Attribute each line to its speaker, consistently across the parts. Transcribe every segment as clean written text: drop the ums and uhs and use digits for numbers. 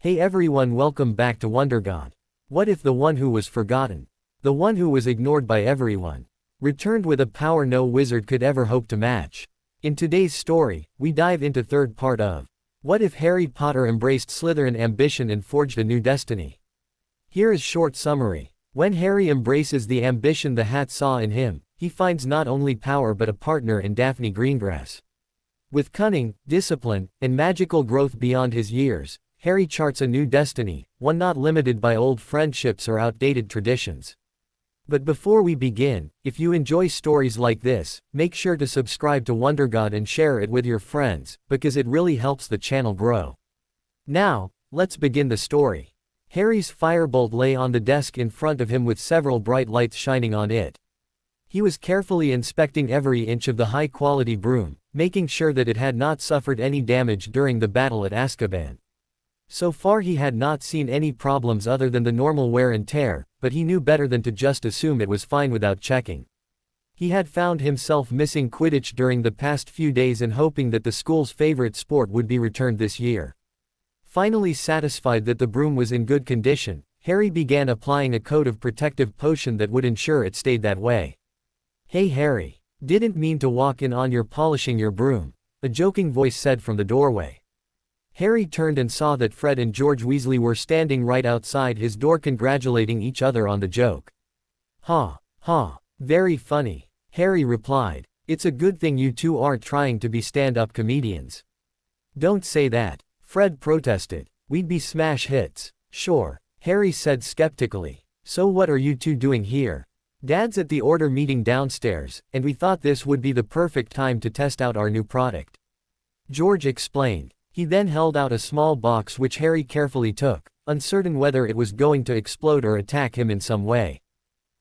Speaker 1: Hey everyone, welcome back to WonderGod. What if the one who was forgotten, the one who was ignored by everyone, returned with a power no wizard could ever hope to match? In today's story, we dive into third part of What if Harry Potter embraced Slytherin ambition and forged a new destiny? Here is short summary. When Harry embraces the ambition the Hat saw in him, he finds not only power but a partner in Daphne Greengrass. With cunning, discipline, and magical growth beyond his years, Harry charts a new destiny, one not limited by old friendships or outdated traditions. But before we begin, if you enjoy stories like this, make sure to subscribe to WonderGod and share it with your friends, because it really helps the channel grow. Now, let's begin the story. Harry's firebolt lay on the desk in front of him with several bright lights shining on it. He was carefully inspecting every inch of the high-quality broom, making sure that it had not suffered any damage during the battle at Azkaban. So far he had not seen any problems other than the normal wear and tear, but he knew better than to just assume it was fine without checking. He had found himself missing Quidditch during the past few days and hoping that the school's favorite sport would be returned this year. Finally satisfied that the broom was in good condition, Harry began applying a coat of protective potion that would ensure it stayed that way. "Hey Harry, didn't mean to walk in on your polishing your broom," a joking voice said from the doorway. Harry turned and saw that Fred and George Weasley were standing right outside his door congratulating each other on the joke. "Ha, ha, very funny," Harry replied. "It's a good thing you two aren't trying to be stand-up comedians." "Don't say that," Fred protested. "We'd be smash hits." "Sure," Harry said skeptically. "So what are you two doing here?" "Dad's at the order meeting downstairs, and we thought this would be the perfect time to test out our new product," George explained. He then held out a small box which Harry carefully took, uncertain whether it was going to explode or attack him in some way.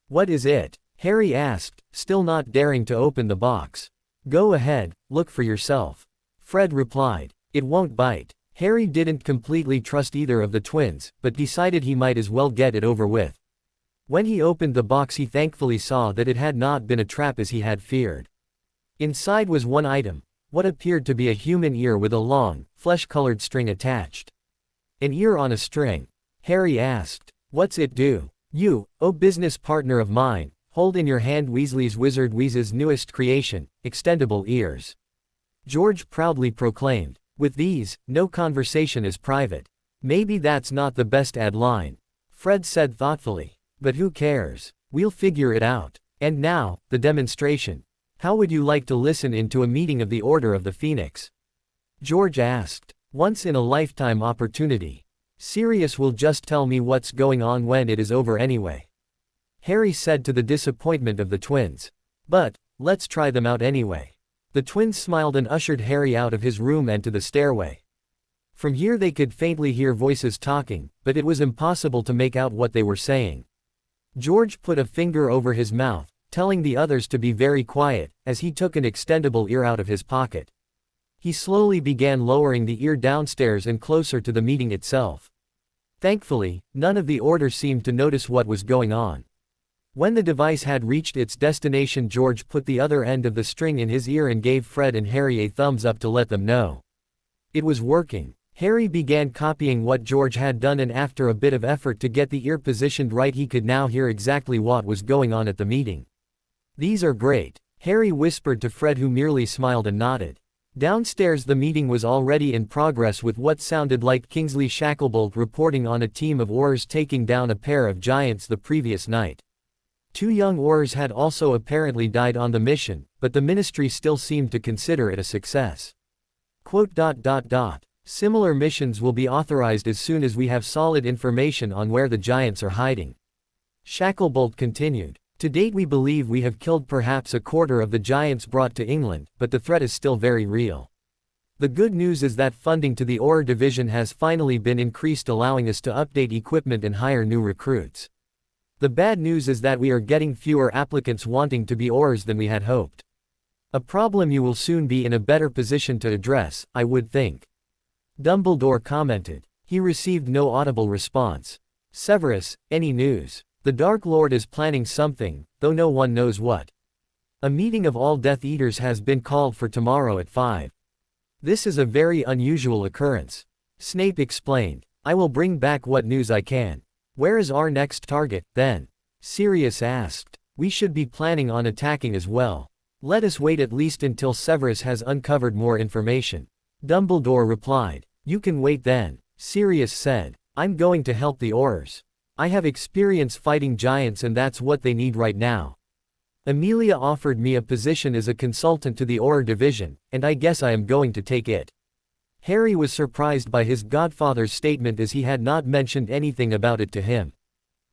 Speaker 1: "What is it?" Harry asked, still not daring to open the box. "Go ahead, look for yourself," Fred replied. "It won't bite." Harry didn't completely trust either of the twins, but decided he might as well get it over with. When he opened the box he thankfully saw that it had not been a trap as he had feared. Inside was one item, what appeared to be a human ear with a long, flesh-colored string attached. "An ear on a string?" Harry asked. "What's it do?" "You, oh business partner of mine, hold in your hand Weasley's Wizard Wheez's newest creation, extendable ears," George proudly proclaimed. "With these, no conversation is private." "Maybe that's not the best ad line," Fred said thoughtfully. "But who cares? We'll figure it out. And now, the demonstration. How would you like to listen into a meeting of the Order of the Phoenix?" George asked. "Once in a lifetime opportunity. Sirius will just tell me what's going on when it is over anyway," Harry said to the disappointment of the twins. "But, let's try them out anyway." The twins smiled and ushered Harry out of his room and to the stairway. From here they could faintly hear voices talking, but it was impossible to make out what they were saying. George put a finger over his mouth, telling the others to be very quiet, as he took an extendable ear out of his pocket. He slowly began lowering the ear downstairs and closer to the meeting itself. Thankfully, none of the order seemed to notice what was going on. When the device had reached its destination, George put the other end of the string in his ear and gave Fred and Harry a thumbs up to let them know it was working. Harry began copying what George had done, and after a bit of effort to get the ear positioned right he could now hear exactly what was going on at the meeting. "These are great," Harry whispered to Fred, who merely smiled and nodded. Downstairs the meeting was already in progress with what sounded like Kingsley Shacklebolt reporting on a team of Aurors taking down a pair of giants the previous night. 2 young Aurors had also apparently died on the mission, but the Ministry still seemed to consider it a success. "Similar missions will be authorized as soon as we have solid information on where the giants are hiding," Shacklebolt continued. "To date we believe we have killed perhaps a quarter of the giants brought to England, but the threat is still very real. The good news is that funding to the Auror Division has finally been increased, allowing us to update equipment and hire new recruits. The bad news is that we are getting fewer applicants wanting to be Aurors than we had hoped. A problem you will soon be in a better position to address, I would think," Dumbledore commented. He received no audible response. "Severus, any news?" "The Dark Lord is planning something, though no one knows what. A meeting of all Death Eaters has been called for tomorrow at 5. This is a very unusual occurrence," Snape explained. I will bring back what news I can. Where is our next target, then? Sirius asked. We should be planning on attacking as well. Let us wait at least until Severus has uncovered more information. Dumbledore replied. You can wait then, Sirius said. I'm going to help the Aurors. I have experience fighting giants and that's what they need right now. Amelia offered me a position as a consultant to the Auror division, and I guess I am going to take it. Harry was surprised by his godfather's statement as he had not mentioned anything about it to him.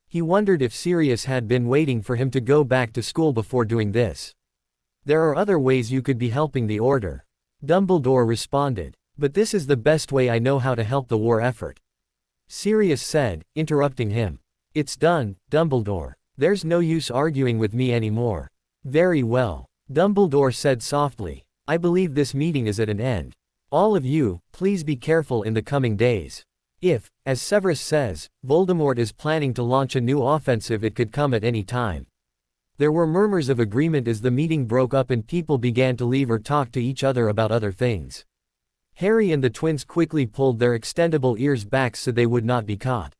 Speaker 1: He wondered if Sirius had been waiting for him to go back to school before doing this. There are other ways you could be helping the Order. Dumbledore responded. But this is the best way I know how to help the war effort. Sirius said, interrupting him. It's done, Dumbledore. There's no use arguing with me anymore. Very well. Dumbledore said softly. I believe this meeting is at an end. All of you, please be careful in the coming days. If, as Severus says, Voldemort is planning to launch a new offensive, it could come at any time. There were murmurs of agreement as the meeting broke up and people began to leave or talk to each other about other things. Harry and the twins quickly pulled their extendable ears back so they would not be caught.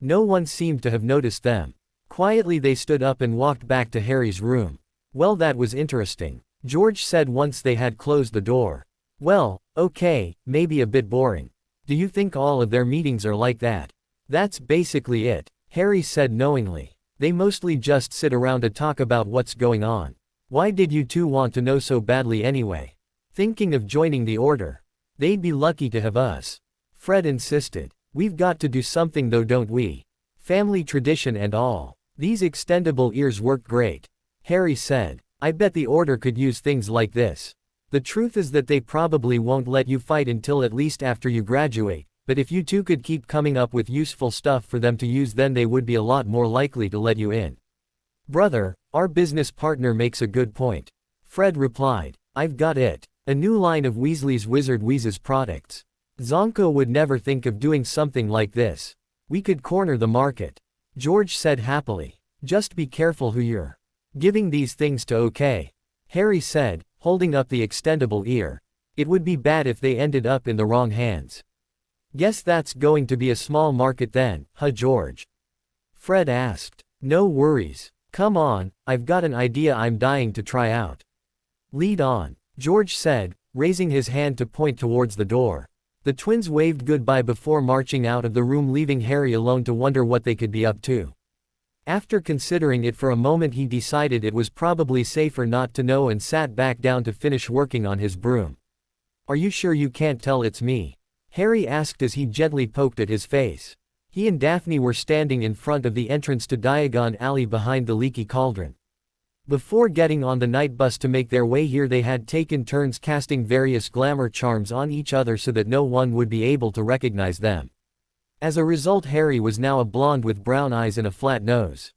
Speaker 1: No one seemed to have noticed them. Quietly they stood up and walked back to Harry's room. Well, that was interesting, George said once they had closed the door. Well, okay, maybe a bit boring. Do you think all of their meetings are like that? That's basically it, Harry said knowingly. They mostly just sit around to talk about what's going on. Why did you two want to know so badly anyway? Thinking of joining the Order. They'd be lucky to have us. Fred insisted. We've got to do something though, don't we? Family tradition and all. These extendable ears work great. Harry said. I bet the Order could use things like this. The truth is that they probably won't let you fight until at least after you graduate, but if you two could keep coming up with useful stuff for them to use, then they would be a lot more likely to let you in. Brother, our business partner makes a good point. Fred replied. I've got it. A new line of Weasley's Wizard Wheezes products. Zonko would never think of doing something like this. We could corner the market. George said happily. Just be careful who you're giving these things to, okay? Harry said, holding up the extendable ear. It would be bad if they ended up in the wrong hands. Guess that's going to be a small market then, huh, George? Fred asked. No worries. Come on, I've got an idea I'm dying to try out. Lead on. George said, raising his hand to point towards the door. The twins waved goodbye before marching out of the room, leaving Harry alone to wonder what they could be up to. After considering it for a moment, he decided it was probably safer not to know and sat back down to finish working on his broom. Are you sure you can't tell it's me? Harry asked as he gently poked at his face. He and Daphne were standing in front of the entrance to Diagon Alley behind the leaky cauldron. Before getting on the night bus to make their way here, they had taken turns casting various glamour charms on each other so that no one would be able to recognize them. As a result, Harry was now a blonde with brown eyes and a flat nose.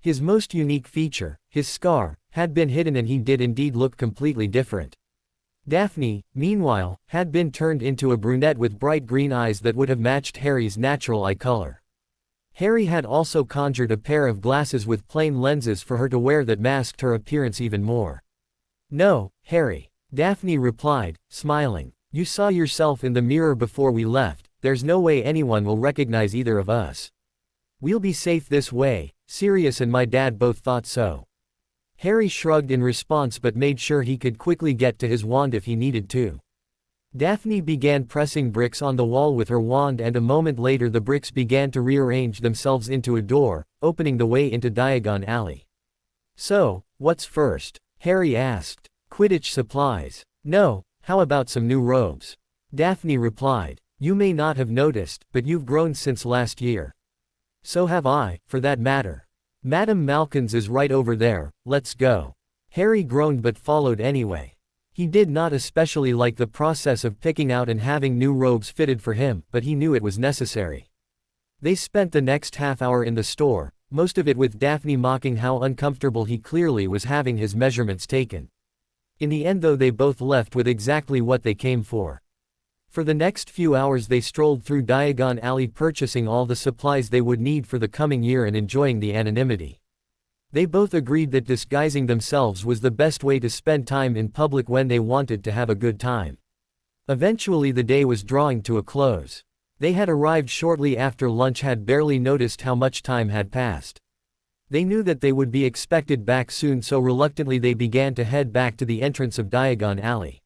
Speaker 1: His most unique feature, his scar, had been hidden and he did indeed look completely different. Daphne, meanwhile, had been turned into a brunette with bright green eyes that would have matched Harry's natural eye color. Harry had also conjured a pair of glasses with plain lenses for her to wear that masked her appearance even more. No, Harry. Daphne replied, smiling. You saw yourself in the mirror before we left. There's no way anyone will recognize either of us. We'll be safe this way. Sirius and my dad both thought so. Harry shrugged in response but made sure he could quickly get to his wand if he needed to. Daphne began pressing bricks on the wall with her wand, and a moment later the bricks began to rearrange themselves into a door, opening the way into Diagon Alley. So, what's first? Harry asked. Quidditch supplies. No, how about some new robes? Daphne replied. You may not have noticed, but you've grown since last year. So have I, for that matter. Madame Malkin's is right over there, let's go. Harry groaned but followed anyway. He did not especially like the process of picking out and having new robes fitted for him, but he knew it was necessary. They spent the next half hour in the store, most of it with Daphne mocking how uncomfortable he clearly was having his measurements taken. In the end though, they both left with exactly what they came for. For the next few hours they strolled through Diagon Alley, purchasing all the supplies they would need for the coming year and enjoying the anonymity. They both agreed that disguising themselves was the best way to spend time in public when they wanted to have a good time. Eventually the day was drawing to a close. They had arrived shortly after lunch, had barely noticed how much time had passed. They knew that they would be expected back soon, so reluctantly they began to head back to the entrance of Diagon Alley.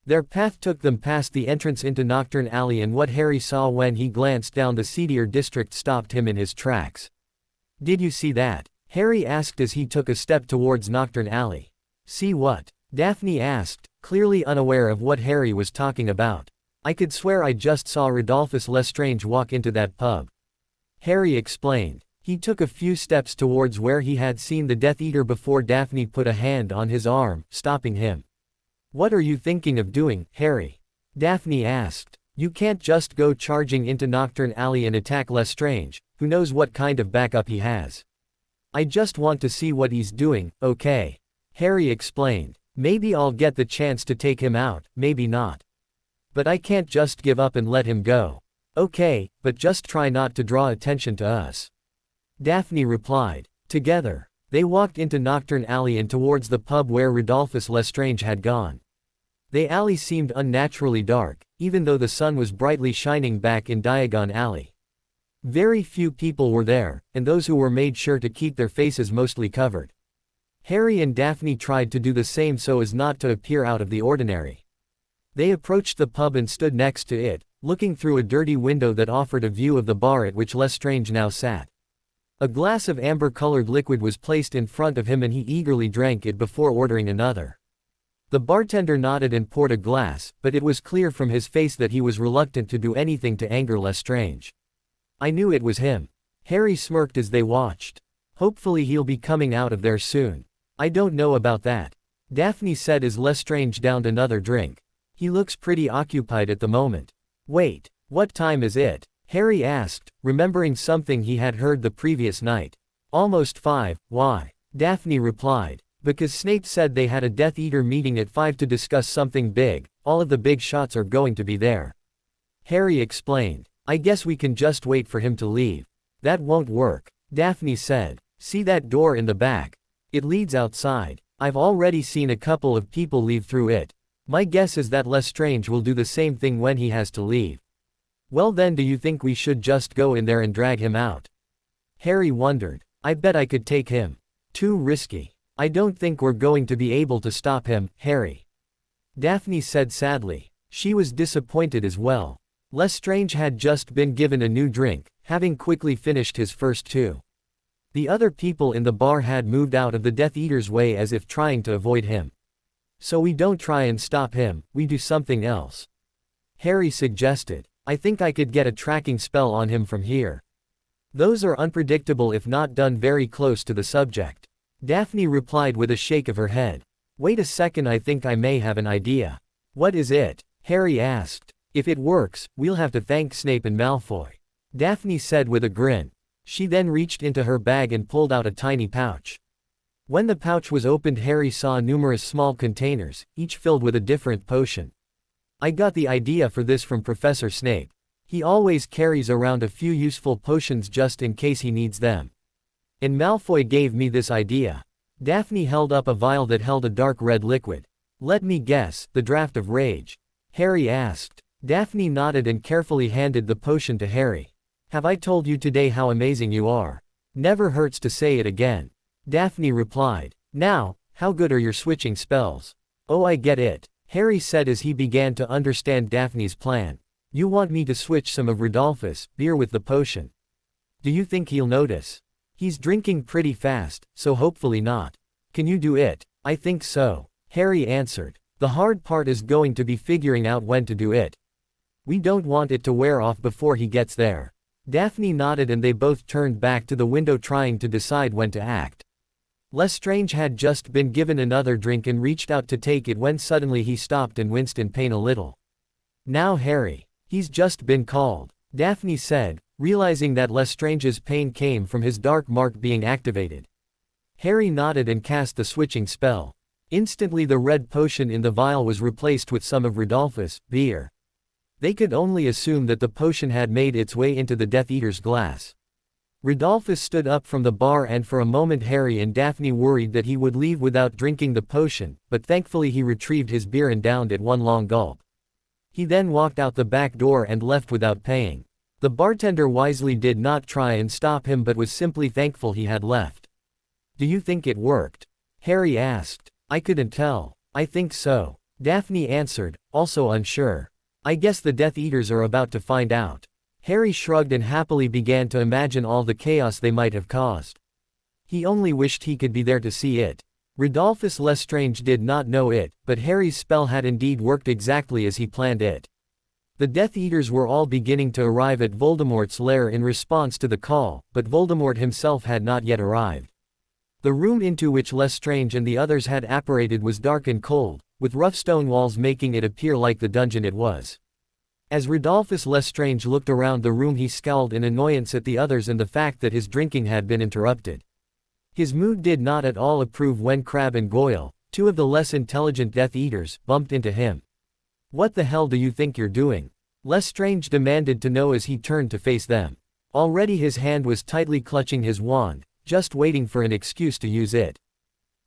Speaker 1: Their path took them past the entrance into Nocturne Alley, and what Harry saw when he glanced down the seedier district stopped him in his tracks. "Did you see that?" Harry asked as he took a step towards Nocturne Alley. "See what?" Daphne asked, clearly unaware of what Harry was talking about. "I could swear I just saw Rodolphus Lestrange walk into that pub," Harry explained. He took a few steps towards where he had seen the Death Eater before Daphne put a hand on his arm, stopping him. "What are you thinking of doing, Harry?" Daphne asked. "You can't just go charging into Nocturne Alley and attack Lestrange, who knows what kind of backup he has." "I just want to see what he's doing, okay?" Harry explained. "Maybe I'll get the chance to take him out, maybe not. But I can't just give up and let him go." "Okay, but just try not to draw attention to us," Daphne replied. Together, they walked into Nocturne Alley and towards the pub where Rodolphus Lestrange had gone. The alley seemed unnaturally dark, even though the sun was brightly shining back in Diagon Alley. Very few people were there, and those who were made sure to keep their faces mostly covered. Harry and Daphne tried to do the same so as not to appear out of the ordinary. They approached the pub and stood next to it, looking through a dirty window that offered a view of the bar at which Lestrange now sat. A glass of amber-colored liquid was placed in front of him and he eagerly drank it before ordering another. The bartender nodded and poured a glass, but it was clear from his face that he was reluctant to do anything to anger Lestrange. "I knew it was him." Harry smirked as they watched. "Hopefully he'll be coming out of there soon." "I don't know about that," Daphne said as Lestrange downed another drink. "He looks pretty occupied at the moment." "Wait, what time is it?" Harry asked, remembering something he had heard the previous night. "Almost 5, why?" Daphne replied. "Because Snape said they had a Death Eater meeting at 5 to discuss something big, all of the big shots are going to be there." Harry explained. "I guess we can just wait for him to leave." "That won't work," Daphne said. "See that door in the back? It leads outside. I've already seen a couple of people leave through it. My guess is that Lestrange will do the same thing when he has to leave." "Well then, do you think we should just go in there and drag him out?" Harry wondered. "I bet I could take him." "Too risky. I don't think we're going to be able to stop him, Harry," Daphne said sadly. She was disappointed as well. Lestrange had just been given a new drink, having quickly finished his first two. The other people in the bar had moved out of the Death Eater's way as if trying to avoid him. "So we don't try and stop him, we do something else," Harry suggested. "I think I could get a tracking spell on him from here." "Those are unpredictable if not done very close to the subject," Daphne replied with a shake of her head. "Wait a second, I think I may have an idea." "What is it?" Harry asked. "If it works, we'll have to thank Snape and Malfoy," Daphne said with a grin. She then reached into her bag and pulled out a tiny pouch. When the pouch was opened, Harry saw numerous small containers, each filled with a different potion. "I got the idea for this from Professor Snape. He always carries around a few useful potions just in case he needs them. And Malfoy gave me this idea." Daphne held up a vial that held a dark red liquid. "Let me guess, the Draft of Rage?" Harry asked. Daphne nodded and carefully handed the potion to Harry. "Have I told you today how amazing you are? Never hurts to say it again," Daphne replied. "Now, how good are your switching spells?" "Oh, I get it," Harry said as he began to understand Daphne's plan. "You want me to switch some of Rodolphus' beer with the potion. Do you think he'll notice? He's drinking pretty fast, so hopefully not." "Can you do it?" "I think so," Harry answered. "The hard part is going to be figuring out when to do it. We don't want it to wear off before he gets there." Daphne nodded and they both turned back to the window trying to decide when to act. Lestrange had just been given another drink and reached out to take it when suddenly he stopped and winced in pain a little. "Now Harry, he's just been called," Daphne said, realizing that Lestrange's pain came from his dark mark being activated. Harry nodded and cast the switching spell. Instantly the red potion in the vial was replaced with some of Rodolphus' beer. They could only assume that the potion had made its way into the Death Eater's glass. Rodolphus stood up from the bar and for a moment Harry and Daphne worried that he would leave without drinking the potion, but thankfully he retrieved his beer and downed it one long gulp. He then walked out the back door and left without paying. The bartender wisely did not try and stop him but was simply thankful he had left. Do you think it worked? Harry asked. I couldn't tell. I think so. Daphne answered, also unsure. I guess the Death Eaters are about to find out. Harry shrugged and happily began to imagine all the chaos they might have caused. He only wished he could be there to see it. Rodolphus Lestrange did not know it, but Harry's spell had indeed worked exactly as he planned it. The Death Eaters were all beginning to arrive at Voldemort's lair in response to the call, but Voldemort himself had not yet arrived. The room into which Lestrange and the others had apparated was dark and cold, with rough stone walls making it appear like the dungeon it was. As Rodolphus Lestrange looked around the room he scowled in annoyance at the others and the fact that his drinking had been interrupted. His mood did not at all approve when Crabbe and Goyle, two of the less intelligent Death Eaters, bumped into him. What the hell do you think you're doing? Lestrange demanded to know as he turned to face them. Already his hand was tightly clutching his wand, just waiting for an excuse to use it.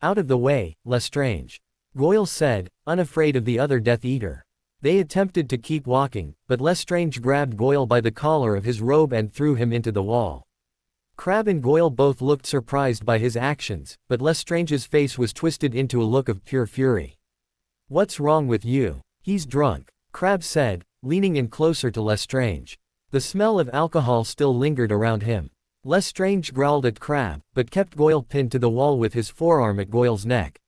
Speaker 1: Out of the way, Lestrange. Goyle said, unafraid of the other Death Eater. They attempted to keep walking, but Lestrange grabbed Goyle by the collar of his robe and threw him into the wall. Crabbe and Goyle both looked surprised by his actions, but Lestrange's face was twisted into a look of pure fury. What's wrong with you? He's drunk, Crabbe said, leaning in closer to Lestrange. The smell of alcohol still lingered around him. Lestrange growled at Crabbe, but kept Goyle pinned to the wall with his forearm at Goyle's neck.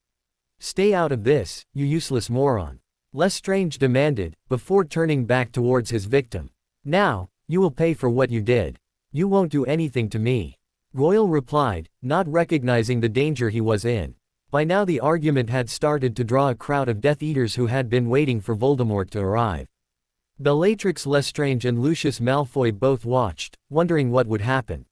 Speaker 1: Stay out of this, you useless moron, Lestrange demanded, before turning back towards his victim. Now, you will pay for what you did. You won't do anything to me. Goyle replied, not recognizing the danger he was in. By now the argument had started to draw a crowd of Death Eaters who had been waiting for Voldemort to arrive. Bellatrix Lestrange and Lucius Malfoy both watched, wondering what would happen.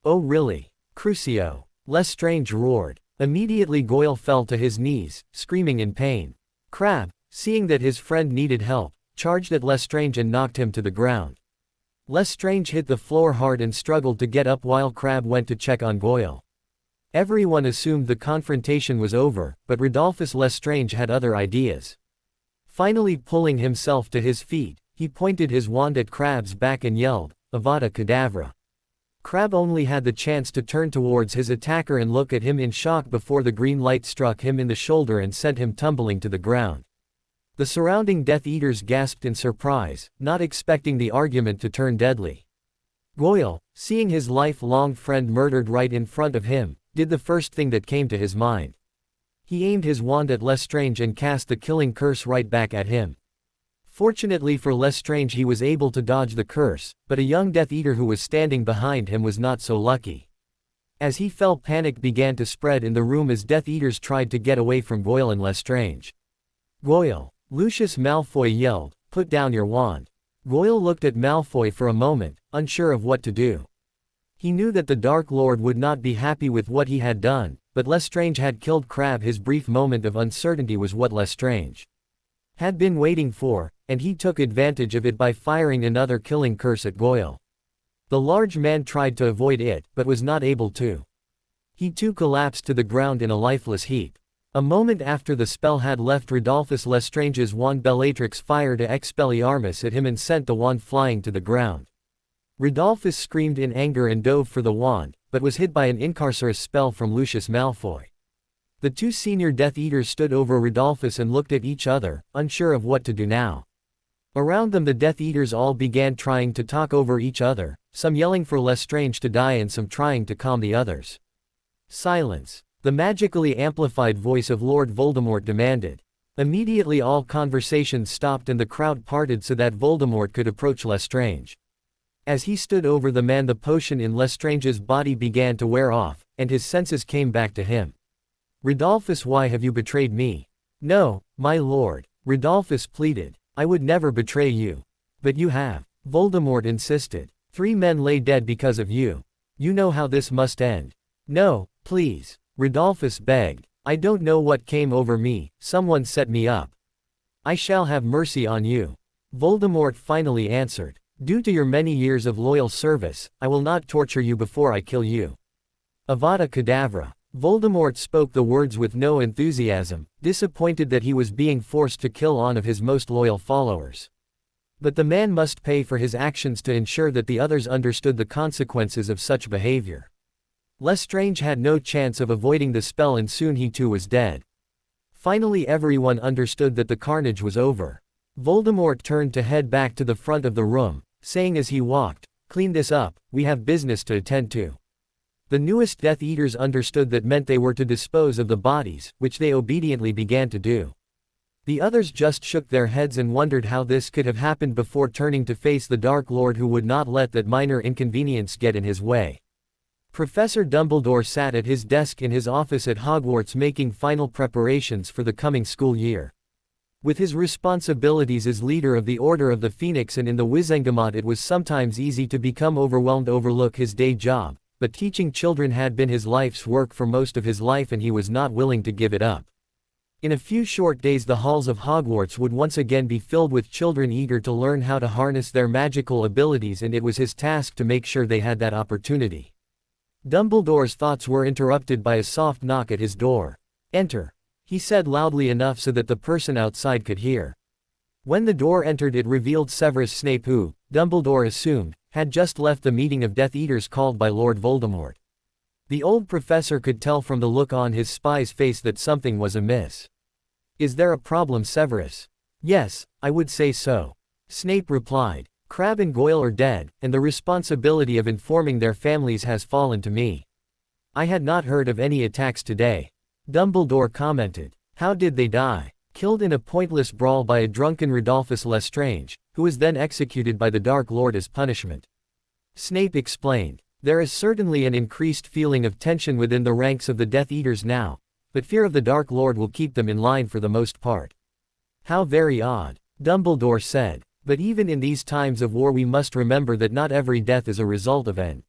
Speaker 1: Oh really? Crucio! Lestrange roared. Immediately Goyle fell to his knees, screaming in pain. Crabbe, seeing that his friend needed help, charged at Lestrange and knocked him to the ground. Lestrange hit the floor hard and struggled to get up while Crabbe went to check on Goyle. Everyone assumed the confrontation was over, but Rodolphus Lestrange had other ideas. Finally pulling himself to his feet, he pointed his wand at Crabbe's back and yelled, Avada Kedavra. Crabbe only had the chance to turn towards his attacker and look at him in shock before the green light struck him in the shoulder and sent him tumbling to the ground. The surrounding Death Eaters gasped in surprise, not expecting the argument to turn deadly. Goyle, seeing his lifelong friend murdered right in front of him, did the first thing that came to his mind. He aimed his wand at Lestrange and cast the killing curse right back at him. Fortunately for Lestrange he was able to dodge the curse, but a young Death Eater who was standing behind him was not so lucky. As he fell, panic began to spread in the room as Death Eaters tried to get away from Goyle and Lestrange. Goyle! Lucius Malfoy yelled, put down your wand. Goyle looked at Malfoy for a moment, unsure of what to do. He knew that the Dark Lord would not be happy with what he had done, but Lestrange had killed Crabbe. His brief moment of uncertainty was what Lestrange had been waiting for, and he took advantage of it by firing another killing curse at Goyle. The large man tried to avoid it, but was not able to. He too collapsed to the ground in a lifeless heap. A moment after the spell had left Rodolphus Lestrange's wand, Bellatrix fired a Expelliarmus at him and sent the wand flying to the ground. Rodolphus screamed in anger and dove for the wand, but was hit by an Incarcerus spell from Lucius Malfoy. The two senior Death Eaters stood over Rodolphus and looked at each other, unsure of what to do now. Around them the Death Eaters all began trying to talk over each other, some yelling for Lestrange to die and some trying to calm the others. Silence! The magically amplified voice of Lord Voldemort demanded. Immediately all conversations stopped and the crowd parted so that Voldemort could approach Lestrange. As he stood over the man, the potion in Lestrange's body began to wear off, and his senses came back to him. Rodolphus, why have you betrayed me? No, my lord, Rodolphus pleaded. I would never betray you. But you have. Voldemort insisted. 3 men lay dead because of you. You know how this must end. No, please. Rodolphus begged. I don't know what came over me, someone set me up. I shall have mercy on you. Voldemort finally answered. Due to your many years of loyal service, I will not torture you before I kill you. Avada Kedavra. Voldemort spoke the words with no enthusiasm, disappointed that he was being forced to kill one of his most loyal followers. But the man must pay for his actions to ensure that the others understood the consequences of such behavior. Lestrange had no chance of avoiding the spell and soon he too was dead. Finally everyone understood that the carnage was over. Voldemort turned to head back to the front of the room, saying as he walked, "Clean this up, we have business to attend to." The newest Death Eaters understood that meant they were to dispose of the bodies, which they obediently began to do. The others just shook their heads and wondered how this could have happened before turning to face the Dark Lord who would not let that minor inconvenience get in his way. Professor Dumbledore sat at his desk in his office at Hogwarts making final preparations for the coming school year. With his responsibilities as leader of the Order of the Phoenix and in the Wizengamot, it was sometimes easy to become overwhelmed, overlook his day job, but teaching children had been his life's work for most of his life and he was not willing to give it up. In a few short days the halls of Hogwarts would once again be filled with children eager to learn how to harness their magical abilities, and it was his task to make sure they had that opportunity. Dumbledore's thoughts were interrupted by a soft knock at his door. "Enter," he said loudly enough so that the person outside could hear. When the door entered it revealed Severus Snape who, Dumbledore assumed, had just left the meeting of Death Eaters called by Lord Voldemort. The old professor could tell from the look on his spy's face that something was amiss. "Is there a problem, Severus?" "Yes, I would say so," Snape replied. "Crabbe and Goyle are dead, and the responsibility of informing their families has fallen to me." "I had not heard of any attacks today," Dumbledore commented. "How did they die?" "Killed in a pointless brawl by a drunken Rodolphus Lestrange, who was then executed by the Dark Lord as punishment," Snape explained. "There is certainly an increased feeling of tension within the ranks of the Death Eaters now, but fear of the Dark Lord will keep them in line for the most part." "How very odd," Dumbledore said. "But even in these times of war we must remember that not every death is a result of an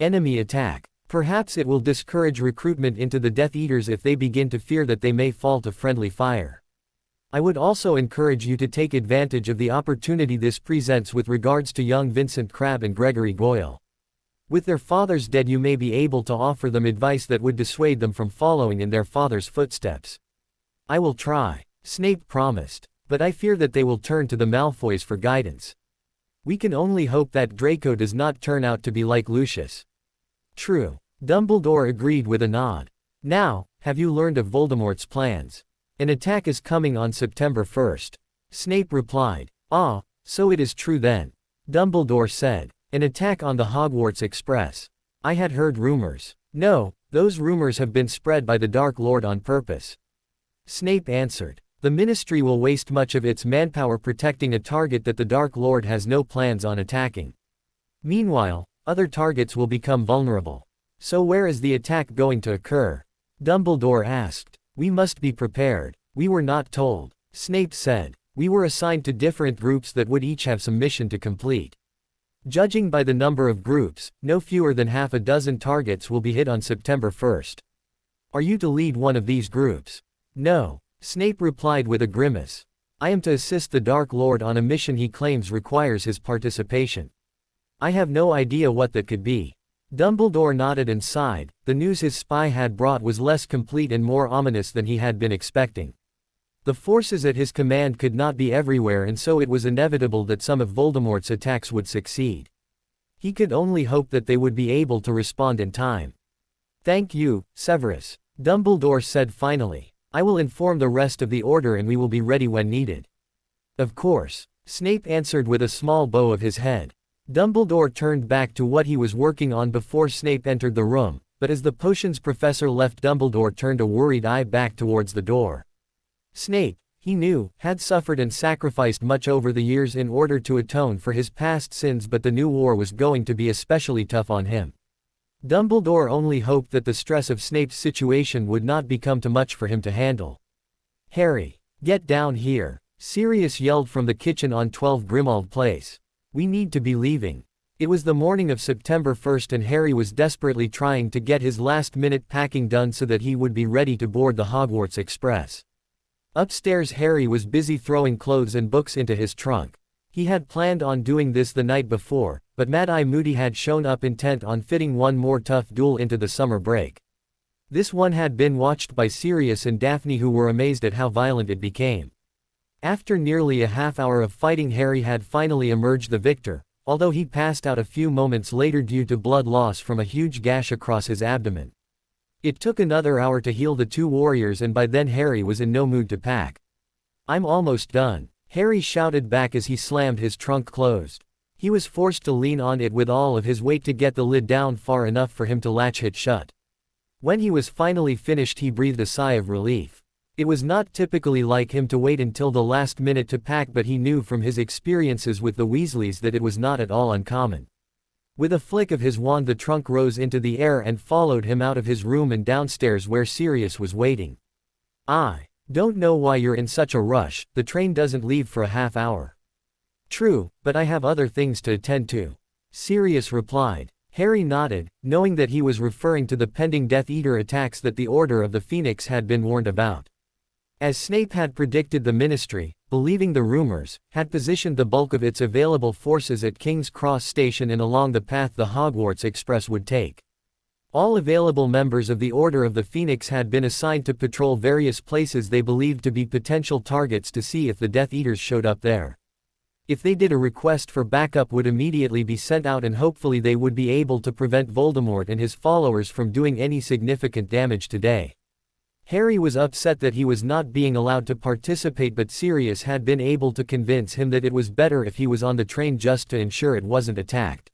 Speaker 1: enemy attack. Perhaps it will discourage recruitment into the Death Eaters if they begin to fear that they may fall to friendly fire. I would also encourage you to take advantage of the opportunity this presents with regards to young Vincent Crabbe and Gregory Goyle. With their fathers dead you may be able to offer them advice that would dissuade them from following in their father's footsteps." "I will try," Snape promised. "But I fear that they will turn to the Malfoys for guidance. We can only hope that Draco does not turn out to be like Lucius." "True," Dumbledore agreed with a nod. "Now, have you learned of Voldemort's plans?" "An attack is coming on September 1st. Snape replied. "Ah, so it is true then," Dumbledore said. "An attack on the Hogwarts Express. I had heard rumors." "No, those rumors have been spread by the Dark Lord on purpose," Snape answered. "The Ministry will waste much of its manpower protecting a target that the Dark Lord has no plans on attacking. Meanwhile, other targets will become vulnerable." "So where is the attack going to occur?" Dumbledore asked. "We must be prepared. We were not told," Snape said. "We were assigned to different groups that would each have some mission to complete. Judging by the number of groups, no fewer than half a dozen targets will be hit on September 1st. Are you to lead one of these groups?" "No," Snape replied with a grimace. "I am to assist the Dark Lord on a mission he claims requires his participation. I have no idea what that could be." Dumbledore nodded and sighed. The news his spy had brought was less complete and more ominous than he had been expecting. The forces at his command could not be everywhere, and so it was inevitable that some of Voldemort's attacks would succeed. He could only hope that they would be able to respond in time. "Thank you, Severus," Dumbledore said finally. "I will inform the rest of the Order and we will be ready when needed." "Of course," Snape answered with a small bow of his head. Dumbledore turned back to what he was working on before Snape entered the room, but as the potions professor left Dumbledore turned a worried eye back towards the door. Snape, he knew, had suffered and sacrificed much over the years in order to atone for his past sins, but the new war was going to be especially tough on him. Dumbledore only hoped that the stress of Snape's situation would not become too much for him to handle. "Harry, get down here," Sirius yelled from the kitchen on 12 Grimmauld Place. "We need to be leaving." It was the morning of September 1st and Harry was desperately trying to get his last-minute packing done so that he would be ready to board the Hogwarts Express. Upstairs Harry was busy throwing clothes and books into his trunk. He had planned on doing this the night before, but Mad-Eye Moody had shown up intent on fitting one more tough duel into the summer break. This one had been watched by Sirius and Daphne, who were amazed at how violent it became. After nearly a half hour of fighting, Harry had finally emerged the victor, although he passed out a few moments later due to blood loss from a huge gash across his abdomen. It took another hour to heal the two warriors, and by then Harry was in no mood to pack. "I'm almost done," Harry shouted back as he slammed his trunk closed. He was forced to lean on it with all of his weight to get the lid down far enough for him to latch it shut. When he was finally finished, he breathed a sigh of relief. It was not typically like him to wait until the last minute to pack, but he knew from his experiences with the Weasleys that it was not at all uncommon. With a flick of his wand, the trunk rose into the air and followed him out of his room and downstairs where Sirius was waiting. "I don't know why you're in such a rush, the train doesn't leave for a half hour." "True, but I have other things to attend to," Sirius replied. Harry nodded, knowing that he was referring to the pending Death Eater attacks that the Order of the Phoenix had been warned about. As Snape had predicted, the Ministry, believing the rumors, had positioned the bulk of its available forces at King's Cross Station and along the path the Hogwarts Express would take. All available members of the Order of the Phoenix had been assigned to patrol various places they believed to be potential targets to see if the Death Eaters showed up there. If they did, a request for backup would immediately be sent out, and hopefully they would be able to prevent Voldemort and his followers from doing any significant damage today. Harry was upset that he was not being allowed to participate, but Sirius had been able to convince him that it was better if he was on the train just to ensure it wasn't attacked.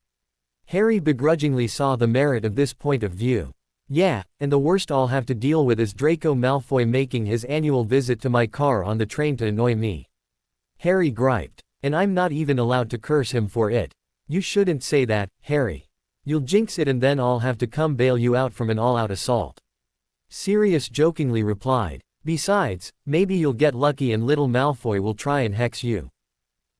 Speaker 1: Harry begrudgingly saw the merit of this point of view. "Yeah, and the worst I'll have to deal with is Draco Malfoy making his annual visit to my car on the train to annoy me," Harry griped. "And I'm not even allowed to curse him for it." "You shouldn't say that, Harry. You'll jinx it and then I'll have to come bail you out from an all-out assault," Sirius jokingly replied. "Besides, maybe you'll get lucky and little Malfoy will try and hex you.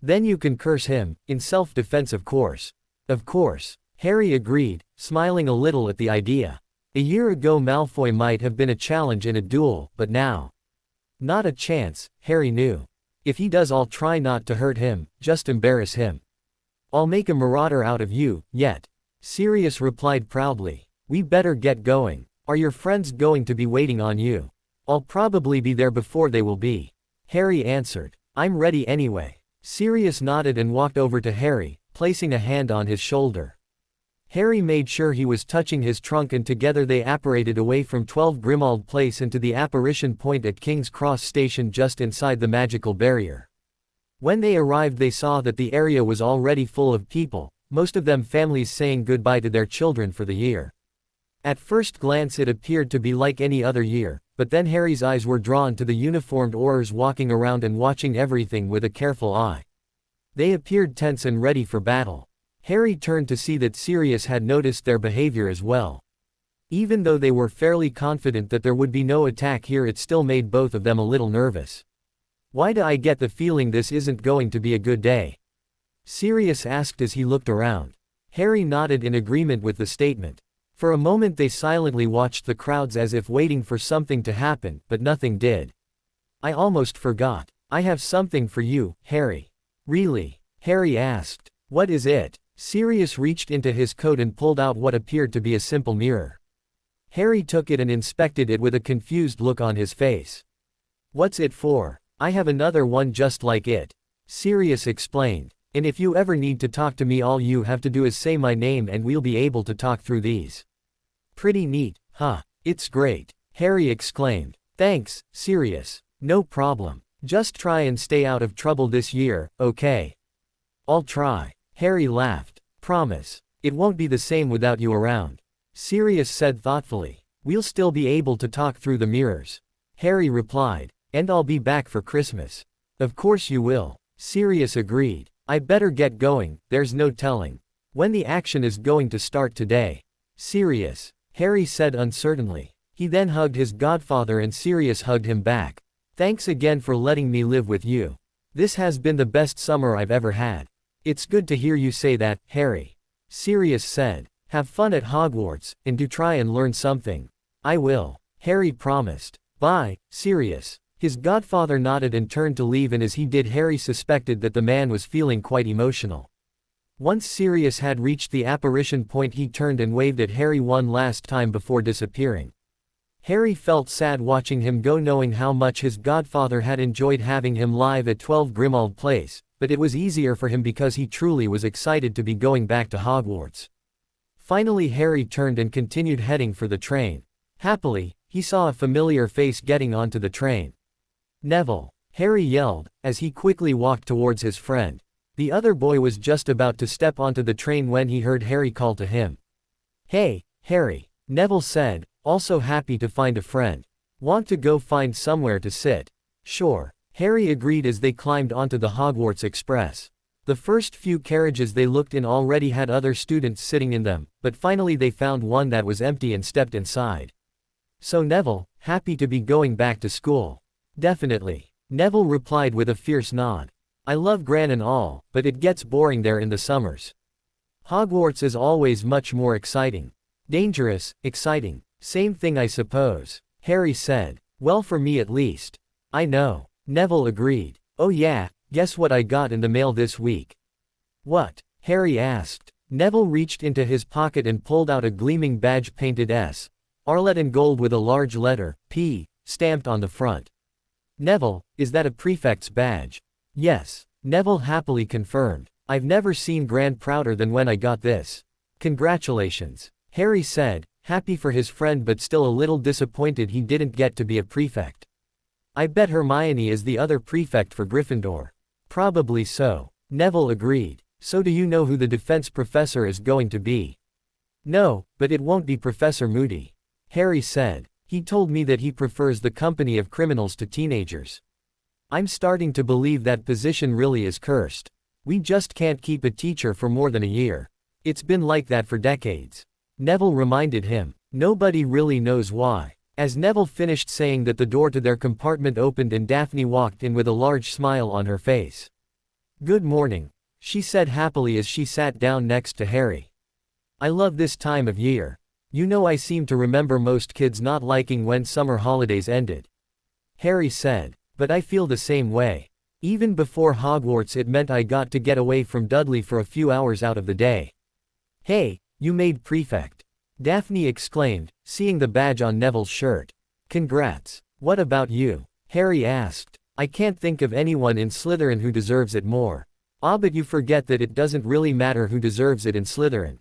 Speaker 1: Then you can curse him, in self-defense of course." "Of course," Harry agreed, smiling a little at the idea. A year ago Malfoy might have been a challenge in a duel, but now, not a chance, Harry knew. If he does, I'll try not to hurt him, just embarrass him. "I'll make a marauder out of you, yet," Sirius replied proudly. "We better get going. Are your friends going to be waiting on you?" "I'll probably be there before they will be," Harry answered. "I'm ready anyway." Sirius nodded and walked over to Harry, placing a hand on his shoulder. Harry made sure he was touching his trunk, and together they apparated away from 12 Grimmauld Place into the apparition point at King's Cross Station just inside the magical barrier. When they arrived, they saw that the area was already full of people, most of them families saying goodbye to their children for the year. At first glance it appeared to be like any other year, but then Harry's eyes were drawn to the uniformed Aurors walking around and watching everything with a careful eye. They appeared tense and ready for battle. Harry turned to see that Sirius had noticed their behavior as well. Even though they were fairly confident that there would be no attack here, it still made both of them a little nervous. "Why do I get the feeling this isn't going to be a good day?" Sirius asked as he looked around. Harry nodded in agreement with the statement. For a moment they silently watched the crowds as if waiting for something to happen, but nothing did. "I almost forgot. I have something for you, Harry." "Really?" Harry asked. "What is it?" Sirius reached into his coat and pulled out what appeared to be a simple mirror. Harry took it and inspected it with a confused look on his face. "What's it for?" "I have another one just like it," Sirius explained. "And if you ever need to talk to me, all you have to do is say my name and we'll be able to talk through these." "Pretty neat, huh?" "It's great," Harry exclaimed. "Thanks, Sirius." "No problem. Just try and stay out of trouble this year, okay?" "I'll try," Harry laughed. "Promise. It won't be the same without you around," Sirius said thoughtfully. "We'll still be able to talk through the mirrors," Harry replied. "And I'll be back for Christmas." "Of course you will," Sirius agreed. "I better get going, there's no telling when the action is going to start today." "Sirius," Harry said uncertainly. He then hugged his godfather and Sirius hugged him back. "Thanks again for letting me live with you. This has been the best summer I've ever had." "It's good to hear you say that, Harry," Sirius said. "Have fun at Hogwarts, and do try and learn something." "I will," Harry promised. "Bye, Sirius." His godfather nodded and turned to leave, and as he did, Harry suspected that the man was feeling quite emotional. Once Sirius had reached the apparition point, he turned and waved at Harry one last time before disappearing. Harry felt sad watching him go, knowing how much his godfather had enjoyed having him live at 12 Grimmauld Place, but it was easier for him because he truly was excited to be going back to Hogwarts. Finally Harry turned and continued heading for the train. Happily, he saw a familiar face getting onto the train. "Neville!" Harry yelled, as he quickly walked towards his friend. The other boy was just about to step onto the train when he heard Harry call to him. "Hey, Harry," Neville said, also happy to find a friend. "Want to go find somewhere to sit?" "Sure," Harry agreed as they climbed onto the Hogwarts Express. The first few carriages they looked in already had other students sitting in them, but finally they found one that was empty and stepped inside. "So Neville, happy to be going back to school?" "Definitely," Neville replied with a fierce nod. "I love Gran and all, but it gets boring there in the summers. Hogwarts is always much more exciting." "Dangerous, exciting. Same thing I suppose," Harry said. "Well, for me at least." "I know," Neville agreed. "Oh yeah, guess what I got in the mail this week?" "What?" Harry asked. Neville reached into his pocket and pulled out a gleaming badge painted S. Arlet in gold with a large letter, P, stamped on the front. "Neville, is that a prefect's badge?" "Yes," Neville happily confirmed. "I've never seen Gran prouder than when I got this." "Congratulations," Harry said, happy for his friend but still a little disappointed he didn't get to be a prefect. "I bet Hermione is the other prefect for Gryffindor." "Probably so," Neville agreed. "So do you know who the defense professor is going to be?" "No, but it won't be Professor Moody," Harry said. "He told me that he prefers the company of criminals to teenagers." "I'm starting to believe that position really is cursed. We just can't keep a teacher for more than a year. It's been like that for decades," Neville reminded him. "Nobody really knows why." As Neville finished saying that, the door to their compartment opened and Daphne walked in with a large smile on her face. "Good morning," she said happily as she sat down next to Harry. "I love this time of year. You know, I seem to remember most kids not liking when summer holidays ended," Harry said. "But I feel the same way. Even before Hogwarts it meant I got to get away from Dudley for a few hours out of the day." "Hey, you made prefect," Daphne exclaimed, seeing the badge on Neville's shirt. "Congrats. What about you?" Harry asked. "I can't think of anyone in Slytherin who deserves it more." "Ah, but you forget that it doesn't really matter who deserves it in Slytherin,"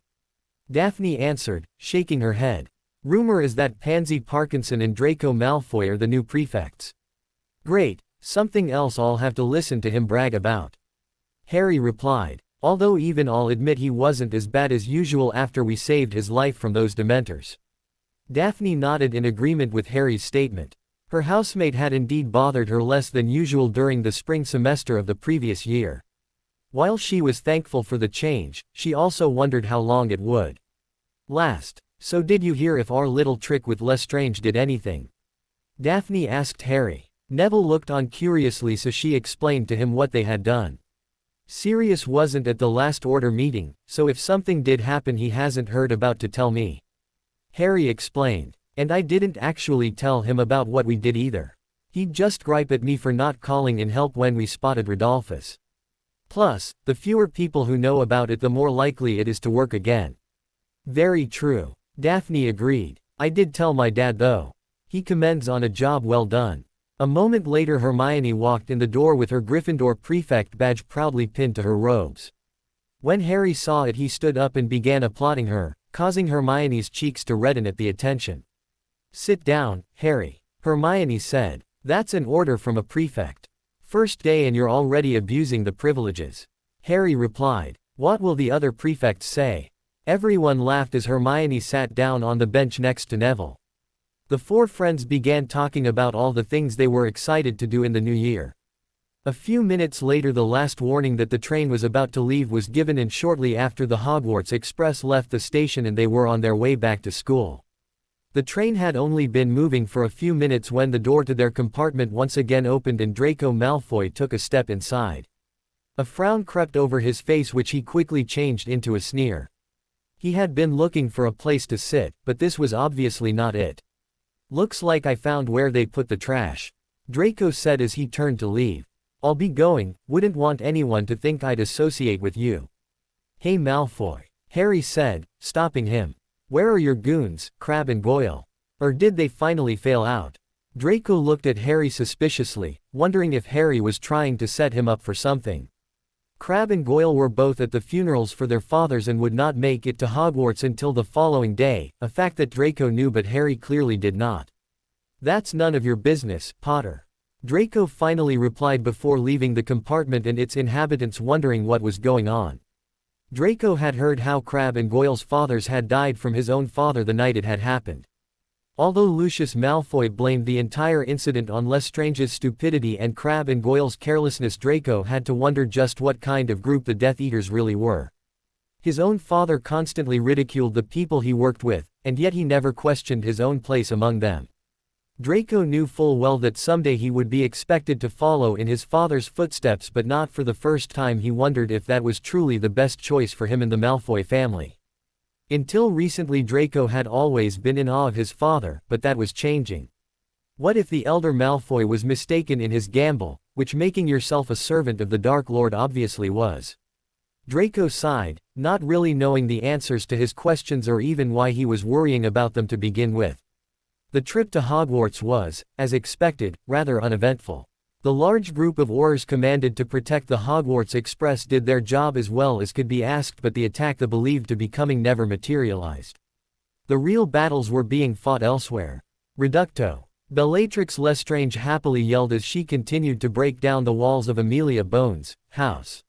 Speaker 1: Daphne answered, shaking her head. "Rumor is that Pansy Parkinson and Draco Malfoy are the new prefects." "Great, something else I'll have to listen to him brag about," Harry replied. Although even I'll admit he wasn't as bad as usual after we saved his life from those Dementors. Daphne nodded in agreement with Harry's statement. Her housemate had indeed bothered her less than usual during the spring semester of the previous year. While she was thankful for the change, she also wondered how long it would last. "So did you hear if our little trick with Lestrange did anything?" Daphne asked Harry. Neville looked on curiously, so she explained to him what they had done. "Sirius wasn't at the last order meeting, so if something did happen he hasn't heard about to tell me," Harry explained. "And I didn't actually tell him about what we did either. He'd just gripe at me for not calling in help when we spotted Rodolphus. Plus, the fewer people who know about it the more likely it is to work again." "Very true," Daphne agreed. "I did tell my dad though. He commends on a job well done." A moment later Hermione walked in the door with her Gryffindor prefect badge proudly pinned to her robes. When Harry saw it he stood up and began applauding her, causing Hermione's cheeks to redden at the attention. "Sit down, Harry," Hermione said. "That's an order from a prefect. First day and you're already abusing the privileges." Harry replied. "What will the other prefects say?" Everyone laughed as Hermione sat down on the bench next to Neville. The four friends began talking about all the things they were excited to do in the new year. A few minutes later the last warning that the train was about to leave was given, and shortly after the Hogwarts Express left the station and they were on their way back to school. The train had only been moving for a few minutes when the door to their compartment once again opened and Draco Malfoy took a step inside. A frown crept over his face which he quickly changed into a sneer. He had been looking for a place to sit, but this was obviously not it. "Looks like I found where they put the trash," Draco said as he turned to leave. "I'll be going, wouldn't want anyone to think I'd associate with you." "Hey Malfoy," Harry said, stopping him. "Where are your goons, Crabbe and Goyle?" Or did they finally fail out? Draco looked at Harry suspiciously, wondering if Harry was trying to set him up for something. Crabbe and Goyle were both at the funerals for their fathers and would not make it to Hogwarts until the following day, a fact that Draco knew but Harry clearly did not. "That's none of your business, Potter," Draco finally replied before leaving the compartment and its inhabitants wondering what was going on. Draco had heard how Crabbe and Goyle's fathers had died from his own father the night it had happened. Although Lucius Malfoy blamed the entire incident on Lestrange's stupidity and Crabbe and Goyle's carelessness, Draco had to wonder just what kind of group the Death Eaters really were. His own father constantly ridiculed the people he worked with, and yet he never questioned his own place among them. Draco knew full well that someday he would be expected to follow in his father's footsteps, but not for the first time he wondered if that was truly the best choice for him and the Malfoy family. Until recently Draco had always been in awe of his father, but that was changing. What if the elder Malfoy was mistaken in his gamble, which making yourself a servant of the Dark Lord obviously was? Draco sighed, not really knowing the answers to his questions or even why he was worrying about them to begin with. The trip to Hogwarts was, as expected, rather uneventful. The large group of Aurors commanded to protect the Hogwarts Express did their job as well as could be asked, but the attack they believed to be coming never materialized. The real battles were being fought elsewhere. Reducto. Bellatrix Lestrange happily yelled as she continued to break down the walls of Amelia Bones' house.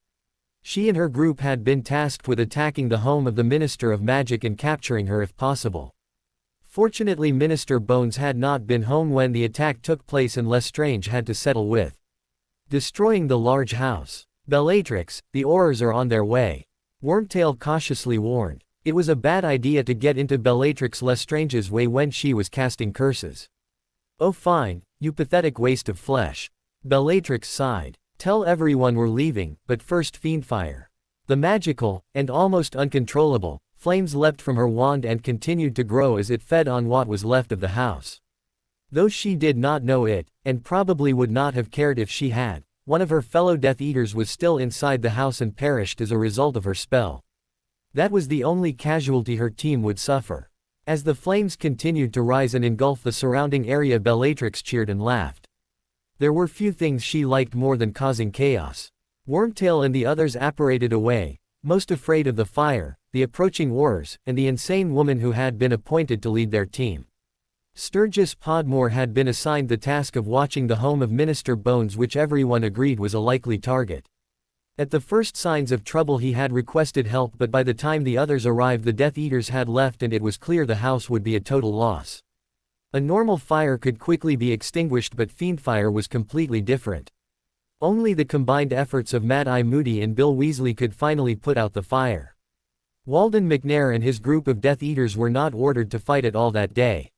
Speaker 1: She and her group had been tasked with attacking the home of the Minister of Magic and capturing her if possible. Fortunately, Minister Bones had not been home when the attack took place and Lestrange had to settle with destroying the large house. "Bellatrix, the Aurors are on their way," Wormtail cautiously warned. It was a bad idea to get into Bellatrix Lestrange's way when she was casting curses. "Oh fine, you pathetic waste of flesh," Bellatrix sighed. "Tell everyone we're leaving, but first fiendfire." The magical, and almost uncontrollable, flames leapt from her wand and continued to grow as it fed on what was left of the house. Though she did not know it, and probably would not have cared if she had, one of her fellow Death Eaters was still inside the house and perished as a result of her spell. That was the only casualty her team would suffer. As the flames continued to rise and engulf the surrounding area, Bellatrix cheered and laughed. There were few things she liked more than causing chaos. Wormtail and the others apparated away, most afraid of the fire, the approaching Aurors, and the insane woman who had been appointed to lead their team. Sturgis Podmore had been assigned the task of watching the home of Minister Bones, which everyone agreed was a likely target. At the first signs of trouble he had requested help, but by the time the others arrived the Death Eaters had left and it was clear the house would be a total loss. A normal fire could quickly be extinguished, but fiendfire was completely different. Only the combined efforts of Mad-Eye Moody and Bill Weasley could finally put out the fire. Walden McNair and his group of Death Eaters were not ordered to fight at all that day.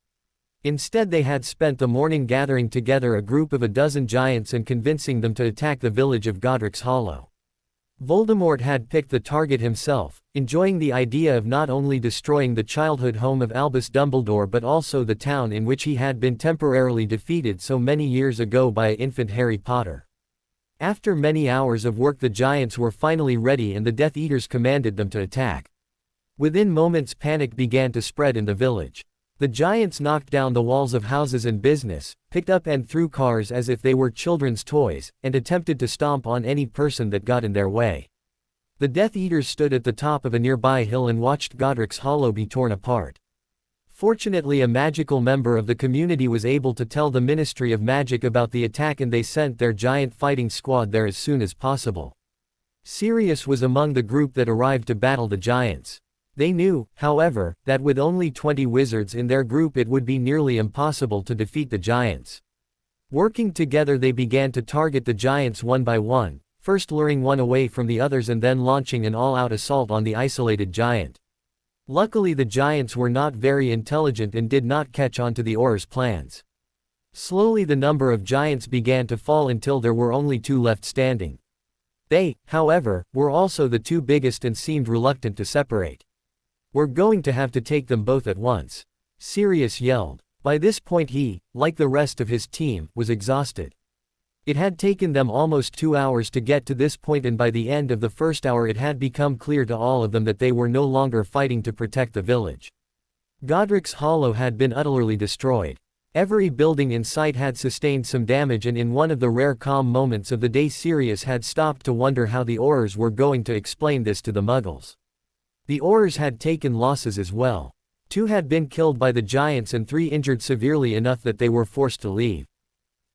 Speaker 1: Instead they had spent the morning gathering together a group of a dozen giants and convincing them to attack the village of Godric's Hollow. Voldemort had picked the target himself, enjoying the idea of not only destroying the childhood home of Albus Dumbledore but also the town in which he had been temporarily defeated so many years ago by infant Harry Potter. After many hours of work the giants were finally ready and the Death Eaters commanded them to attack. Within moments panic began to spread in the village. The giants knocked down the walls of houses and business, picked up and threw cars as if they were children's toys, and attempted to stomp on any person that got in their way. The Death Eaters stood at the top of a nearby hill and watched Godric's Hollow be torn apart. Fortunately, a magical member of the community was able to tell the Ministry of Magic about the attack and they sent their giant fighting squad there as soon as possible. Sirius was among the group that arrived to battle the giants. They knew, however, that with only 20 wizards in their group it would be nearly impossible to defeat the giants. Working together they began to target the giants one by one, first luring one away from the others and then launching an all-out assault on the isolated giant. Luckily the giants were not very intelligent and did not catch on to the Aurors' plans. Slowly the number of giants began to fall until there were only 2 left standing. They, however, were also the 2 biggest and seemed reluctant to separate. "We're going to have to take them both at once," Sirius yelled. By this point he, like the rest of his team, was exhausted. It had taken them almost 2 hours to get to this point, and by the end of the first hour it had become clear to all of them that they were no longer fighting to protect the village. Godric's Hollow had been utterly destroyed. Every building in sight had sustained some damage, and in one of the rare calm moments of the day Sirius had stopped to wonder how the Aurors were going to explain this to the Muggles. The Aurors had taken losses as well. 2 had been killed by the Giants and 3 injured severely enough that they were forced to leave.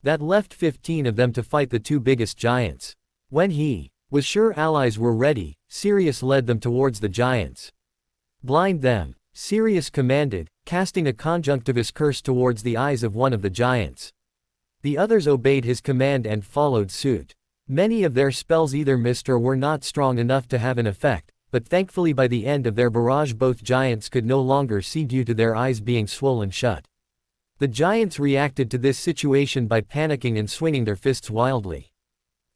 Speaker 1: That left 15 of them to fight the 2 biggest giants. When he was sure allies were ready, Sirius led them towards the giants. Blind them, Sirius commanded, casting a conjunctivus curse towards the eyes of one of the giants. The others obeyed his command and followed suit. Many of their spells either missed or were not strong enough to have an effect, but thankfully by the end of their barrage both giants could no longer see due to their eyes being swollen shut. The giants reacted to this situation by panicking and swinging their fists wildly.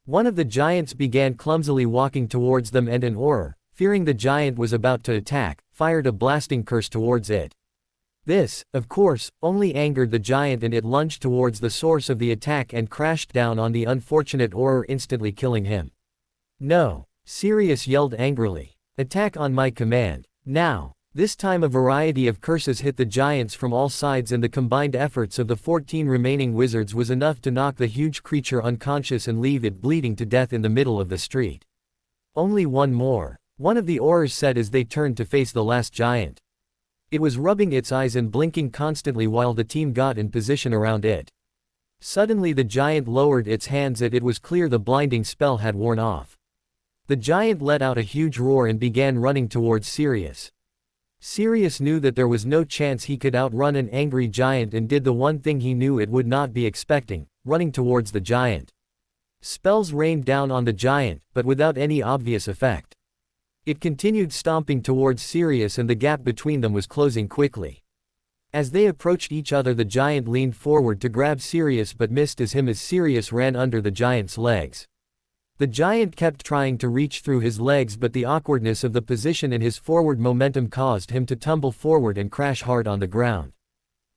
Speaker 1: One of the giants began clumsily walking towards them, and an Auror, fearing the giant was about to attack, fired a blasting curse towards it. This, of course, only angered the giant, and it lunged towards the source of the attack and crashed down on the unfortunate Auror, instantly killing him. "No!" Sirius yelled angrily. "Attack on my command, now!" This time a variety of curses hit the giants from all sides, and the combined efforts of the 14 remaining wizards was enough to knock the huge creature unconscious and leave it bleeding to death in the middle of the street. "Only one more," one of the Aurors said as they turned to face the last giant. It was rubbing its eyes and blinking constantly while the team got in position around it. Suddenly the giant lowered its hands, and it was clear the blinding spell had worn off. The giant let out a huge roar and began running towards Sirius. Sirius knew that there was no chance he could outrun an angry giant, and did the one thing he knew it would not be expecting, running towards the giant. Spells rained down on the giant, but without any obvious effect. It continued stomping towards Sirius, and the gap between them was closing quickly. As they approached each other, the giant leaned forward to grab Sirius but missed as Sirius ran under the giant's legs. The giant kept trying to reach through his legs, but the awkwardness of the position and his forward momentum caused him to tumble forward and crash hard on the ground.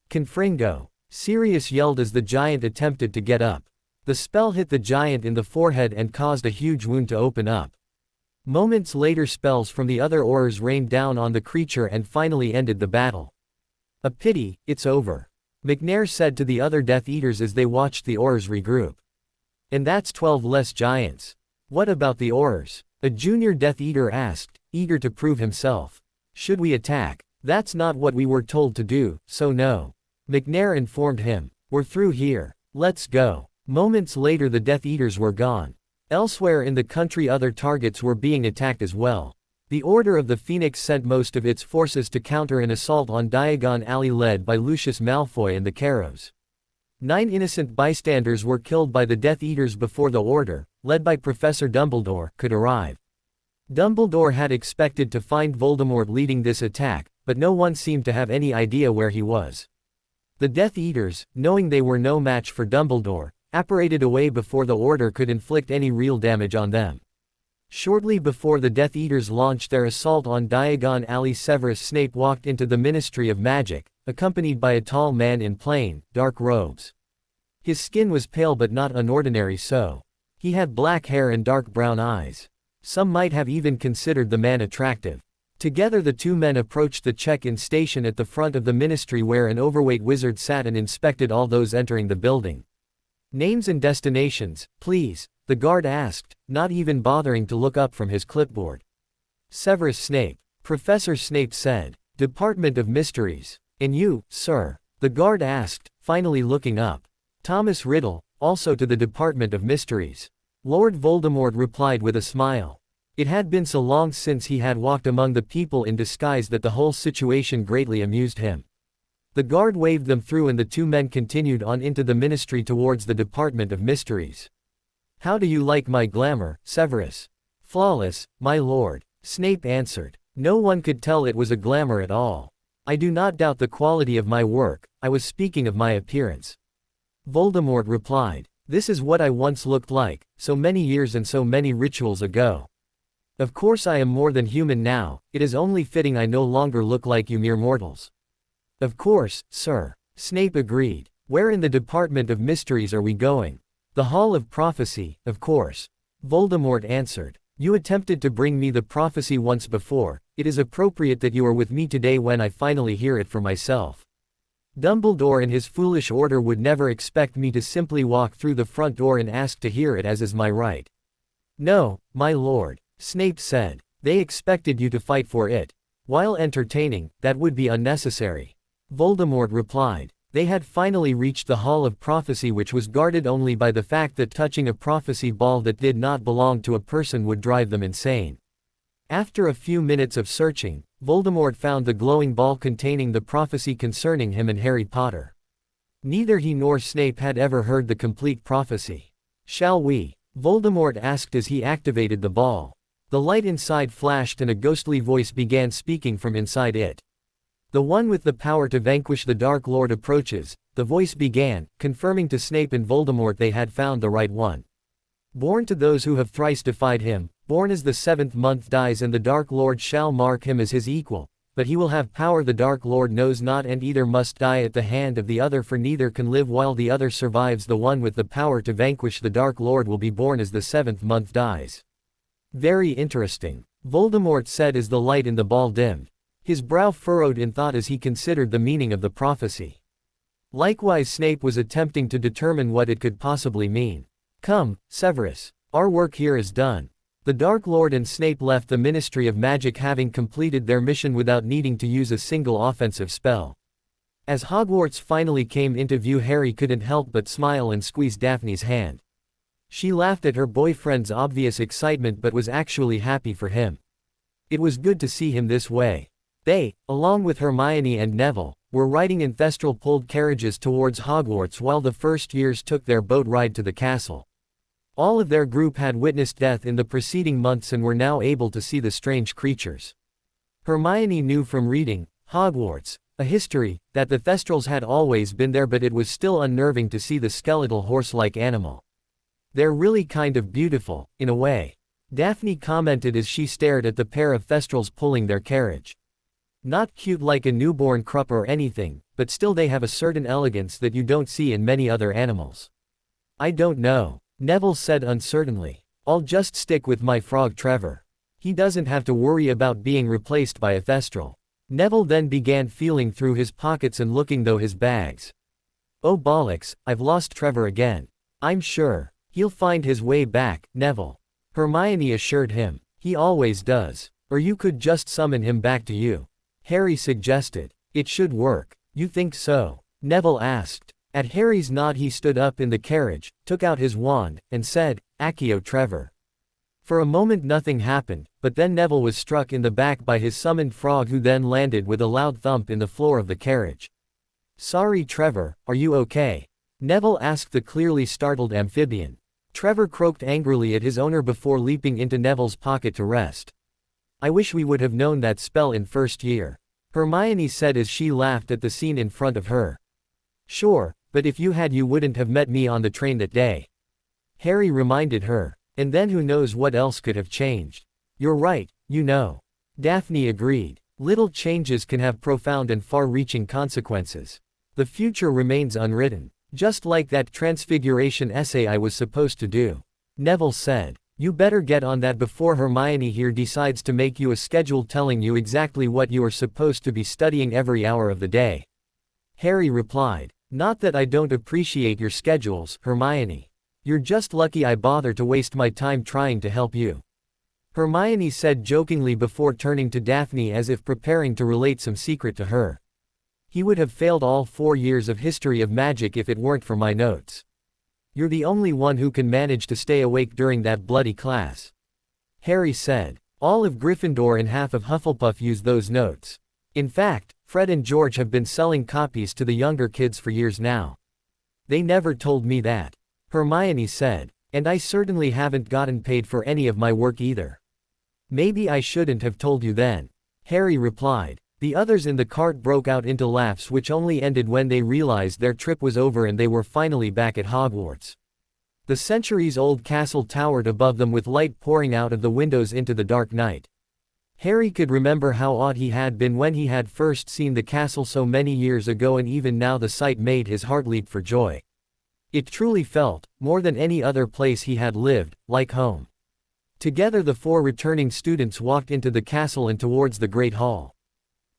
Speaker 1: "Confringo!" Sirius yelled as the giant attempted to get up. The spell hit the giant in the forehead and caused a huge wound to open up. Moments later, spells from the other Aurors rained down on the creature and finally ended the battle. "A pity, it's over," McNair said to the other Death Eaters as they watched the Aurors regroup. "And that's 12 less giants." "What about the Aurors?" a junior Death Eater asked, eager to prove himself. "Should we attack?" "That's not what we were told to do, so no," McNair informed him. "We're through here. Let's go." Moments later the Death Eaters were gone. Elsewhere in the country other targets were being attacked as well. The Order of the Phoenix sent most of its forces to counter an assault on Diagon Alley led by Lucius Malfoy and the Carrows. 9 innocent bystanders were killed by the Death Eaters before the Order, led by Professor Dumbledore, could arrive. Dumbledore had expected to find Voldemort leading this attack, but no one seemed to have any idea where he was. The Death Eaters, knowing they were no match for Dumbledore, apparated away before the Order could inflict any real damage on them. Shortly before the Death Eaters launched their assault on Diagon Alley, Severus Snape walked into the Ministry of Magic, accompanied by a tall man in plain, dark robes. His skin was pale but not unordinary so. He had black hair and dark brown eyes. Some might have even considered the man attractive. Together the two men approached the check-in station at the front of the ministry, where an overweight wizard sat and inspected all those entering the building. "Names and destinations, please," the guard asked, not even bothering to look up from his clipboard. "Severus Snape," Professor Snape said. "Department of Mysteries." "And you, sir?" the guard asked, finally looking up. "Thomas Riddle, also to the Department of Mysteries." Lord Voldemort replied with a smile. It had been so long since he had walked among the people in disguise that the whole situation greatly amused him. The guard waved them through, and the two men continued on into the ministry towards the Department of Mysteries. "How do you like my glamour, Severus?" "Flawless, my lord," Snape answered. No one could tell it was a glamour at all. "I do not doubt the quality of my work, I was speaking of my appearance." Voldemort replied. "This is what I once looked like, so many years and so many rituals ago. Of course I am more than human now, it is only fitting I no longer look like you mere mortals." "Of course, sir," Snape agreed. "Where in the Department of Mysteries are we going?" "The Hall of Prophecy, of course," Voldemort answered. You attempted to bring me the prophecy once before, it is appropriate that you are with me today when I finally hear it for myself. Dumbledore and his foolish order would never expect me to simply walk through the front door and ask to hear it as is my right. No, my lord, Snape said. They expected you to fight for it. While entertaining, that would be unnecessary. Voldemort replied. They had finally reached the Hall of Prophecy, which was guarded only by the fact that touching a prophecy ball that did not belong to a person would drive them insane. After a few minutes of searching, Voldemort found the glowing ball containing the prophecy concerning him and Harry Potter. Neither he nor Snape had ever heard the complete prophecy. Shall we? Voldemort asked as he activated the ball. The light inside flashed and a ghostly voice began speaking from inside it. The one with the power to vanquish the Dark Lord approaches, the voice began, confirming to Snape and Voldemort they had found the right one. Born to those who have thrice defied him, born as the seventh month dies, and the Dark Lord shall mark him as his equal, but he will have power the Dark Lord knows not, and either must die at the hand of the other, for neither can live while the other survives. The one with the power to vanquish the Dark Lord will be born as the seventh month dies. Very interesting, Voldemort said as the light in the ball dimmed. His brow furrowed in thought as he considered the meaning of the prophecy. Likewise, Snape was attempting to determine what it could possibly mean. Come, Severus. Our work here is done. The Dark Lord and Snape left the Ministry of Magic having completed their mission without needing to use a single offensive spell. As Hogwarts finally came into view, Harry couldn't help but smile and squeeze Daphne's hand. She laughed at her boyfriend's obvious excitement but was actually happy for him. It was good to see him this way. They, along with Hermione and Neville, were riding in Thestral-pulled carriages towards Hogwarts while the first years took their boat ride to the castle. All of their group had witnessed death in the preceding months and were now able to see the strange creatures. Hermione knew from reading Hogwarts, a history, that the Thestrals had always been there, but it was still unnerving to see the skeletal horse-like animal. They're really kind of beautiful, in a way. Daphne commented as she stared at the pair of Thestrals pulling their carriage. Not cute like a newborn crup or anything, but still they have a certain elegance that you don't see in many other animals. I don't know, Neville said uncertainly. I'll just stick with my frog Trevor. He doesn't have to worry about being replaced by a Thestral. Neville then began feeling through his pockets and looking through his bags. Oh bollocks, I've lost Trevor again. I'm sure he'll find his way back, Neville. Hermione assured him. He always does. Or you could just summon him back to you. Harry suggested. It should work. You think so? Neville asked. At Harry's nod he stood up in the carriage, took out his wand, and said, Accio Trevor. For a moment nothing happened, but then Neville was struck in the back by his summoned frog, who then landed with a loud thump in the floor of the carriage. Sorry Trevor, are you okay? Neville asked the clearly startled amphibian. Trevor croaked angrily at his owner before leaping into Neville's pocket to rest. I wish we would have known that spell in first year, Hermione said as she laughed at the scene in front of her. Sure, but if you had, you wouldn't have met me on the train that day, Harry reminded her. And then who knows what else could have changed. You're right, you know. Daphne agreed. Little changes can have profound and far-reaching consequences. The future remains unwritten. Just like that transfiguration essay I was supposed to do, Neville said. You better get on that before Hermione here decides to make you a schedule telling you exactly what you are supposed to be studying every hour of the day. Harry replied. Not that I don't appreciate your schedules, Hermione. You're just lucky I bother to waste my time trying to help you, Hermione said jokingly before turning to Daphne as if preparing to relate some secret to her. He would have failed all 4 years of history of magic if it weren't for my notes. You're the only one who can manage to stay awake during that bloody class, Harry said. All of Gryffindor and half of Hufflepuff use those notes. In fact, Fred and George have been selling copies to the younger kids for years now. They never told me that, Hermione said. And I certainly haven't gotten paid for any of my work either. Maybe I shouldn't have told you then, Harry replied. The others in the cart broke out into laughs which only ended when they realized their trip was over and they were finally back at Hogwarts. The centuries-old castle towered above them with light pouring out of the windows into the dark night. Harry could remember how odd he had been when he had first seen the castle so many years ago, and even now the sight made his heart leap for joy. It truly felt, more than any other place he had lived, like home. Together the four returning students walked into the castle and towards the Great Hall.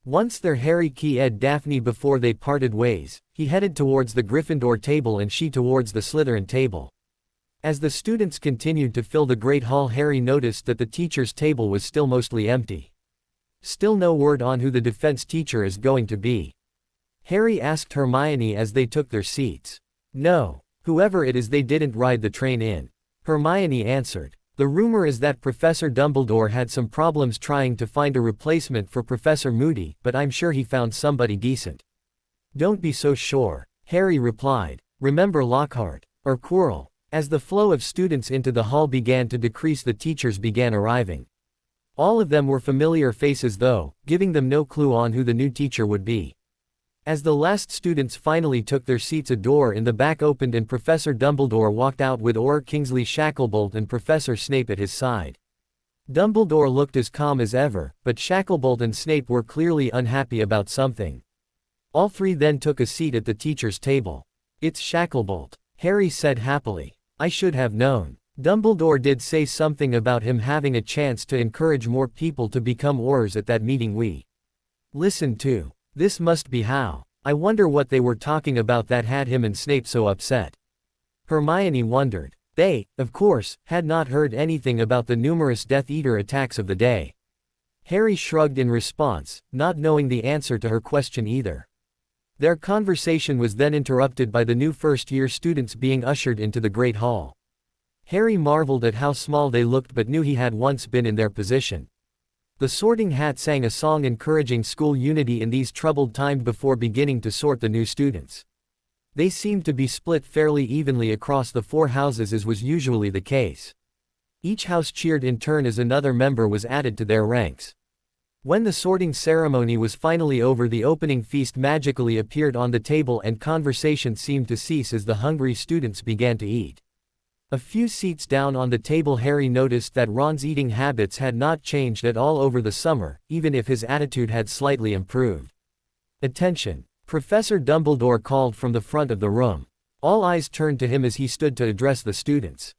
Speaker 1: Once there Harry keyed Daphne before they parted ways, he headed towards the Gryffindor table and she towards the Slytherin table. As the students continued to fill the Great Hall, Harry noticed that the teacher's table was still mostly empty. Still no word on who the defense teacher is going to be. Harry asked Hermione as they took their seats. No. Whoever it is, they didn't ride the train in. Hermione answered. The rumor is that Professor Dumbledore had some problems trying to find a replacement for Professor Moody, but I'm sure he found somebody decent. Don't be so sure, Harry replied. Remember Lockhart, or Quirrell. As the flow of students into the hall began to decrease, the teachers began arriving. All of them were familiar faces though, giving them no clue on who the new teacher would be. As the last students finally took their seats, a door in the back opened and Professor Dumbledore walked out with Auror Kingsley Shacklebolt and Professor Snape at his side. Dumbledore looked as calm as ever, but Shacklebolt and Snape were clearly unhappy about something. All three then took a seat at the teacher's table. It's Shacklebolt, Harry said happily. I should have known. Dumbledore did say something about him having a chance to encourage more people to become Aurors at that meeting we listened to. This must be how. I wonder what they were talking about that had him and Snape so upset. Hermione wondered. They, of course, had not heard anything about the numerous Death Eater attacks of the day. Harry shrugged in response, not knowing the answer to her question either. Their conversation was then interrupted by the new first-year students being ushered into the Great Hall. Harry marveled at how small they looked but knew he had once been in their position. The Sorting Hat sang a song encouraging school unity in these troubled times before beginning to sort the new students. They seemed to be split fairly evenly across the four houses as was usually the case. Each house cheered in turn as another member was added to their ranks. When the sorting ceremony was finally over, the opening feast magically appeared on the table and conversation seemed to cease as the hungry students began to eat. A few seats down on the table, Harry noticed that Ron's eating habits had not changed at all over the summer, even if his attitude had slightly improved. Attention! Professor Dumbledore called from the front of the room. All eyes turned to him as he stood to address the students.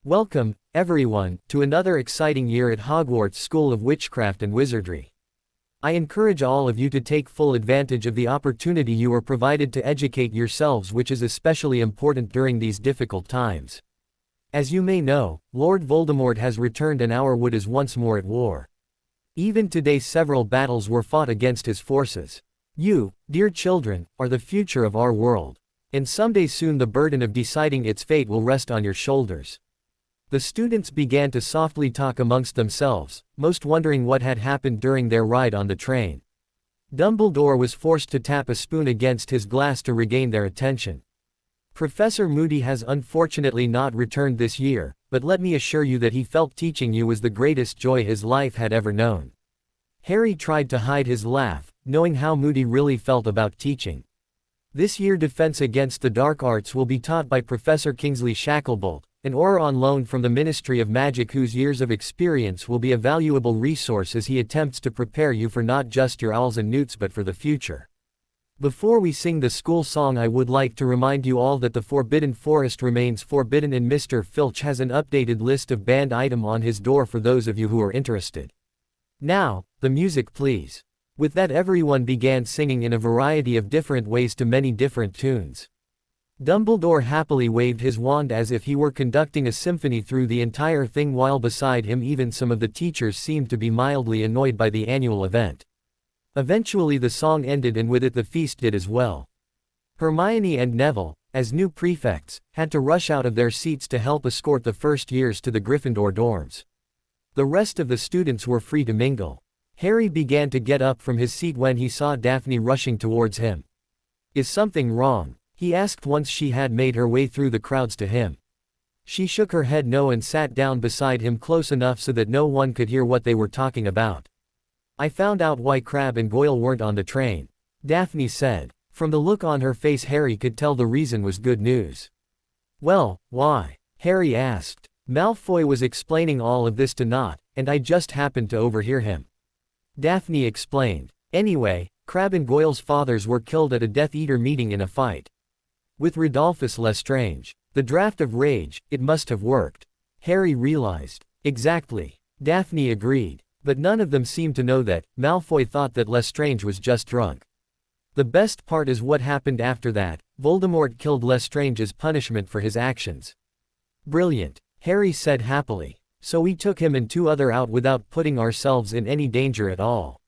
Speaker 1: Welcome, everyone, to another exciting year at Hogwarts School of Witchcraft and Wizardry. I encourage all of you to take full advantage of the opportunity you are provided to educate yourselves, which is especially important during these difficult times. As you may know, Lord Voldemort has returned and our wood is once more at war. Even today several battles were fought against his forces. You, dear children, are the future of our world. And someday soon the burden of deciding its fate will rest on your shoulders. The students began to softly talk amongst themselves, most wondering what had happened during their ride on the train. Dumbledore was forced to tap a spoon against his glass to regain their attention. Professor Moody has unfortunately not returned this year, but let me assure you that he felt teaching you was the greatest joy his life had ever known. Harry tried to hide his laugh, knowing how Moody really felt about teaching. This year defense against the dark arts will be taught by Professor Kingsley Shacklebolt, an Auror on loan from the Ministry of Magic whose years of experience will be a valuable resource as he attempts to prepare you for not just your owls and newts but for the future. Before we sing the school song, I would like to remind you all that the Forbidden Forest remains forbidden and Mr. Filch has an updated list of banned items on his door for those of you who are interested. Now, the music please. With that everyone began singing in a variety of different ways to many different tunes. Dumbledore happily waved his wand as if he were conducting a symphony through the entire thing, while beside him even some of the teachers seemed to be mildly annoyed by the annual event. Eventually the song ended and with it the feast did as well. Hermione and Neville, as new prefects, had to rush out of their seats to help escort the first years to the Gryffindor dorms. The rest of the students were free to mingle. Harry began to get up from his seat when he saw Daphne rushing towards him. Is something wrong? He asked once she had made her way through the crowds to him. She shook her head no and sat down beside him close enough so that no one could hear what they were talking about. I found out why Crabbe and Goyle weren't on the train, Daphne said. From the look on her face Harry could tell the reason was good news. Well, why? Harry asked. Malfoy was explaining all of this to Nott, and I just happened to overhear him. Daphne explained. Anyway, Crabbe and Goyle's fathers were killed at a Death Eater meeting in a fight with Rodolphus Lestrange. The draft of rage, it must have worked. Harry realized. Exactly. Daphne agreed. But none of them seemed to know that Malfoy thought that Lestrange was just drunk. The best part is what happened after that. Voldemort killed Lestrange as punishment for his actions. Brilliant, Harry said happily. So we took him and 2 others out without putting ourselves in any danger at all.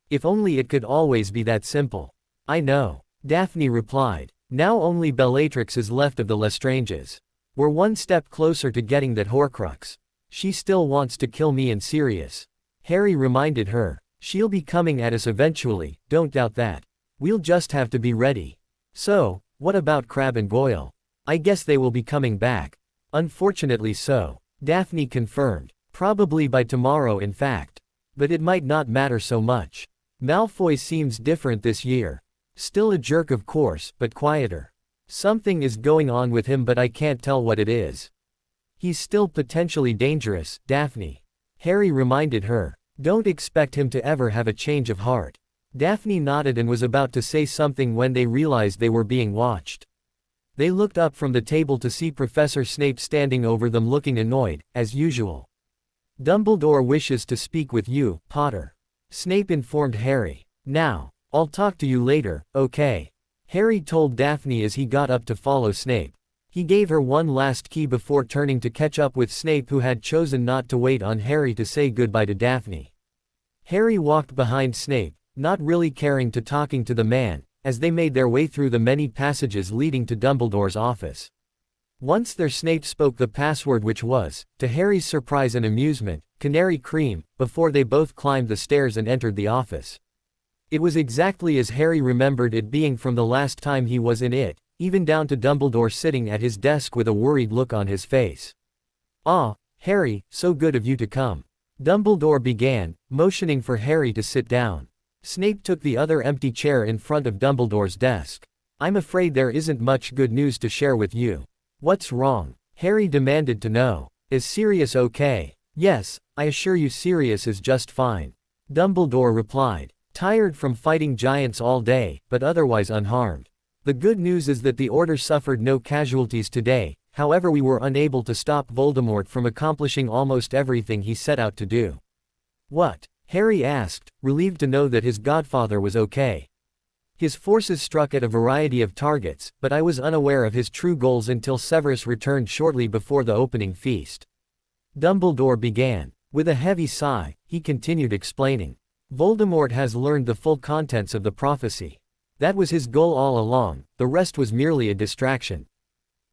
Speaker 1: If only it could always be that simple. I know, Daphne replied. Now only Bellatrix is left of the Lestranges. We're one step closer to getting that Horcrux. She still wants to kill me and Sirius. Harry reminded her. She'll be coming at us eventually, don't doubt that. We'll just have to be ready. So, what about Crabbe and Goyle? I guess they will be coming back. Unfortunately so, Daphne confirmed. Probably by tomorrow in fact. But it might not matter so much. Malfoy seems different this year. Still a jerk of course, but quieter. Something is going on with him but I can't tell what it is. He's still potentially dangerous, Daphne. Harry reminded her. Don't expect him to ever have a change of heart. Daphne nodded and was about to say something when they realized they were being watched. They looked up from the table to see Professor Snape standing over them looking annoyed, as usual. Dumbledore wishes to speak with you, Potter. Snape informed Harry. Now, I'll talk to you later, okay? Harry told Daphne as he got up to follow Snape. He gave her one last key before turning to catch up with Snape who had chosen not to wait on Harry to say goodbye to Daphne. Harry walked behind Snape, not really caring to talking to the man, as they made their way through the many passages leading to Dumbledore's office. Once there Snape spoke the password which was, to Harry's surprise and amusement, Canary Cream, before they both climbed the stairs and entered the office. It was exactly as Harry remembered it being from the last time he was in it, even down to Dumbledore sitting at his desk with a worried look on his face. "Ah, Harry, so good of you to come." Dumbledore began, motioning for Harry to sit down. Snape took the other empty chair in front of Dumbledore's desk. "I'm afraid there isn't much good news to share with you." "What's wrong?" Harry demanded to know. "Is Sirius okay?" "Yes, I assure you Sirius is just fine," Dumbledore replied. "Tired from fighting giants all day, but otherwise unharmed. The good news is that the Order suffered no casualties today, however we were unable to stop Voldemort from accomplishing almost everything he set out to do." "What?" Harry asked, relieved to know that his godfather was okay. "His forces struck at a variety of targets, but I was unaware of his true goals until Severus returned shortly before the opening feast." Dumbledore began. With a heavy sigh, he continued explaining. "Voldemort has learned the full contents of the prophecy. That was his goal all along, the rest was merely a distraction."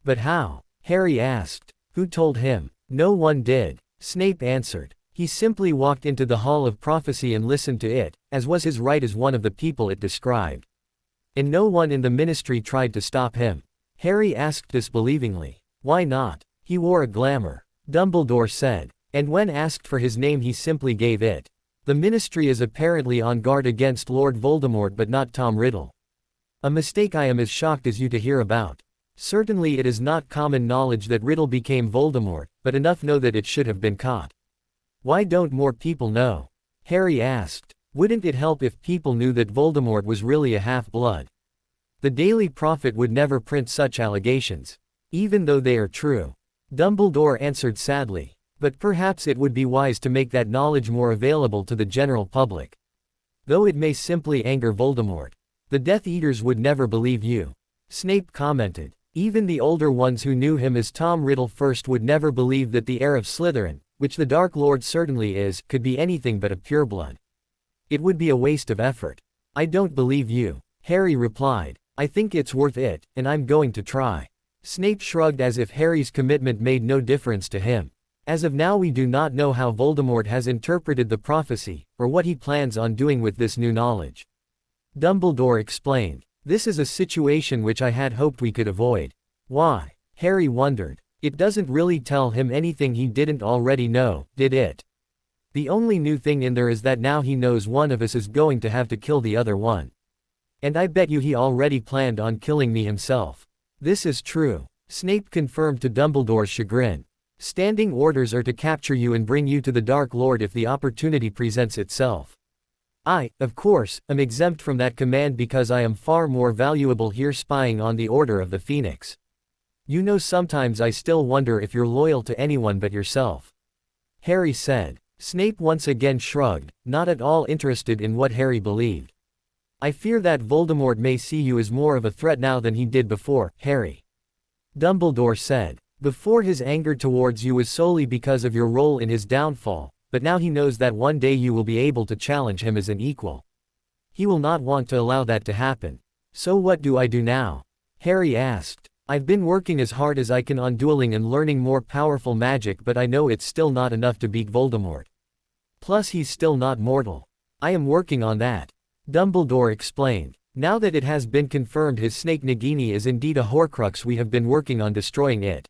Speaker 1: "But how?" Harry asked. "Who told him?" "No one did," Snape answered. "He simply walked into the Hall of Prophecy and listened to it, as was his right as one of the people it described. And no one in the ministry tried to stop him." Harry asked disbelievingly. "Why not? He wore a glamour," Dumbledore said. "And when asked for his name he simply gave it. The ministry is apparently on guard against Lord Voldemort but not Tom Riddle. A mistake I am as shocked as you to hear about. Certainly it is not common knowledge that Riddle became Voldemort, but enough know that it should have been caught." "Why don't more people know?" Harry asked. "Wouldn't it help if people knew that Voldemort was really a half-blood? The Daily Prophet would never print such allegations, even though they are true." Dumbledore answered sadly. "But perhaps it would be wise to make that knowledge more available to the general public. Though it may simply anger Voldemort. The Death Eaters would never believe you," Snape commented. "Even the older ones who knew him as Tom Riddle first would never believe that the heir of Slytherin, which the Dark Lord certainly is, could be anything but a pureblood. It would be a waste of effort." "I don't believe you," Harry replied. "I think it's worth it, and I'm going to try." Snape shrugged as if Harry's commitment made no difference to him. "As of now we do not know how Voldemort has interpreted the prophecy, or what he plans on doing with this new knowledge," Dumbledore explained. "This is a situation which I had hoped we could avoid." "Why?" Harry wondered. "It doesn't really tell him anything he didn't already know, did it? The only new thing in there is that now he knows one of us is going to have to kill the other one. And I bet you he already planned on killing me himself." "This is true," Snape confirmed to Dumbledore's chagrin. "Standing orders are to capture you and bring you to the Dark Lord if the opportunity presents itself. I, of course, am exempt from that command because I am far more valuable here spying on the Order of the Phoenix. You know sometimes I still wonder if you're loyal to anyone but yourself." Harry said. Snape once again shrugged, not at all interested in what Harry believed. I fear that Voldemort may see you as more of a threat now than he did before, Harry. Dumbledore said. Before his anger towards you was solely because of your role in his downfall, but now he knows that one day you will be able to challenge him as an equal. He will not want to allow that to happen. So what do I do now? Harry asked. I've been working as hard as I can on dueling and learning more powerful magic, but I know it's still not enough to beat Voldemort. Plus he's still not mortal. I am working on that. Dumbledore explained. Now that it has been confirmed his snake Nagini is indeed a Horcrux, we have been working on destroying it.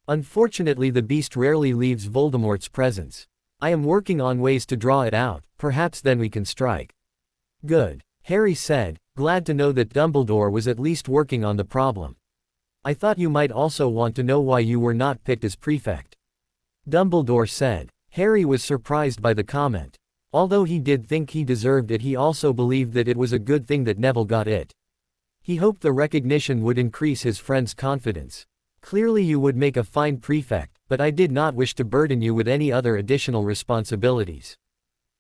Speaker 1: Unfortunately the beast rarely leaves Voldemort's presence. I am working on ways to draw it out, perhaps then we can strike. Good, Harry said, glad to know that Dumbledore was at least working on the problem. I thought you might also want to know why you were not picked as prefect. Dumbledore said. Harry was surprised by the comment. Although he did think he deserved it, he also believed that it was a good thing that Neville got it. He hoped the recognition would increase his friend's confidence. Clearly you would make a fine prefect, but I did not wish to burden you with any other additional responsibilities.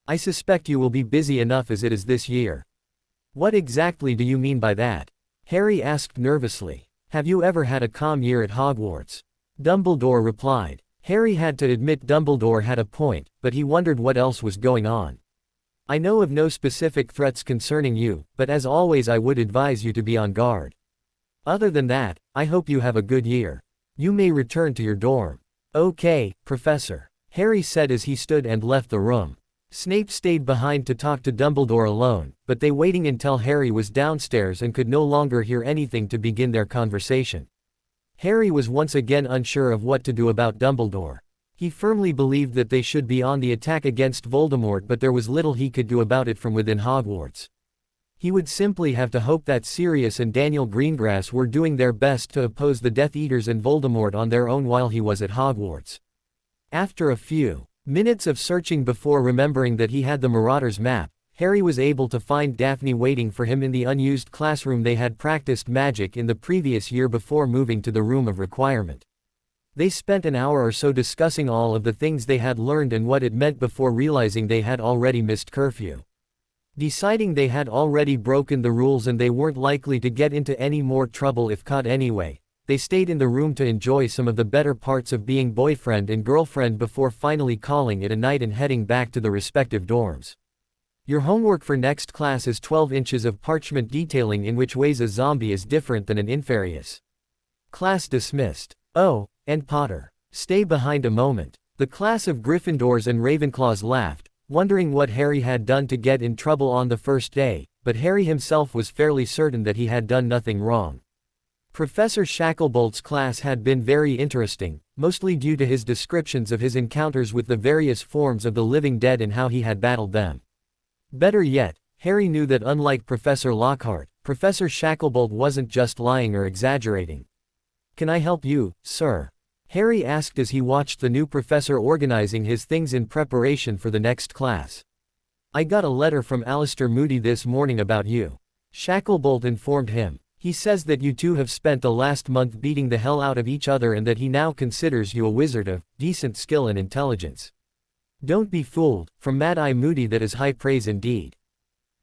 Speaker 1: I suspect you will be busy enough as it is this year. What exactly do you mean by that? Harry asked nervously. Have you ever had a calm year at Hogwarts? Dumbledore replied. Harry had to admit Dumbledore had a point, but he wondered what else was going on. I know of no specific threats concerning you, but as always I would advise you to be on guard. Other than that, I hope you have a good year. You may return to your dorm. Okay, Professor. Harry said as he stood and left the room. Snape stayed behind to talk to Dumbledore alone, but they waiting until Harry was downstairs and could no longer hear anything to begin their conversation. Harry was once again unsure of what to do about Dumbledore. He firmly believed that they should be on the attack against Voldemort, but there was little he could do about it from within Hogwarts. He would simply have to hope that Sirius and Daniel Greengrass were doing their best to oppose the Death Eaters and Voldemort on their own while he was at Hogwarts. After a few minutes of searching before remembering that he had the Marauders map, Harry was able to find Daphne waiting for him in the unused classroom they had practiced magic in the previous year before moving to the Room of Requirement. They spent an hour or so discussing all of the things they had learned and what it meant before realizing they had already missed curfew. Deciding they had already broken the rules and they weren't likely to get into any more trouble if caught anyway, they stayed in the room to enjoy some of the better parts of being boyfriend and girlfriend before finally calling it a night and heading back to the respective dorms. Your homework for next class is 12 inches of parchment detailing in which ways a zombie is different than an Inferius. Class dismissed. Oh, and Potter. Stay behind a moment. The class of Gryffindors and Ravenclaws laughed, wondering what Harry had done to get in trouble on the first day, but Harry himself was fairly certain that he had done nothing wrong. Professor Shacklebolt's class had been very interesting, mostly due to his descriptions of his encounters with the various forms of the living dead and how he had battled them. Better yet, Harry knew that unlike Professor Lockhart, Professor Shacklebolt wasn't just lying or exaggerating. Can I help you, sir? Harry asked as he watched the new professor organizing his things in preparation for the next class. I got a letter from Alistair Moody this morning about you. Shacklebolt informed him. He says that you two have spent the last month beating the hell out of each other and that he now considers you a wizard of decent skill and intelligence. Don't be fooled, from Mad-Eye Moody, that is high praise indeed.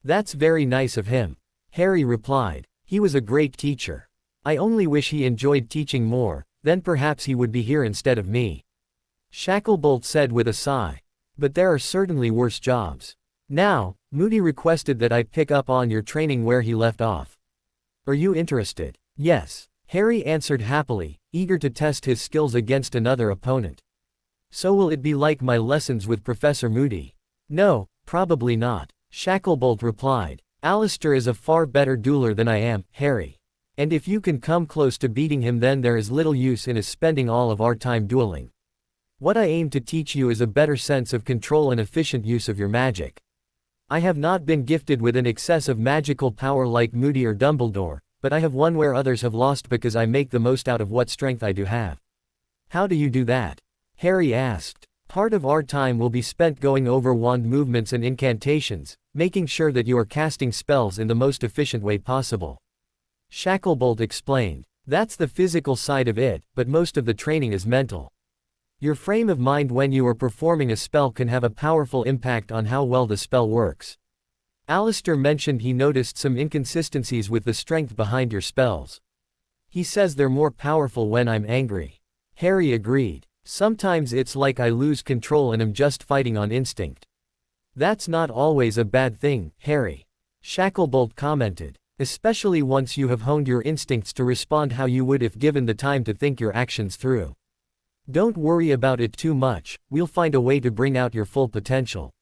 Speaker 1: That's very nice of him. Harry replied. He was a great teacher. I only wish he enjoyed teaching more, then perhaps he would be here instead of me. Shacklebolt said with a sigh. But there are certainly worse jobs. Now, Moody requested that I pick up on your training where he left off. Are you interested? Yes, Harry answered happily, eager to test his skills against another opponent. So will it be like my lessons with Professor Moody? No, probably not, Shacklebolt replied. Alistair is a far better dueler than I am, Harry. And if you can come close to beating him, then there is little use in us spending all of our time dueling. What I aim to teach you is a better sense of control and efficient use of your magic. I have not been gifted with an excess of magical power like Moody or Dumbledore, but I have one where others have lost because I make the most out of what strength I do have. How do you do that? Harry asked. Part of our time will be spent going over wand movements and incantations, making sure that you are casting spells in the most efficient way possible. Shacklebolt explained. That's the physical side of it, but most of the training is mental. Your frame of mind when you are performing a spell can have a powerful impact on how well the spell works. Alistair mentioned he noticed some inconsistencies with the strength behind your spells. He says they're more powerful when I'm angry. Harry agreed. Sometimes it's like I lose control and am just fighting on instinct. That's not always a bad thing, Harry. Shacklebolt commented. Especially once you have honed your instincts to respond how you would if given the time to think your actions through. Don't worry about it too much, we'll find a way to bring out your full potential.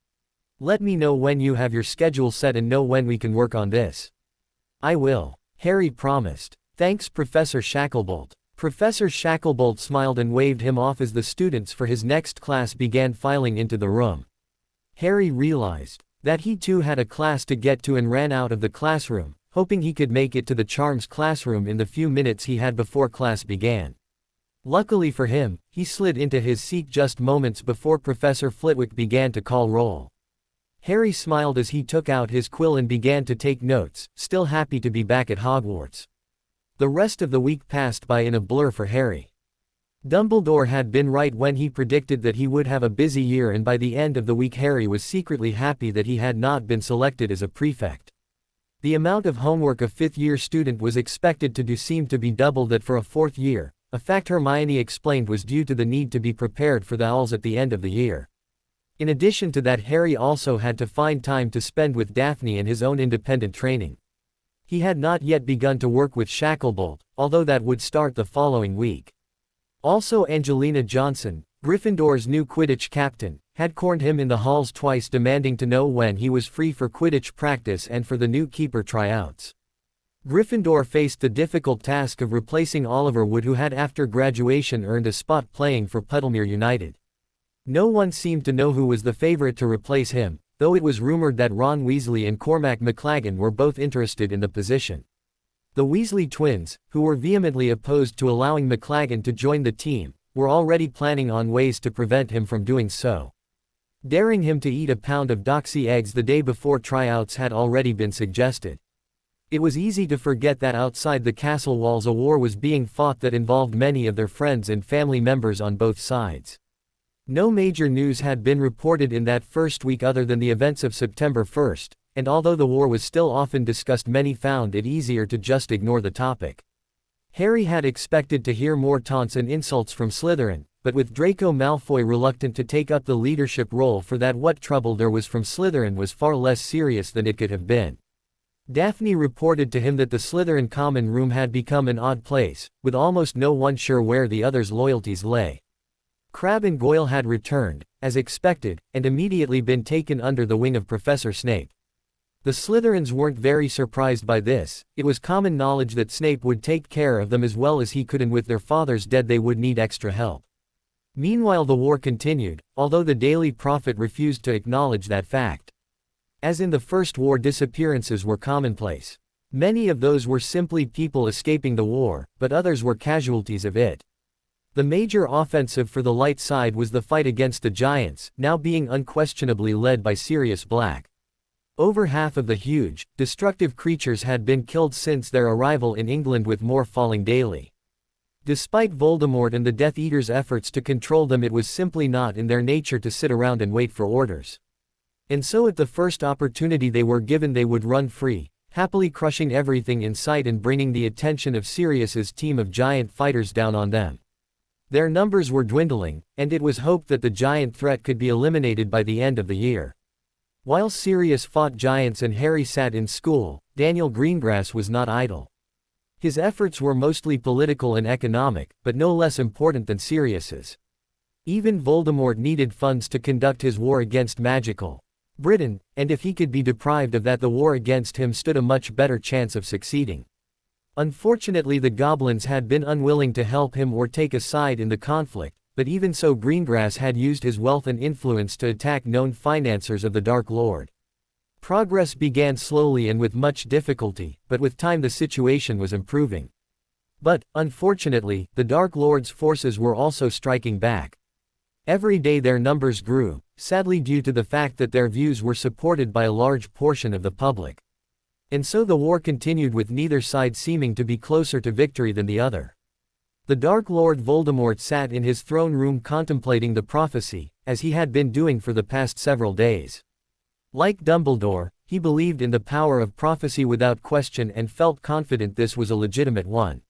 Speaker 1: Let me know when you have your schedule set and know when we can work on this. I will, Harry promised. Thanks, Professor Shacklebolt. Professor Shacklebolt smiled and waved him off as the students for his next class began filing into the room. Harry realized that he too had a class to get to and ran out of the classroom, hoping he could make it to the Charms classroom in the few minutes he had before class began. Luckily for him, he slid into his seat just moments before Professor Flitwick began to call roll. Harry smiled as he took out his quill and began to take notes, still happy to be back at Hogwarts. The rest of the week passed by in a blur for Harry. Dumbledore had been right when he predicted that he would have a busy year, and by the end of the week Harry was secretly happy that he had not been selected as a prefect. The amount of homework a fifth-year student was expected to do seemed to be double that for a fourth year. A fact Hermione explained was due to the need to be prepared for the owls at the end of the year. In addition to that, Harry also had to find time to spend with Daphne and his own independent training. He had not yet begun to work with Shacklebolt, although that would start the following week. Also, Angelina Johnson, Gryffindor's new Quidditch captain, had cornered him in the halls twice, demanding to know when he was free for Quidditch practice and for the new keeper tryouts. Gryffindor faced the difficult task of replacing Oliver Wood, who had after graduation earned a spot playing for Puddlemere United. No one seemed to know who was the favorite to replace him, though it was rumored that Ron Weasley and Cormac McLaggen were both interested in the position. The Weasley twins, who were vehemently opposed to allowing McLaggen to join the team, were already planning on ways to prevent him from doing so. Daring him to eat a pound of doxy eggs the day before tryouts had already been suggested. It was easy to forget that outside the castle walls a war was being fought that involved many of their friends and family members on both sides. No major news had been reported in that first week other than the events of September 1st, and although the war was still often discussed, many found it easier to just ignore the topic. Harry had expected to hear more taunts and insults from Slytherin, but with Draco Malfoy reluctant to take up the leadership role for that, what trouble there was from Slytherin was far less serious than it could have been. Daphne reported to him that the Slytherin common room had become an odd place, with almost no one sure where the others' loyalties lay. Crabbe and Goyle had returned, as expected, and immediately been taken under the wing of Professor Snape. The Slytherins weren't very surprised by this. It was common knowledge that Snape would take care of them as well as he could, and with their fathers dead they would need extra help. Meanwhile, the war continued, although the Daily Prophet refused to acknowledge that fact. As in the First War, disappearances were commonplace. Many of those were simply people escaping the war, but others were casualties of it. The major offensive for the light side was the fight against the Giants, now being unquestionably led by Sirius Black. Over half of the huge, destructive creatures had been killed since their arrival in England, with more falling daily. Despite Voldemort and the Death Eater's efforts to control them, it was simply not in their nature to sit around and wait for orders. And so at the first opportunity they were given they would run free, happily crushing everything in sight and bringing the attention of Sirius's team of giant fighters down on them. Their numbers were dwindling, and it was hoped that the giant threat could be eliminated by the end of the year. While Sirius fought giants and Harry sat in school, Daniel Greengrass was not idle. His efforts were mostly political and economic, but no less important than Sirius's. Even Voldemort needed funds to conduct his war against magical Britain, and if he could be deprived of that, the war against him stood a much better chance of succeeding. Unfortunately, the goblins had been unwilling to help him or take a side in the conflict, but even so Greengrass had used his wealth and influence to attack known financiers of the Dark Lord. Progress began slowly and with much difficulty, but with time the situation was improving. But, unfortunately, the Dark Lord's forces were also striking back. Every day their numbers grew, sadly due to the fact that their views were supported by a large portion of the public. And so the war continued, with neither side seeming to be closer to victory than the other. The Dark Lord Voldemort sat in his throne room contemplating the prophecy, as he had been doing for the past several days. Like Dumbledore, he believed in the power of prophecy without question and felt confident this was a legitimate one.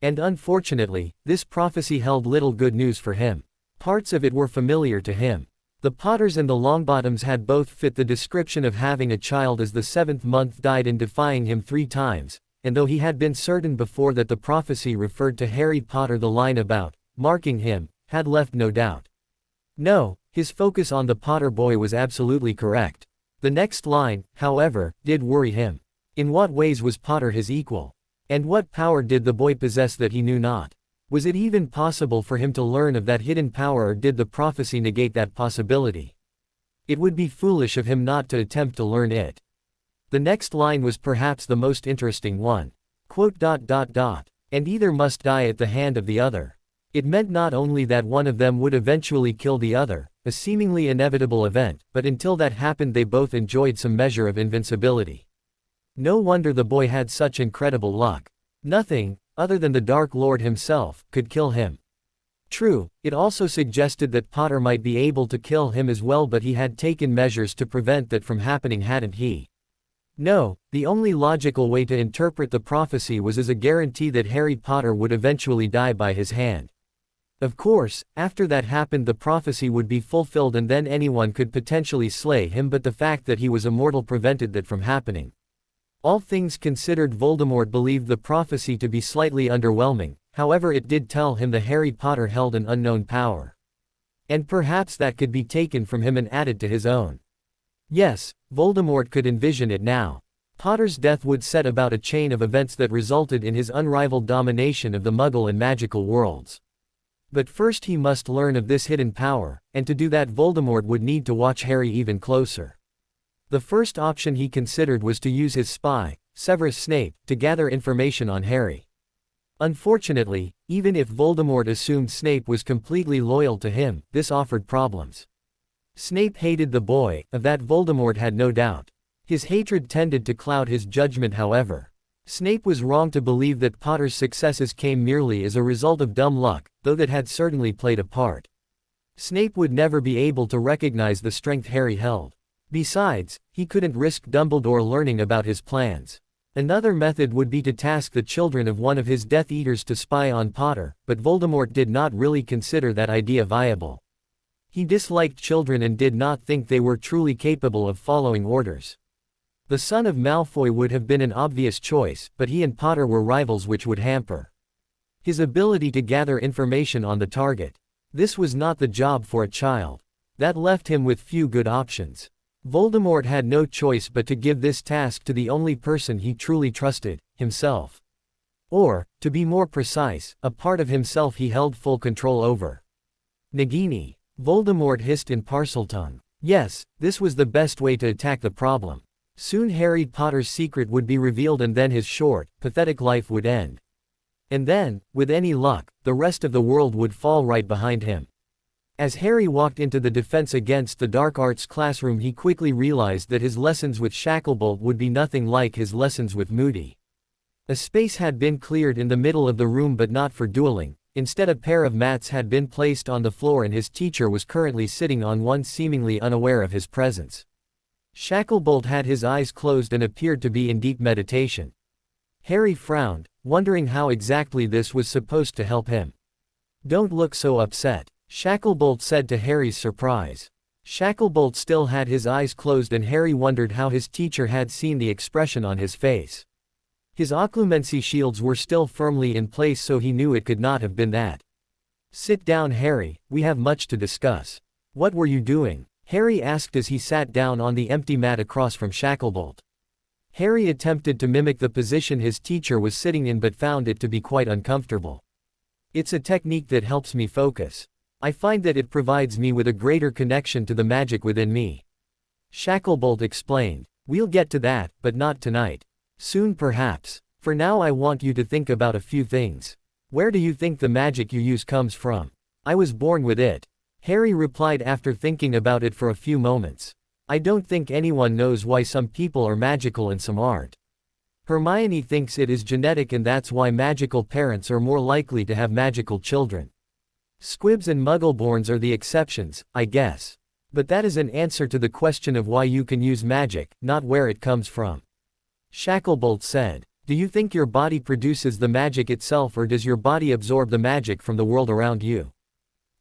Speaker 1: And unfortunately, this prophecy held little good news for him. Parts of it were familiar to him. The Potters and the Longbottoms had both fit the description of having a child as the 7th month died in defying him 3 times, and though he had been certain before that the prophecy referred to Harry Potter, the line about marking him had left no doubt. No, his focus on the Potter boy was absolutely correct. The next line, however, did worry him. In what ways was Potter his equal? And what power did the boy possess that he knew not? Was it even possible for him to learn of that hidden power, or did the prophecy negate that possibility? It would be foolish of him not to attempt to learn it. The next line was perhaps the most interesting one. And either must die at the hand of the other. It meant not only that one of them would eventually kill the other, a seemingly inevitable event, but until that happened they both enjoyed some measure of invincibility. No wonder the boy had such incredible luck. Nothing, other than the Dark Lord himself, could kill him. True, it also suggested that Potter might be able to kill him as well, but he had taken measures to prevent that from happening, hadn't he? No, the only logical way to interpret the prophecy was as a guarantee that Harry Potter would eventually die by his hand. Of course, after that happened the prophecy would be fulfilled and then anyone could potentially slay him, but the fact that he was immortal prevented that from happening. All things considered, Voldemort believed the prophecy to be slightly underwhelming, however it did tell him that Harry Potter held an unknown power. And perhaps that could be taken from him and added to his own. Yes, Voldemort could envision it now. Potter's death would set about a chain of events that resulted in his unrivaled domination of the Muggle and magical worlds. But first he must learn of this hidden power, and to do that Voldemort would need to watch Harry even closer. The first option he considered was to use his spy, Severus Snape, to gather information on Harry. Unfortunately, even if Voldemort assumed Snape was completely loyal to him, this offered problems. Snape hated the boy, of that Voldemort had no doubt. His hatred tended to cloud his judgment, however. Snape was wrong to believe that Potter's successes came merely as a result of dumb luck, though that had certainly played a part. Snape would never be able to recognize the strength Harry held. Besides, he couldn't risk Dumbledore learning about his plans. Another method would be to task the children of one of his Death Eaters to spy on Potter, but Voldemort did not really consider that idea viable. He disliked children and did not think they were truly capable of following orders. The son of Malfoy would have been an obvious choice, but he and Potter were rivals, which would hamper his ability to gather information on the target. This was not the job for a child. That left him with few good options. Voldemort had no choice but to give this task to the only person he truly trusted, himself. Or, to be more precise, a part of himself he held full control over. Nagini, Voldemort hissed in Parseltongue. Yes, this was the best way to attack the problem. Soon Harry Potter's secret would be revealed and then his short, pathetic life would end. And then, with any luck, the rest of the world would fall right behind him. As Harry walked into the Defense Against the Dark Arts classroom, he quickly realized that his lessons with Shacklebolt would be nothing like his lessons with Moody. A space had been cleared in the middle of the room, but not for dueling. Instead, a pair of mats had been placed on the floor and his teacher was currently sitting on one, seemingly unaware of his presence. Shacklebolt had his eyes closed and appeared to be in deep meditation. Harry frowned, wondering how exactly this was supposed to help him. "Don't look so upset," Shacklebolt said to Harry's surprise. Shacklebolt still had his eyes closed and Harry wondered how his teacher had seen the expression on his face. His occlumency shields were still firmly in place, so he knew it could not have been that. "Sit down, Harry, we have much to discuss." "What were you doing?" Harry asked as he sat down on the empty mat across from Shacklebolt. Harry attempted to mimic the position his teacher was sitting in but found it to be quite uncomfortable. "It's a technique that helps me focus. I find that it provides me with a greater connection to the magic within me," Shacklebolt explained. "We'll get to that, but not tonight. Soon perhaps. For now I want you to think about a few things. Where do you think the magic you use comes from?" "I was born with it," Harry replied after thinking about it for a few moments. "I don't think anyone knows why some people are magical and some aren't." Hermione thinks it is genetic and that's why magical parents are more likely to have magical children. Squibs and muggleborns are the exceptions, I guess. But that is an answer to the question of why you can use magic, not where it comes from. Shacklebolt said. Do you think your body produces the magic itself or does your body absorb the magic from the world around you?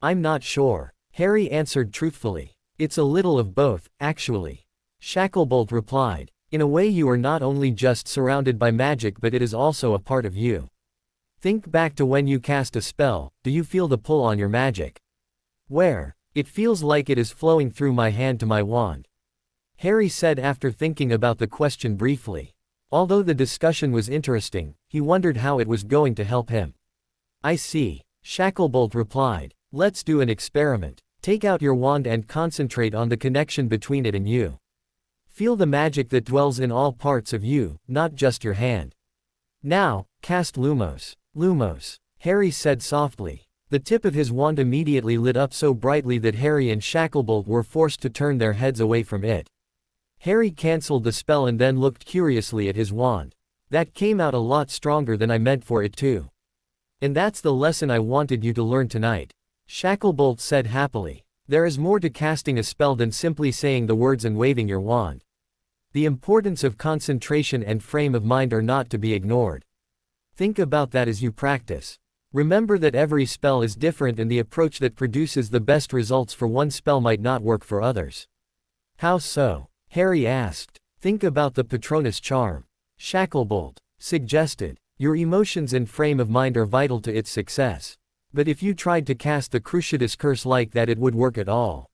Speaker 1: I'm not sure. Harry answered truthfully. It's a little of both, actually. Shacklebolt replied. In a way you are not only just surrounded by magic but it is also a part of you. Think back to when you cast a spell, do you feel the pull on your magic? Where? It feels like it is flowing through my hand to my wand. Harry said after thinking about the question briefly. Although the discussion was interesting, he wondered how it was going to help him. I see. Shacklebolt replied. Let's do an experiment. Take out your wand and concentrate on the connection between it and you. Feel the magic that dwells in all parts of you, not just your hand. Now, cast Lumos. Lumos. Harry said softly. The tip of his wand immediately lit up so brightly that Harry and Shacklebolt were forced to turn their heads away from it. Harry cancelled the spell and then looked curiously at his wand. That came out a lot stronger than I meant for it to. And that's the lesson I wanted you to learn tonight. Shacklebolt said happily. There is more to casting a spell than simply saying the words and waving your wand. The importance of concentration and frame of mind are not to be ignored. Think about that as you practice. Remember that every spell is different and the approach that produces the best results for one spell might not work for others. How so? Harry asked. Think about the Patronus charm. Shacklebolt suggested. Your emotions and frame of mind are vital to its success. But if you tried to cast the Cruciatus curse like that it would work at all.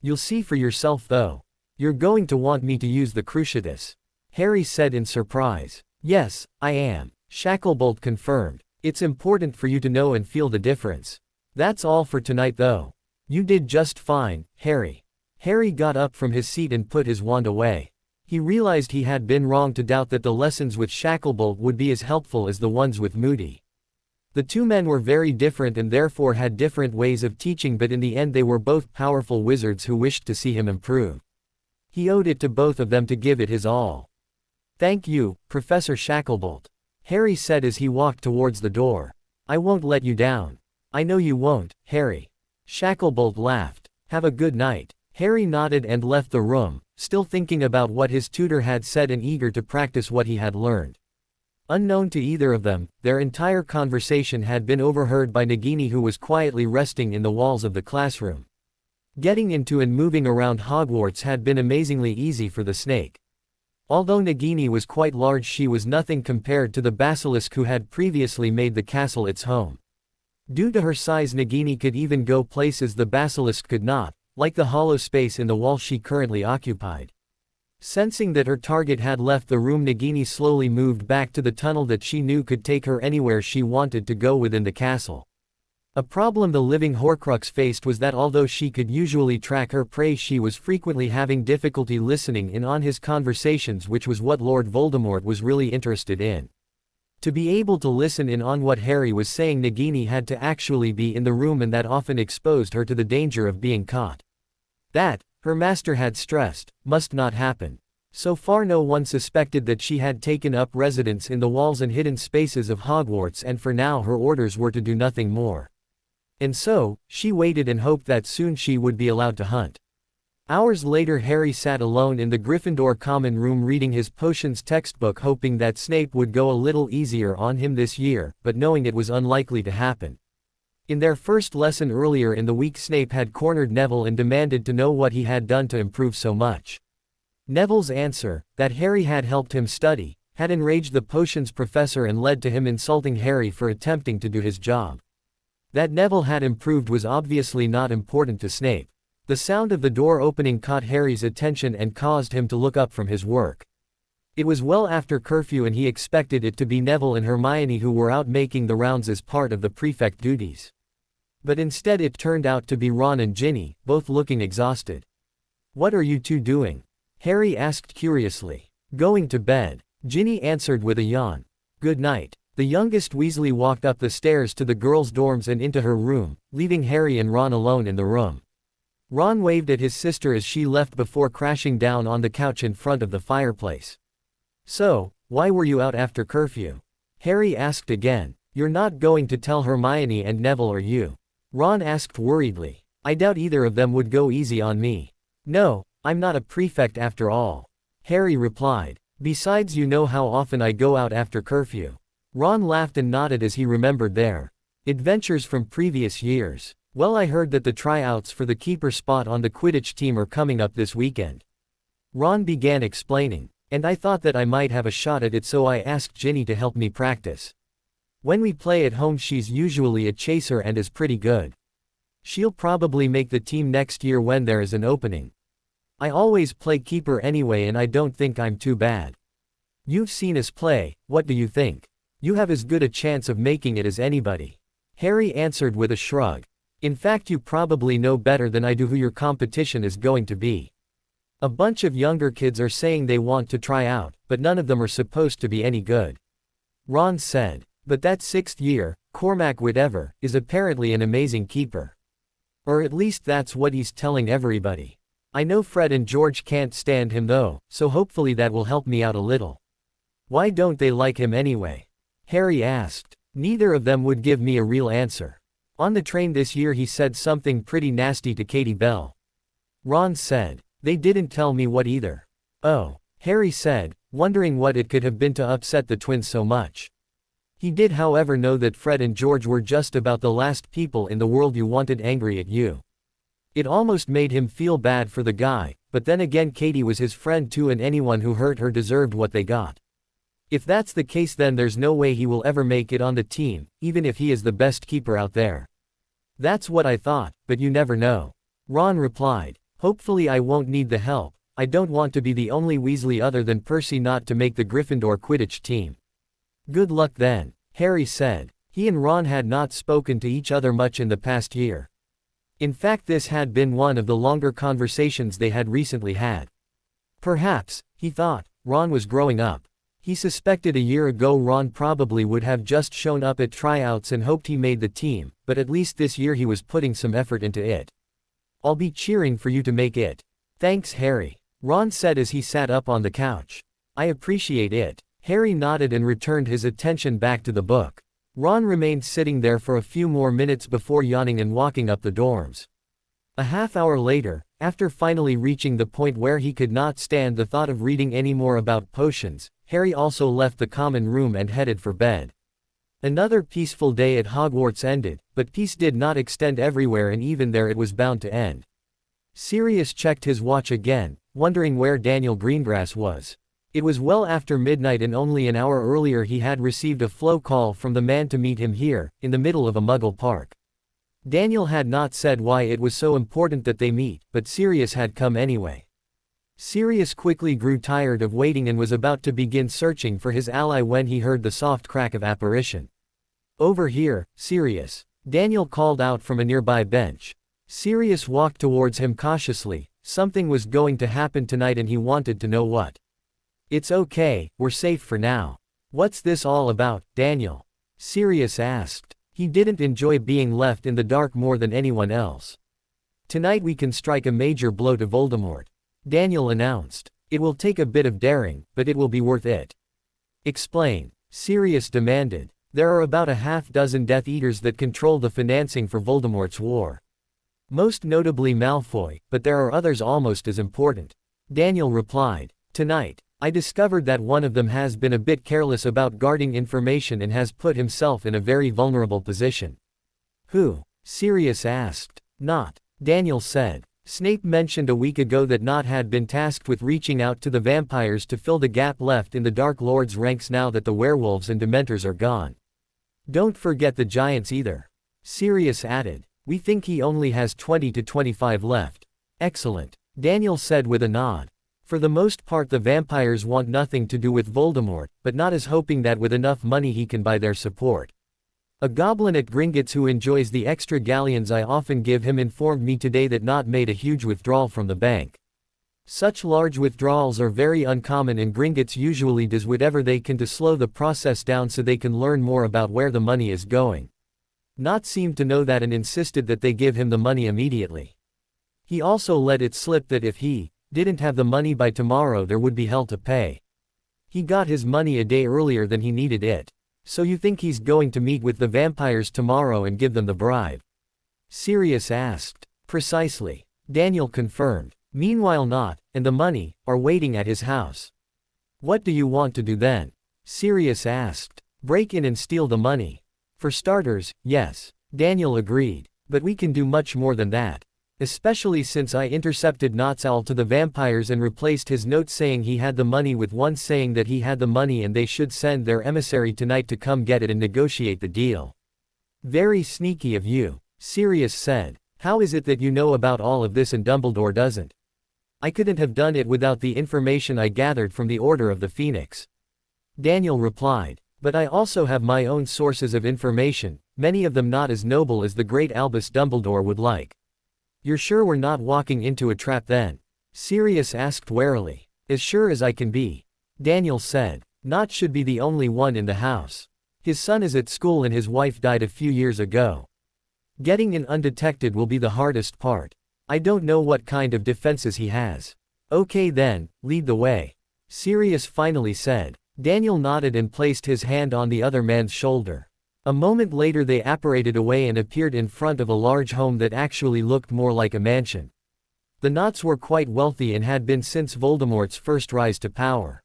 Speaker 1: You'll see for yourself though. You're going to want me to use the Cruciatus. Harry said in surprise. Yes, I am. Shacklebolt confirmed. It's important for you to know and feel the difference. That's all for tonight though. You did just fine, Harry. Harry got up from his seat and put his wand away. He realized he had been wrong to doubt that the lessons with Shacklebolt would be as helpful as the ones with Moody. The two men were very different and therefore had different ways of teaching, but in the end they were both powerful wizards who wished to see him improve. He owed it to both of them to give it his all. Thank you, Professor Shacklebolt. Harry said as he walked towards the door. I won't let you down. I know you won't, Harry. Shacklebolt laughed. Have a good night. Harry nodded and left the room, still thinking about what his tutor had said and eager to practice what he had learned. Unknown to either of them, their entire conversation had been overheard by Nagini, who was quietly resting in the walls of the classroom. Getting into and moving around Hogwarts had been amazingly easy for the snake. Although Nagini was quite large, she was nothing compared to the basilisk who had previously made the castle its home. Due to her size, Nagini could even go places the basilisk could not, like the hollow space in the wall she currently occupied. Sensing that her target had left the room, Nagini slowly moved back to the tunnel that she knew could take her anywhere she wanted to go within the castle. A problem the living Horcrux faced was that although she could usually track her prey, she was frequently having difficulty listening in on his conversations, which was what Lord Voldemort was really interested in. To be able to listen in on what Harry was saying, Nagini had to actually be in the room, and that often exposed her to the danger of being caught. That, her master had stressed, must not happen. So far no one suspected that she had taken up residence in the walls and hidden spaces of Hogwarts, and for now her orders were to do nothing more. And so, she waited and hoped that soon she would be allowed to hunt. Hours later, Harry sat alone in the Gryffindor common room reading his potions textbook, hoping that Snape would go a little easier on him this year, but knowing it was unlikely to happen. In their first lesson earlier in the week, Snape had cornered Neville and demanded to know what he had done to improve so much. Neville's answer, that Harry had helped him study, had enraged the potions professor and led to him insulting Harry for attempting to do his job. That Neville had improved was obviously not important to Snape. The sound of the door opening caught Harry's attention and caused him to look up from his work. It was well after curfew and he expected it to be Neville and Hermione who were out making the rounds as part of the prefect duties. But instead it turned out to be Ron and Ginny, both looking exhausted. "What are you two doing?" Harry asked curiously. "Going to bed," Ginny answered with a yawn. "Good night." The youngest Weasley walked up the stairs to the girls' dorms and into her room, leaving Harry and Ron alone in the room. Ron waved at his sister as she left before crashing down on the couch in front of the fireplace. "So, Why were you out after curfew? Harry asked again. You're not going to tell Hermione and Neville, are you? Ron asked worriedly. I doubt either of them would go easy on me. No, I'm not a prefect after all. Harry replied. Besides, you know how often I go out after curfew. Ron laughed and nodded as he remembered their adventures from previous years. Well, I heard that the tryouts for the keeper spot on the Quidditch team are coming up this weekend. Ron began explaining. And I thought that I might have a shot at it, so I asked Ginny to help me practice. When we play at home, she's usually a chaser and is pretty good. She'll probably make the team next year when there is an opening. I always play keeper anyway, and I don't think I'm too bad. You've seen us play, what do you think? You have as good a chance of making it as anybody. Harry answered with a shrug. In fact, you probably know better than I do who your competition is going to be. A bunch of younger kids are saying they want to try out, but none of them are supposed to be any good. Ron said. But that 6th year, Cormac Whatever, is apparently an amazing keeper. Or at least that's what he's telling everybody. I know Fred and George can't stand him though, so hopefully that will help me out a little. Why don't they like him anyway? Harry asked. Neither of them would give me a real answer. On the train this year he said something pretty nasty to Katie Bell. Ron said. They didn't tell me what either. Oh, Harry said, wondering what it could have been to upset the twins so much. He did however know that Fred and George were just about the last people in the world you wanted angry at you. It almost made him feel bad for the guy, but then again Katie was his friend too, and anyone who hurt her deserved what they got. If that's the case, then there's no way he will ever make it on the team, even if he is the best keeper out there. That's what I thought, but you never know. Ron replied. Hopefully I won't need the help. I don't want to be the only Weasley other than Percy not to make the Gryffindor Quidditch team. Good luck then, Harry said. He and Ron had not spoken to each other much in the past year. In fact, this had been one of the longer conversations they had recently had. Perhaps, he thought, Ron was growing up. He suspected a year ago Ron probably would have just shown up at tryouts and hoped he made the team, but at least this year he was putting some effort into it. I'll be cheering for you to make it. Thanks, Harry. Ron said as he sat up on the couch. I appreciate it. Harry nodded and returned his attention back to the book. Ron remained sitting there for a few more minutes before yawning and walking up the dorms. A half hour later, after finally reaching the point where he could not stand the thought of reading any more about potions, Harry also left the common room and headed for bed. Another peaceful day at Hogwarts ended, but peace did not extend everywhere, and even there it was bound to end. Sirius checked his watch again, wondering where Daniel Greengrass was. It was well after midnight, and only an hour earlier he had received a flow call from the man to meet him here, in the middle of a Muggle park. Daniel had not said why it was so important that they meet, but Sirius had come anyway. Sirius quickly grew tired of waiting and was about to begin searching for his ally when he heard the soft crack of apparition. Over here, Sirius. Daniel called out from a nearby bench. Sirius walked towards him cautiously. Something was going to happen tonight and he wanted to know what. It's okay, we're safe for now. What's this all about, Daniel? Sirius asked. He didn't enjoy being left in the dark more than anyone else. Tonight we can strike a major blow to Voldemort, Daniel announced. It will take a bit of daring, but it will be worth it. Explain, Sirius demanded. There are about a half-dozen Death Eaters that control the financing for Voldemort's war. Most notably Malfoy, but there are others almost as important. Daniel replied. Tonight, I discovered that one of them has been a bit careless about guarding information and has put himself in a very vulnerable position. Who? Sirius asked. Not. Daniel said. Snape mentioned a week ago that Nott had been tasked with reaching out to the vampires to fill the gap left in the Dark Lord's ranks now that the werewolves and Dementors are gone. Don't forget the Giants either. Sirius added. We think he only has 20 to 25 left. Excellent, Daniel said with a nod. For the most part the vampires want nothing to do with Voldemort, but Nott is hoping that with enough money he can buy their support. A goblin at Gringotts who enjoys the extra galleons I often give him informed me today that Nott made a huge withdrawal from the bank. Such large withdrawals are very uncommon, and Gringotts usually does whatever they can to slow the process down so they can learn more about where the money is going. Nott seemed to know that and insisted that they give him the money immediately. He also let it slip that if he didn't have the money by tomorrow there would be hell to pay. He got his money a day earlier than he needed it. So you think he's going to meet with the vampires tomorrow and give them the bribe? Sirius asked. Precisely. Daniel confirmed. Meanwhile Nott, and the money, are waiting at his house. What do you want to do then? Sirius asked. Break in and steal the money. For starters, yes. Daniel agreed. But we can do much more than that. Especially since I intercepted Nott's owl to the vampires and replaced his note saying he had the money with one saying that he had the money and they should send their emissary tonight to come get it and negotiate the deal. Very sneaky of you, Sirius said. How is it that you know about all of this and Dumbledore doesn't? I couldn't have done it without the information I gathered from the Order of the Phoenix. Daniel replied. But I also have my own sources of information, many of them not as noble as the great Albus Dumbledore would like. You're sure we're not walking into a trap then? Sirius asked warily. As sure as I can be. Daniel said. Nott should be the only one in the house. His son is at school and his wife died a few years ago. Getting in undetected will be the hardest part. I don't know what kind of defenses he has. Okay then, lead the way. Sirius finally said. Daniel nodded and placed his hand on the other man's shoulder. A moment later they apparated away and appeared in front of a large home that actually looked more like a mansion. The Knotts were quite wealthy and had been since Voldemort's first rise to power.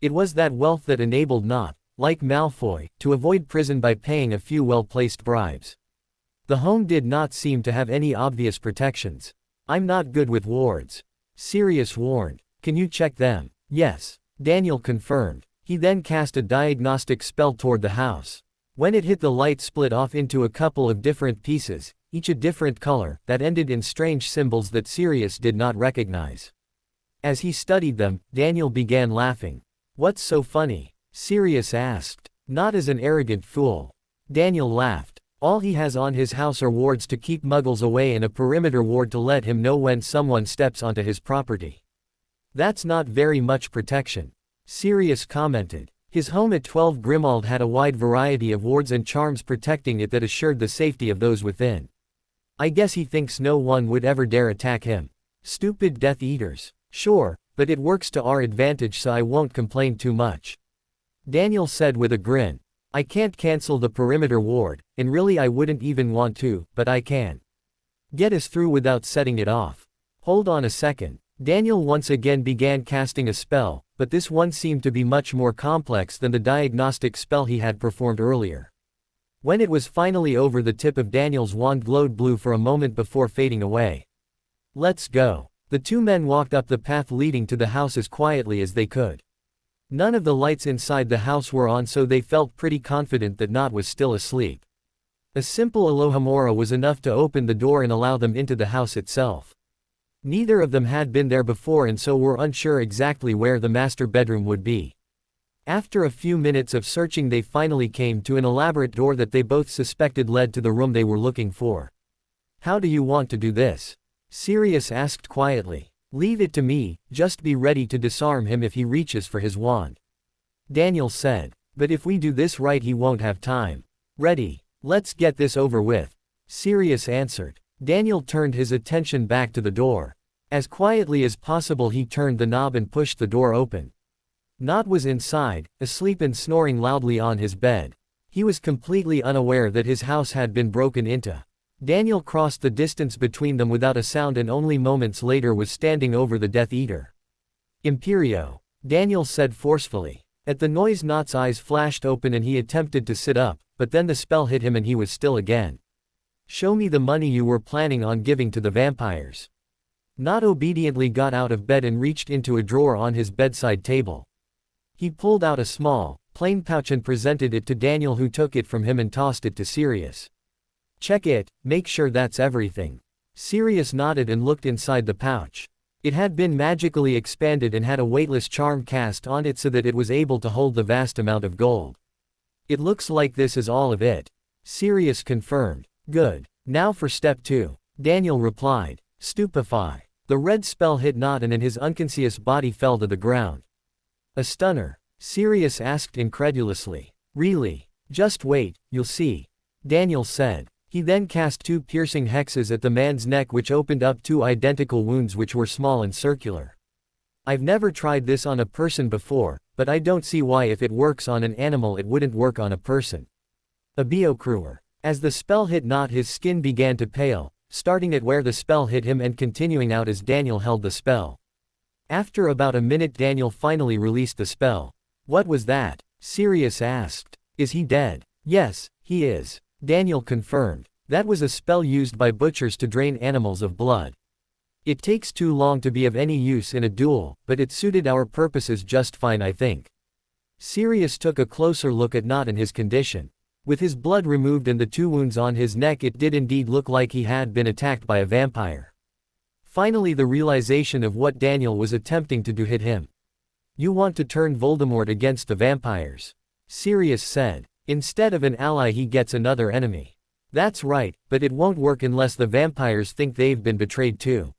Speaker 1: It was that wealth that enabled Nott, like Malfoy, to avoid prison by paying a few well-placed bribes. The home did not seem to have any obvious protections. I'm not good with wards. Sirius warned. Can you check them? Yes. Daniel confirmed. He then cast a diagnostic spell toward the house. When it hit, the light split off into a couple of different pieces, each a different color, that ended in strange symbols that Sirius did not recognize. As he studied them, Daniel began laughing. What's so funny? Sirius asked. Not as an arrogant fool. Daniel laughed. All he has on his house are wards to keep muggles away and a perimeter ward to let him know when someone steps onto his property. That's not very much protection. Sirius commented. His home at 12 Grimmauld had a wide variety of wards and charms protecting it that assured the safety of those within. I guess he thinks no one would ever dare attack him. Stupid Death Eaters. Sure, but it works to our advantage so I won't complain too much. Daniel said with a grin. I can't cancel the perimeter ward, and really I wouldn't even want to, but I can. Get us through without setting it off. Hold on a second. Daniel once again began casting a spell, but this one seemed to be much more complex than the diagnostic spell he had performed earlier. When it was finally over, the tip of Daniel's wand glowed blue for a moment before fading away. Let's go. The two men walked up the path leading to the house as quietly as they could. None of the lights inside the house were on, so they felt pretty confident that Nott was still asleep. A simple Alohomora was enough to open the door and allow them into the house itself. Neither of them had been there before and so were unsure exactly where the master bedroom would be. After a few minutes of searching, they finally came to an elaborate door that they both suspected led to the room they were looking for. How do you want to do this? Sirius asked quietly. Leave it to me, just be ready to disarm him if he reaches for his wand. Daniel said. But if we do this right he won't have time. Ready. Let's get this over with. Sirius answered. Daniel turned his attention back to the door. As quietly as possible he turned the knob and pushed the door open. Nott was inside, asleep and snoring loudly on his bed. He was completely unaware that his house had been broken into. Daniel crossed the distance between them without a sound and only moments later was standing over the Death Eater. Imperio. Daniel said forcefully. At the noise Nott's eyes flashed open and he attempted to sit up, but then the spell hit him and he was still again. Show me the money you were planning on giving to the vampires. Nott obediently got out of bed and reached into a drawer on his bedside table. He pulled out a small, plain pouch and presented it to Daniel, who took it from him and tossed it to Sirius. Check it, make sure that's everything. Sirius nodded and looked inside the pouch. It had been magically expanded and had a weightless charm cast on it so that it was able to hold the vast amount of gold. It looks like this is all of it. Sirius confirmed. Good. Now for step 2. Daniel replied. Stupefy. The red spell hit Nott and his unconscious body fell to the ground. A stunner? Sirius asked incredulously. Really? Just wait, you'll see. Daniel said. He then cast 2 piercing hexes at the man's neck, which opened up 2 identical wounds which were small and circular. I've never tried this on a person before, but I don't see why if it works on an animal it wouldn't work on a person. A Biocruer. As the spell hit Nott, his skin began to pale, starting at where the spell hit him and continuing out as Daniel held the spell. After about a minute Daniel finally released the spell. What was that? Sirius asked. Is he dead? Yes, he is. Daniel confirmed. That was a spell used by butchers to drain animals of blood. It takes too long to be of any use in a duel, but it suited our purposes just fine, I think. Sirius took a closer look at Nott and his condition. With his blood removed and the 2 wounds on his neck, it did indeed look like he had been attacked by a vampire. Finally the realization of what Daniel was attempting to do hit him. You want to turn Voldemort against the vampires, Sirius said. Instead of an ally he gets another enemy. That's right, but it won't work unless the vampires think they've been betrayed too.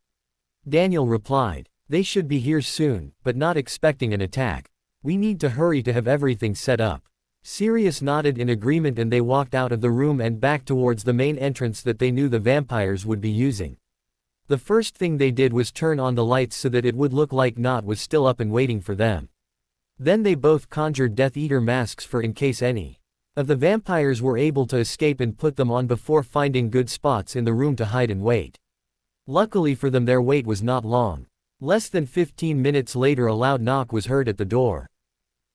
Speaker 1: Daniel replied. They should be here soon, but not expecting an attack. We need to hurry to have everything set up. Sirius nodded in agreement and they walked out of the room and back towards the main entrance that they knew the vampires would be using. The first thing they did was turn on the lights so that it would look like Nott was still up and waiting for them. Then they both conjured Death Eater masks for in case any of the vampires were able to escape and put them on before finding good spots in the room to hide and wait. Luckily for them their wait was not long. Less than 15 minutes later a loud knock was heard at the door.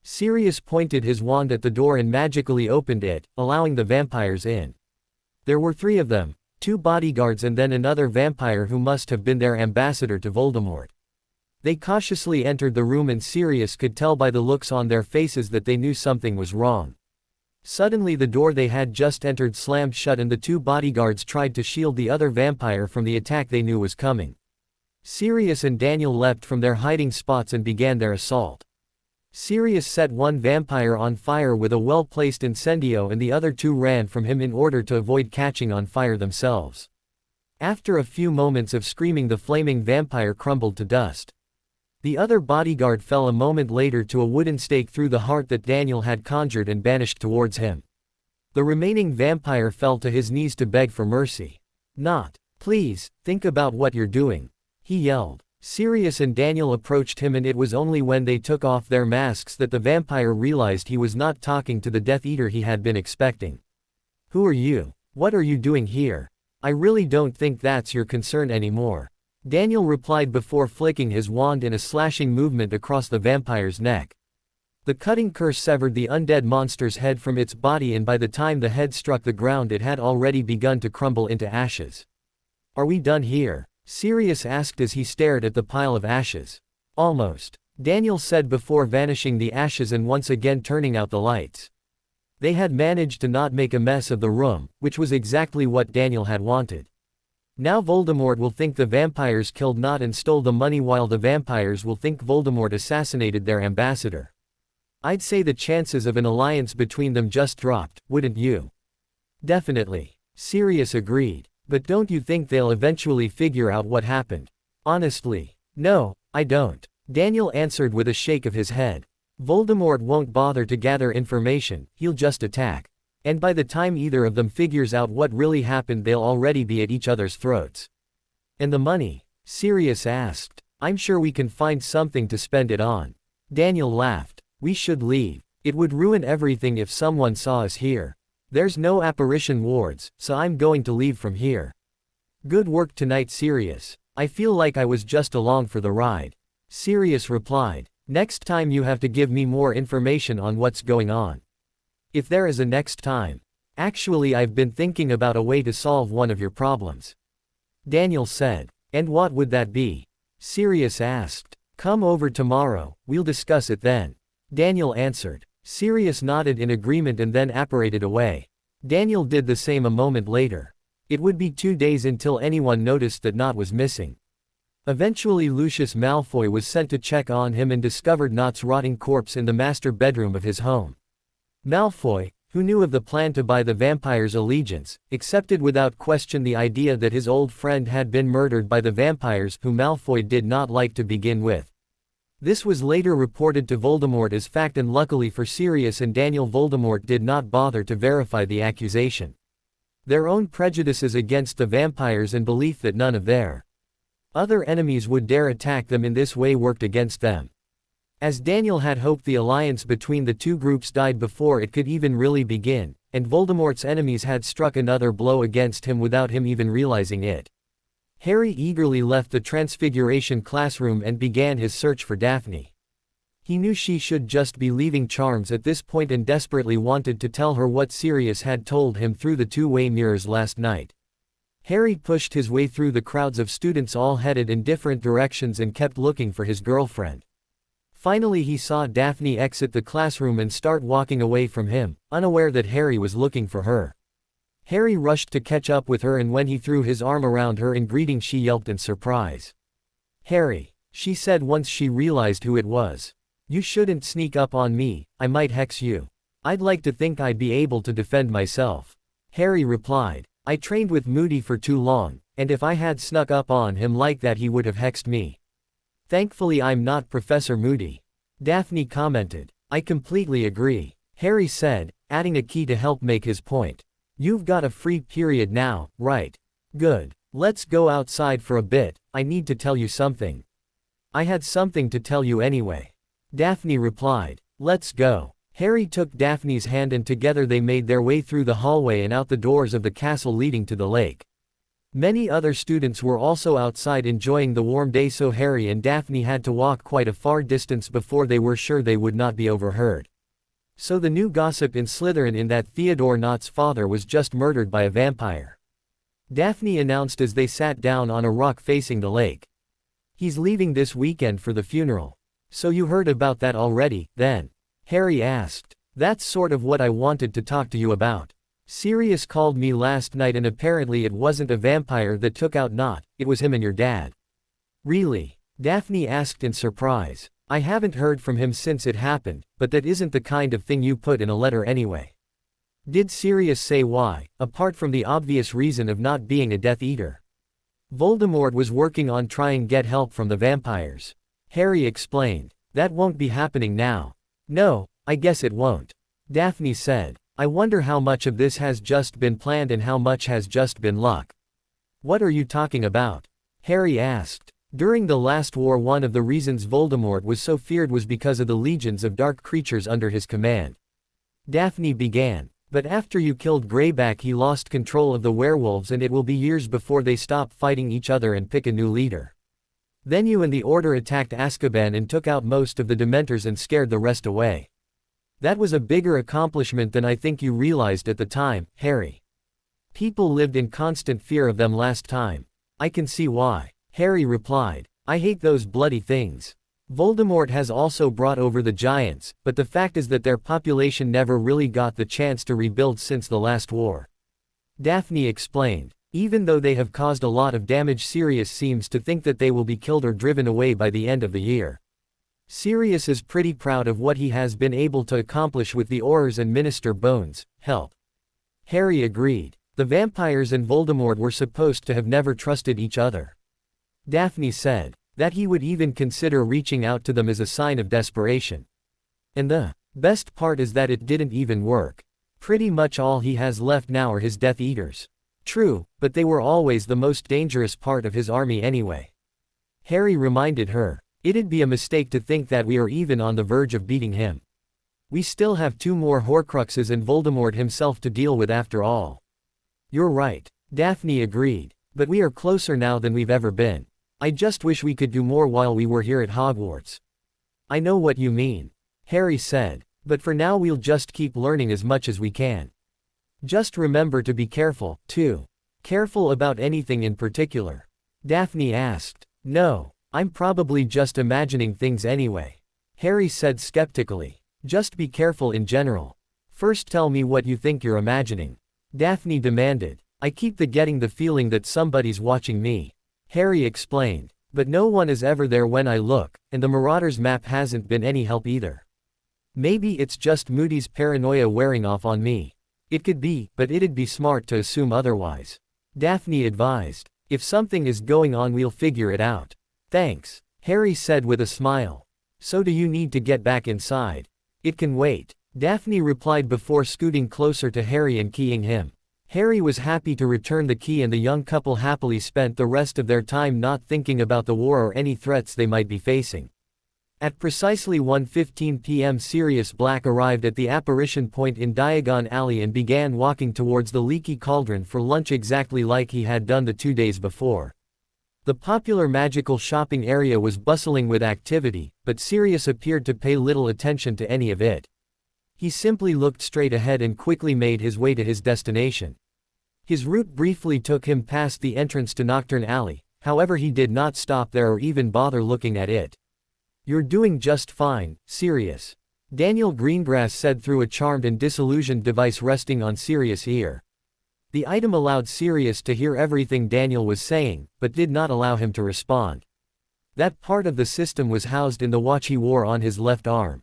Speaker 1: Sirius pointed his wand at the door and magically opened it, allowing the vampires in. There were 3 of them, 2 bodyguards and then another vampire who must have been their ambassador to Voldemort. They cautiously entered the room and Sirius could tell by the looks on their faces that they knew something was wrong. Suddenly the door they had just entered slammed shut and the 2 bodyguards tried to shield the other vampire from the attack they knew was coming. Sirius and Daniel leapt from their hiding spots and began their assault. Sirius set one vampire on fire with a well-placed incendio and the other 2 ran from him in order to avoid catching on fire themselves. After a few moments of screaming the flaming vampire crumbled to dust. The other bodyguard fell a moment later to a wooden stake through the heart that Daniel had conjured and banished towards him. The remaining vampire fell to his knees to beg for mercy. Nott, please, think about what you're doing, he yelled. Sirius and Daniel approached him and it was only when they took off their masks that the vampire realized he was not talking to the Death Eater he had been expecting. Who are you? What are you doing here? I really don't think that's your concern anymore, Daniel replied before flicking his wand in a slashing movement across the vampire's neck. The cutting curse severed the undead monster's head from its body and by the time the head struck the ground it had already begun to crumble into ashes. Are we done here? Sirius asked as he stared at the pile of ashes. Almost, Daniel said before vanishing the ashes and once again turning out the lights. They had managed to not make a mess of the room, which was exactly what Daniel had wanted. Now Voldemort will think the vampires killed Nott and stole the money while the vampires will think Voldemort assassinated their ambassador. I'd say the chances of an alliance between them just dropped, wouldn't you? Definitely, Sirius agreed. But don't you think they'll eventually figure out what happened? Honestly, no, I don't, Daniel answered with a shake of his head. Voldemort won't bother to gather information, he'll just attack. And by the time either of them figures out what really happened they'll already be at each other's throats. And the money? Sirius asked. I'm sure we can find something to spend it on. Daniel laughed. We should leave. It would ruin everything if someone saw us here. There's no apparition wards, so I'm going to leave from here. Good work tonight, Sirius. I feel like I was just along for the ride. Sirius replied. Next time you have to give me more information on what's going on. If there is a next time. Actually, I've been thinking about a way to solve one of your problems, Daniel said. And what would that be? Sirius asked. Come over tomorrow, we'll discuss it then, Daniel answered. Sirius nodded in agreement and then apparated away. Daniel did the same a moment later. It would be 2 days until anyone noticed that Nott was missing. Eventually Lucius Malfoy was sent to check on him and discovered Nott's rotting corpse in the master bedroom of his home. Malfoy, who knew of the plan to buy the vampire's allegiance, accepted without question the idea that his old friend had been murdered by the vampires who Malfoy did not like to begin with. This was later reported to Voldemort as fact and luckily for Sirius and Daniel Voldemort did not bother to verify the accusation. Their own prejudices against the vampires and belief that none of their Other enemies would dare attack them in this way worked against them. As Daniel had hoped, the alliance between the two groups died before it could even really begin, and Voldemort's enemies had struck another blow against him without him even realizing it. Harry eagerly left the Transfiguration classroom and began his search for Daphne. He knew she should just be leaving charms at this point and desperately wanted to tell her what Sirius had told him through the two-way mirrors last night. Harry pushed his way through the crowds of students all headed in different directions and kept looking for his girlfriend. Finally he saw Daphne exit the classroom and start walking away from him, unaware that Harry was looking for her. Harry rushed to catch up with her, and when he threw his arm around her in greeting she yelped in surprise. "Harry," she said once she realized who it was. "You shouldn't sneak up on me, I might hex you." "I'd like to think I'd be able to defend myself," Harry replied. "I trained with Moody for too long, and if I had snuck up on him like that he would have hexed me." "Thankfully I'm not Professor Moody," Daphne commented. "I completely agree," Harry said, adding a key to help make his point. "You've got a free period now, right? Good. Let's go outside for a bit, I need to tell you something." "I had something to tell you anyway," Daphne replied. "Let's go." Harry took Daphne's hand and together they made their way through the hallway and out the doors of the castle leading to the lake. Many other students were also outside enjoying the warm day, so Harry and Daphne had to walk quite a far distance before they were sure they would not be overheard. So the new gossip in Slytherin is that Theodore Nott's father was just murdered by a vampire, Daphne announced as they sat down on a rock facing the lake. "He's leaving this weekend for the funeral." "So you heard about that already, then?" Harry asked. "That's sort of what I wanted to talk to you about. Sirius called me last night and apparently it wasn't a vampire that took out Nott, it was him and your dad." "Really?" Daphne asked in surprise. "I haven't heard from him since it happened, but that isn't the kind of thing you put in a letter anyway." "Did Sirius say why, apart from the obvious reason of not being a Death Eater?" "Voldemort was working on trying to get help from the vampires," Harry explained. "That won't be happening now." "No, I guess it won't," Daphne said. "I wonder how much of this has just been planned and how much has just been luck." "What are you talking about?" Harry asked. "During the last war, one of the reasons Voldemort was so feared was because of the legions of dark creatures under his command," Daphne began. "But after you killed Greyback he lost control of the werewolves and it will be years before they stop fighting each other and pick a new leader. Then you and the Order attacked Azkaban and took out most of the Dementors and scared the rest away. That was a bigger accomplishment than I think you realized at the time, Harry. People lived in constant fear of them last time." "I can see why," Harry replied. "I hate those bloody things. Voldemort has also brought over the giants, but the fact is that their population never really got the chance to rebuild since the last war," Daphne explained. "Even though they have caused a lot of damage, Sirius seems to think that they will be killed or driven away by the end of the year. Sirius is pretty proud of what he has been able to accomplish with the Aurors and Minister Bones' help." Harry agreed. "The vampires and Voldemort were supposed to have never trusted each other," Daphne said. "That he would even consider reaching out to them is a sign of desperation. And the best part is that it didn't even work. Pretty much all he has left now are his Death Eaters." "True, but they were always the most dangerous part of his army anyway," Harry reminded her. "It'd be a mistake to think that we are even on the verge of beating him. We still have 2 more Horcruxes and Voldemort himself to deal with after all." "You're right," Daphne agreed. "But we are closer now than we've ever been. I just wish we could do more while we were here at Hogwarts." "I know what you mean," Harry said. "But for now we'll just keep learning as much as we can. Just remember to be careful, too." "Careful about anything in particular?" Daphne asked. "No, I'm probably just imagining things anyway," Harry said skeptically. "Just be careful in general. First tell me what you think you're imagining," Daphne demanded. "I keep getting the feeling that somebody's watching me," Harry explained. "But no one is ever there when I look, and the Marauders map hasn't been any help either. Maybe it's just Moody's paranoia wearing off on me." "It could be, but it'd be smart to assume otherwise," Daphne advised. "If something is going on we'll figure it out." "Thanks," Harry said with a smile. "So do you need to get back inside?" "It can wait," Daphne replied before scooting closer to Harry and keying him. Harry was happy to return the key, and the young couple happily spent the rest of their time not thinking about the war or any threats they might be facing. At precisely 1:15 p.m. Sirius Black arrived at the apparition point in Diagon Alley and began walking towards the Leaky Cauldron for lunch exactly like he had done the 2 days before. The popular magical shopping area was bustling with activity, but Sirius appeared to pay little attention to any of it. He simply looked straight ahead and quickly made his way to his destination. His route briefly took him past the entrance to Nocturne Alley, however he did not stop there or even bother looking at it. "You're doing just fine, Sirius," Daniel Greengrass said through a charmed and disillusioned device resting on Sirius' ear. The item allowed Sirius to hear everything Daniel was saying, but did not allow him to respond. That part of the system was housed in the watch he wore on his left arm.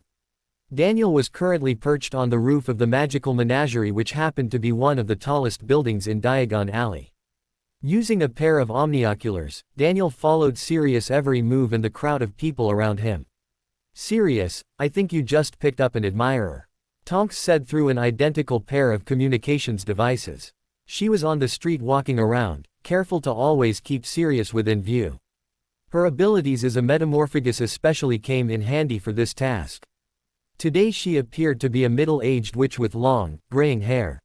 Speaker 1: Daniel was currently perched on the roof of the magical menagerie, which happened to be one of the tallest buildings in Diagon Alley. Using a pair of omnioculars, Daniel followed Sirius' every move and the crowd of people around him. "Sirius, I think you just picked up an admirer," Tonks said through an identical pair of communications devices. She was on the street walking around, careful to always keep Sirius within view. Her abilities as a metamorphagus especially came in handy for this task. Today she appeared to be a middle-aged witch with long, graying hair.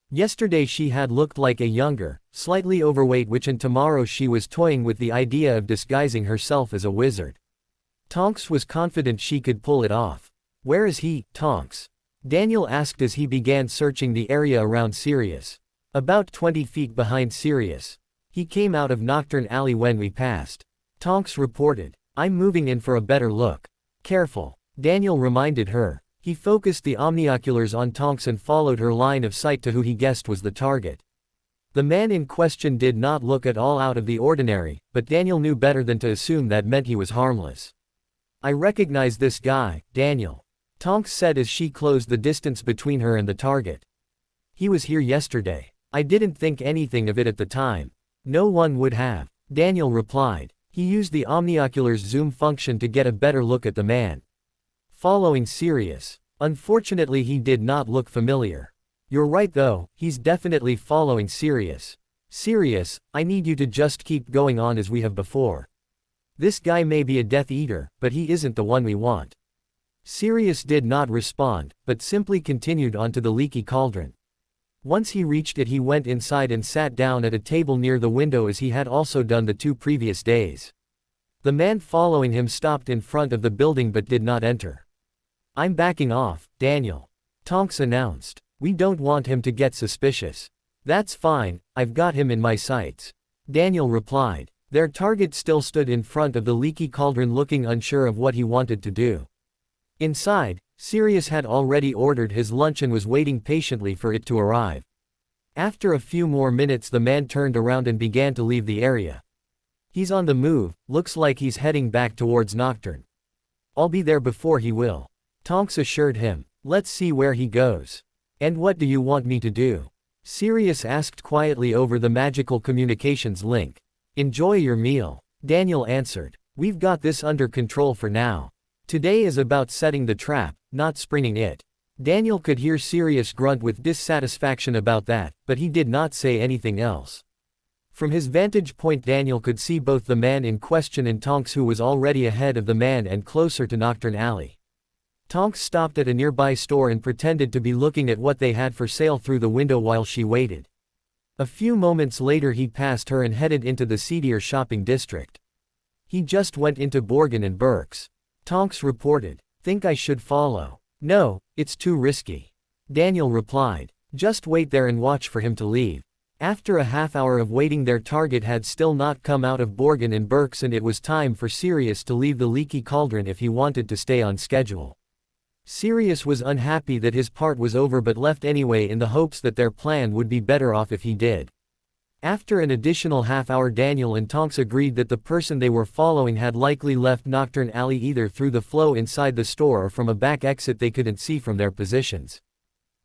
Speaker 1: Yesterday she had looked like a younger, slightly overweight witch, and tomorrow she was toying with the idea of disguising herself as a wizard. Tonks was confident she could pull it off. "Where is he, Tonks?" Daniel asked as he began searching the area around Sirius. "About 20 feet behind Sirius. He came out of Nocturne Alley when we passed," Tonks reported. "I'm moving in for a better look. Careful," Daniel reminded her. He focused the omnioculars on Tonks and followed her line of sight to who he guessed was the target. The man in question did not look at all out of the ordinary, but Daniel knew better than to assume that meant he was harmless. "I recognize this guy, Daniel," Tonks said as she closed the distance between her and the target. "He was here yesterday. I didn't think anything of it at the time." "No one would have," Daniel replied. He used the omniocular's zoom function to get a better look at the man. Following Sirius. Unfortunately he did not look familiar. "You're right though, he's definitely following Sirius. Sirius, I need you to just keep going on as we have before. This guy may be a Death Eater, but he isn't the one we want." Sirius did not respond, but simply continued on to the Leaky Cauldron. Once he reached it he went inside and sat down at a table near the window as he had also done the 2 previous days. The man following him stopped in front of the building but did not enter. "I'm backing off, Daniel," Tonks announced. "We don't want him to get suspicious." "That's fine, I've got him in my sights," Daniel replied. Their target still stood in front of the Leaky Cauldron looking unsure of what he wanted to do. Inside, Sirius had already ordered his lunch and was waiting patiently for it to arrive. After a few more minutes the man turned around and began to leave the area. "He's on the move, looks like he's heading back towards Nocturne. I'll be there before he will," Tonks assured him. "Let's see where he goes." "And what do you want me to do?" Sirius asked quietly over the magical communications link. "Enjoy your meal," Daniel answered. "We've got this under control for now. Today is about setting the trap, not springing it." Daniel could hear Sirius grunt with dissatisfaction about that, but he did not say anything else. From his vantage point Daniel could see both the man in question and Tonks, who was already ahead of the man and closer to Nocturne Alley. Tonks stopped at a nearby store and pretended to be looking at what they had for sale through the window while she waited. A few moments later he passed her and headed into the seedier shopping district. "He just went into Borgin and Burke's," Tonks reported. "Think I should follow?" "No, it's too risky," Daniel replied. "Just wait there and watch for him to leave." After a half hour of waiting their target had still not come out of Borgin and Burke's, and it was time for Sirius to leave the Leaky Cauldron if he wanted to stay on schedule. Sirius was unhappy that his part was over but left anyway in the hopes that their plan would be better off if he did. After an additional half hour Daniel and Tonks agreed that the person they were following had likely left Nocturne Alley either through the flow inside the store or from a back exit they couldn't see from their positions.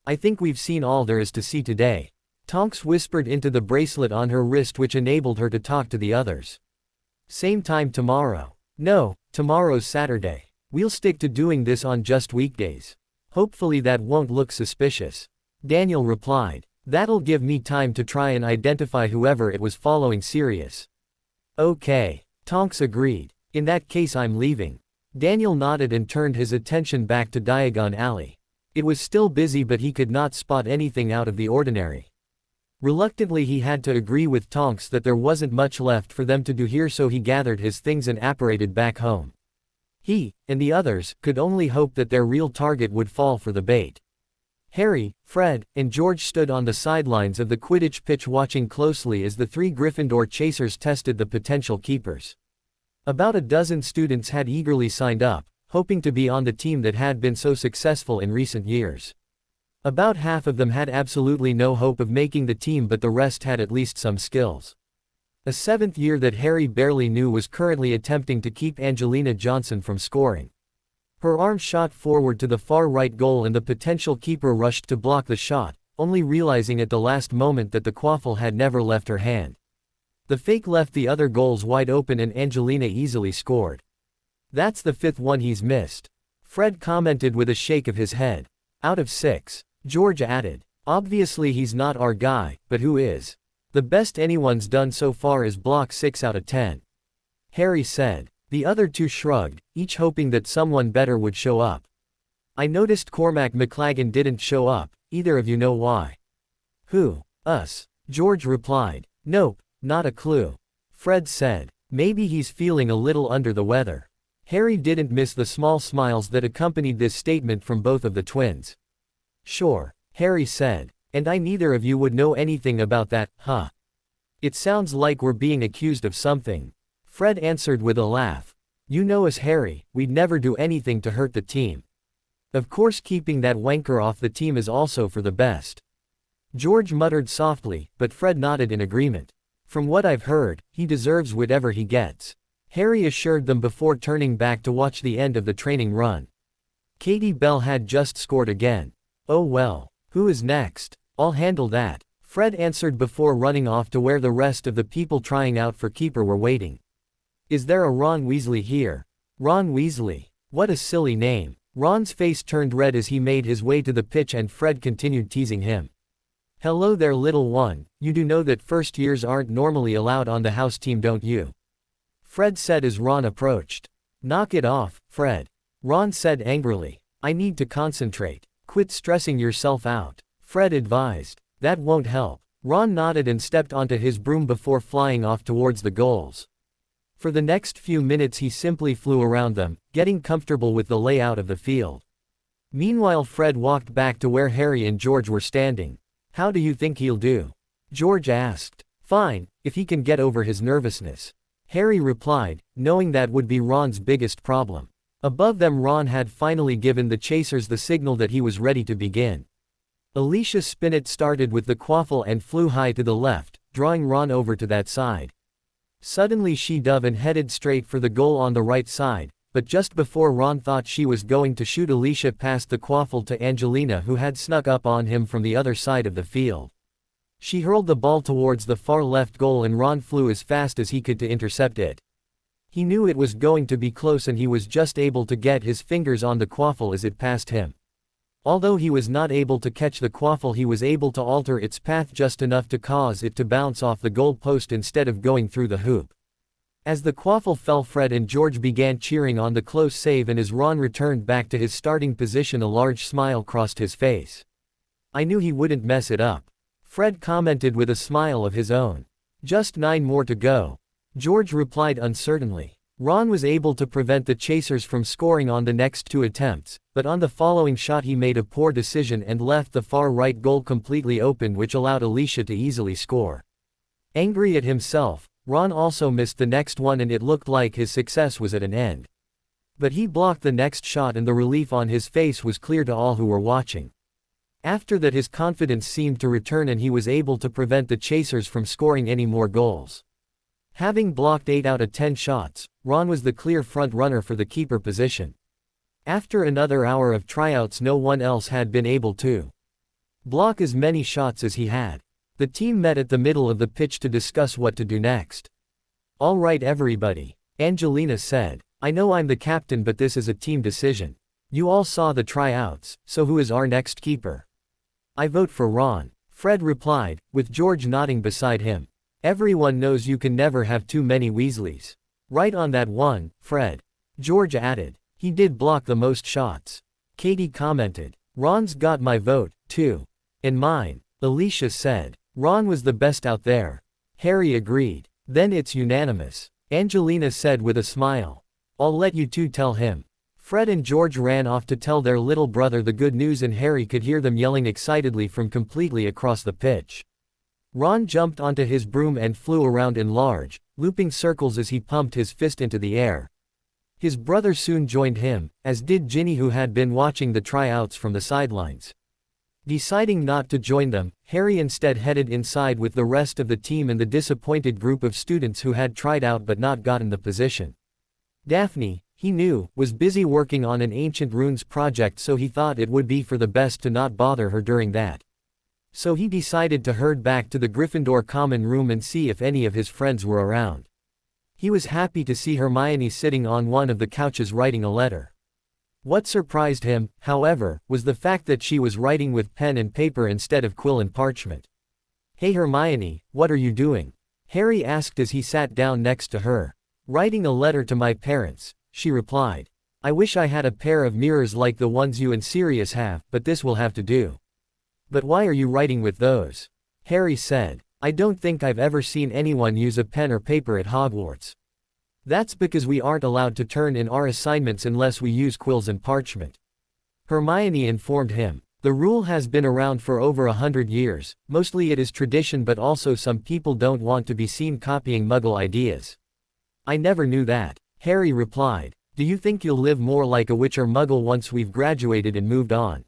Speaker 1: "I think we've seen all there is to see today," Tonks whispered into the bracelet on her wrist, which enabled her to talk to the others. "Same time tomorrow." "No, tomorrow's Saturday. We'll stick to doing this on just weekdays. Hopefully that won't look suspicious," Daniel replied. That'll give me time to try and identify whoever it was following Sirius. Okay. Tonks agreed. In that case I'm leaving. Daniel nodded and turned his attention back to Diagon Alley. It was still busy but he could not spot anything out of the ordinary. Reluctantly he had to agree with Tonks that there wasn't much left for them to do here, so he gathered his things and apparated back home. He, and the others, could only hope that their real target would fall for the bait. Harry, Fred, and George stood on the sidelines of the Quidditch pitch watching closely as the 3 Gryffindor chasers tested the potential keepers. About a dozen students had eagerly signed up, hoping to be on the team that had been so successful in recent years. About half of them had absolutely no hope of making the team, but the rest had at least some skills. A 7th year that Harry barely knew was currently attempting to keep Angelina Johnson from scoring. Her arm shot forward to the far right goal and the potential keeper rushed to block the shot, only realizing at the last moment that the quaffle had never left her hand. The fake left the other goals wide open and Angelina easily scored. That's the 5th one he's missed. Fred commented with a shake of his head. Out of 6. George added. Obviously he's not our guy, but who is? The best anyone's done so far is block 6 out of 10. Harry said. The other 2 shrugged, each hoping that someone better would show up. I noticed Cormac McLagan didn't show up. Either of you know why? Who? Us. George replied. Nope, not a clue. Fred said. Maybe he's feeling a little under the weather. Harry didn't miss the small smiles that accompanied this statement from both of the twins. Sure, Harry said. And neither of you would know anything about that, huh? It sounds like we're being accused of something. Fred answered with a laugh. You know us, Harry, we'd never do anything to hurt the team. Of course keeping that wanker off the team is also for the best. George muttered softly, but Fred nodded in agreement. From what I've heard, he deserves whatever he gets. Harry assured them before turning back to watch the end of the training run. Katie Bell had just scored again. Oh well. Who is next? I'll handle that. Fred answered before running off to where the rest of the people trying out for keeper were waiting. Is there a Ron Weasley here? Ron Weasley. What a silly name. Ron's face turned red as he made his way to the pitch and Fred continued teasing him. Hello there little one, you do know that first years aren't normally allowed on the house team, don't you? Fred said as Ron approached. Knock it off, Fred. Ron said angrily. I need to concentrate. Quit stressing yourself out. Fred advised. That won't help. Ron nodded and stepped onto his broom before flying off towards the goals. For the next few minutes he simply flew around them, getting comfortable with the layout of the field. Meanwhile Fred walked back to where Harry and George were standing. How do you think he'll do? George asked. Fine, if he can get over his nervousness. Harry replied, knowing that would be Ron's biggest problem. Above them Ron had finally given the chasers the signal that he was ready to begin. Alicia Spinnet started with the quaffle and flew high to the left, drawing Ron over to that side. Suddenly she dove and headed straight for the goal on the right side, but just before Ron thought she was going to shoot, Alicia passed the quaffle to Angelina, who had snuck up on him from the other side of the field. She hurled the ball towards the far left goal and Ron flew as fast as he could to intercept it. He knew it was going to be close and he was just able to get his fingers on the quaffle as it passed him. Although he was not able to catch the quaffle, he was able to alter its path just enough to cause it to bounce off the goal post instead of going through the hoop. As the quaffle fell, Fred and George began cheering on the close save, and as Ron returned back to his starting position a large smile crossed his face. I knew he wouldn't mess it up. Fred commented with a smile of his own. Just 9 more to go. George replied uncertainly. Ron was able to prevent the chasers from scoring on the next 2 attempts, but on the following shot he made a poor decision and left the far right goal completely open, which allowed Alicia to easily score. Angry at himself, Ron also missed the next one and it looked like his success was at an end. But he blocked the next shot and the relief on his face was clear to all who were watching. After that his confidence seemed to return and he was able to prevent the chasers from scoring any more goals. Having blocked 8 out of 10 shots, Ron was the clear front runner for the keeper position. After another hour of tryouts, no one else had been able to block as many shots as he had. The team met at the middle of the pitch to discuss what to do next. All right everybody, Angelina said. I know I'm the captain, but this is a team decision. You all saw the tryouts, so who is our next keeper? I vote for Ron. Fred replied, with George nodding beside him. Everyone knows you can never have too many Weasleys. Right on that one, Fred. George added. He did block the most shots. Katie commented. Ron's got my vote, too. And mine, Alicia said. Ron was the best out there. Harry agreed. Then it's unanimous. Angelina said with a smile. I'll let you two tell him. Fred and George ran off to tell their little brother the good news, and Harry could hear them yelling excitedly from completely across the pitch. Ron jumped onto his broom and flew around in large, looping circles as he pumped his fist into the air. His brother soon joined him, as did Ginny, who had been watching the tryouts from the sidelines. Deciding not to join them, Harry instead headed inside with the rest of the team and the disappointed group of students who had tried out but not gotten the position. Daphne, he knew, was busy working on an ancient runes project, so he thought it would be for the best to not bother her during that. So he decided to herd back to the Gryffindor common room and see if any of his friends were around. He was happy to see Hermione sitting on one of the couches writing a letter. What surprised him, however, was the fact that she was writing with pen and paper instead of quill and parchment. "Hey Hermione, what are you doing?" Harry asked as he sat down next to her. "Writing a letter to my parents," she replied. "I wish I had a pair of mirrors like the ones you and Sirius have, but this will have to do." "But why are you writing with those?" Harry said. "I don't think I've ever seen anyone use a pen or paper at Hogwarts." "That's because we aren't allowed to turn in our assignments unless we use quills and parchment," Hermione informed him. "The rule has been around for over 100 years, mostly it is tradition, but also some people don't want to be seen copying Muggle ideas." "I never knew that," Harry replied. "Do you think you'll live more like a witch or Muggle once we've graduated and moved on?"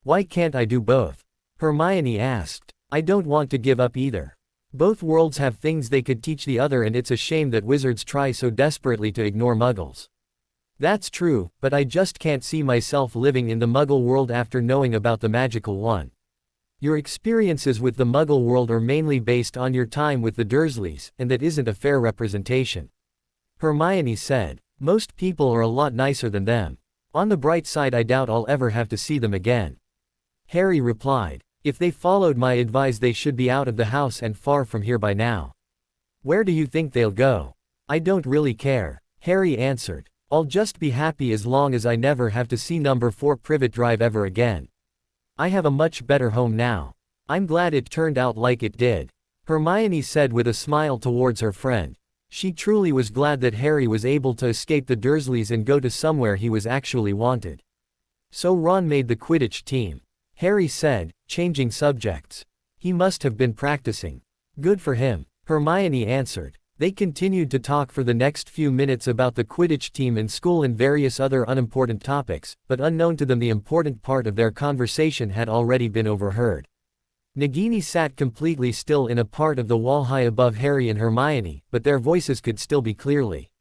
Speaker 1: "Why can't I do both?" Hermione asked. "I don't want to give up either. Both worlds have things they could teach the other, and it's a shame that wizards try so desperately to ignore Muggles." "That's true, but I just can't see myself living in the Muggle world after knowing about the magical one. Your experiences with the Muggle world are mainly based on your time with the Dursleys, and that isn't a fair representation," Hermione said. "Most people are a lot nicer than them. On the bright side, I doubt I'll ever have to see them again." Harry replied. "If they followed my advice, they should be out of the house and far from here by now." "Where do you think they'll go?" "I don't really care," Harry answered. "I'll just be happy as long as I never have to see number 4 Privet Drive ever again. I have a much better home now. I'm glad it turned out like it did," Hermione said with a smile towards her friend. She truly was glad that Harry was able to escape the Dursleys and go to somewhere he was actually wanted. "So Ron made the Quidditch team," Harry said, changing subjects. "He must have been practicing." "Good for him," Hermione answered. They continued to talk for the next few minutes about the Quidditch team in school and various other unimportant topics, but unknown to them the important part of their conversation had already been overheard. Nagini sat completely still in a part of the wall high above Harry and Hermione, but their voices could still be clearly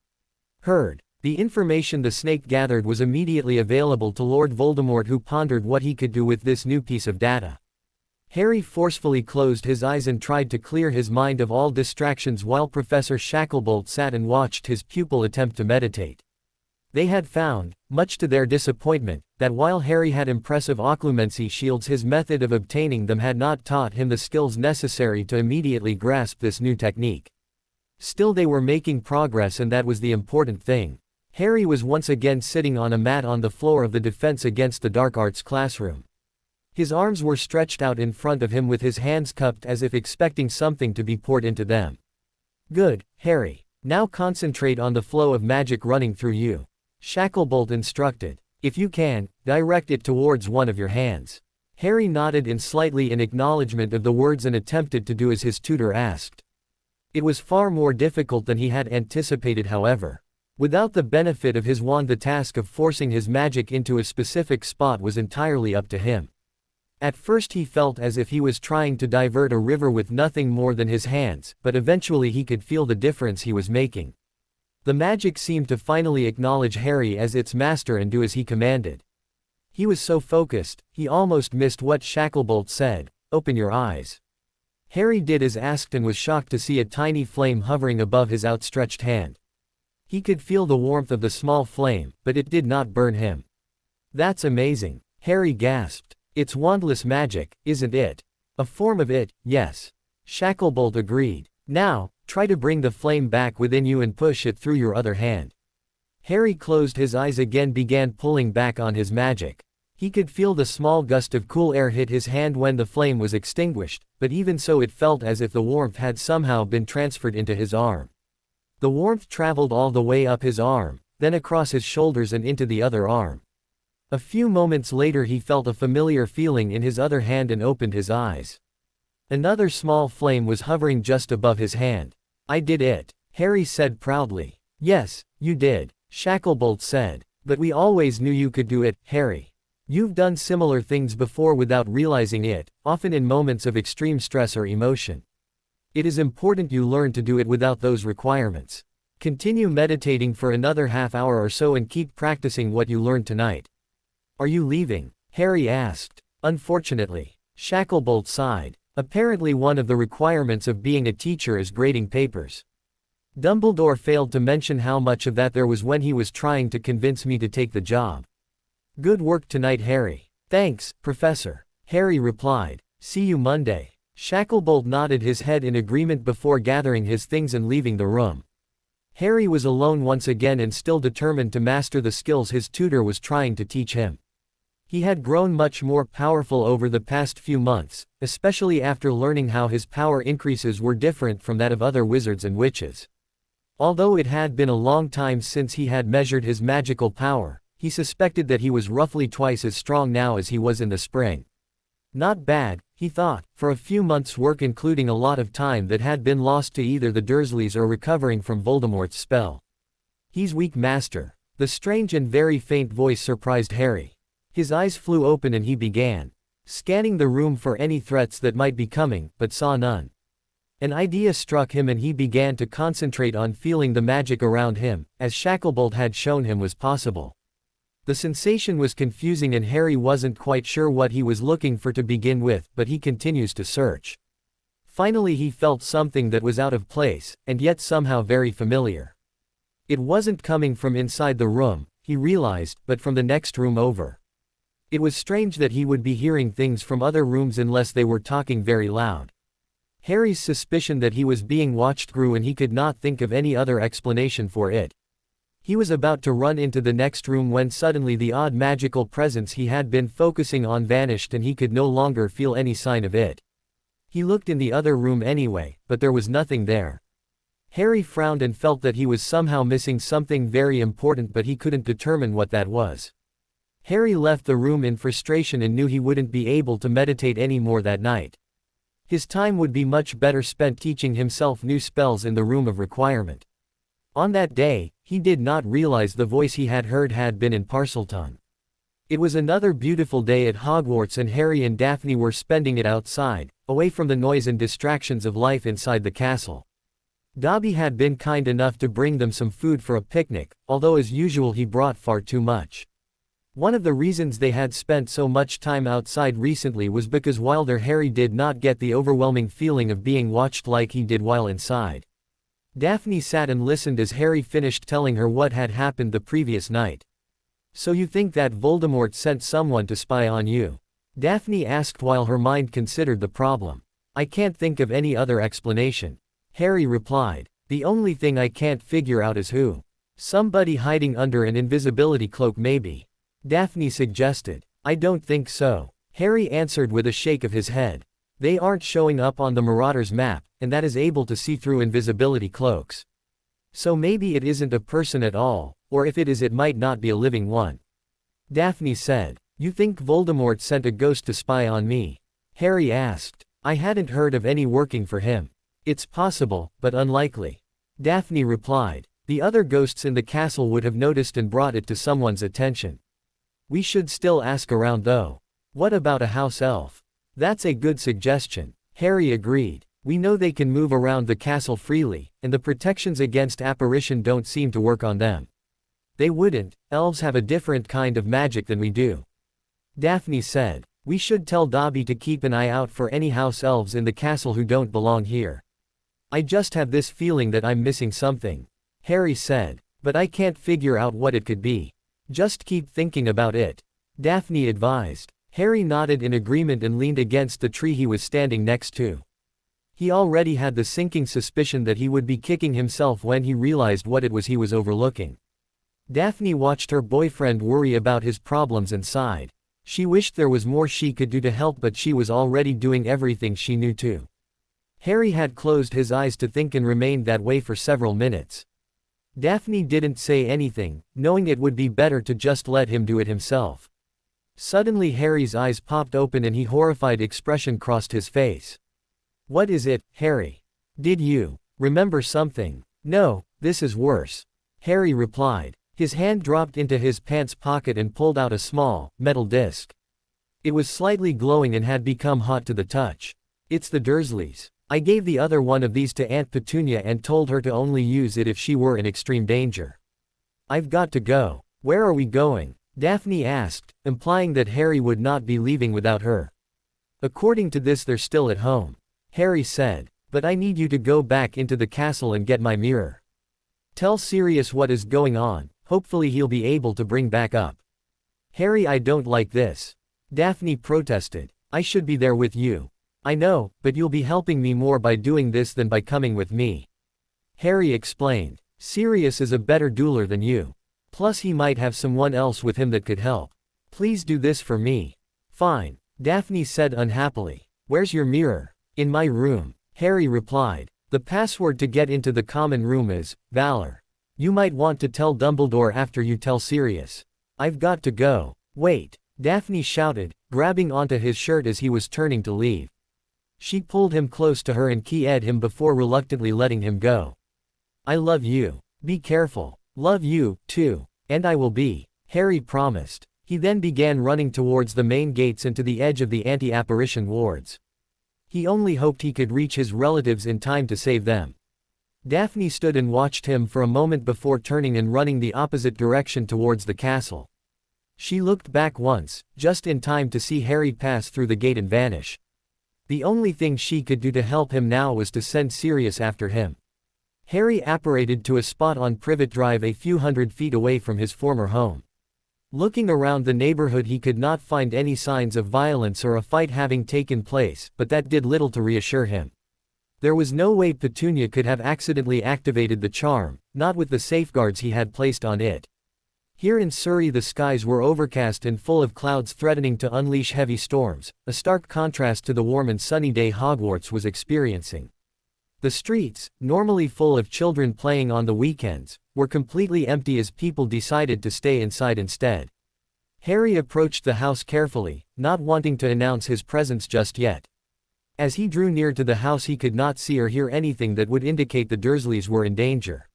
Speaker 1: heard. The information the snake gathered was immediately available to Lord Voldemort, who pondered what he could do with this new piece of data. Harry forcefully closed his eyes and tried to clear his mind of all distractions while Professor Shacklebolt sat and watched his pupil attempt to meditate. They had found, much to their disappointment, that while Harry had impressive occlumency shields, his method of obtaining them had not taught him the skills necessary to immediately grasp this new technique. Still, they were making progress, and that was the important thing. Harry was once again sitting on a mat on the floor of the Defense Against the Dark Arts classroom. His arms were stretched out in front of him with his hands cupped as if expecting something to be poured into them. "Good, Harry. Now concentrate on the flow of magic running through you," Shacklebolt instructed. "If you can, direct it towards one of your hands." Harry nodded slightly in acknowledgement of the words and attempted to do as his tutor asked. It was far more difficult than he had anticipated, however. Without the benefit of his wand, the task of forcing his magic into a specific spot was entirely up to him. At first he felt as if he was trying to divert a river with nothing more than his hands, but eventually he could feel the difference he was making. The magic seemed to finally acknowledge Harry as its master and do as he commanded. He was so focused, he almost missed what Shacklebolt said, "Open your eyes." Harry did as asked and was shocked to see a tiny flame hovering above his outstretched hand. He could feel the warmth of the small flame, but it did not burn him. "That's amazing," Harry gasped. "It's wandless magic, isn't it?" A form of it, yes. Shacklebolt agreed. Now, try to bring the flame back within you and push it through your other hand. Harry closed his eyes again, began pulling back on his magic. He could feel the small gust of cool air hit his hand when the flame was extinguished, but even so it felt as if the warmth had somehow been transferred into his arm. The warmth traveled all the way up his arm, then across his shoulders and into the other arm. A few moments later he felt a familiar feeling in his other hand and opened his eyes. Another small flame was hovering just above his hand. I did it, Harry said proudly. Yes, you did, Shacklebolt said. But we always knew you could do it, Harry. You've done similar things before without realizing it, often in moments of extreme stress or emotion. It is important you learn to do it without those requirements. Continue meditating for another half hour or so and keep practicing what you learned tonight. Are you leaving? Harry asked. Unfortunately. Shacklebolt sighed. Apparently one of the requirements of being a teacher is grading papers. Dumbledore failed to mention how much of that there was when he was trying to convince me to take the job. Good work tonight, Harry. Thanks, Professor. Harry replied. See you Monday. Shacklebolt nodded his head in agreement before gathering his things and leaving the room. Harry was alone once again and still determined to master the skills his tutor was trying to teach him. He had grown much more powerful over the past few months, especially after learning how his power increases were different from that of other wizards and witches. Although it had been a long time since he had measured his magical power, he suspected that he was roughly twice as strong now as he was in the spring. Not bad, he thought, for a few months' work, including a lot of time that had been lost to either the Dursleys or recovering from Voldemort's spell. He's weak, Master. The strange and very faint voice surprised Harry. His eyes flew open and he began scanning the room for any threats that might be coming, but saw none. An idea struck him and he began to concentrate on feeling the magic around him, as Shacklebolt had shown him was possible. The sensation was confusing and Harry wasn't quite sure what he was looking for to begin with, but he continues to search. Finally he felt something that was out of place, and yet somehow very familiar. It wasn't coming from inside the room, he realized, but from the next room over. It was strange that he would be hearing things from other rooms unless they were talking very loud. Harry's suspicion that he was being watched grew and he could not think of any other explanation for it. He was about to run into the next room when suddenly the odd magical presence he had been focusing on vanished and he could no longer feel any sign of it. He looked in the other room anyway, but there was nothing there. Harry frowned and felt that he was somehow missing something very important, but he couldn't determine what that was. Harry left the room in frustration and knew he wouldn't be able to meditate any more that night. His time would be much better spent teaching himself new spells in the room of requirement. On that day, he did not realize the voice he had heard had been in Parseltongue. It was another beautiful day at Hogwarts and Harry and Daphne were spending it outside, away from the noise and distractions of life inside the castle. Dobby had been kind enough to bring them some food for a picnic, although as usual he brought far too much. One of the reasons they had spent so much time outside recently was because while there Harry did not get the overwhelming feeling of being watched like he did while inside. Daphne sat and listened as Harry finished telling her what had happened the previous night. So you think that Voldemort sent someone to spy on you? Daphne asked while her mind considered the problem. I can't think of any other explanation. Harry replied. The only thing I can't figure out is who. Somebody hiding under an invisibility cloak maybe. Daphne suggested. I don't think so. Harry answered with a shake of his head. They aren't showing up on the Marauders map, and that is able to see through invisibility cloaks. So maybe it isn't a person at all, or if it is it might not be a living one. Daphne said. You think Voldemort sent a ghost to spy on me? Harry asked. I hadn't heard of any working for him. It's possible, but unlikely. Daphne replied. The other ghosts in the castle would have noticed and brought it to someone's attention. We should still ask around though. What about a house elf? That's a good suggestion. Harry agreed. We know they can move around the castle freely, and the protections against apparition don't seem to work on them. They wouldn't, elves have a different kind of magic than we do. Daphne said. We should tell Dobby to keep an eye out for any house elves in the castle who don't belong here. I just have this feeling that I'm missing something. Harry said. But I can't figure out what it could be. Just keep thinking about it. Daphne advised. Harry nodded in agreement and leaned against the tree he was standing next to. He already had the sinking suspicion that he would be kicking himself when he realized what it was he was overlooking. Daphne watched her boyfriend worry about his problems and sighed. She wished there was more she could do to help, but she was already doing everything she knew to. Harry had closed his eyes to think and remained that way for several minutes. Daphne didn't say anything, knowing it would be better to just let him do it himself. Suddenly Harry's eyes popped open and a horrified expression crossed his face. "What is it, Harry? Did you remember something?" "No, this is worse," Harry replied. His hand dropped into his pants pocket and pulled out a small, metal disc. It was slightly glowing and had become hot to the touch. "It's the Dursleys. I gave the other one of these to Aunt Petunia and told her to only use it if she were in extreme danger. I've got to go." "Where are we going?" Daphne asked, implying that Harry would not be leaving without her. "According to this, they're still at home," Harry said. "But I need you to go back into the castle and get my mirror. Tell Sirius what is going on, hopefully he'll be able to bring back up." "Harry, I don't like this," Daphne protested. "I should be there with you." "I know, but you'll be helping me more by doing this than by coming with me," Harry explained. "Sirius is a better dueler than you. Plus he might have someone else with him that could help. Please do this for me." "Fine," Daphne said unhappily. "Where's your mirror?" "In my room," Harry replied. "The password to get into the common room is Valor. You might want to tell Dumbledore after you tell Sirius." "I've got to go." "Wait," Daphne shouted, grabbing onto his shirt as he was turning to leave. She pulled him close to her and kissed him before reluctantly letting him go. "I love you. Be careful." "Love you, too. And I will be," Harry promised. He then began running towards the main gates and to the edge of the anti-apparition wards. He only hoped he could reach his relatives in time to save them. Daphne stood and watched him for a moment before turning and running the opposite direction towards the castle. She looked back once, just in time to see Harry pass through the gate and vanish. The only thing she could do to help him now was to send Sirius after him. Harry apparated to a spot on Privet Drive a few hundred feet away from his former home. Looking around the neighborhood, he could not find any signs of violence or a fight having taken place, but that did little to reassure him. There was no way Petunia could have accidentally activated the charm, not with the safeguards he had placed on it. Here in Surrey the skies were overcast and full of clouds threatening to unleash heavy storms, a stark contrast to the warm and sunny day Hogwarts was experiencing. The streets, normally full of children playing on the weekends, were completely empty as people decided to stay inside instead. Harry approached the house carefully, not wanting to announce his presence just yet. As he drew near to the house he could not see or hear anything that would indicate the Dursleys were in danger.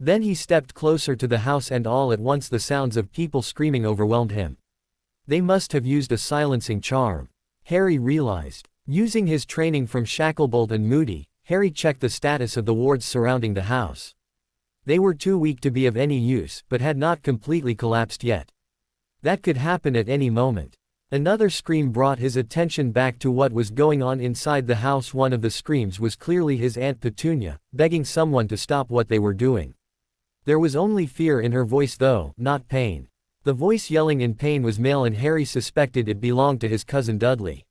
Speaker 1: Then he stepped closer to the house and all at once the sounds of people screaming overwhelmed him. They must have used a silencing charm, Harry realized. Using his training from Shacklebolt and Moody, Harry checked the status of the wards surrounding the house. They were too weak to be of any use, but had not completely collapsed yet. That could happen at any moment. Another scream brought his attention back to what was going on inside the house. One of the screams was clearly his Aunt Petunia, begging someone to stop what they were doing. There was only fear in her voice though, not pain. The voice yelling in pain was male and Harry suspected it belonged to his cousin Dudley.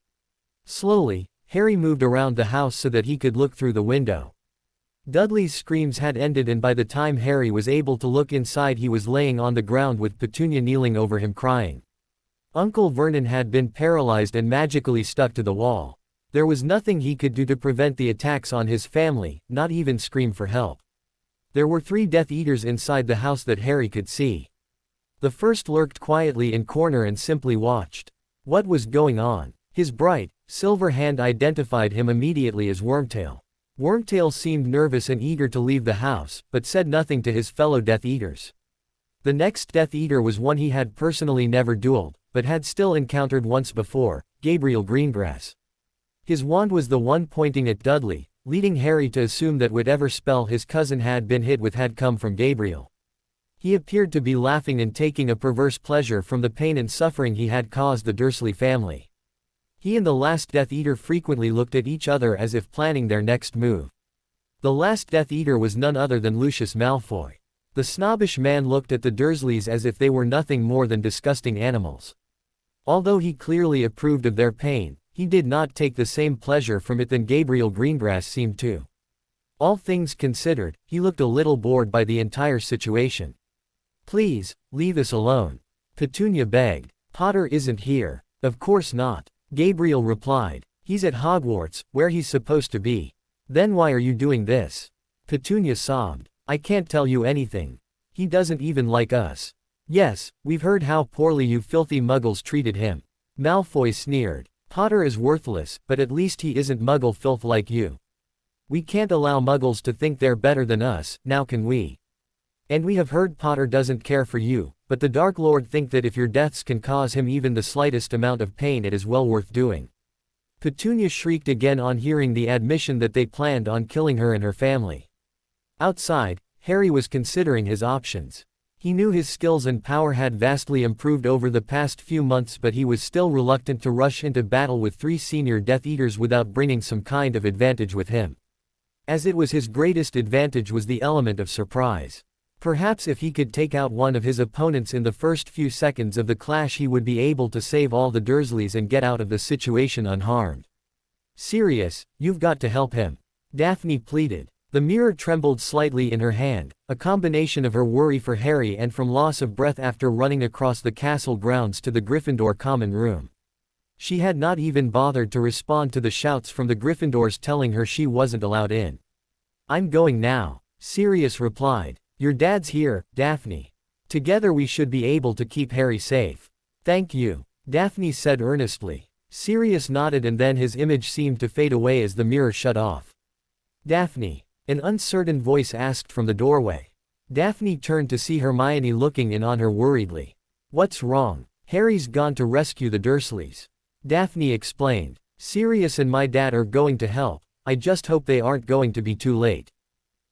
Speaker 1: Slowly, Harry moved around the house so that he could look through the window. Dudley's screams had ended and by the time Harry was able to look inside he was laying on the ground with Petunia kneeling over him crying. Uncle Vernon had been paralyzed and magically stuck to the wall. There was nothing he could do to prevent the attacks on his family, not even scream for help. There were 3 Death Eaters inside the house that Harry could see. The first lurked quietly in corner and simply watched. What was going on? His bright, silver hand identified him immediately as Wormtail. Wormtail seemed nervous and eager to leave the house, but said nothing to his fellow Death Eaters. The next Death Eater was one he had personally never dueled, but had still encountered once before, Gabriel Greengrass. His wand was the one pointing at Dudley, leading Harry to assume that whatever spell his cousin had been hit with had come from Gabriel. He appeared to be laughing and taking a perverse pleasure from the pain and suffering he had caused the Dursley family. He and the last Death Eater frequently looked at each other as if planning their next move. The last Death Eater was none other than Lucius Malfoy. The snobbish man looked at the Dursleys as if they were nothing more than disgusting animals. Although he clearly approved of their pain, he did not take the same pleasure from it than Gabriel Greengrass seemed to. All things considered, he looked a little bored by the entire situation. "Please, leave us alone," Petunia begged. "Potter isn't here." "Of course not," Gabriel replied. "He's at Hogwarts, where he's supposed to be." "Then why are you doing this?" Petunia sobbed. "I can't tell you anything. He doesn't even like us." "Yes, we've heard how poorly you filthy muggles treated him." Malfoy sneered. "Potter is worthless, but at least he isn't muggle filth like you. We can't allow muggles to think they're better than us, now can we? And we have heard Potter doesn't care for you, but the Dark Lord think that if your deaths can cause him even the slightest amount of pain, it is well worth doing." Petunia shrieked again on hearing the admission that they planned on killing her and her family. Outside, Harry was considering his options. He knew his skills and power had vastly improved over the past few months, but he was still reluctant to rush into battle with 3 senior Death Eaters without bringing some kind of advantage with him. As it was, his greatest advantage was the element of surprise. Perhaps if he could take out one of his opponents in the first few seconds of the clash, he would be able to save all the Dursleys and get out of the situation unharmed. "Sirius, you've got to help him," Daphne pleaded. The mirror trembled slightly in her hand, a combination of her worry for Harry and from loss of breath after running across the castle grounds to the Gryffindor common room. She had not even bothered to respond to the shouts from the Gryffindors telling her she wasn't allowed in. "I'm going now," Sirius replied. "Your dad's here, Daphne. Together we should be able to keep Harry safe." "Thank you," Daphne said earnestly. Sirius nodded, and then his image seemed to fade away as the mirror shut off. "Daphne?" an uncertain voice asked from the doorway. Daphne turned to see Hermione looking in on her worriedly. "What's wrong?" "Harry's gone to rescue the Dursleys," Daphne explained. "Sirius and my dad are going to help. I just hope they aren't going to be too late."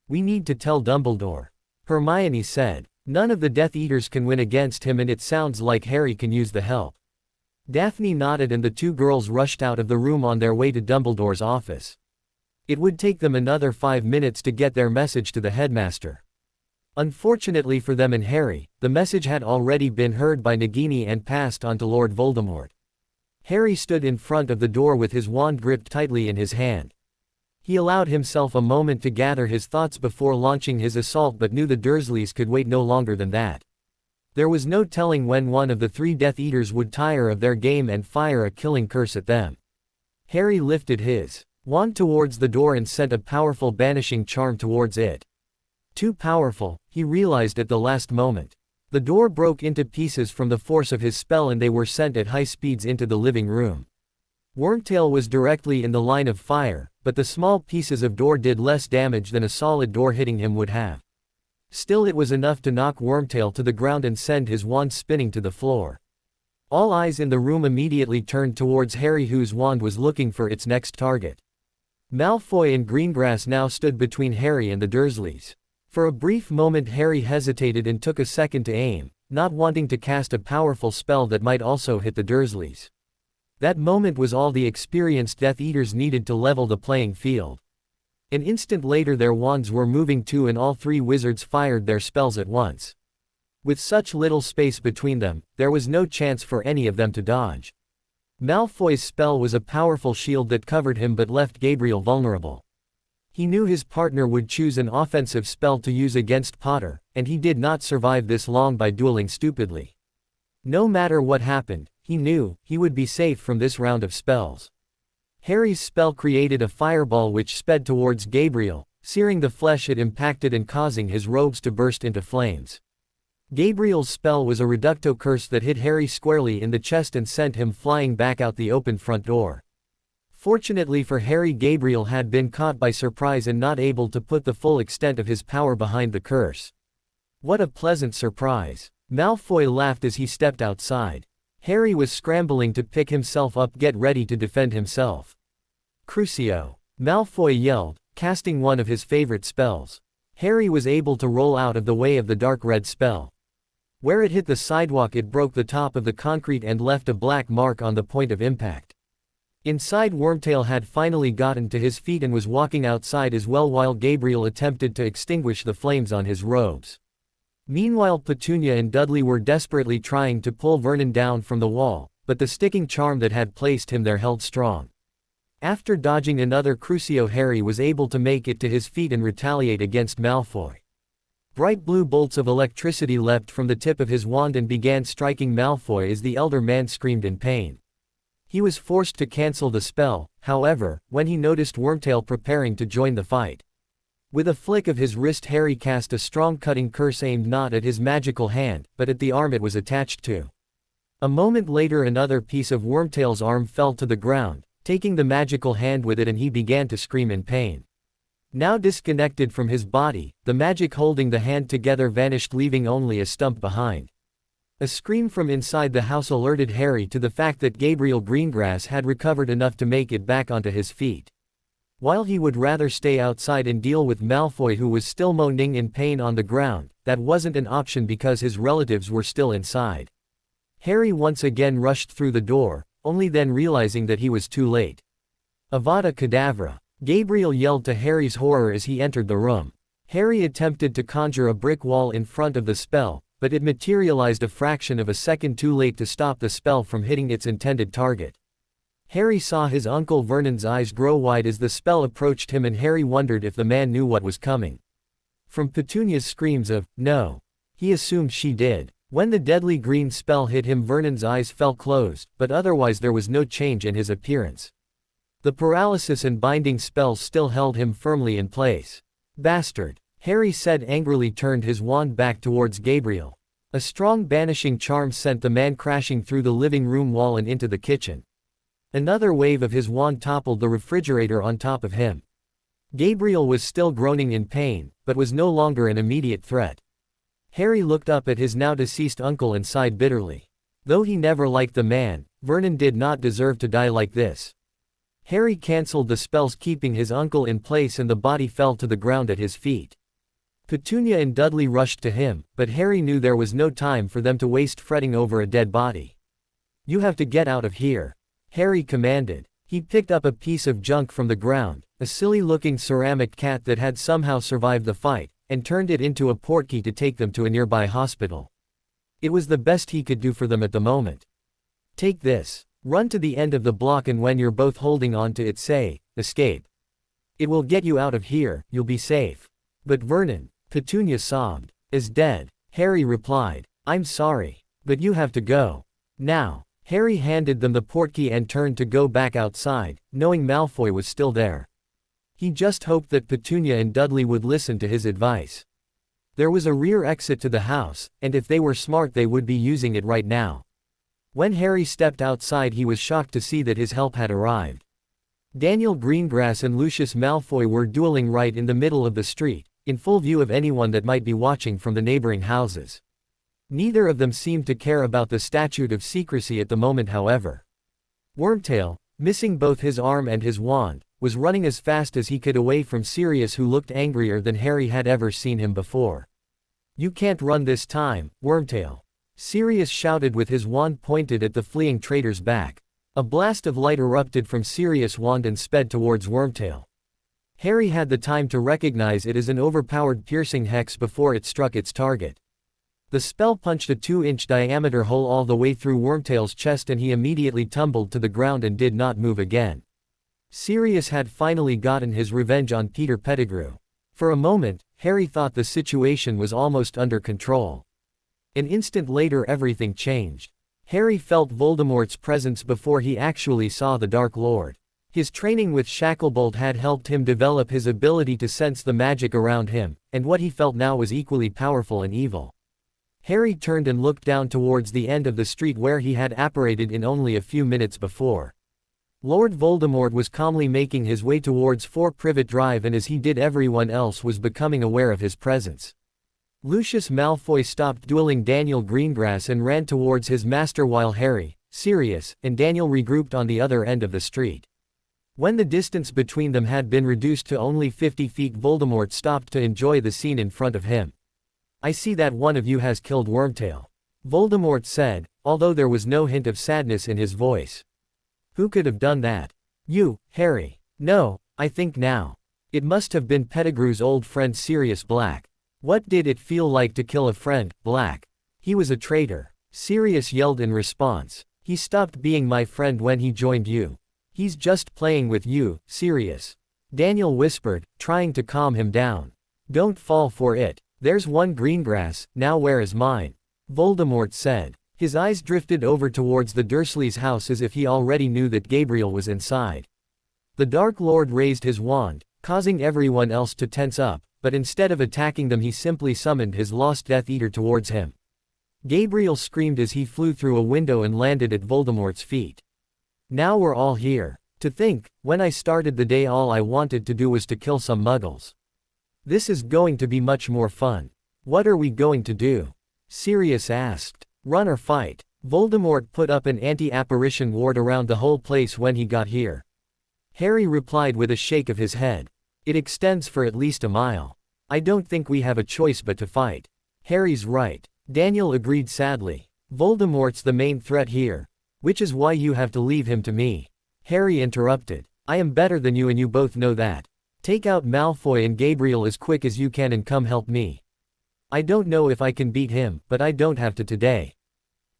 Speaker 1: "We need to tell Dumbledore," Hermione said. "None of the Death Eaters can win against him, and it sounds like Harry can use the help." Daphne nodded, and the 2 girls rushed out of the room on their way to Dumbledore's office. It would take them another 5 minutes to get their message to the headmaster. Unfortunately for them and Harry, the message had already been heard by Nagini and passed on to Lord Voldemort. Harry stood in front of the door with his wand gripped tightly in his hand. He allowed himself a moment to gather his thoughts before launching his assault, but knew the Dursleys could wait no longer than that. There was no telling when one of the 3 Death Eaters would tire of their game and fire a killing curse at them. Harry lifted his wand towards the door and sent a powerful banishing charm towards it. Too powerful, he realized at the last moment. The door broke into pieces from the force of his spell, and they were sent at high speeds into the living room. Wormtail was directly in the line of fire, but the small pieces of door did less damage than a solid door hitting him would have. Still, it was enough to knock Wormtail to the ground and send his wand spinning to the floor. All eyes in the room immediately turned towards Harry, whose wand was looking for its next target. Malfoy and Greengrass now stood between Harry and the Dursleys. For a brief moment Harry hesitated and took a second to aim, not wanting to cast a powerful spell that might also hit the Dursleys. That moment was all the experienced Death Eaters needed to level the playing field. An instant later their wands were moving too, and all 3 wizards fired their spells at once. With such little space between them, there was no chance for any of them to dodge. Malfoy's spell was a powerful shield that covered him but left Gabriel vulnerable. He knew his partner would choose an offensive spell to use against Potter, and he did not survive this long by dueling stupidly. No matter what happened, he knew he would be safe from this round of spells. Harry's spell created a fireball which sped towards Gabriel, searing the flesh it impacted and causing his robes to burst into flames. Gabriel's spell was a reducto curse that hit Harry squarely in the chest and sent him flying back out the open front door. Fortunately for Harry, Gabriel had been caught by surprise and not able to put the full extent of his power behind the curse. What a pleasant surprise! Malfoy laughed as he stepped outside. Harry was scrambling to pick himself up, get ready to defend himself. Crucio! Malfoy yelled, casting one of his favorite spells. Harry was able to roll out of the way of the dark red spell. Where it hit the sidewalk, it broke the top of the concrete and left a black mark on the point of impact. Inside, Wormtail had finally gotten to his feet and was walking outside as well while Gabriel attempted to extinguish the flames on his robes. Meanwhile, Petunia and Dudley were desperately trying to pull Vernon down from the wall, but the sticking charm that had placed him there held strong. After dodging another Crucio, Harry was able to make it to his feet and retaliate against Malfoy. Bright blue bolts of electricity leapt from the tip of his wand and began striking Malfoy as the elder man screamed in pain. He was forced to cancel the spell, however, when he noticed Wormtail preparing to join the fight. With a flick of his wrist, Harry cast a strong cutting curse aimed not at his magical hand, but at the arm it was attached to. A moment later another piece of Wormtail's arm fell to the ground, taking the magical hand with it, and he began to scream in pain. Now disconnected from his body, the magic holding the hand together vanished, leaving only a stump behind. A scream from inside the house alerted Harry to the fact that Gabriel Greengrass had recovered enough to make it back onto his feet. While he would rather stay outside and deal with Malfoy, who was still moaning in pain on the ground, that wasn't an option because his relatives were still inside. Harry once again rushed through the door, only then realizing that he was too late. Avada Kedavra! Gabriel yelled to Harry's horror as he entered the room. Harry attempted to conjure a brick wall in front of the spell, but it materialized a fraction of a second too late to stop the spell from hitting its intended target. Harry saw his Uncle Vernon's eyes grow wide as the spell approached him, and Harry wondered if the man knew what was coming. From Petunia's screams of, "No!" he assumed she did. When the deadly green spell hit him, Vernon's eyes fell closed, but otherwise there was no change in his appearance. The paralysis and binding spells still held him firmly in place. "Bastard!" Harry said angrily, turned his wand back towards Gabriel. A strong banishing charm sent the man crashing through the living room wall and into the kitchen. Another wave of his wand toppled the refrigerator on top of him. Gabriel was still groaning in pain, but was no longer an immediate threat. Harry looked up at his now deceased uncle and sighed bitterly. Though he never liked the man, Vernon did not deserve to die like this. Harry cancelled the spells, keeping his uncle in place, and the body fell to the ground at his feet. Petunia and Dudley rushed to him, but Harry knew there was no time for them to waste fretting over a dead body. "You have to get out of here," Harry commanded. He picked up a piece of junk from the ground, a silly-looking ceramic cat that had somehow survived the fight, and turned it into a portkey to take them to a nearby hospital. It was the best he could do for them at the moment. "Take this. Run to the end of the block, and when you're both holding on to it, say, 'Escape.' It will get you out of here, you'll be safe." "But Vernon," Petunia sobbed. "Is dead," Harry replied. "I'm sorry. But you have to go. Now." Harry handed them the portkey and turned to go back outside, knowing Malfoy was still there. He just hoped that Petunia and Dudley would listen to his advice. There was a rear exit to the house, and if they were smart they would be using it right now. When Harry stepped outside, he was shocked to see that his help had arrived. Daniel Greengrass and Lucius Malfoy were dueling right in the middle of the street, in full view of anyone that might be watching from the neighboring houses. Neither of them seemed to care about the statute of secrecy at the moment, however. Wormtail, missing both his arm and his wand, was running as fast as he could away from Sirius, who looked angrier than Harry had ever seen him before. "You can't run this time, Wormtail," Sirius shouted with his wand pointed at the fleeing traitor's back. A blast of light erupted from Sirius' wand and sped towards Wormtail. Harry had the time to recognize it as an overpowered piercing hex before it struck its target. The spell punched a 2-inch diameter hole all the way through Wormtail's chest, and he immediately tumbled to the ground and did not move again. Sirius had finally gotten his revenge on Peter Pettigrew. For a moment, Harry thought the situation was almost under control. An instant later everything changed. Harry felt Voldemort's presence before he actually saw the Dark Lord. His training with Shacklebolt had helped him develop his ability to sense the magic around him, and what he felt now was equally powerful and evil. Harry turned and looked down towards the end of the street where he had apparated in only a few minutes before. Lord Voldemort was calmly making his way towards 4 Privet Drive, and as he did, everyone else was becoming aware of his presence. Lucius Malfoy stopped dueling Daniel Greengrass and ran towards his master, while Harry, Sirius, and Daniel regrouped on the other end of the street. When the distance between them had been reduced to only 50 feet, Voldemort stopped to enjoy the scene in front of him. "I see that one of you has killed Wormtail," Voldemort said, although there was no hint of sadness in his voice. "Who could have done that?" "You, Harry." "No, I think now. It must have been Pettigrew's old friend Sirius Black." "What did it feel like to kill a friend, Black?" "He was a traitor," Sirius yelled in response. He stopped being my friend when he joined you. He's just playing with you, Sirius. Daniel whispered, trying to calm him down. Don't fall for it. There's one Greengrass, now where is mine? Voldemort said. His eyes drifted over towards the Dursleys' house as if he already knew that Gabriel was inside. The Dark Lord raised his wand, causing everyone else to tense up, but instead of attacking them he simply summoned his lost Death Eater towards him. Gabriel screamed as he flew through a window and landed at Voldemort's feet. Now we're all here. To think, when I started the day all I wanted to do was to kill some muggles. This is going to be much more fun. What are we going to do? Sirius asked. Run or fight? Voldemort put up an anti-apparition ward around the whole place when he got here. Harry replied with a shake of his head. It extends for at least a mile. I don't think we have a choice but to fight. Harry's right. Daniel agreed sadly. Voldemort's the main threat here. Which is why you have to leave him to me. Harry interrupted. I am better than you and you both know that. Take out Malfoy and Gabriel as quick as you can and come help me. I don't know if I can beat him, but I don't have to today.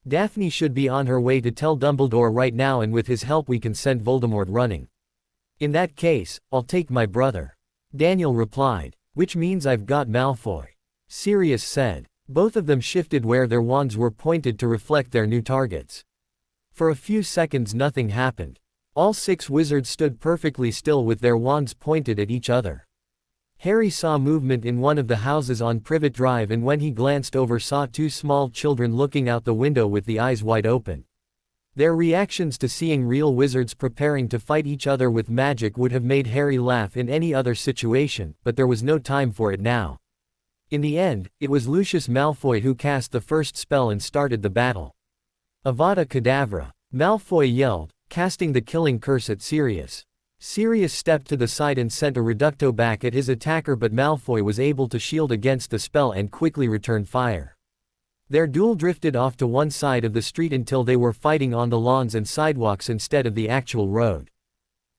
Speaker 1: Daphne should be on her way to tell Dumbledore right now, and with his help we can send Voldemort running. In that case, I'll take my brother. Daniel replied. Which means I've got Malfoy. Sirius said. Both of them shifted where their wands were pointed to reflect their new targets. For a few seconds nothing happened. All 6 wizards stood perfectly still with their wands pointed at each other. Harry saw movement in one of the houses on Privet Drive, and when he glanced over saw 2 small children looking out the window with the eyes wide open. Their reactions to seeing real wizards preparing to fight each other with magic would have made Harry laugh in any other situation, but there was no time for it now. In the end, it was Lucius Malfoy who cast the first spell and started the battle. Avada Kedavra! Malfoy yelled, casting the killing curse at Sirius. Sirius stepped to the side and sent a reducto back at his attacker, but Malfoy was able to shield against the spell and quickly return fire. Their duel drifted off to one side of the street until they were fighting on the lawns and sidewalks instead of the actual road.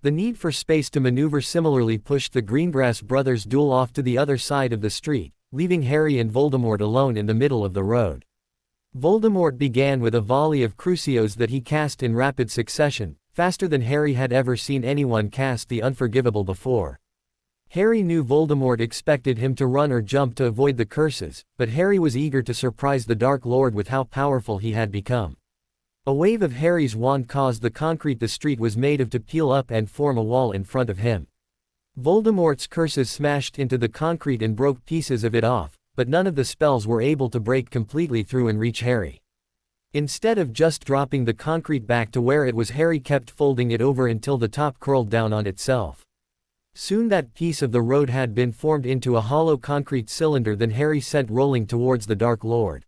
Speaker 1: The need for space to maneuver similarly pushed the Greengrass brothers' duel off to the other side of the street, leaving Harry and Voldemort alone in the middle of the road. Voldemort began with a volley of Crucios that he cast in rapid succession, faster than Harry had ever seen anyone cast the unforgivable before. Harry knew Voldemort expected him to run or jump to avoid the curses, but Harry was eager to surprise the Dark Lord with how powerful he had become. A wave of Harry's wand caused the concrete the street was made of to peel up and form a wall in front of him. Voldemort's curses smashed into the concrete and broke pieces of it off, but none of the spells were able to break completely through and reach Harry. Instead of just dropping the concrete back to where it was, Harry kept folding it over until the top curled down on itself. Soon that piece of the road had been formed into a hollow concrete cylinder that Harry sent rolling towards the Dark Lord.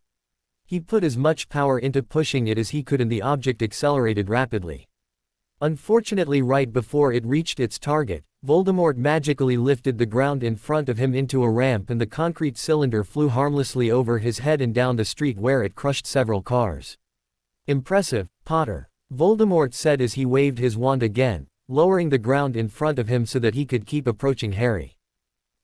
Speaker 1: He put as much power into pushing it as he could and the object accelerated rapidly. Unfortunately, right before it reached its target, Voldemort magically lifted the ground in front of him into a ramp and the concrete cylinder flew harmlessly over his head and down the street where it crushed several cars. Impressive, Potter, Voldemort said as he waved his wand again, lowering the ground in front of him so that he could keep approaching Harry.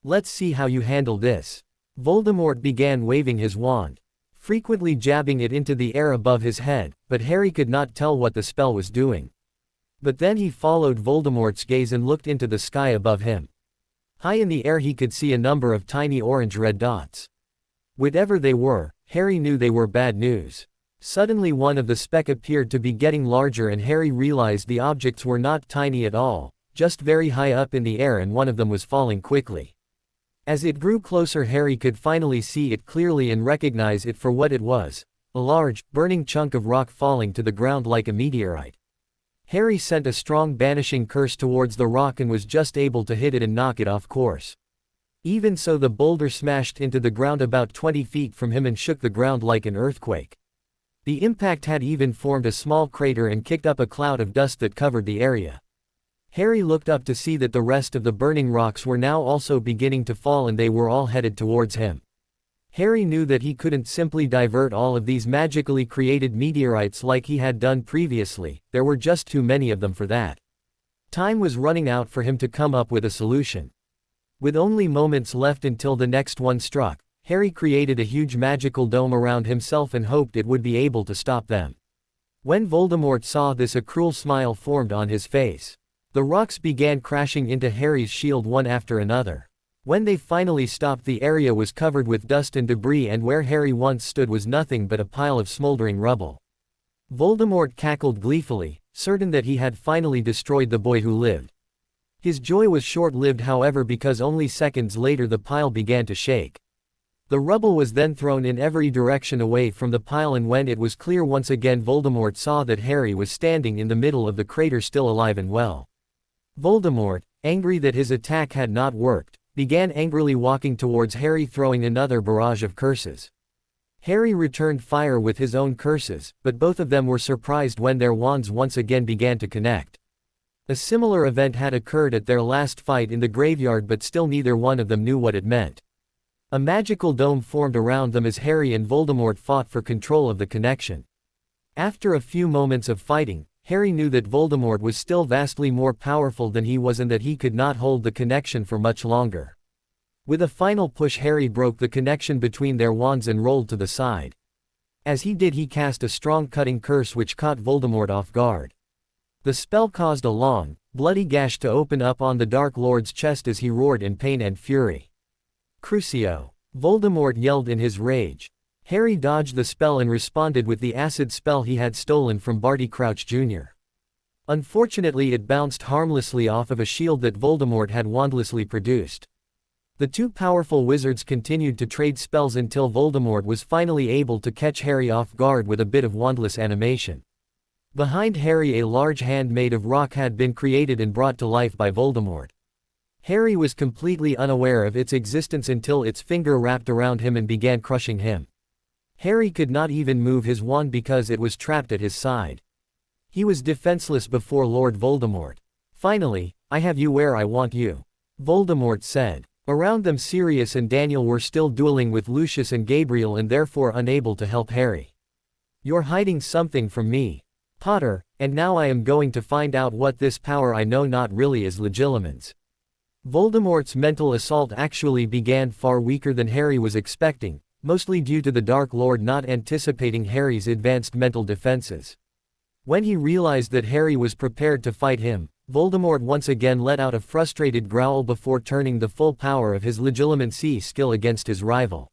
Speaker 1: Let's see how you handle this. Voldemort began waving his wand, frequently jabbing it into the air above his head, but Harry could not tell what the spell was doing. But then he followed Voldemort's gaze and looked into the sky above him. High in the air he could see a number of tiny orange-red dots. Whatever they were, Harry knew they were bad news. Suddenly one of the specks appeared to be getting larger and Harry realized the objects were not tiny at all, just very high up in the air, and one of them was falling quickly. As it grew closer Harry could finally see it clearly and recognize it for what it was, a large, burning chunk of rock falling to the ground like a meteorite. Harry sent a strong banishing curse towards the rock and was just able to hit it and knock it off course. Even so, the boulder smashed into the ground about 20 feet from him and shook the ground like an earthquake. The impact had even formed a small crater and kicked up a cloud of dust that covered the area. Harry looked up to see that the rest of the burning rocks were now also beginning to fall and they were all headed towards him. Harry knew that he couldn't simply divert all of these magically created meteorites like he had done previously, there were just too many of them for that. Time was running out for him to come up with a solution. With only moments left until the next one struck, Harry created a huge magical dome around himself and hoped it would be able to stop them. When Voldemort saw this, a cruel smile formed on his face. The rocks began crashing into Harry's shield one after another. When they finally stopped, the area was covered with dust and debris, and where Harry once stood was nothing but a pile of smoldering rubble. Voldemort cackled gleefully, certain that he had finally destroyed the boy who lived. His joy was short-lived, however, because only seconds later the pile began to shake. The rubble was then thrown in every direction away from the pile, and when it was clear once again, Voldemort saw that Harry was standing in the middle of the crater, still alive and well. Voldemort, angry that his attack had not worked, began angrily walking towards Harry, throwing another barrage of curses. Harry returned fire with his own curses, but both of them were surprised when their wands once again began to connect. A similar event had occurred at their last fight in the graveyard, but still neither one of them knew what it meant. A magical dome formed around them as Harry and Voldemort fought for control of the connection. After a few moments of fighting, Harry knew that Voldemort was still vastly more powerful than he was, and that he could not hold the connection for much longer. With a final push, Harry broke the connection between their wands and rolled to the side. As he did, he cast a strong cutting curse which caught Voldemort off guard. The spell caused a long, bloody gash to open up on the Dark Lord's chest as he roared in pain and fury. "Crucio!" Voldemort yelled in his rage. Harry dodged the spell and responded with the acid spell he had stolen from Barty Crouch Jr. Unfortunately, it bounced harmlessly off of a shield that Voldemort had wandlessly produced. The two powerful wizards continued to trade spells until Voldemort was finally able to catch Harry off guard with a bit of wandless animation. Behind Harry, a large hand made of rock had been created and brought to life by Voldemort. Harry was completely unaware of its existence until its finger wrapped around him and began crushing him. Harry could not even move his wand because it was trapped at his side. He was defenseless before Lord Voldemort. "Finally, I have you where I want you," Voldemort said. Around them, Sirius and Daniel were still dueling with Lucius and Gabriel, and therefore unable to help Harry. "You're hiding something from me, Potter, and now I am going to find out what this power I know not really is Legilimens." Voldemort's mental assault actually began far weaker than Harry was expecting, mostly due to the Dark Lord not anticipating Harry's advanced mental defenses. When he realized that Harry was prepared to fight him, Voldemort once again let out a frustrated growl before turning the full power of his Legilimency skill against his rival.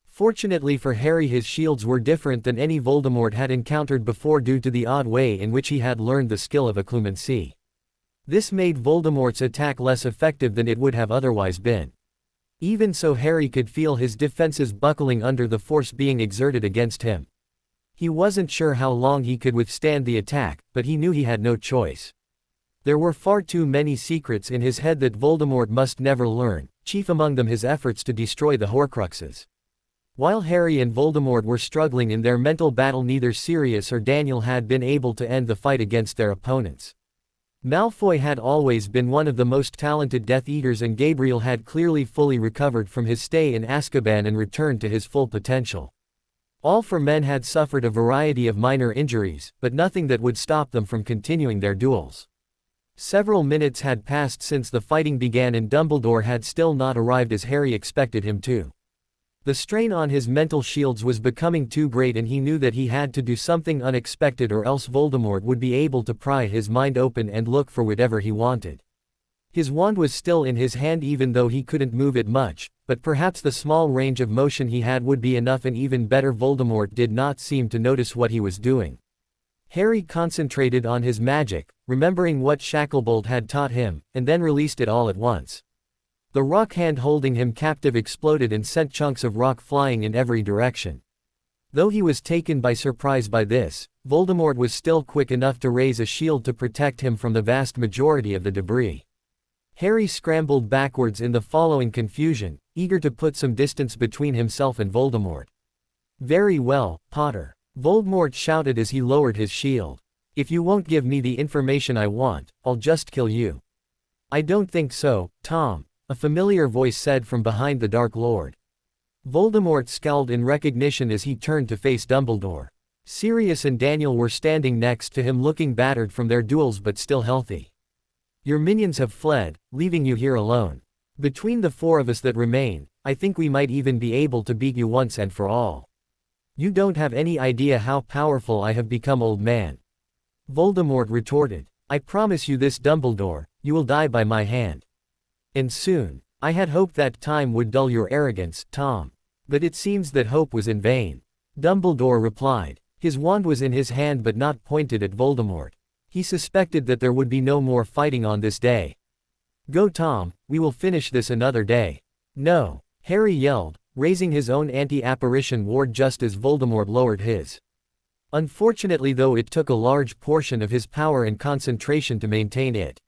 Speaker 1: Fortunately for Harry, his shields were different than any Voldemort had encountered before due to the odd way in which he had learned the skill of occlumency. This made Voldemort's attack less effective than it would have otherwise been. Even so, Harry could feel his defenses buckling under the force being exerted against him. He wasn't sure how long he could withstand the attack, but he knew he had no choice. There were far too many secrets in his head that Voldemort must never learn, chief among them his efforts to destroy the Horcruxes. While Harry and Voldemort were struggling in their mental battle, neither Sirius or Daniel had been able to end the fight against their opponents. Malfoy had always been one of the most talented Death Eaters, and Gabriel had clearly fully recovered from his stay in Azkaban and returned to his full potential. All four men had suffered a variety of minor injuries, but nothing that would stop them from continuing their duels. Several minutes had passed since the fighting began, and Dumbledore had still not arrived as Harry expected him to. The strain on his mental shields was becoming too great, and he knew that he had to do something unexpected, or else Voldemort would be able to pry his mind open and look for whatever he wanted. His wand was still in his hand even though he couldn't move it much, but perhaps the small range of motion he had would be enough, and even better, Voldemort did not seem to notice what he was doing. Harry concentrated on his magic, remembering what Shacklebolt had taught him, and then released it all at once. The rock hand holding him captive exploded and sent chunks of rock flying in every direction. Though he was taken by surprise by this, Voldemort was still quick enough to raise a shield to protect him from the vast majority of the debris. Harry scrambled backwards in the following confusion, eager to put some distance between himself and Voldemort. "Very well, Potter," Voldemort shouted as he lowered his shield. "If you won't give me the information I want, I'll just kill you." "I don't think so, Tom," a familiar voice said from behind the Dark Lord. Voldemort scowled in recognition as he turned to face Dumbledore. Sirius and Daniel were standing next to him, looking battered from their duels but still healthy. "Your minions have fled, leaving you here alone. Between the four of us that remain, I think we might even be able to beat you once and for all." You don't have any idea how powerful I have become, old man. Voldemort retorted. I promise you this, Dumbledore, you will die by my hand. And soon. I had hoped that time would dull your arrogance, Tom. But it seems that hope was in vain. Dumbledore replied. His wand was in his hand but not pointed at Voldemort. He suspected that there would be no more fighting on this day. Go, Tom, we will finish this another day. No, Harry yelled, raising his own anti-apparition ward just as Voldemort lowered his. Unfortunately, though, it took a large portion of his power and concentration to maintain it.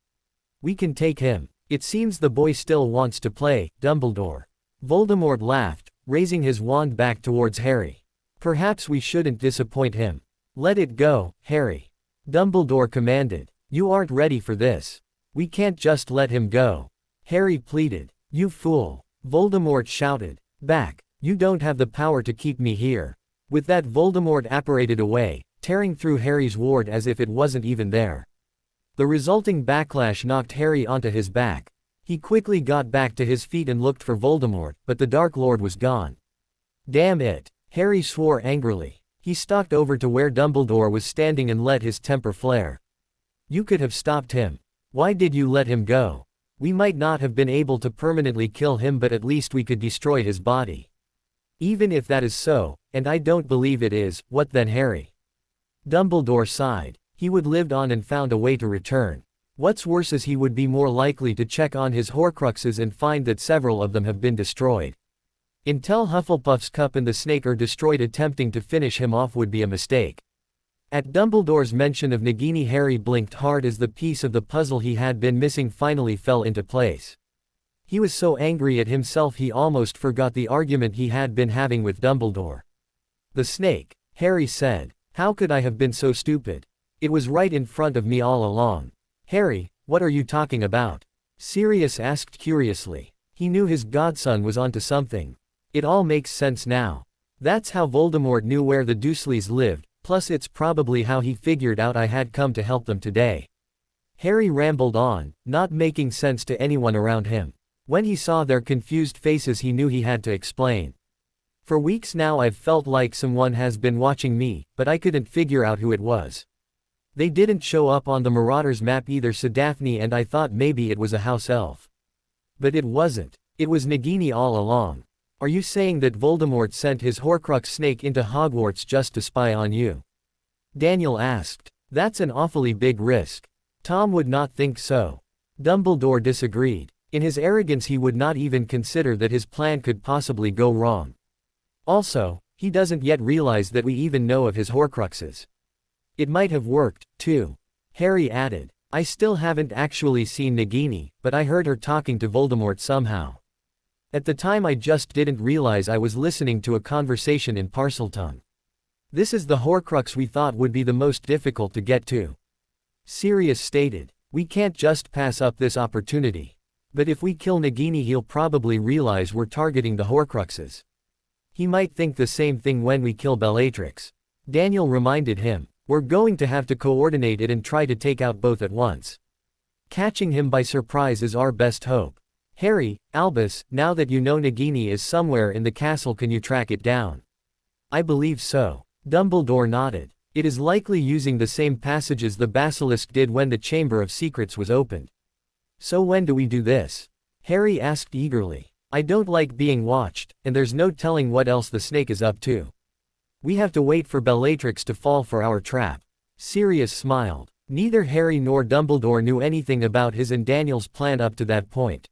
Speaker 1: We can take him. It seems the boy still wants to play, Dumbledore. Voldemort laughed, raising his wand back towards Harry. Perhaps we shouldn't disappoint him. Let it go, Harry. Dumbledore commanded. You aren't ready for this. We can't just let him go. Harry pleaded. You fool. Voldemort shouted. Back. You don't have the power to keep me here. With that, Voldemort apparated away, tearing through Harry's ward as if it wasn't even there. The resulting backlash knocked Harry onto his back. He quickly got back to his feet and looked for Voldemort, but the Dark Lord was gone. Damn it! Harry swore angrily. He stalked over to where Dumbledore was standing and let his temper flare. You could have stopped him. Why did you let him go? We might not have been able to permanently kill him, but at least we could destroy his body. Even if that is so, and I don't believe it is, what then, Harry? Dumbledore sighed. He would lived on and found a way to return. What's worse is he would be more likely to check on his Horcruxes and find that several of them have been destroyed. Until Hufflepuff's cup and the snake are destroyed, attempting to finish him off would be a mistake. At Dumbledore's mention of Nagini, Harry blinked hard as the piece of the puzzle he had been missing finally fell into place. He was so angry at himself he almost forgot the argument he had been having with Dumbledore. The snake, Harry said. How could I have been so stupid? It was right in front of me all along. Harry, what are you talking about? Sirius asked curiously. He knew his godson was onto something. It all makes sense now. That's how Voldemort knew where the Dursleys lived, plus it's probably how he figured out I had come to help them today. Harry rambled on, not making sense to anyone around him. When he saw their confused faces, he knew he had to explain. For weeks now I've felt like someone has been watching me, but I couldn't figure out who it was. They didn't show up on the Marauders map either, said Daphne, and I thought maybe it was a house elf. But it wasn't. It was Nagini all along. Are you saying that Voldemort sent his Horcrux snake into Hogwarts just to spy on you? Daniel asked. That's an awfully big risk. Tom would not think so. Dumbledore disagreed. In his arrogance he would not even consider that his plan could possibly go wrong. Also, he doesn't yet realize that we even know of his Horcruxes. It might have worked, too. Harry added. I still haven't actually seen Nagini, but I heard her talking to Voldemort somehow. At the time I just didn't realize I was listening to a conversation in Parseltongue. This is the Horcrux we thought would be the most difficult to get to. Sirius stated. We can't just pass up this opportunity. But if we kill Nagini, he'll probably realize we're targeting the Horcruxes. He might think the same thing when we kill Bellatrix. Daniel reminded him. We're going to have to coordinate it and try to take out both at once. Catching him by surprise is our best hope. Harry, Albus, now that you know Nagini is somewhere in the castle, can you track it down? I believe so. Dumbledore nodded. It is likely using the same passages the basilisk did when the Chamber of Secrets was opened. So when do we do this? Harry asked eagerly. I don't like being watched, and there's no telling what else the snake is up to. We have to wait for Bellatrix to fall for our trap. Sirius smiled. Neither Harry nor Dumbledore knew anything about his and Daniel's plan up to that point.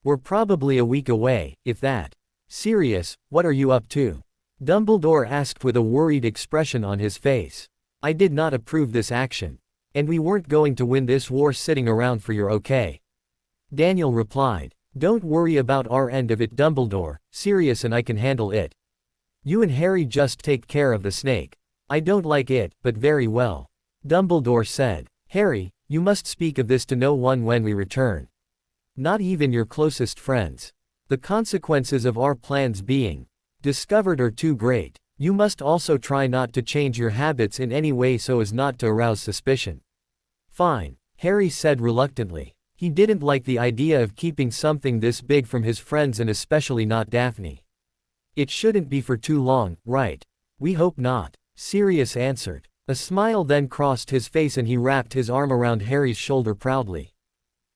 Speaker 1: We're probably a week away, if that. Sirius, what are you up to? Dumbledore asked with a worried expression on his face. I did not approve this action. And we weren't going to win this war sitting around for your okay. Daniel replied. Don't worry about our end of it, Dumbledore. Sirius and I can handle it. You and Harry just take care of the snake. I don't like it, but very well. Dumbledore said. Harry, you must speak of this to no one when we return. Not even your closest friends. The consequences of our plans being discovered are too great. You must also try not to change your habits in any way so as not to arouse suspicion. Fine, Harry said reluctantly. He didn't like the idea of keeping something this big from his friends, and especially not Daphne. It shouldn't be for too long, right? We hope not, Sirius answered. A smile then crossed his face and he wrapped his arm around Harry's shoulder proudly.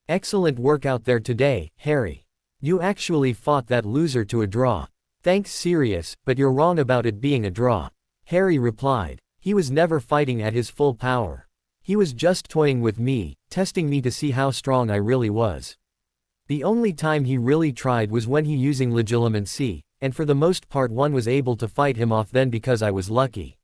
Speaker 1: Excellent work out there today, Harry. You actually fought that loser to a draw. Thanks Sirius, but you're wrong about it being a draw. Harry replied. He was never fighting at his full power. He was just toying with me, testing me to see how strong I really was. The only time he really tried was when he using legilimency, and for the most part one was able to fight him off then because I was lucky.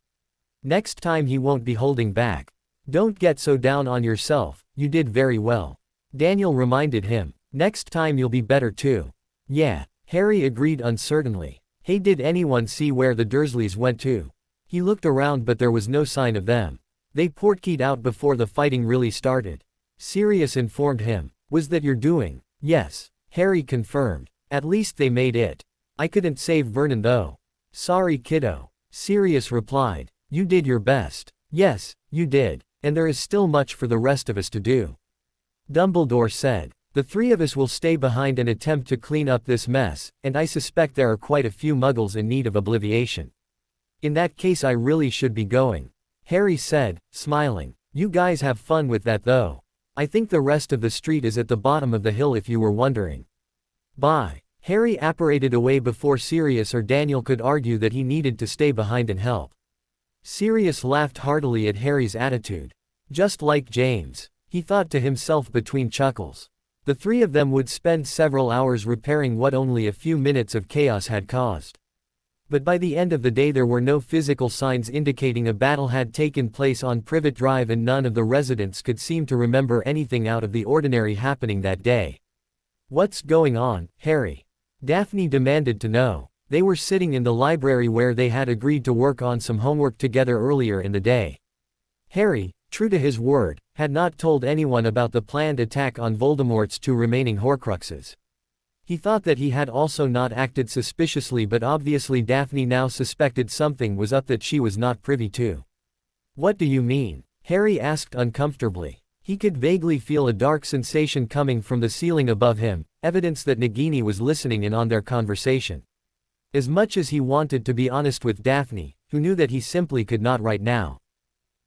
Speaker 1: Next time he won't be holding back. Don't get so down on yourself, you did very well. Daniel reminded him. Next time you'll be better too. Yeah, Harry agreed uncertainly. Hey, did anyone see where the Dursleys went to? He looked around but there was no sign of them. They portkeyed out before the fighting really started. Sirius informed him. Was that your doing? Yes, Harry confirmed. At least they made it. I couldn't save Vernon though. Sorry kiddo. Sirius replied. You did your best. Yes, you did. And there is still much for the rest of us to do. Dumbledore said. The three of us will stay behind and attempt to clean up this mess, and I suspect there are quite a few muggles in need of obliviation. In that case I really should be going. Harry said, smiling. You guys have fun with that though. I think the rest of the street is at the bottom of the hill if you were wondering. Bye. Harry apparated away before Sirius or Daniel could argue that he needed to stay behind and help. Sirius laughed heartily at Harry's attitude. Just like James, he thought to himself between chuckles. The three of them would spend several hours repairing what only a few minutes of chaos had caused. But by the end of the day there were no physical signs indicating a battle had taken place on Privet Drive and none of the residents could seem to remember anything out of the ordinary happening that day. What's going on, Harry? Daphne demanded to know. They were sitting in the library where they had agreed to work on some homework together earlier in the day. Harry, true to his word, had not told anyone about the planned attack on Voldemort's two remaining Horcruxes. He thought that he had also not acted suspiciously, but obviously Daphne now suspected something was up that she was not privy to. What do you mean? Harry asked uncomfortably. He could vaguely feel a dark sensation coming from the ceiling above him, evidence that Nagini was listening in on their conversation. As much as he wanted to be honest with Daphne, who knew that he simply could not right now.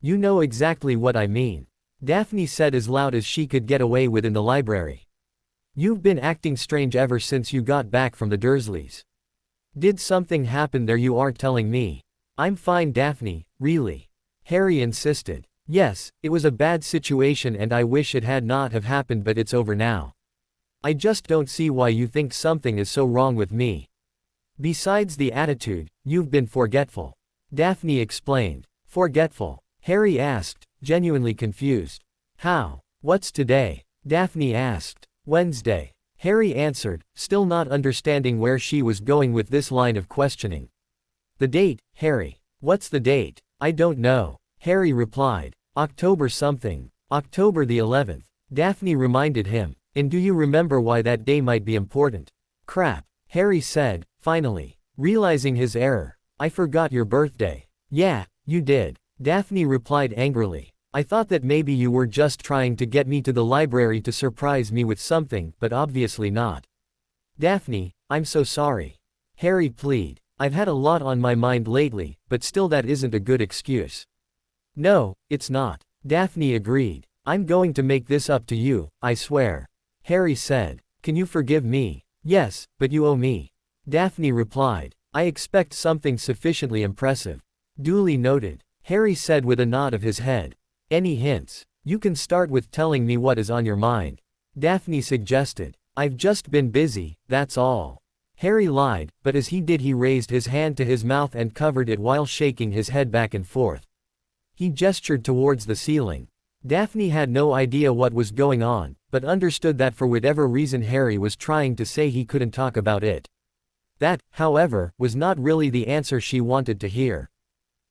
Speaker 1: You know exactly what I mean. Daphne said as loud as she could get away with in the library. You've been acting strange ever since you got back from the Dursleys. Did something happen there you are telling me? I'm fine Daphne, really. Harry insisted. Yes, it was a bad situation and I wish it had not have happened, but it's over now. I just don't see why you think something is so wrong with me. Besides the attitude, you've been forgetful. Daphne explained. Forgetful? Harry asked, genuinely confused. How? What's today? Daphne asked. Wednesday. Harry answered, still not understanding where she was going with this line of questioning. The date, Harry. What's the date? I don't know. Harry replied. October something. October the 11th. Daphne reminded him. And do you remember why that day might be important? Crap. Harry said, finally, realizing his error. I forgot your birthday. Yeah, you did. Daphne replied angrily. I thought that maybe you were just trying to get me to the library to surprise me with something, but obviously not. Daphne, I'm so sorry. Harry pleaded. I've had a lot on my mind lately, but still that isn't a good excuse. No, it's not. Daphne agreed. I'm going to make this up to you, I swear. Harry said. Can you forgive me? Yes, but you owe me. Daphne replied. I expect something sufficiently impressive. Duly noted. Harry said with a nod of his head. Any hints? You can start with telling me what is on your mind. Daphne suggested. I've just been busy, that's all. Harry lied, but as he did he raised his hand to his mouth and covered it while shaking his head back and forth. He gestured towards the ceiling. Daphne had no idea what was going on, but understood that for whatever reason Harry was trying to say he couldn't talk about it. That, however, was not really the answer she wanted to hear.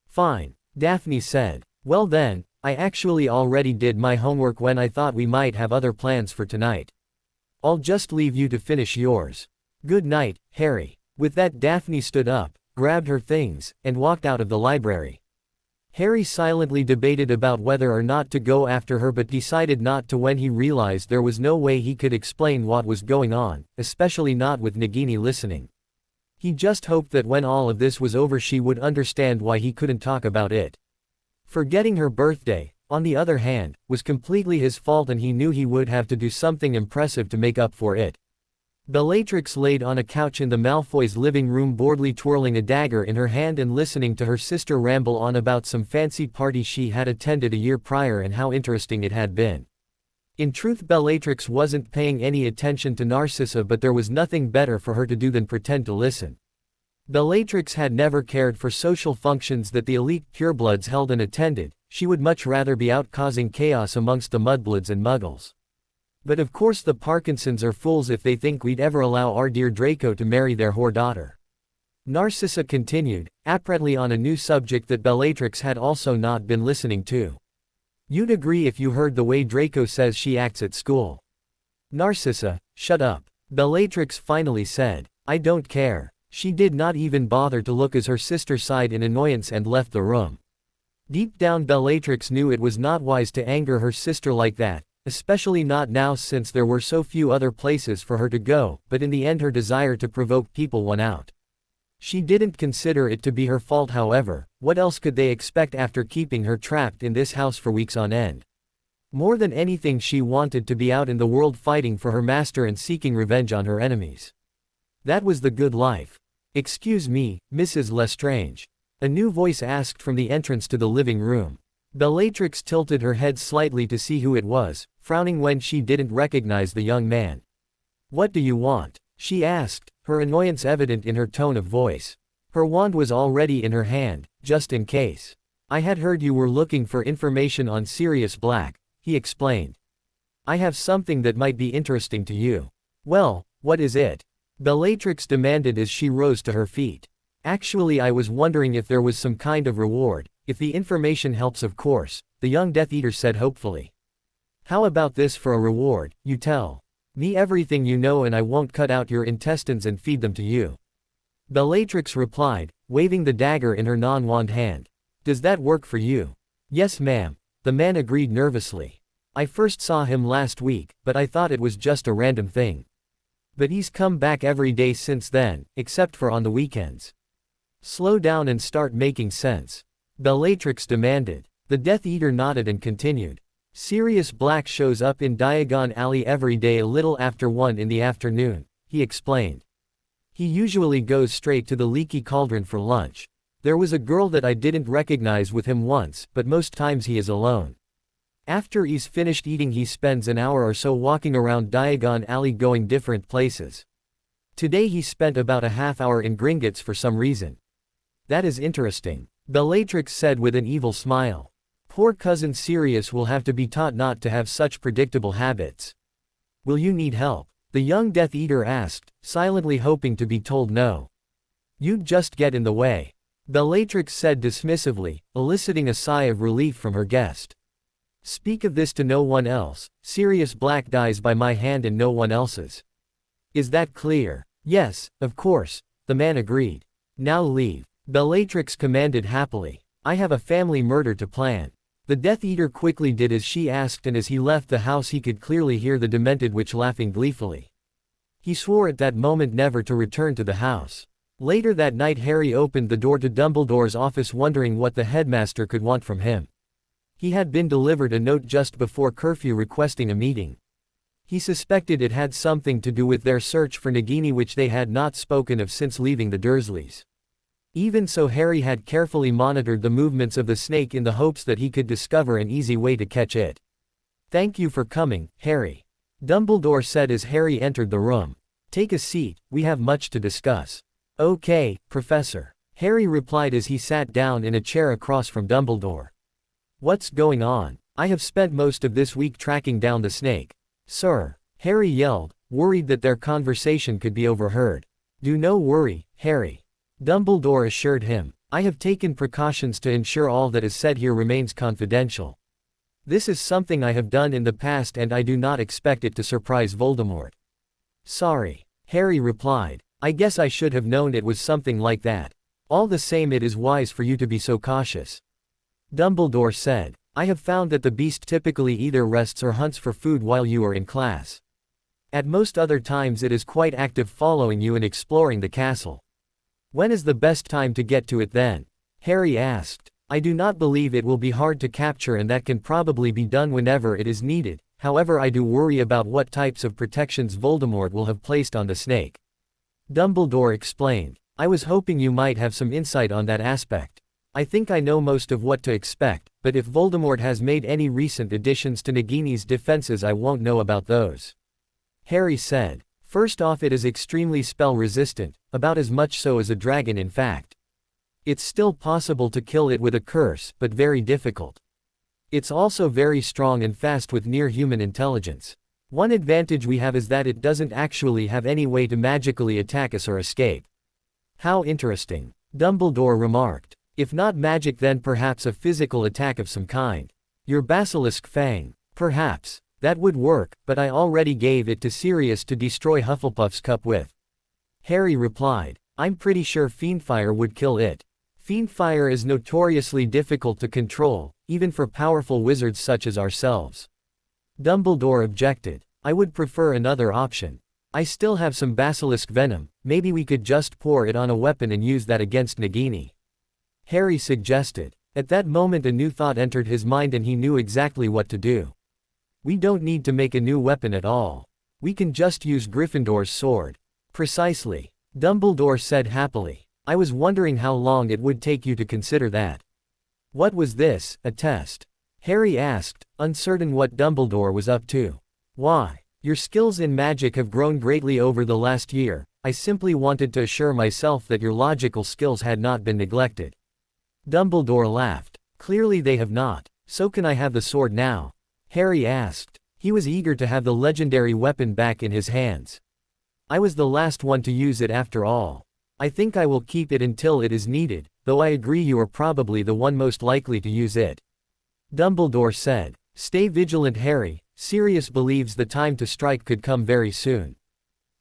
Speaker 1: Fine, Daphne said. Well then, I actually already did my homework when I thought we might have other plans for tonight. I'll just leave you to finish yours. Good night, Harry. With that Daphne stood up, grabbed her things, and walked out of the library. Harry silently debated about whether or not to go after her but decided not to when he realized there was no way he could explain what was going on, especially not with Nagini listening. He just hoped that when all of this was over she would understand why he couldn't talk about it. Forgetting her birthday, on the other hand, was completely his fault and he knew he would have to do something impressive to make up for it. Bellatrix laid on a couch in the Malfoys' living room boredly twirling a dagger in her hand and listening to her sister ramble on about some fancy party she had attended a year prior and how interesting it had been. In truth, Bellatrix wasn't paying any attention to Narcissa, but there was nothing better for her to do than pretend to listen. Bellatrix had never cared for social functions that the elite purebloods held and attended. She would much rather be out causing chaos amongst the mudbloods and muggles. But of course the Parkinsons are fools if they think we'd ever allow our dear Draco to marry their whore daughter. Narcissa continued, apparently on a new subject that Bellatrix had also not been listening to. You'd agree if you heard the way Draco says she acts at school. Narcissa, shut up. Bellatrix finally said. I don't care. She did not even bother to look as her sister sighed in annoyance and left the room. Deep down Bellatrix knew it was not wise to anger her sister like that. Especially not now since there were so few other places for her to go, but in the end her desire to provoke people won out. She didn't consider it to be her fault, however. What else could they expect after keeping her trapped in this house for weeks on end? More than anything she wanted to be out in the world fighting for her master and seeking revenge on her enemies. That was the good life. Excuse me, Mrs. Lestrange. A new voice asked from the entrance to the living room. Bellatrix tilted her head slightly to see who it was, frowning when she didn't recognize the young man. What do you want? She asked, her annoyance evident in her tone of voice. Her wand was already in her hand, just in case. I had heard you were looking for information on Sirius Black, he explained. I have something that might be interesting to you. Well, what is it? Bellatrix demanded as she rose to her feet. Actually, I was wondering if there was some kind of reward. If the information helps, of course, the young Death Eater said hopefully. How about this for a reward? You tell me everything you know and I won't cut out your intestines and feed them to you. Bellatrix replied, waving the dagger in her non-wand hand. Does that work for you? Yes, ma'am, the man agreed nervously. I first saw him last week, but I thought it was just a random thing. But he's come back every day since then, except for on the weekends. Slow down and start making sense. Bellatrix demanded. The Death Eater nodded and continued. Sirius Black shows up in Diagon Alley every day a little after 1 in the afternoon, he explained. He usually goes straight to the Leaky Cauldron for lunch. There was a girl that I didn't recognize with him once, but most times he is alone. After he's finished eating he spends an hour or so walking around Diagon Alley going different places. Today he spent about a half hour in Gringotts for some reason. That is interesting, Bellatrix said with an evil smile. Poor cousin Sirius will have to be taught not to have such predictable habits. Will you need help? The young Death Eater asked, silently hoping to be told no. You'd just get in the way, Bellatrix said dismissively, eliciting a sigh of relief from her guest. Speak of this to no one else. Sirius Black dies by my hand and no one else's. Is that clear? Yes, of course, the man agreed. Now leave, Bellatrix commanded happily. I have a family murder to plan. The Death Eater quickly did as she asked, and as he left the house he could clearly hear the demented witch laughing gleefully. He swore at that moment never to return to the house. Later that night Harry opened the door to Dumbledore's office wondering what the headmaster could want from him. He had been delivered a note just before curfew requesting a meeting. He suspected it had something to do with their search for Nagini, which they had not spoken of since leaving the Dursleys. Even so, Harry had carefully monitored the movements of the snake in the hopes that he could discover an easy way to catch it. Thank you for coming, Harry, Dumbledore said as Harry entered the room. Take a seat, we have much to discuss. Okay, Professor, Harry replied as he sat down in a chair across from Dumbledore. What's going on? I have spent most of this week tracking down the snake. Sir, Harry yelled, worried that their conversation could be overheard. Do no worry, Harry, Dumbledore assured him. I have taken precautions to ensure all that is said here remains confidential. This is something I have done in the past and I do not expect it to surprise Voldemort. Sorry, Harry replied. I guess I should have known it was something like that. All the same, it is wise for you to be so cautious. Dumbledore said. I have found that the beast typically either rests or hunts for food while you are in class. At most other times it is quite active, following you and exploring the castle. When is the best time to get to it then? Harry asked. I do not believe it will be hard to capture, and that can probably be done whenever it is needed. However, I do worry about what types of protections Voldemort will have placed on the snake. Dumbledore explained. I was hoping you might have some insight on that aspect. I think I know most of what to expect, but if Voldemort has made any recent additions to Nagini's defenses, I won't know about those. Harry said. First off, it is extremely spell resistant, about as much so as a dragon in fact. It's still possible to kill it with a curse, but very difficult. It's also very strong and fast with near-human intelligence. One advantage we have is that it doesn't actually have any way to magically attack us or escape. How interesting, Dumbledore remarked. If not magic, then perhaps a physical attack of some kind. Your basilisk fang. Perhaps. That would work, but I already gave it to Sirius to destroy Hufflepuff's cup with. Harry replied. I'm pretty sure Fiendfire would kill it. Fiendfire is notoriously difficult to control, even for powerful wizards such as ourselves. Dumbledore objected. I would prefer another option. I still have some basilisk venom, maybe we could just pour it on a weapon and use that against Nagini. Harry suggested. At that moment a new thought entered his mind and he knew exactly what to do. We don't need to make a new weapon at all. We can just use Gryffindor's sword. Precisely. Dumbledore said happily. I was wondering how long it would take you to consider that. What was this, a test? Harry asked, uncertain what Dumbledore was up to. Why? Your skills in magic have grown greatly over the last year. I simply wanted to assure myself that your logical skills had not been neglected. Dumbledore laughed. Clearly they have not. So can I have the sword now? Harry asked. He was eager to have the legendary weapon back in his hands. I was the last one to use it after all. I think I will keep it until it is needed, though I agree you are probably the one most likely to use it. Dumbledore said. Stay vigilant, Harry. Sirius believes the time to strike could come very soon.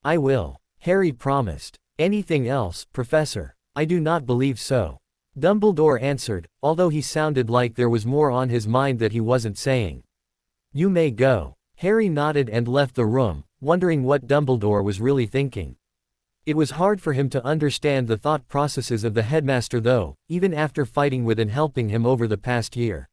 Speaker 1: I will. Harry promised. Anything else, Professor? I do not believe so. Dumbledore answered, although he sounded like there was more on his mind that he wasn't saying. You may go. Harry nodded and left the room, wondering what Dumbledore was really thinking. It was hard for him to understand the thought processes of the headmaster though, even after fighting with and helping him over the past year.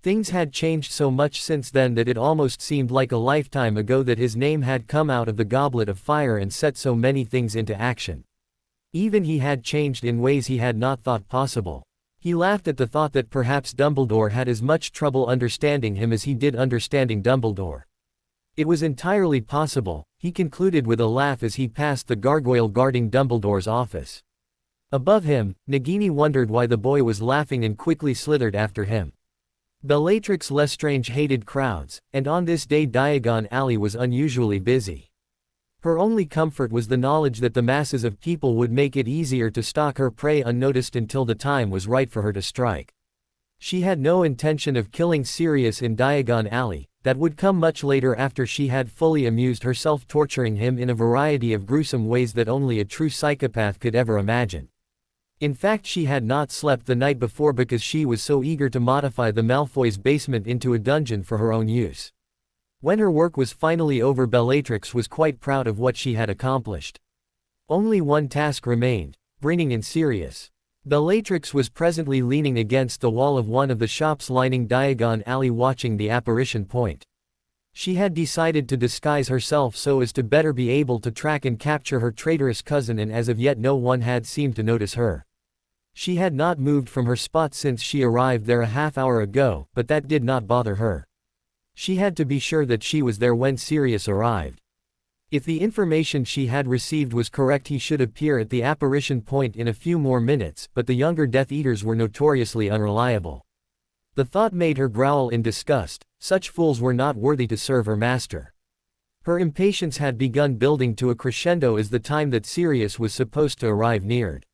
Speaker 1: Things had changed so much since then that it almost seemed like a lifetime ago that his name had come out of the goblet of fire and set so many things into action. Even he had changed in ways he had not thought possible. He laughed at the thought that perhaps Dumbledore had as much trouble understanding him as he did understanding Dumbledore. It was entirely possible, he concluded with a laugh as he passed the gargoyle guarding Dumbledore's office. Above him, Nagini wondered why the boy was laughing and quickly slithered after him. Bellatrix Lestrange hated crowds, and on this day Diagon Alley was unusually busy. Her only comfort was the knowledge that the masses of people would make it easier to stalk her prey unnoticed until the time was right for her to strike. She had no intention of killing Sirius in Diagon Alley, that would come much later after she had fully amused herself torturing him in a variety of gruesome ways that only a true psychopath could ever imagine. In fact, she had not slept the night before because she was so eager to modify the Malfoys' basement into a dungeon for her own use. When her work was finally over, Bellatrix was quite proud of what she had accomplished. Only one task remained, bringing in Sirius. Bellatrix was presently leaning against the wall of one of the shops lining Diagon Alley watching the apparition point. She had decided to disguise herself so as to better be able to track and capture her traitorous cousin, and as of yet no one had seemed to notice her. She had not moved from her spot since she arrived there a half hour ago, but that did not bother her. She had to be sure that she was there when Sirius arrived. If the information she had received was correct, he should appear at the apparition point in a few more minutes, but the younger Death Eaters were notoriously unreliable. The thought made her growl in disgust. Such fools were not worthy to serve her master. Her impatience had begun building to a crescendo as the time that Sirius was supposed to arrive neared.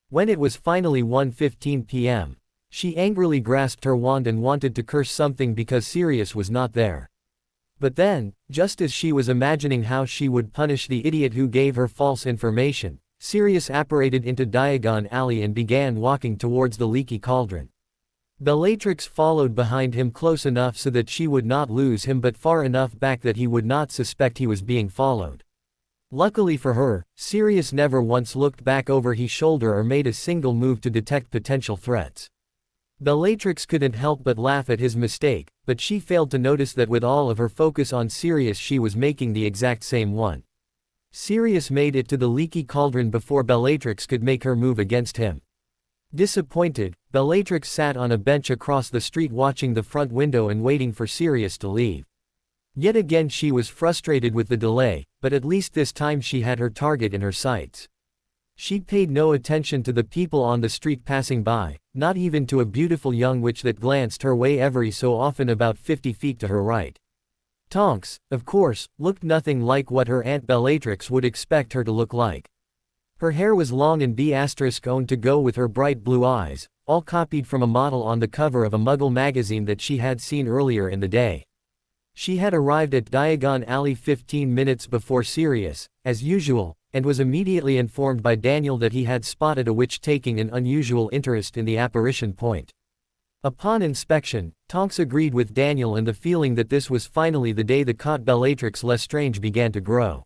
Speaker 1: When it was finally 1:15 p.m., she angrily grasped her wand and wanted to curse something because Sirius was not there. But then, just as she was imagining how she would punish the idiot who gave her false information, Sirius apparated into Diagon Alley and began walking towards the leaky cauldron. Bellatrix followed behind him close enough so that she would not lose him, but far enough back that he would not suspect he was being followed. Luckily for her, Sirius never once looked back over his shoulder or made a single move to detect potential threats. Bellatrix couldn't help but laugh at his mistake, but she failed to notice that with all of her focus on Sirius she was making the exact same one. Sirius made it to the leaky cauldron before Bellatrix could make her move against him. Disappointed, Bellatrix sat on a bench across the street watching the front window and waiting for Sirius to leave. Yet again she was frustrated with the delay, but at least this time she had her target in her sights. She paid no attention to the people on the street passing by, not even to a beautiful young witch that glanced her way every so often about 50 feet to her right. Tonks, of course, looked nothing like what her Aunt Bellatrix would expect her to look like. Her hair was long and B***owned to go with her bright blue eyes, all copied from a model on the cover of a Muggle magazine that she had seen earlier in the day. She had arrived at Diagon Alley 15 minutes before Sirius, as usual, and was immediately informed by Daniel that he had spotted a witch taking an unusual interest in the apparition point. Upon inspection, Tonks agreed with Daniel and the feeling that this was finally the day that caught Bellatrix Lestrange began to grow.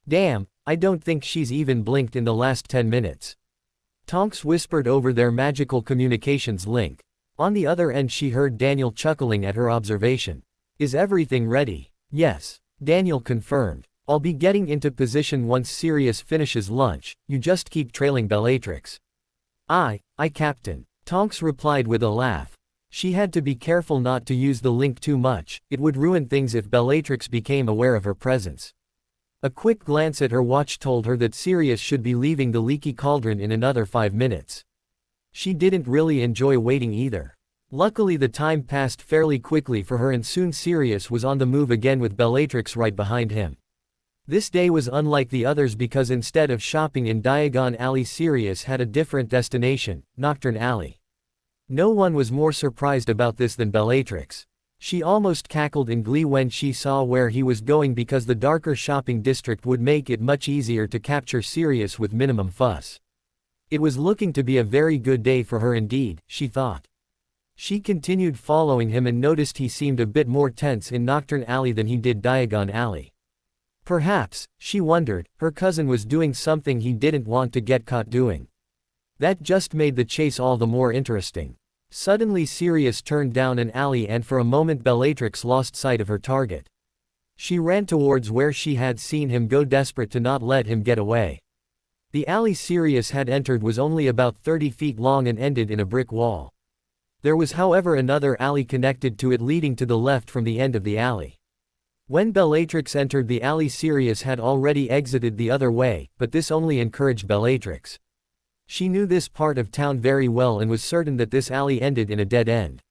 Speaker 1: Damn, I don't think she's even blinked in the last 10 minutes. Tonks whispered over their magical communications link. On the other end she heard Daniel chuckling at her observation. Is everything ready? Yes. Daniel confirmed. I'll be getting into position once Sirius finishes lunch, you just keep trailing Bellatrix. Aye, Captain. Tonks replied with a laugh. She had to be careful not to use the link too much, it would ruin things if Bellatrix became aware of her presence. A quick glance at her watch told her that Sirius should be leaving the leaky cauldron in another 5 minutes. She didn't really enjoy waiting either. Luckily the time passed fairly quickly for her and soon Sirius was on the move again with Bellatrix right behind him. This day was unlike the others because instead of shopping in Diagon Alley Sirius had a different destination, Nocturne Alley. No one was more surprised about this than Bellatrix. She almost cackled in glee when she saw where he was going because the darker shopping district would make it much easier to capture Sirius with minimum fuss. It was looking to be a very good day for her indeed, she thought. She continued following him and noticed he seemed a bit more tense in Nocturne Alley than he did Diagon Alley. Perhaps, she wondered, her cousin was doing something he didn't want to get caught doing. That just made the chase all the more interesting. Suddenly Sirius turned down an alley and for a moment Bellatrix lost sight of her target. She ran towards where she had seen him go, desperate to not let him get away. The alley Sirius had entered was only about 30 feet long and ended in a brick wall. There was however another alley connected to it leading to the left from the end of the alley. When Bellatrix entered the alley Sirius had already exited the other way, but this only encouraged Bellatrix. She knew this part of town very well and was certain that this alley ended in a dead end.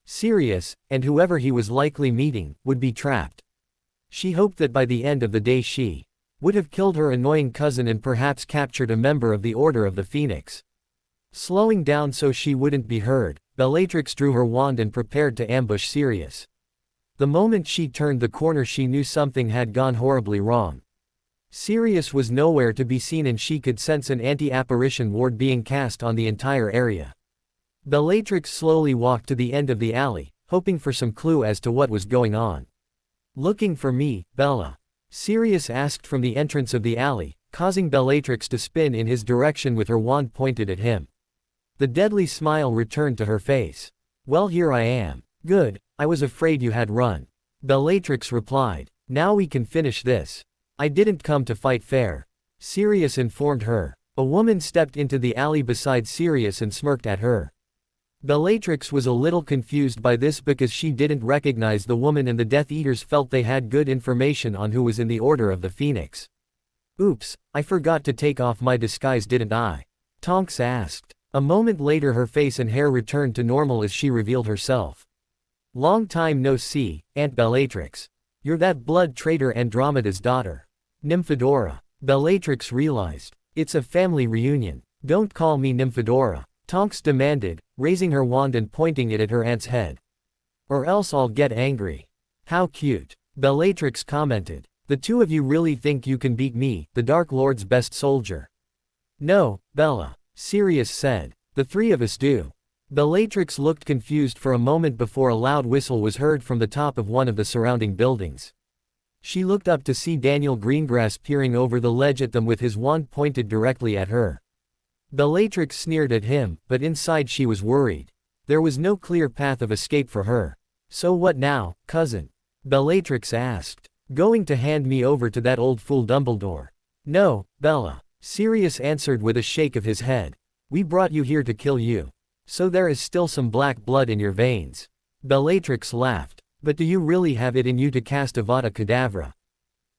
Speaker 1: Sirius, and whoever he was likely meeting, would be trapped. She hoped that by the end of the day she would have killed her annoying cousin and perhaps captured a member of the Order of the Phoenix. Slowing down so she wouldn't be heard, Bellatrix drew her wand and prepared to ambush Sirius. The moment she turned the corner she knew something had gone horribly wrong. Sirius was nowhere to be seen and she could sense an anti-apparition ward being cast on the entire area. Bellatrix slowly walked to the end of the alley, hoping for some clue as to what was going on. Looking for me, Bella? Sirius asked from the entrance of the alley, causing Bellatrix to spin in his direction with her wand pointed at him. The deadly smile returned to her face. Well, here I am. Good, I was afraid you had run. Bellatrix replied. Now we can finish this. I didn't come to fight fair. Sirius informed her. A woman stepped into the alley beside Sirius and smirked at her. Bellatrix was a little confused by this because she didn't recognize the woman and the Death Eaters felt they had good information on who was in the Order of the Phoenix. Oops, I forgot to take off my disguise, didn't I? Tonks asked. A moment later her face and hair returned to normal as she revealed herself. Long time no see, Aunt Bellatrix. You're that blood traitor Andromeda's daughter. Nymphadora. Bellatrix realized. It's a family reunion. Don't call me Nymphadora, Tonks demanded, raising her wand and pointing it at her aunt's head. Or else I'll get angry. How cute. Bellatrix commented. The two of you really think you can beat me, the Dark Lord's best soldier? No, Bella. Sirius said. The three of us do. Bellatrix looked confused for a moment before a loud whistle was heard from the top of one of the surrounding buildings. She looked up to see Daniel Greengrass peering over the ledge at them with his wand pointed directly at her. Bellatrix sneered at him, but inside she was worried. There was no clear path of escape for her. So what now, cousin? Bellatrix asked. Going to hand me over to that old fool Dumbledore? No, Bella. Sirius answered with a shake of his head. We brought you here to kill you. So there is still some black blood in your veins. Bellatrix laughed. But do you really have it in you to cast Avada Kedavra?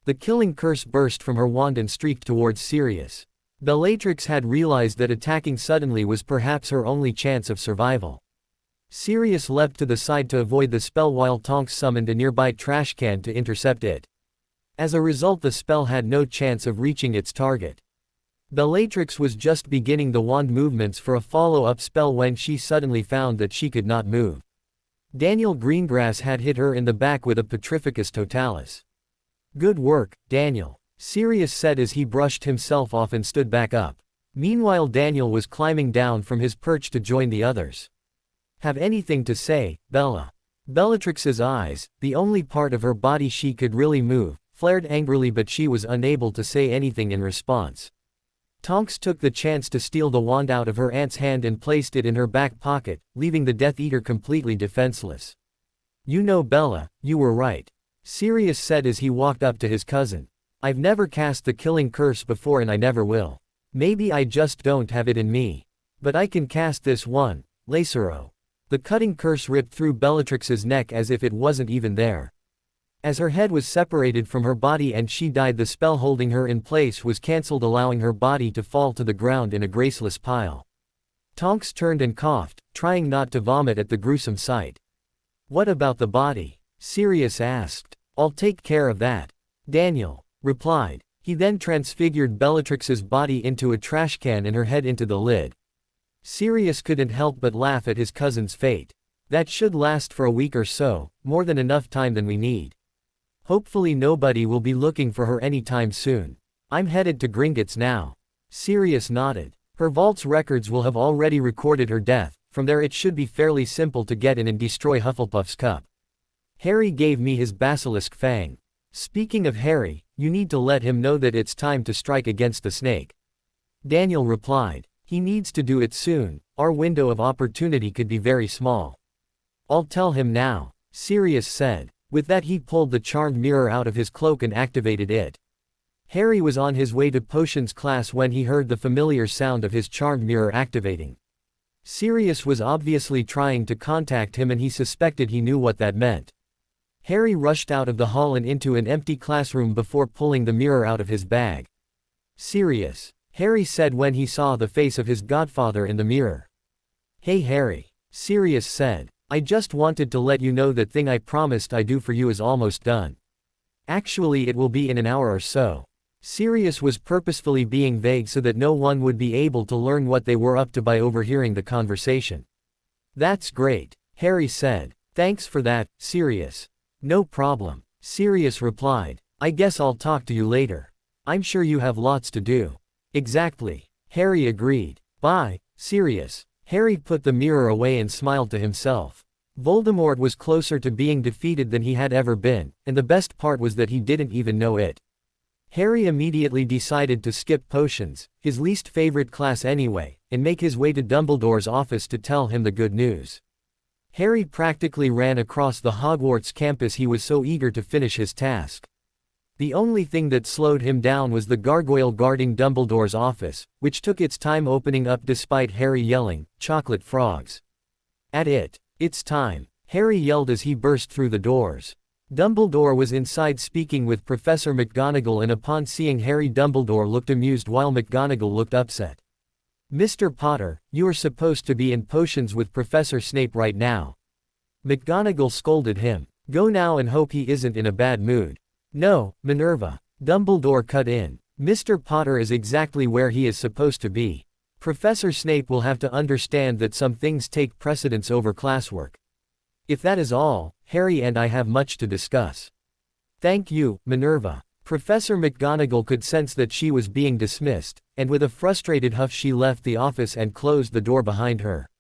Speaker 1: The killing curse burst from her wand and streaked towards Sirius. Bellatrix had realized that attacking suddenly was perhaps her only chance of survival. Sirius leapt to the side to avoid the spell while Tonks summoned a nearby trash can to intercept it. As a result, the spell had no chance of reaching its target. Bellatrix was just beginning the wand movements for a follow-up spell when she suddenly found that she could not move. Daniel Greengrass had hit her in the back with a Petrificus Totalis. Good work, Daniel, Sirius said as he brushed himself off and stood back up. Meanwhile, Daniel was climbing down from his perch to join the others. Have anything to say, Bella? Bellatrix's eyes, the only part of her body she could really move, flared angrily, but she was unable to say anything in response. Tonks took the chance to steal the wand out of her aunt's hand and placed it in her back pocket, leaving the Death Eater completely defenseless. You know, Bella, you were right, Sirius said as he walked up to his cousin. I've never cast the killing curse before and I never will. Maybe I just don't have it in me. But I can cast this one, Lacero. The cutting curse ripped through Bellatrix's neck as if it wasn't even there. As her head was separated from her body and she died, the spell holding her in place was cancelled, allowing her body to fall to the ground in a graceless pile. Tonks turned and coughed, trying not to vomit at the gruesome sight. What about the body? Sirius asked. I'll take care of that, Daniel replied. He then transfigured Bellatrix's body into a trash can and her head into the lid. Sirius couldn't help but laugh at his cousin's fate. That should last for a week or so, more than enough time than we need. Hopefully nobody will be looking for her anytime soon. I'm headed to Gringotts now. Sirius nodded. Her vault's records will have already recorded her death. From there it should be fairly simple to get in and destroy Hufflepuff's cup. Harry gave me his basilisk fang. Speaking of Harry, you need to let him know that it's time to strike against the snake. Daniel replied. He needs to do it soon. Our window of opportunity could be very small. I'll tell him now, Sirius said. With that he pulled the charmed mirror out of his cloak and activated it. Harry was on his way to potions class when he heard the familiar sound of his charmed mirror activating. Sirius was obviously trying to contact him and he suspected he knew what that meant. Harry rushed out of the hall and into an empty classroom before pulling the mirror out of his bag. Sirius, Harry said when he saw the face of his godfather in the mirror. Hey Harry, Sirius said. I just wanted to let you know that thing I promised I'd do for you is almost done. Actually, it will be in an hour or so. Sirius was purposefully being vague so that no one would be able to learn what they were up to by overhearing the conversation. That's great, Harry said. Thanks for that, Sirius. No problem, Sirius replied. I guess I'll talk to you later. I'm sure you have lots to do. Exactly, Harry agreed. Bye, Sirius. Harry put the mirror away and smiled to himself. Voldemort was closer to being defeated than he had ever been, and the best part was that he didn't even know it. Harry immediately decided to skip potions, his least favorite class anyway, and make his way to Dumbledore's office to tell him the good news. Harry practically ran across the Hogwarts campus, he was so eager to finish his task. The only thing that slowed him down was the gargoyle guarding Dumbledore's office, which took its time opening up despite Harry yelling, "Chocolate frogs! At it! It's time!" Harry yelled as he burst through the doors. Dumbledore was inside speaking with Professor McGonagall, and upon seeing Harry, Dumbledore looked amused while McGonagall looked upset. Mr. Potter, you are supposed to be in potions with Professor Snape right now. McGonagall scolded him. Go now and hope he isn't in a bad mood. No, Minerva. Dumbledore cut in. Mr. Potter is exactly where he is supposed to be. Professor Snape will have to understand that some things take precedence over classwork. If that is all, Harry and I have much to discuss. Thank you, Minerva. Professor McGonagall could sense that she was being dismissed, and with a frustrated huff she left the office and closed the door behind her.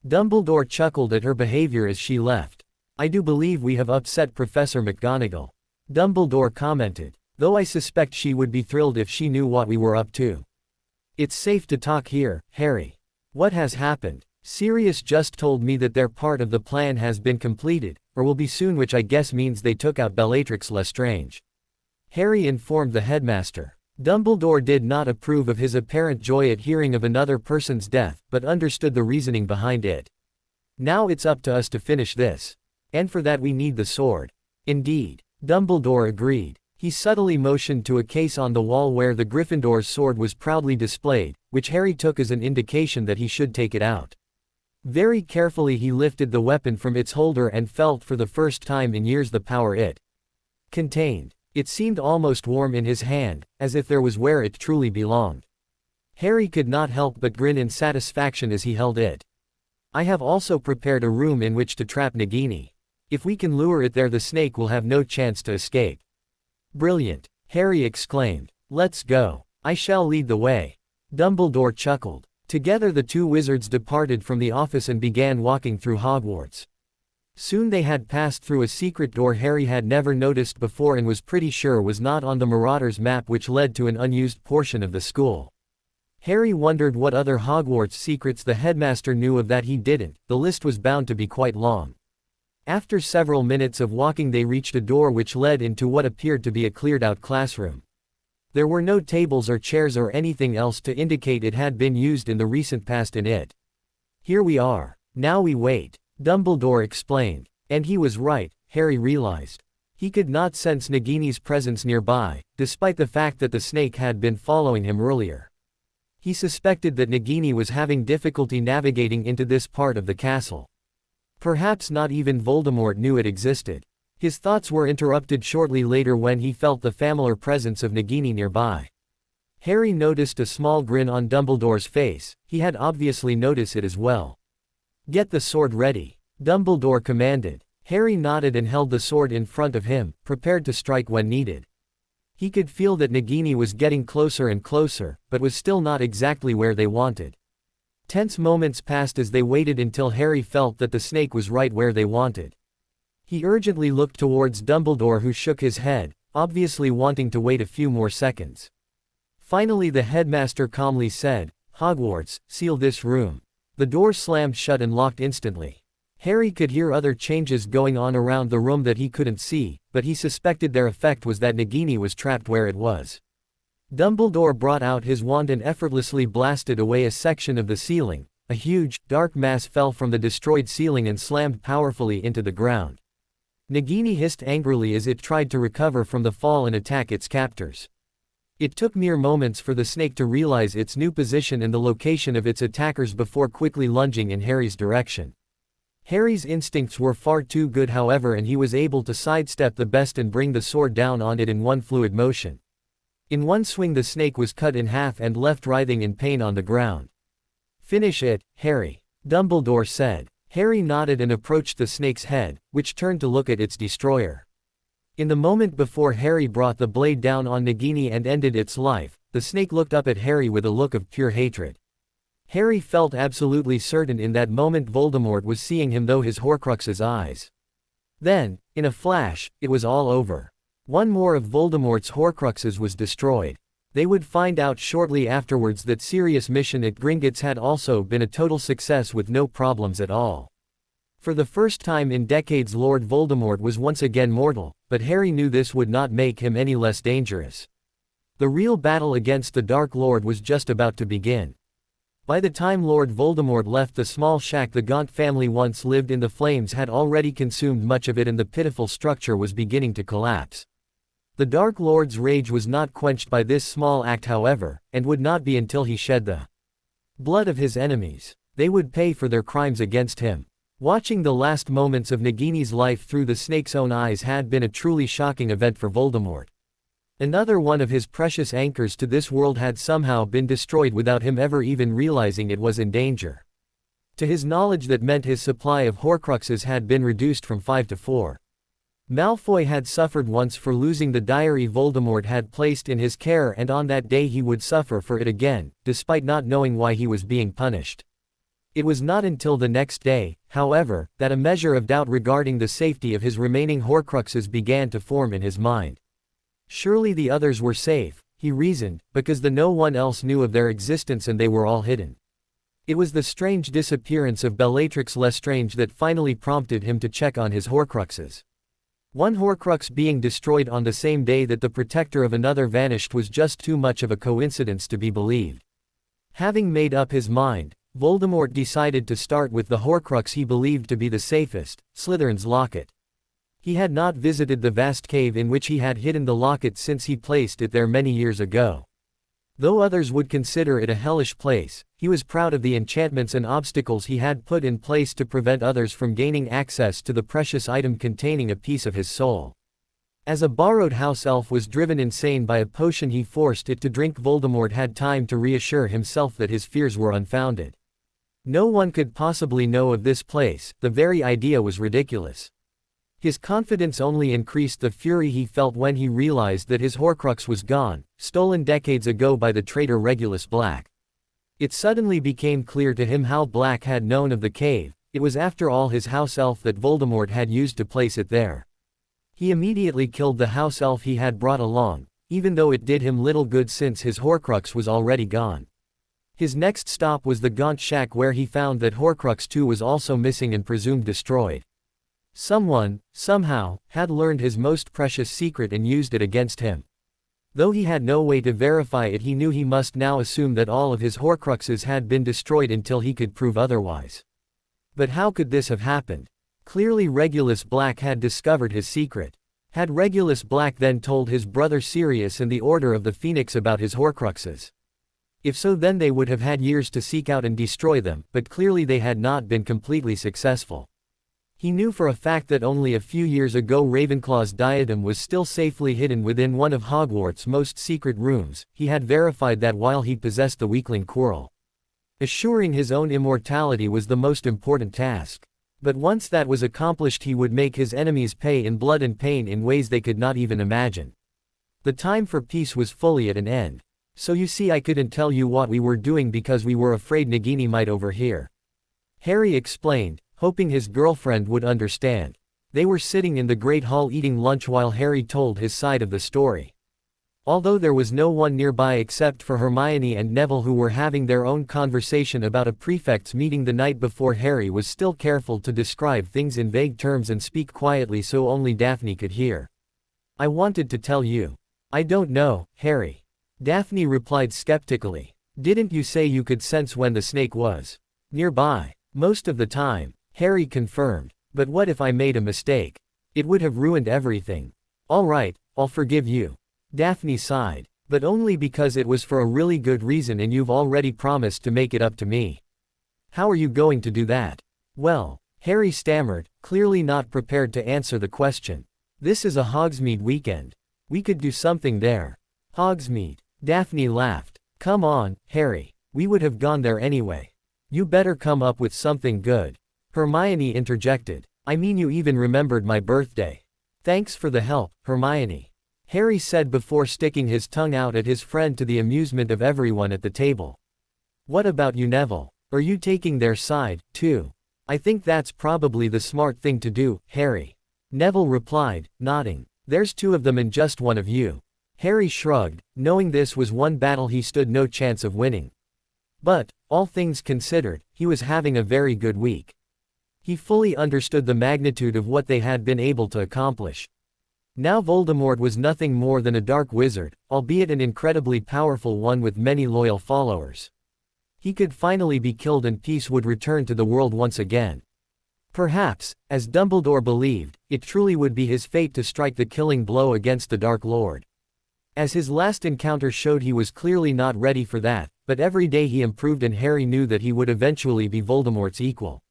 Speaker 1: Dumbledore chuckled at her behavior as she left. I do believe we have upset Professor McGonagall. Dumbledore commented. Though I suspect she would be thrilled if she knew what we were up to. It's safe to talk here, Harry. What has happened? Sirius just told me that their part of the plan has been completed, or will be soon, which I guess means they took out Bellatrix Lestrange. Harry informed the headmaster. Dumbledore did not approve of his apparent joy at hearing of another person's death, but understood the reasoning behind it. Now it's up to us to finish this. And for that we need the sword. Indeed. Dumbledore agreed. He subtly motioned to a case on the wall where the Gryffindor's sword was proudly displayed, which Harry took as an indication that he should take it out. Very carefully he lifted the weapon from its holder and felt for the first time in years the power it contained. It seemed almost warm in his hand, as if there was where it truly belonged. Harry could not help but grin in satisfaction as he held it. I have also prepared a room in which to trap Nagini. If we can lure it there, the snake will have no chance to escape. Brilliant, Harry exclaimed. Let's go. I shall lead the way. Dumbledore chuckled. Together the two wizards departed from the office and began walking through Hogwarts. Soon they had passed through a secret door Harry had never noticed before and was pretty sure was not on the Marauders' map, which led to an unused portion of the school. Harry wondered what other Hogwarts secrets the headmaster knew of that he didn't. The list was bound to be quite long. After several minutes of walking they reached a door which led into what appeared to be a cleared-out classroom. There were no tables or chairs or anything else to indicate it had been used in the recent past in it. Here we are. Now we wait, Dumbledore explained. And he was right, Harry realized. He could not sense Nagini's presence nearby, despite the fact that the snake had been following him earlier. He suspected that Nagini was having difficulty navigating into this part of the castle. Perhaps not even Voldemort knew it existed. His thoughts were interrupted shortly later when he felt the familiar presence of Nagini nearby. Harry noticed a small grin on Dumbledore's face. He had obviously noticed it as well. Get the sword ready, Dumbledore commanded. Harry nodded and held the sword in front of him, prepared to strike when needed. He could feel that Nagini was getting closer and closer, but was still not exactly where they wanted. Tense moments passed as they waited until Harry felt that the snake was right where they wanted. He urgently looked towards Dumbledore, who shook his head, obviously wanting to wait a few more seconds. Finally the headmaster calmly said, Hogwarts, seal this room. The door slammed shut and locked instantly. Harry could hear other changes going on around the room that he couldn't see, but he suspected their effect was that Nagini was trapped where it was. Dumbledore brought out his wand and effortlessly blasted away a section of the ceiling. A huge, dark mass fell from the destroyed ceiling and slammed powerfully into the ground. Nagini hissed angrily as it tried to recover from the fall and attack its captors. It took mere moments for the snake to realize its new position and the location of its attackers before quickly lunging in Harry's direction. Harry's instincts were far too good, however, and he was able to sidestep the best and bring the sword down on it in one fluid motion. In one swing the snake was cut in half and left writhing in pain on the ground. Finish it, Harry, Dumbledore said. Harry nodded and approached the snake's head, which turned to look at its destroyer. In the moment before Harry brought the blade down on Nagini and ended its life, the snake looked up at Harry with a look of pure hatred. Harry felt absolutely certain in that moment Voldemort was seeing him through his Horcrux's eyes. Then, in a flash, it was all over. One more of Voldemort's Horcruxes was destroyed. They would find out shortly afterwards that Sirius' mission at Gringotts had also been a total success with no problems at all. For the first time in decades Lord Voldemort was once again mortal, but Harry knew this would not make him any less dangerous. The real battle against the Dark Lord was just about to begin. By the time Lord Voldemort left the small shack the Gaunt family once lived in, the flames had already consumed much of it and the pitiful structure was beginning to collapse. The Dark Lord's rage was not quenched by this small act, however, and would not be until he shed the blood of his enemies. They would pay for their crimes against him. Watching the last moments of Nagini's life through the snake's own eyes had been a truly shocking event for Voldemort. Another one of his precious anchors to this world had somehow been destroyed without him ever even realizing it was in danger. To his knowledge, that meant his supply of Horcruxes had been reduced from 5 to 4. Malfoy had suffered once for losing the diary Voldemort had placed in his care, and on that day he would suffer for it again, despite not knowing why he was being punished. It was not until the next day, however, that a measure of doubt regarding the safety of his remaining Horcruxes began to form in his mind. Surely the others were safe, he reasoned, because no one else knew of their existence and they were all hidden. It was the strange disappearance of Bellatrix Lestrange that finally prompted him to check on his Horcruxes. One Horcrux being destroyed on the same day that the protector of another vanished was just too much of a coincidence to be believed. Having made up his mind, Voldemort decided to start with the Horcrux he believed to be the safest, Slytherin's locket. He had not visited the vast cave in which he had hidden the locket since he placed it there many years ago. Though others would consider it a hellish place, he was proud of the enchantments and obstacles he had put in place to prevent others from gaining access to the precious item containing a piece of his soul. As a borrowed house elf was driven insane by a potion he forced it to drink, Voldemort had time to reassure himself that his fears were unfounded. No one could possibly know of this place, the very idea was ridiculous. His confidence only increased the fury he felt when he realized that his Horcrux was gone, stolen decades ago by the traitor Regulus Black. It suddenly became clear to him how Black had known of the cave. It was after all his house elf that Voldemort had used to place it there. He immediately killed the house elf he had brought along, even though it did him little good since his Horcrux was already gone. His next stop was the Gaunt Shack, where he found that Horcrux 2 was also missing and presumed destroyed. Someone, somehow, had learned his most precious secret and used it against him. Though he had no way to verify it, he knew he must now assume that all of his Horcruxes had been destroyed until he could prove otherwise. But how could this have happened? Clearly Regulus Black had discovered his secret. Had Regulus Black then told his brother Sirius and the Order of the Phoenix about his Horcruxes? If so, then they would have had years to seek out and destroy them, but clearly they had not been completely successful. He knew for a fact that only a few years ago Ravenclaw's diadem was still safely hidden within one of Hogwarts' most secret rooms. He had verified that while he possessed the weakling Quirrell. Assuring his own immortality was the most important task. But once that was accomplished, he would make his enemies pay in blood and pain in ways they could not even imagine. The time for peace was fully at an end. So you see, I couldn't tell you what we were doing because we were afraid Nagini might overhear. Harry explained, hoping his girlfriend would understand. They were sitting in the Great Hall eating lunch while Harry told his side of the story. Although there was no one nearby except for Hermione and Neville, who were having their own conversation about a prefects meeting the night before, Harry was still careful to describe things in vague terms and speak quietly so only Daphne could hear. I wanted to tell you. I don't know, Harry. Daphne replied skeptically. Didn't you say you could sense when the snake was nearby? Most of the time, Harry confirmed. But what if I made a mistake? It would have ruined everything. All right, I'll forgive you. Daphne sighed. But only because it was for a really good reason and you've already promised to make it up to me. How are you going to do that? Well, Harry stammered, clearly not prepared to answer the question. This is a Hogsmeade weekend. We could do something there. Hogsmeade. Daphne laughed. Come on, Harry. We would have gone there anyway. You better come up with something good. Hermione interjected. I mean, you even remembered my birthday. Thanks for the help, Hermione. Harry said before sticking his tongue out at his friend, to the amusement of everyone at the table. What about you, Neville? Are you taking their side, too? I think that's probably the smart thing to do, Harry. Neville replied, nodding. There's two of them and just one of you. Harry shrugged, knowing this was one battle he stood no chance of winning. But, all things considered, he was having a very good week. He fully understood the magnitude of what they had been able to accomplish. Now Voldemort was nothing more than a dark wizard, albeit an incredibly powerful one with many loyal followers. He could finally be killed and peace would return to the world once again. Perhaps, as Dumbledore believed, it truly would be his fate to strike the killing blow against the Dark Lord. As his last encounter showed, he was clearly not ready for that, but every day he improved and Harry knew that he would eventually be Voldemort's equal.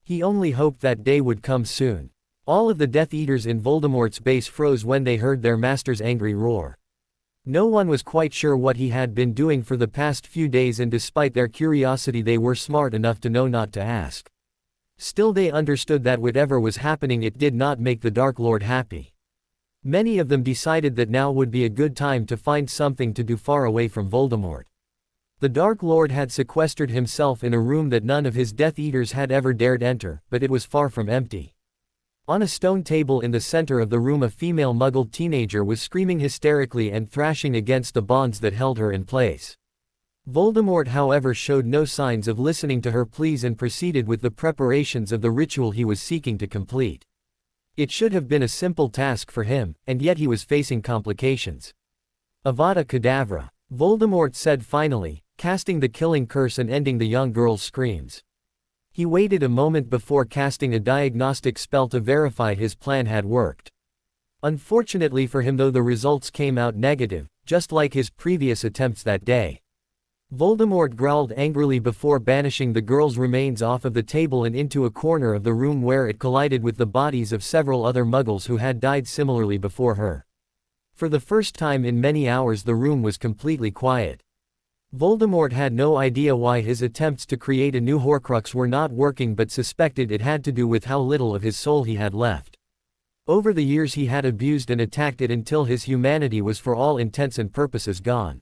Speaker 1: He only hoped that day would come soon. All of the Death Eaters in Voldemort's base froze when they heard their master's angry roar. No one was quite sure what he had been doing for the past few days, and despite their curiosity they were smart enough to know not to ask. Still, they understood that whatever was happening, it did not make the Dark Lord happy. Many of them decided that now would be a good time to find something to do far away from Voldemort. The Dark Lord had sequestered himself in a room that none of his Death Eaters had ever dared enter, but it was far from empty. On a stone table in the center of the room a female Muggle teenager was screaming hysterically and thrashing against the bonds that held her in place. Voldemort however showed no signs of listening to her pleas and proceeded with the preparations of the ritual he was seeking to complete. It should have been a simple task for him, and yet he was facing complications. Avada Kedavra, Voldemort said finally, casting the killing curse and ending the young girl's screams. He waited a moment before casting a diagnostic spell to verify his plan had worked. Unfortunately for him though the results came out negative, just like his previous attempts that day. Voldemort growled angrily before banishing the girl's remains off of the table and into a corner of the room where it collided with the bodies of several other Muggles who had died similarly before her. For the first time in many hours the room was completely quiet. Voldemort had no idea why his attempts to create a new Horcrux were not working but suspected it had to do with how little of his soul he had left. Over the years he had abused and attacked it until his humanity was for all intents and purposes gone.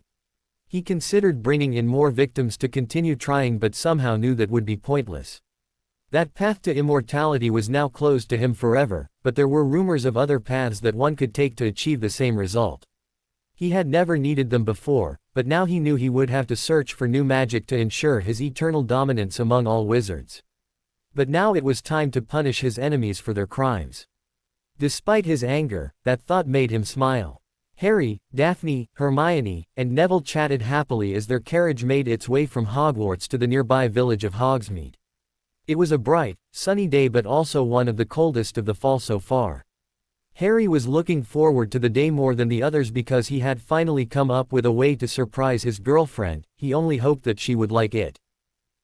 Speaker 1: He considered bringing in more victims to continue trying but somehow knew that would be pointless. That path to immortality was now closed to him forever, but there were rumors of other paths that one could take to achieve the same result. He had never needed them before, but now he knew he would have to search for new magic to ensure his eternal dominance among all wizards. But now it was time to punish his enemies for their crimes. Despite his anger, that thought made him smile. Harry, Daphne, Hermione, and Neville chatted happily as their carriage made its way from Hogwarts to the nearby village of Hogsmeade. It was a bright, sunny day but also one of the coldest of the fall so far. Harry was looking forward to the day more than the others because he had finally come up with a way to surprise his girlfriend. He only hoped that she would like it.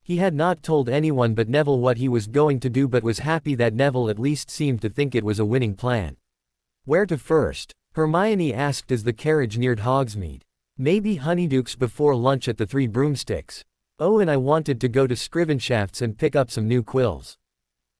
Speaker 1: He had not told anyone but Neville what he was going to do but was happy that Neville at least seemed to think it was a winning plan. Where to first? Hermione asked as the carriage neared Hogsmeade. Maybe Honeydukes before lunch at the Three Broomsticks. Oh, and I wanted to go to Scrivenshafts and pick up some new quills.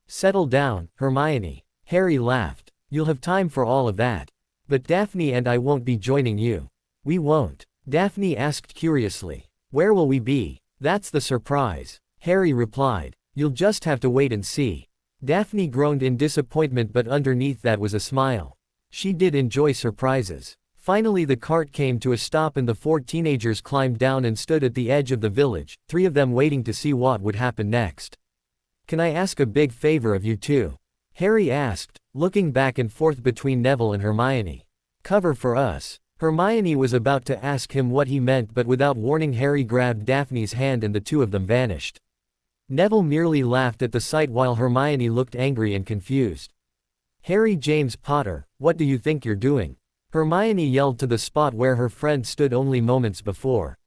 Speaker 1: Settle down, Hermione. Harry laughed. You'll have time for all of that. But Daphne and I won't be joining you. We won't. Daphne asked curiously. Where will we be? That's the surprise. Harry replied. You'll just have to wait and see. Daphne groaned in disappointment but underneath that was a smile. She did enjoy surprises. Finally the cart came to a stop and the four teenagers climbed down and stood at the edge of the village, three of them waiting to see what would happen next. Can I ask a big favor of you two? Harry asked, looking back and forth between Neville and Hermione. Cover for us. Hermione was about to ask him what he meant but without warning Harry grabbed Daphne's hand and the two of them vanished. Neville merely laughed at the sight while Hermione looked angry and confused. Harry James Potter, what do you think you're doing? Hermione yelled to the spot where her friend stood only moments before.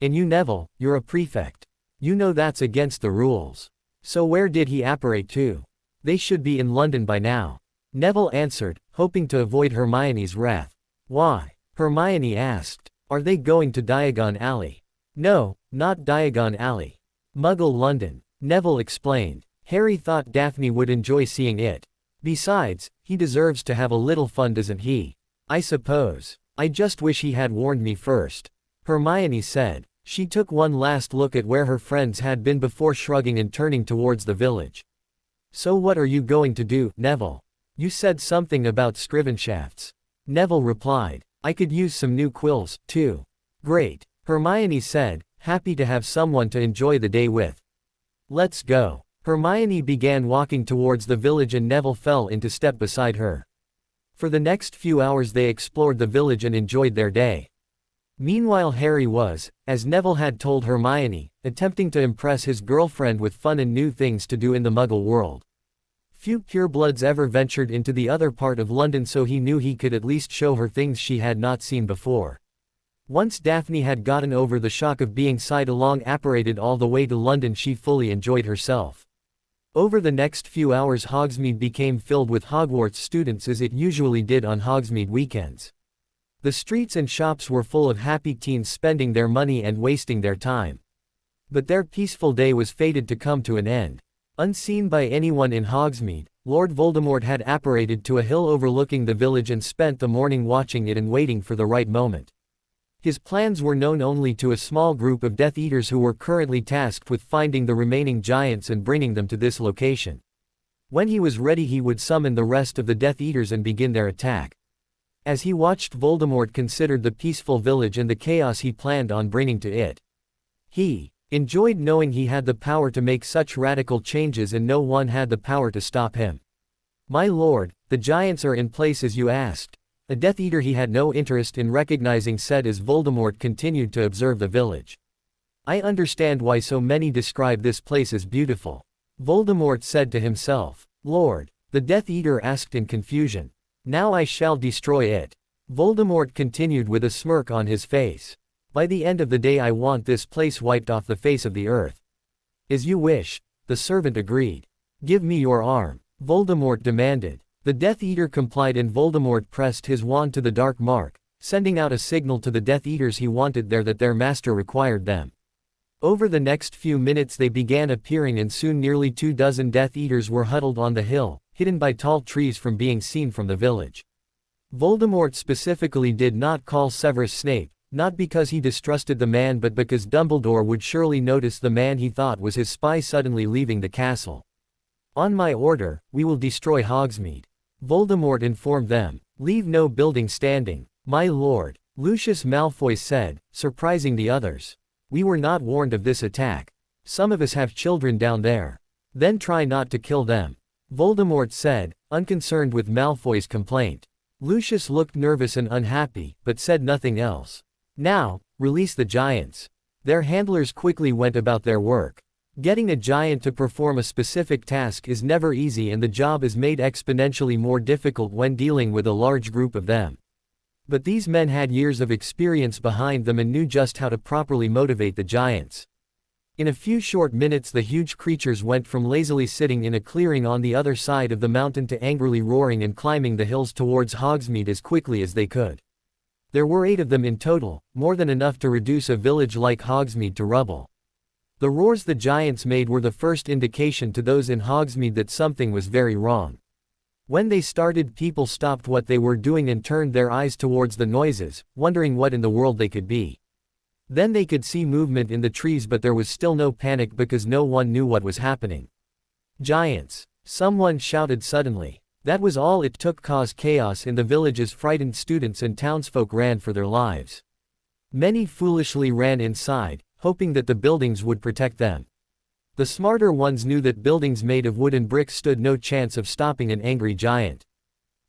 Speaker 1: And you Neville, you're a prefect. You know that's against the rules. So where did he apparate to? They should be in London by now. Neville answered, hoping to avoid Hermione's wrath. Why? Hermione asked. Are they going to Diagon Alley? No, not Diagon Alley. Muggle London. Neville explained. Harry thought Daphne would enjoy seeing it. Besides, he deserves to have a little fun, doesn't he? I suppose. I just wish he had warned me first. Hermione said. She took one last look at where her friends had been before shrugging and turning towards the village. So what are you going to do, Neville? You said something about Scrivenshafts. Neville replied. I could use some new quills, too. Great. Hermione said, happy to have someone to enjoy the day with. Let's go. Hermione began walking towards the village and Neville fell into step beside her. For the next few hours they explored the village and enjoyed their day. Meanwhile Harry was, as Neville had told Hermione, attempting to impress his girlfriend with fun and new things to do in the Muggle world. Few purebloods ever ventured into the other part of London so he knew he could at least show her things she had not seen before. Once Daphne had gotten over the shock of being side-along apparated all the way to London she fully enjoyed herself. Over the next few hours Hogsmeade became filled with Hogwarts students as it usually did on Hogsmeade weekends. The streets and shops were full of happy teens spending their money and wasting their time. But their peaceful day was fated to come to an end. Unseen by anyone in Hogsmeade, Lord Voldemort had apparated to a hill overlooking the village and spent the morning watching it and waiting for the right moment. His plans were known only to a small group of Death Eaters who were currently tasked with finding the remaining giants and bringing them to this location. When he was ready, he would summon the rest of the Death Eaters and begin their attack. As he watched, Voldemort considered the peaceful village and the chaos he planned on bringing to it. He enjoyed knowing he had the power to make such radical changes and no one had the power to stop him. "My lord, the giants are in place as you asked." A Death Eater he had no interest in recognizing said as Voldemort continued to observe the village. "I understand why so many describe this place as beautiful," Voldemort said to himself. "Lord," the Death Eater asked in confusion. "Now I shall destroy it," Voldemort continued with a smirk on his face. "By the end of the day I want this place wiped off the face of the earth." "As you wish," the servant agreed. "Give me your arm," Voldemort demanded. The Death Eater complied and Voldemort pressed his wand to the dark mark, sending out a signal to the Death Eaters he wanted there that their master required them. Over the next few minutes they began appearing and soon nearly 24 Death Eaters were huddled on the hill, hidden by tall trees from being seen from the village. Voldemort specifically did not call Severus Snape, not because he distrusted the man but because Dumbledore would surely notice the man he thought was his spy suddenly leaving the castle. "On my order, we will destroy Hogsmeade," Voldemort informed them. "Leave no building standing, my lord," Lucius Malfoy said, surprising the others. "We were not warned of this attack. Some of us have children down there. Then try not to kill them," Voldemort said, unconcerned with Malfoy's complaint. Lucius looked nervous and unhappy, but said nothing else. "Now, release the giants." Their handlers quickly went about their work. Getting a giant to perform a specific task is never easy and the job is made exponentially more difficult when dealing with a large group of them. But these men had years of experience behind them and knew just how to properly motivate the giants. In a few short minutes the huge creatures went from lazily sitting in a clearing on the other side of the mountain to angrily roaring and climbing the hills towards Hogsmeade as quickly as they could. There were 8 of them in total, more than enough to reduce a village like Hogsmeade to rubble. The roars the giants made were the first indication to those in Hogsmeade that something was very wrong. When they started, people stopped what they were doing and turned their eyes towards the noises, wondering what in the world they could be. Then they could see movement in the trees but there was still no panic because no one knew what was happening. "Giants!" someone shouted suddenly. That was all it took to cause chaos in the village as frightened students and townsfolk ran for their lives. Many foolishly ran inside, hoping that the buildings would protect them. The smarter ones knew that buildings made of wood and bricks stood no chance of stopping an angry giant.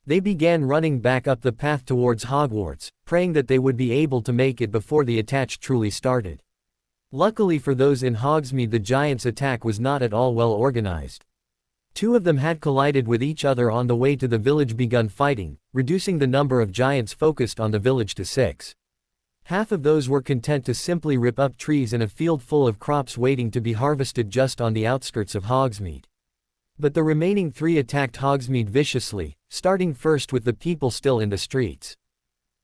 Speaker 1: They began running back up the path towards Hogwarts, praying that they would be able to make it before the attack truly started. Luckily for those in Hogsmeade, the giants' attack was not at all well organized. 2 of them had collided with each other on the way to the village, begun fighting, reducing the number of giants focused on the village to 6. Half of those were content to simply rip up trees in a field full of crops waiting to be harvested just on the outskirts of Hogsmeade. But the remaining 3 attacked Hogsmeade viciously, starting first with the people still in the streets.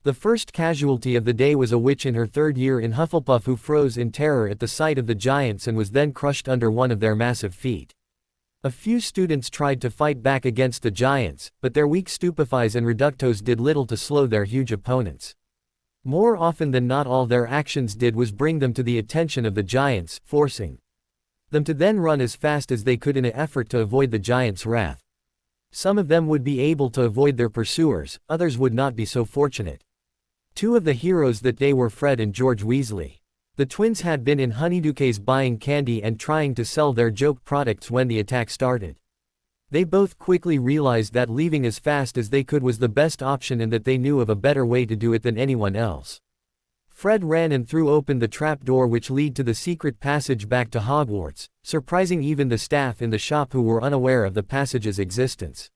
Speaker 1: The first casualty of the day was a witch in her 3rd year in Hufflepuff who froze in terror at the sight of the giants and was then crushed under one of their massive feet. A few students tried to fight back against the giants, but their weak stupefies and reductos did little to slow their huge opponents. More often than not, all their actions did was bring them to the attention of the giants, forcing them to then run as fast as they could in an effort to avoid the giants' wrath. Some of them would be able to avoid their pursuers, others would not be so fortunate. 2 of the heroes that day were Fred and George Weasley. The twins had been in Honeydukes buying candy and trying to sell their joke products when the attack started. They both quickly realized that leaving as fast as they could was the best option and that they knew of a better way to do it than anyone else. Fred ran and threw open the trap door which led to the secret passage back to Hogwarts, surprising even the staff in the shop who were unaware of the passage's existence.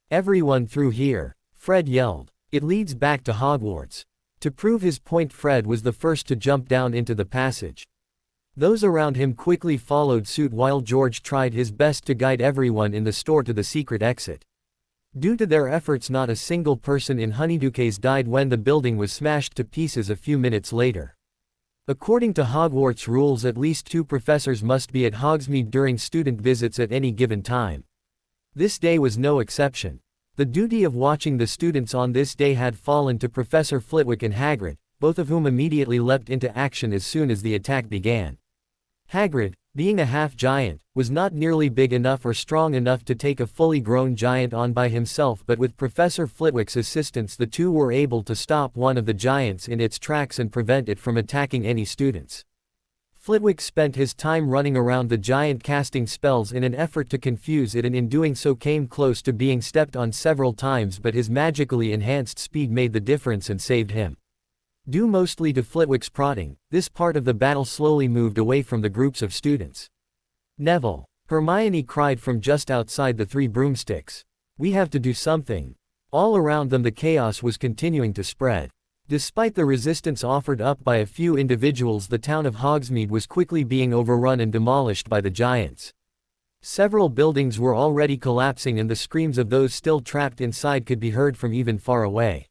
Speaker 1: "Everyone through here," Fred yelled. "It leads back to Hogwarts." To prove his point, Fred was the first to jump down into the passage. Those around him quickly followed suit while George tried his best to guide everyone in the store to the secret exit. Due to their efforts, not a single person in Honeydukes died when the building was smashed to pieces a few minutes later. According to Hogwarts rules, at least 2 professors must be at Hogsmeade during student visits at any given time. This day was no exception. The duty of watching the students on this day had fallen to Professor Flitwick and Hagrid, both of whom immediately leapt into action as soon as the attack began. Hagrid, being a half-giant, was not nearly big enough or strong enough to take a fully grown giant on by himself, but with Professor Flitwick's assistance the two were able to stop one of the giants in its tracks and prevent it from attacking any students. Flitwick spent his time running around the giant casting spells in an effort to confuse it, and in doing so came close to being stepped on several times, but his magically enhanced speed made the difference and saved him. Due mostly to Flitwick's prodding, this part of the battle slowly moved away from the groups of students. "Neville!" Hermione cried from just outside the three broomsticks. "We have to do something." All around them the chaos was continuing to spread. Despite the resistance offered up by a few individuals, the town of Hogsmeade was quickly being overrun and demolished by the giants. Several buildings were already collapsing, and the screams of those still trapped inside could be heard from even far away.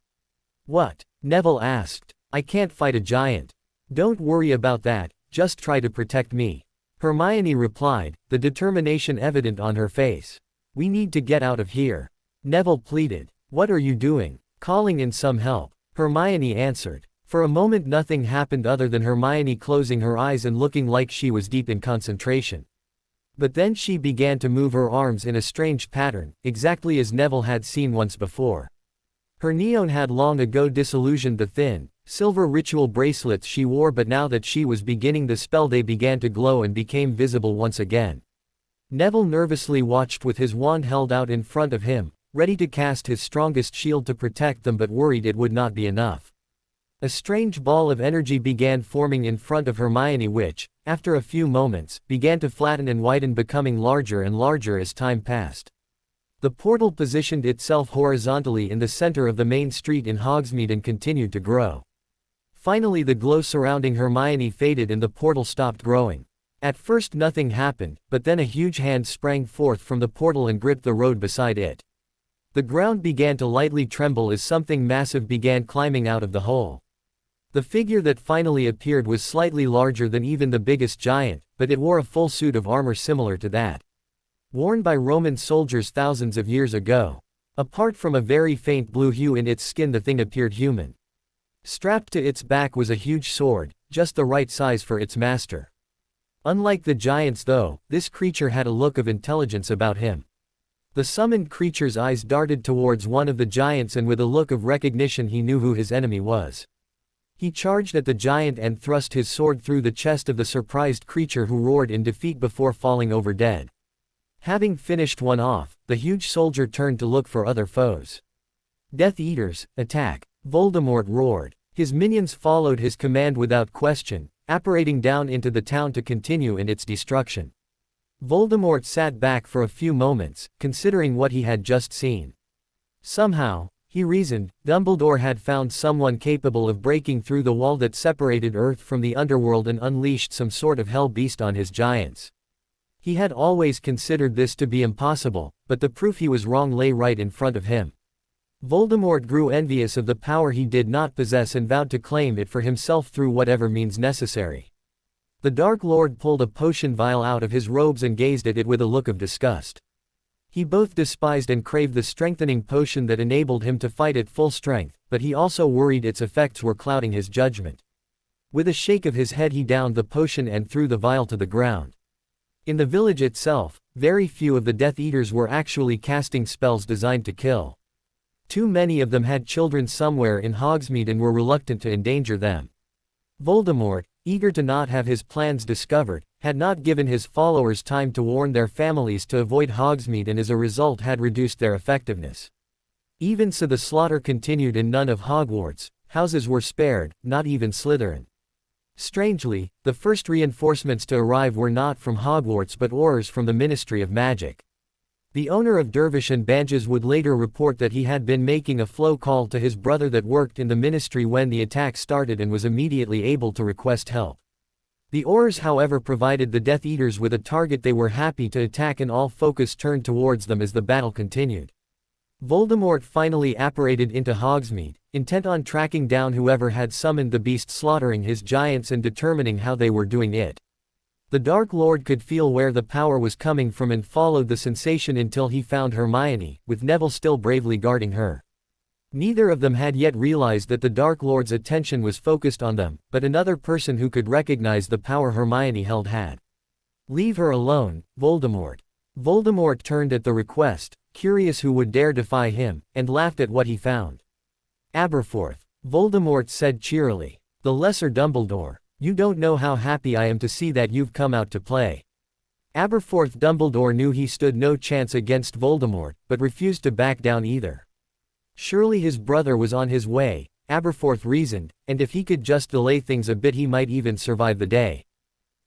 Speaker 1: "What?" Neville asked. "I can't fight a giant." "Don't worry about that, just try to protect me," Hermione replied, the determination evident on her face. "We need to get out of here," Neville pleaded. "What are you doing?" "Calling in some help," Hermione answered. For a moment nothing happened other than Hermione closing her eyes and looking like she was deep in concentration. But then she began to move her arms in a strange pattern, exactly as Neville had seen once before. Her neon had long ago disillusioned the thin, silver ritual bracelets she wore, but now that she was beginning the spell they began to glow and became visible once again. Neville nervously watched with his wand held out in front of him, ready to cast his strongest shield to protect them, but worried it would not be enough. A strange ball of energy began forming in front of Hermione which, after a few moments, began to flatten and widen, becoming larger and larger as time passed. The portal positioned itself horizontally in the center of the main street in Hogsmeade and continued to grow. Finally the glow surrounding Hermione faded and the portal stopped growing. At first nothing happened, but then a huge hand sprang forth from the portal and gripped the road beside it. The ground began to lightly tremble as something massive began climbing out of the hole. The figure that finally appeared was slightly larger than even the biggest giant, but it wore a full suit of armor similar to that worn by Roman soldiers thousands of years ago. Apart from a very faint blue hue in its skin, the thing appeared human. Strapped to its back was a huge sword, just the right size for its master. Unlike the giants though, this creature had a look of intelligence about him. The summoned creature's eyes darted towards one of the giants, and with a look of recognition he knew who his enemy was. He charged at the giant and thrust his sword through the chest of the surprised creature, who roared in defeat before falling over dead. Having finished one off, the huge soldier turned to look for other foes. "Death Eaters, attack!" Voldemort roared. His minions followed his command without question, apparating down into the town to continue in its destruction. Voldemort sat back for a few moments, considering what he had just seen. Somehow, he reasoned, Dumbledore had found someone capable of breaking through the wall that separated Earth from the underworld and unleashed some sort of hell beast on his giants. He had always considered this to be impossible, but the proof he was wrong lay right in front of him. Voldemort grew envious of the power he did not possess and vowed to claim it for himself through whatever means necessary. The Dark Lord pulled a potion vial out of his robes and gazed at it with a look of disgust. He both despised and craved the strengthening potion that enabled him to fight at full strength, but he also worried its effects were clouding his judgment. With a shake of his head he downed the potion and threw the vial to the ground. In the village itself, very few of the Death Eaters were actually casting spells designed to kill. Too many of them had children somewhere in Hogsmeade and were reluctant to endanger them. Voldemort, eager to not have his plans discovered, had not given his followers time to warn their families to avoid Hogsmeade, and as a result had reduced their effectiveness. Even so the slaughter continued in none of Hogwarts' houses were spared, not even Slytherin. Strangely, the first reinforcements to arrive were not from Hogwarts but Aurors from the Ministry of Magic. The owner of Dervish and Banges would later report that he had been making a flow call to his brother that worked in the ministry when the attack started and was immediately able to request help. The Aurors however provided the Death Eaters with a target they were happy to attack, and all focus turned towards them as the battle continued. Voldemort finally apparated into Hogsmeade, intent on tracking down whoever had summoned the beast, slaughtering his giants and determining how they were doing it. The Dark Lord could feel where the power was coming from and followed the sensation until he found Hermione, with Neville still bravely guarding her. Neither of them had yet realized that the Dark Lord's attention was focused on them, but another person who could recognize the power Hermione held had. "Leave her alone, Voldemort." Voldemort turned at the request, curious who would dare defy him, and laughed at what he found. "Aberforth," Voldemort said cheerily. "The Lesser Dumbledore. You don't know how happy I am to see that you've come out to play." Aberforth Dumbledore knew he stood no chance against Voldemort, but refused to back down either. Surely his brother was on his way, Aberforth reasoned, and if he could just delay things a bit he might even survive the day.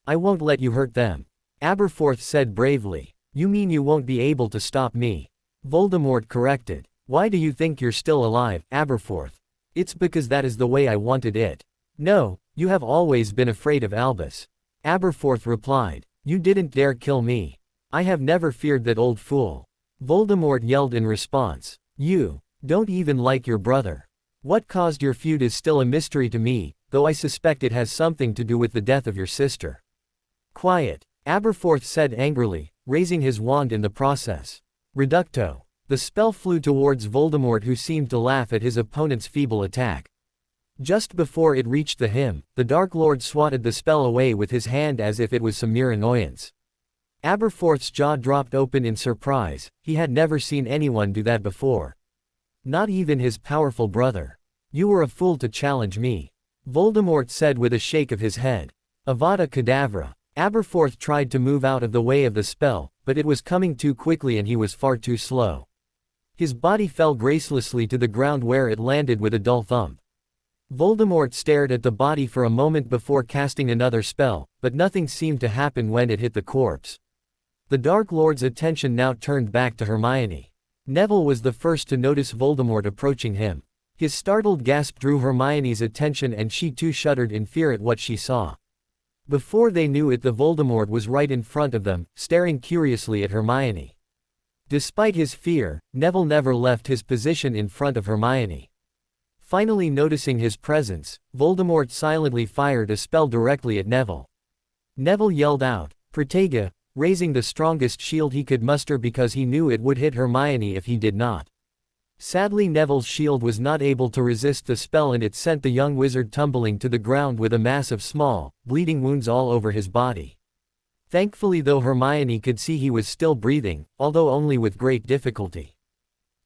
Speaker 1: "I won't let you hurt them," Aberforth said bravely. "You mean you won't be able to stop me?" Voldemort corrected. "Why do you think you're still alive, Aberforth?" "It's because that is the way I wanted it." "No, you have always been afraid of Albus," Aberforth replied. "You didn't dare kill me." "I have never feared that old fool," Voldemort yelled in response. "You don't even like your brother. What caused your feud is still a mystery to me, though I suspect it has something to do with the death of your sister." "Quiet," Aberforth said angrily, raising his wand in the process. Reducto. The spell flew towards Voldemort, who seemed to laugh at his opponent's feeble attack. Just before it reached the Dark Lord swatted the spell away with his hand as if it was some mere annoyance. Aberforth's jaw dropped open in surprise. He had never seen anyone do that before. Not even his powerful brother. "You were a fool to challenge me," Voldemort said with a shake of his head. Avada Kedavra. Aberforth tried to move out of the way of the spell, but it was coming too quickly and he was far too slow. His body fell gracelessly to the ground where it landed with a dull thump. Voldemort stared at the body for a moment before casting another spell, but nothing seemed to happen when it hit the corpse. The Dark Lord's attention now turned back to Hermione. Neville was the first to notice Voldemort approaching him. His startled gasp drew Hermione's attention and she too shuddered in fear at what she saw. Before they knew it, the Voldemort was right in front of them, staring curiously at Hermione. Despite his fear, Neville never left his position in front of Hermione. Finally noticing his presence, Voldemort silently fired a spell directly at Neville. Neville yelled out, "Protega," raising the strongest shield he could muster because he knew it would hit Hermione if he did not. Sadly, Neville's shield was not able to resist the spell and it sent the young wizard tumbling to the ground with a mass of small, bleeding wounds all over his body. Thankfully, though, Hermione could see he was still breathing, although only with great difficulty.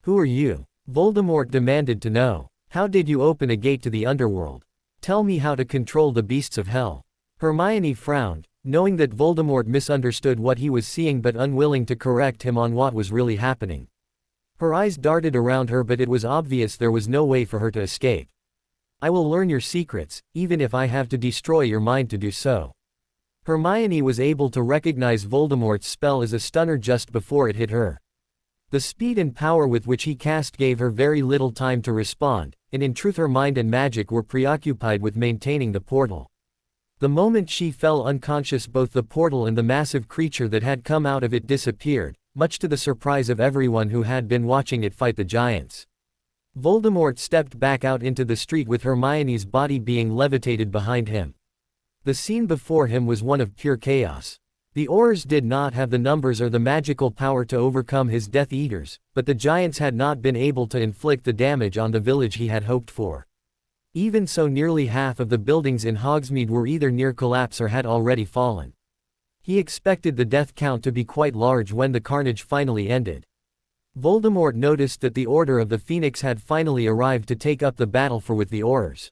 Speaker 1: "Who are you?" Voldemort demanded to know. "How did you open a gate to the underworld? Tell me how to control the beasts of hell." Hermione frowned, knowing that Voldemort misunderstood what he was seeing but unwilling to correct him on what was really happening. Her eyes darted around her, but it was obvious there was no way for her to escape. "I will learn your secrets, even if I have to destroy your mind to do so." Hermione was able to recognize Voldemort's spell as a stunner just before it hit her. The speed and power with which he cast gave her very little time to respond, and in truth her mind and magic were preoccupied with maintaining the portal. The moment she fell unconscious, both the portal and the massive creature that had come out of it disappeared, much to the surprise of everyone who had been watching it fight the giants. Voldemort stepped back out into the street with Hermione's body being levitated behind him. The scene before him was one of pure chaos. The Aurors did not have the numbers or the magical power to overcome his Death Eaters, but the giants had not been able to inflict the damage on the village he had hoped for. Even so, nearly half of the buildings in Hogsmeade were either near collapse or had already fallen. He expected the death count to be quite large when the carnage finally ended. Voldemort noticed that the Order of the Phoenix had finally arrived to take up the battle with the Aurors.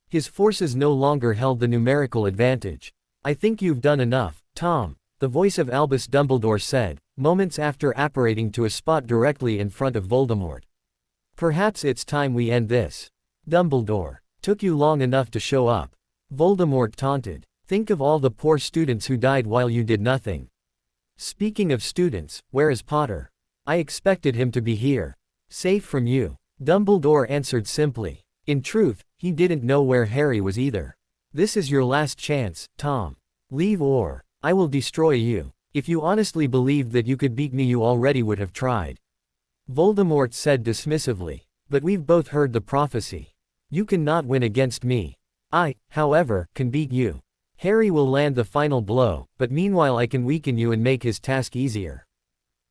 Speaker 1: His forces no longer held the numerical advantage. "I think you've done enough, Tom," the voice of Albus Dumbledore said, moments after apparating to a spot directly in front of Voldemort. "Perhaps it's time we end this." "Dumbledore, took you long enough to show up," Voldemort taunted. "Think of all the poor students who died while you did nothing." "Speaking of students, where is Potter? I expected him to be here." "Safe from you," Dumbledore answered simply. In truth, he didn't know where Harry was either. "This is your last chance, Tom. Leave or I will destroy you. If you honestly believed that you could beat me, you already would have tried," Voldemort said dismissively. "But we've both heard the prophecy. You cannot win against me. I, however, can beat you. Harry will land the final blow, but meanwhile I can weaken you and make his task easier,"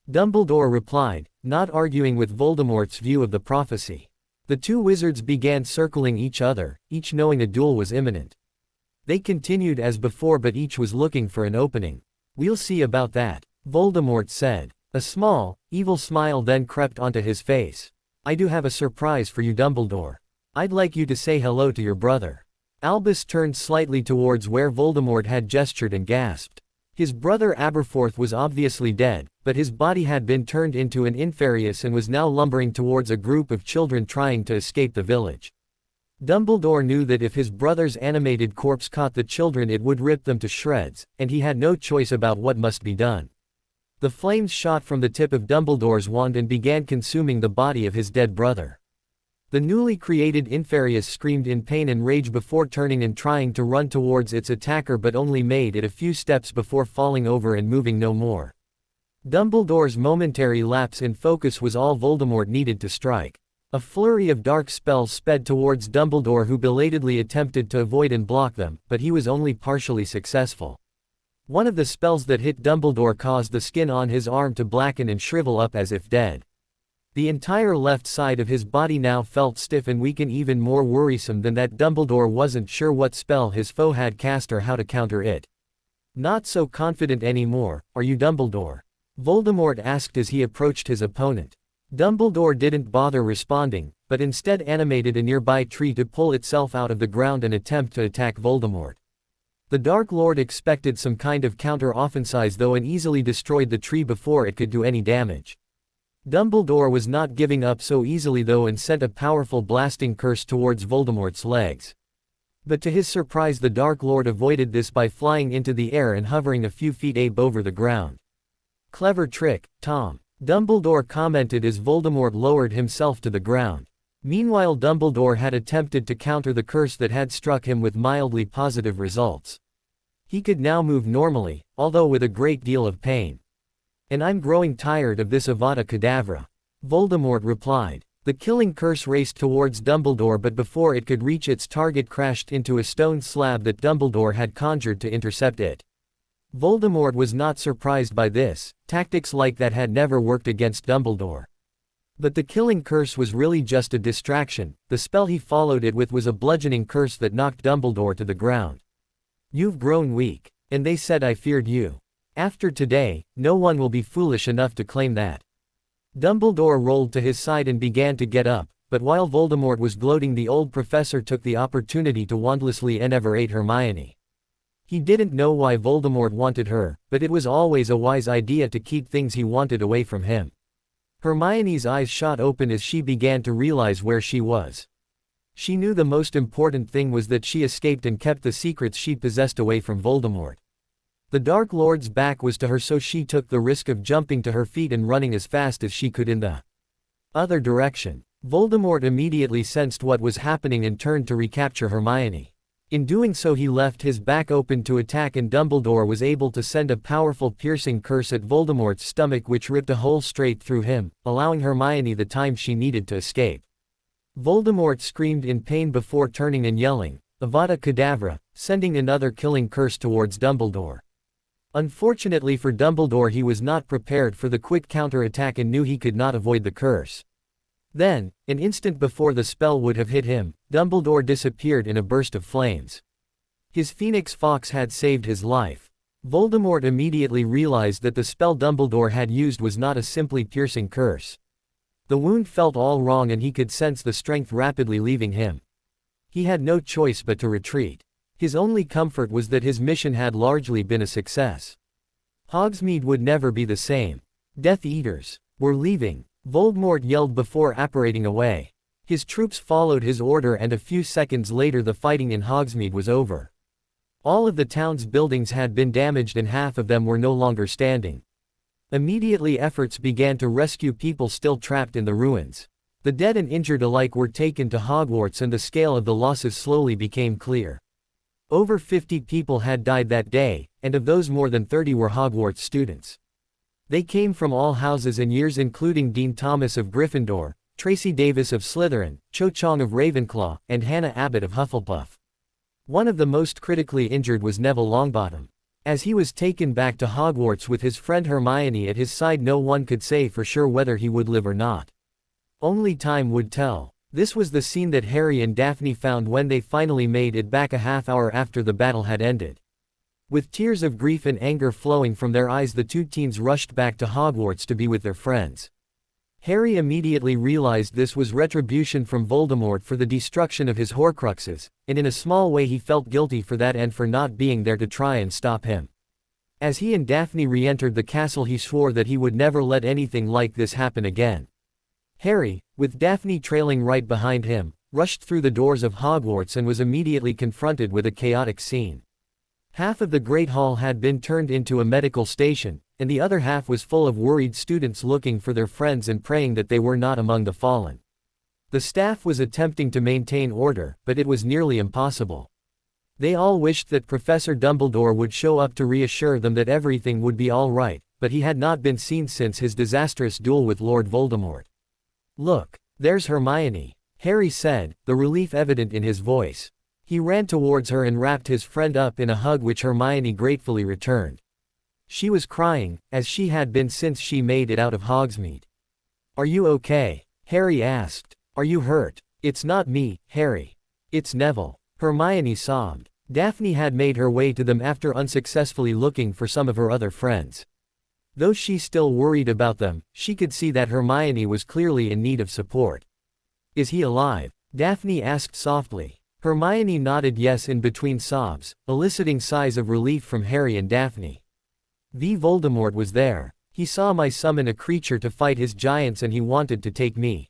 Speaker 1: Dumbledore replied, not arguing with Voldemort's view of the prophecy. The two wizards began circling each other, each knowing a duel was imminent. They continued as before, but each was looking for an opening. "We'll see about that," Voldemort said. A small, evil smile then crept onto his face. "I do have a surprise for you, Dumbledore. I'd like you to say hello to your brother." Albus turned slightly towards where Voldemort had gestured and gasped. His brother Aberforth was obviously dead, but his body had been turned into an Inferius and was now lumbering towards a group of children trying to escape the village. Dumbledore knew that if his brother's animated corpse caught the children it would rip them to shreds, and he had no choice about what must be done. The flames shot from the tip of Dumbledore's wand and began consuming the body of his dead brother. The newly created Inferius screamed in pain and rage before turning and trying to run towards its attacker, but only made it a few steps before falling over and moving no more. Dumbledore's momentary lapse in focus was all Voldemort needed to strike. A flurry of dark spells sped towards Dumbledore, who belatedly attempted to avoid and block them, but he was only partially successful. One of the spells that hit Dumbledore caused the skin on his arm to blacken and shrivel up as if dead. The entire left side of his body now felt stiff and weak, and even more worrisome than that, Dumbledore wasn't sure what spell his foe had cast or how to counter it. "Not so confident anymore, are you, Dumbledore?" Voldemort asked as he approached his opponent. Dumbledore didn't bother responding, but instead animated a nearby tree to pull itself out of the ground and attempt to attack Voldemort. The Dark Lord expected some kind of counter-offensive though, and easily destroyed the tree before it could do any damage. Dumbledore was not giving up so easily though, and sent a powerful blasting curse towards Voldemort's legs. But to his surprise the Dark Lord avoided this by flying into the air and hovering a few feet over the ground. "Clever trick, Tom," Dumbledore commented as Voldemort lowered himself to the ground. Meanwhile Dumbledore had attempted to counter the curse that had struck him with mildly positive results. He could now move normally, although with a great deal of pain. "And I'm growing tired of this Avada Kedavra," Voldemort replied. The killing curse raced towards Dumbledore, but before it could reach its target crashed into a stone slab that Dumbledore had conjured to intercept it. Voldemort was not surprised by this, tactics like that had never worked against Dumbledore. But the killing curse was really just a distraction. The spell he followed it with was a bludgeoning curse that knocked Dumbledore to the ground. "You've grown weak, and they said I feared you. After today, no one will be foolish enough to claim that." Dumbledore rolled to his side and began to get up, but while Voldemort was gloating the old professor took the opportunity to wandlessly enervate Hermione. He didn't know why Voldemort wanted her, but it was always a wise idea to keep things he wanted away from him. Hermione's eyes shot open as she began to realize where she was. She knew the most important thing was that she escaped and kept the secrets she possessed away from Voldemort. The Dark Lord's back was to her, so she took the risk of jumping to her feet and running as fast as she could in the other direction. Voldemort immediately sensed what was happening and turned to recapture Hermione. In doing so he left his back open to attack, and Dumbledore was able to send a powerful piercing curse at Voldemort's stomach which ripped a hole straight through him, allowing Hermione the time she needed to escape. Voldemort screamed in pain before turning and yelling, "Avada Kedavra," sending another killing curse towards Dumbledore. Unfortunately for Dumbledore, he was not prepared for the quick counter-attack and knew he could not avoid the curse. Then, an instant before the spell would have hit him, Dumbledore disappeared in a burst of flames. His Phoenix Fox had saved his life. Voldemort immediately realized that the spell Dumbledore had used was not a simply piercing curse. The wound felt all wrong and he could sense the strength rapidly leaving him. He had no choice but to retreat. His only comfort was that his mission had largely been a success. Hogsmeade would never be the same. Death Eaters were leaving. Voldemort yelled before apparating away. His troops followed his order and a few seconds later the fighting in Hogsmeade was over. All of the town's buildings had been damaged and half of them were no longer standing. Immediately efforts began to rescue people still trapped in the ruins. The dead and injured alike were taken to Hogwarts and the scale of the losses slowly became clear. Over 50 people had died that day, and of those more than 30 were Hogwarts students. They came from all houses and years, including Dean Thomas of Gryffindor, Tracy Davis of Slytherin, Cho Chang of Ravenclaw, and Hannah Abbott of Hufflepuff. One of the most critically injured was Neville Longbottom. As he was taken back to Hogwarts with his friend Hermione at his side, no one could say for sure whether he would live or not. Only time would tell. This was the scene that Harry and Daphne found when they finally made it back a half hour after the battle had ended. With tears of grief and anger flowing from their eyes, the two teens rushed back to Hogwarts to be with their friends. Harry immediately realized this was retribution from Voldemort for the destruction of his Horcruxes, and in a small way he felt guilty for that and for not being there to try and stop him. As he and Daphne re-entered the castle, he swore that he would never let anything like this happen again. Harry, with Daphne trailing right behind him, rushed through the doors of Hogwarts and was immediately confronted with a chaotic scene. Half of the Great Hall had been turned into a medical station, and the other half was full of worried students looking for their friends and praying that they were not among the fallen. The staff was attempting to maintain order, but it was nearly impossible. They all wished that Professor Dumbledore would show up to reassure them that everything would be all right, but he had not been seen since his disastrous duel with Lord Voldemort. "Look, there's Hermione," Harry said, the relief evident in his voice. He ran towards her and wrapped his friend up in a hug which Hermione gratefully returned. She was crying, as she had been since she made it out of Hogsmeade. "Are you okay?" Harry asked. "Are you hurt?" "It's not me, Harry. It's Neville," Hermione sobbed. Daphne had made her way to them after unsuccessfully looking for some of her other friends. Though she still worried about them, she could see that Hermione was clearly in need of support. "Is he alive?" Daphne asked softly. Hermione nodded yes in between sobs, eliciting sighs of relief from Harry and Daphne. "Voldemort was there. He saw me summon a creature to fight his giants and he wanted to take me."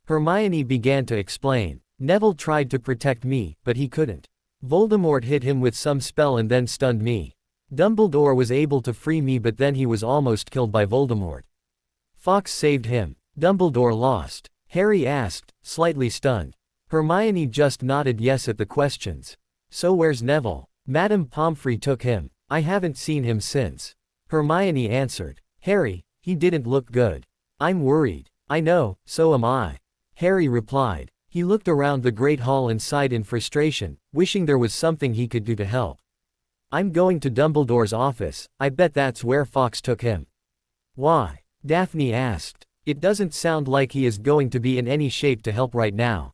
Speaker 1: Hermione began to explain. "Neville tried to protect me, but he couldn't. Voldemort hit him with some spell and then stunned me. Dumbledore was able to free me, but then he was almost killed by Voldemort. Fawkes saved him. Dumbledore lost." Harry asked, slightly stunned. Hermione just nodded yes at the questions. "So where's Neville?" "Madame Pomfrey took him. I haven't seen him since," Hermione answered. "Harry, he didn't look good." "I'm worried." "I know, so am I," Harry replied. He looked around the Great Hall and sighed in frustration, wishing there was something he could do to help. "I'm going to Dumbledore's office. I bet that's where Fawkes took him." "Why?" Daphne asked. "It doesn't sound like he is going to be in any shape to help right now."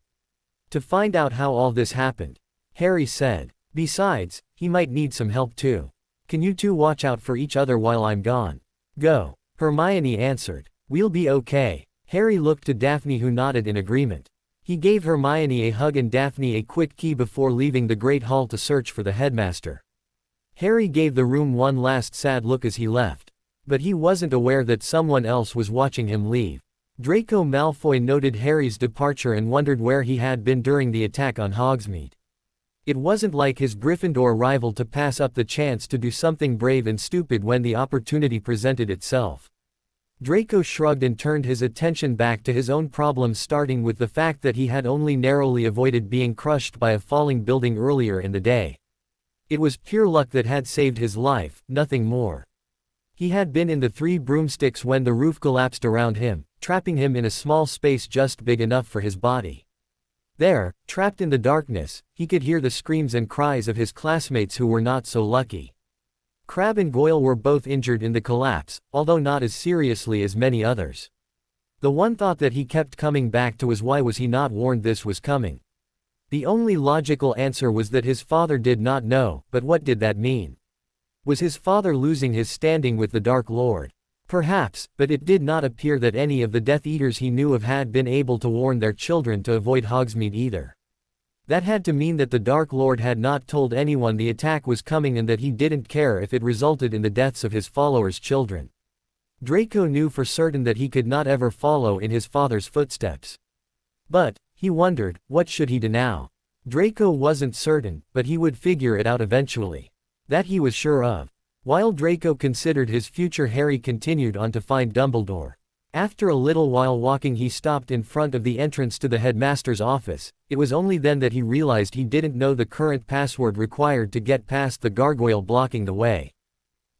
Speaker 1: "To find out how all this happened," Harry said. "Besides, he might need some help too. Can you two watch out for each other while I'm gone?" "Go," Hermione answered. "We'll be okay." Harry looked to Daphne, who nodded in agreement. He gave Hermione a hug and Daphne a quick key before leaving the Great Hall to search for the headmaster. Harry gave the room one last sad look as he left. But he wasn't aware that someone else was watching him leave. Draco Malfoy noted Harry's departure and wondered where he had been during the attack on Hogsmeade. It wasn't like his Gryffindor rival to pass up the chance to do something brave and stupid when the opportunity presented itself. Draco shrugged and turned his attention back to his own problems, starting with the fact that he had only narrowly avoided being crushed by a falling building earlier in the day. It was pure luck that had saved his life, nothing more. He had been in the Three Broomsticks when the roof collapsed around him, trapping him in a small space just big enough for his body. There, trapped in the darkness, he could hear the screams and cries of his classmates who were not so lucky. Crabbe and Goyle were both injured in the collapse, although not as seriously as many others. The one thought that he kept coming back to was why was he not warned this was coming? The only logical answer was that his father did not know, but what did that mean? Was his father losing his standing with the Dark Lord? Perhaps, but it did not appear that any of the Death Eaters he knew of had been able to warn their children to avoid Hogsmeade either. That had to mean that the Dark Lord had not told anyone the attack was coming and that he didn't care if it resulted in the deaths of his followers' children. Draco knew for certain that he could not ever follow in his father's footsteps. But, he wondered, what should he do now? Draco wasn't certain, but he would figure it out eventually. That he was sure of. While Draco considered his future, Harry continued on to find Dumbledore. After a little while walking, he stopped in front of the entrance to the headmaster's office. It was only then that he realized he didn't know the current password required to get past the gargoyle blocking the way.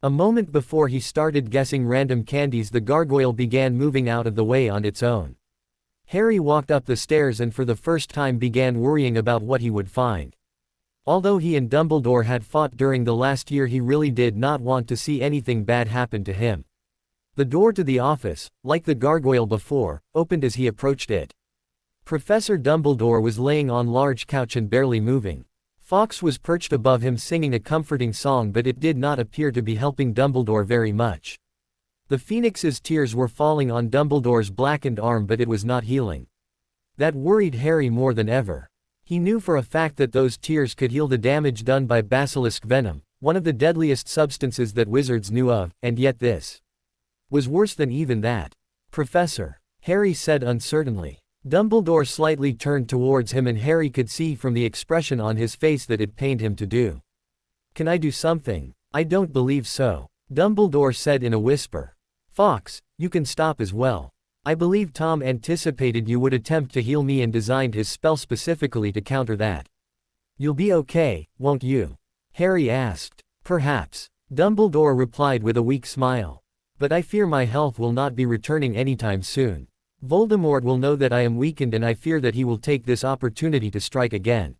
Speaker 1: A moment before he started guessing random candies, the gargoyle began moving out of the way on its own. Harry walked up the stairs and for the first time began worrying about what he would find. Although he and Dumbledore had fought during the last year, he really did not want to see anything bad happen to him. The door to the office, like the gargoyle before, opened as he approached it. Professor Dumbledore was laying on large couch and barely moving. Fawkes was perched above him singing a comforting song, but it did not appear to be helping Dumbledore very much. The Phoenix's tears were falling on Dumbledore's blackened arm, but it was not healing. That worried Harry more than ever. He knew for a fact that those tears could heal the damage done by basilisk venom, one of the deadliest substances that wizards knew of, and yet this was worse than even that. "Professor," Harry said uncertainly. Dumbledore slightly turned towards him and Harry could see from the expression on his face that it pained him to do. "Can I do something?" "I don't believe so," Dumbledore said in a whisper. "Fawkes, you can stop as well. I believe Tom anticipated you would attempt to heal me and designed his spell specifically to counter that. You'll be okay, won't you?" Harry asked. "Perhaps," Dumbledore replied with a weak smile. "But I fear my health will not be returning anytime soon. Voldemort will know that I am weakened and I fear that he will take this opportunity to strike again.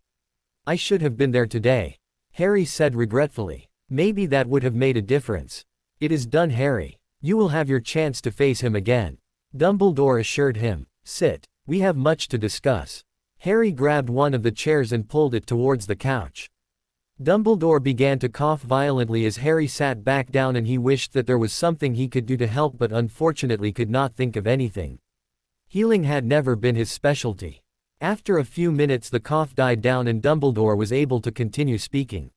Speaker 1: I should have been there today," Harry said regretfully. "Maybe that would have made a difference." "It is done, Harry. You will have your chance to face him again," Dumbledore assured him. "Sit. We have much to discuss." Harry grabbed one of the chairs and pulled it towards the couch. Dumbledore began to cough violently as Harry sat back down, and he wished that there was something he could do to help, but unfortunately could not think of anything. Healing had never been his specialty. After a few minutes the cough died down and Dumbledore was able to continue speaking.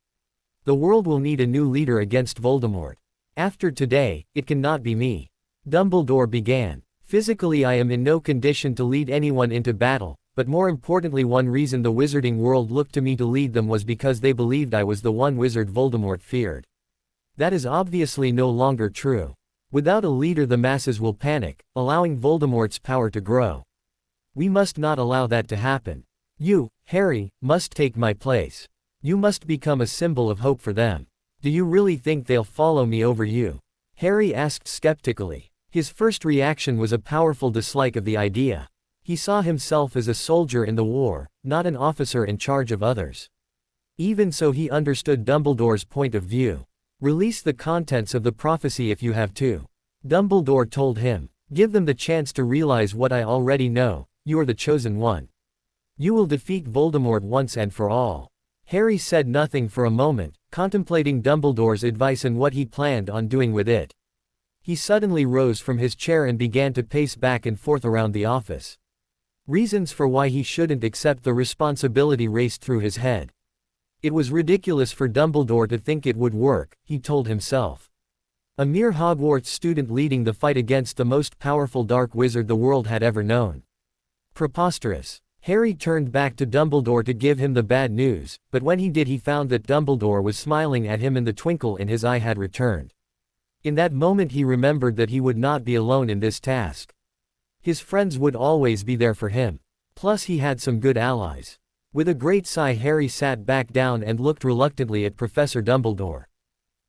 Speaker 1: "The world will need a new leader against Voldemort. After today, it cannot be me," Dumbledore began. "Physically I am in no condition to lead anyone into battle, but more importantly one reason the wizarding world looked to me to lead them was because they believed I was the one wizard Voldemort feared. That is obviously no longer true. Without a leader the masses will panic, allowing Voldemort's power to grow. We must not allow that to happen. You, Harry, must take my place. You must become a symbol of hope for them." "Do you really think they'll follow me over you?" Harry asked skeptically. His first reaction was a powerful dislike of the idea. He saw himself as a soldier in the war, not an officer in charge of others. Even so he understood Dumbledore's point of view. "Release the contents of the prophecy if you have to," Dumbledore told him. "Give them the chance to realize what I already know, you are the chosen one. You will defeat Voldemort once and for all." Harry said nothing for a moment, contemplating Dumbledore's advice and what he planned on doing with it. He suddenly rose from his chair and began to pace back and forth around the office. Reasons for why he shouldn't accept the responsibility raced through his head. It was ridiculous for Dumbledore to think it would work, he told himself. A mere Hogwarts student leading the fight against the most powerful dark wizard the world had ever known. Preposterous. Harry turned back to Dumbledore to give him the bad news, but when he did he found that Dumbledore was smiling at him and the twinkle in his eye had returned. In that moment he remembered that he would not be alone in this task. His friends would always be there for him. Plus he had some good allies. With a great sigh Harry sat back down and looked reluctantly at Professor Dumbledore.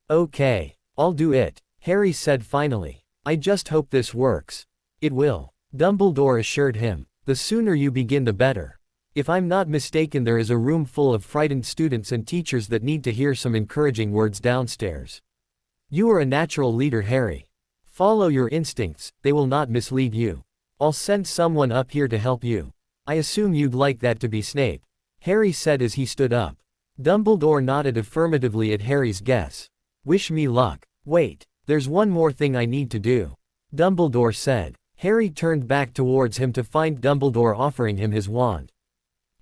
Speaker 1: "Okay, I'll do it," Harry said finally. "I just hope this works." "It will," Dumbledore assured him. "The sooner you begin the better. If I'm not mistaken there is a room full of frightened students and teachers that need to hear some encouraging words downstairs. You are a natural leader, Harry. Follow your instincts, they will not mislead you. I'll send someone up here to help you. I assume you'd like that to be Snape," Harry said as he stood up. Dumbledore nodded affirmatively at Harry's guess. "Wish me luck." "Wait, there's one more thing I need to do," Dumbledore said. Harry turned back towards him to find Dumbledore offering him his wand.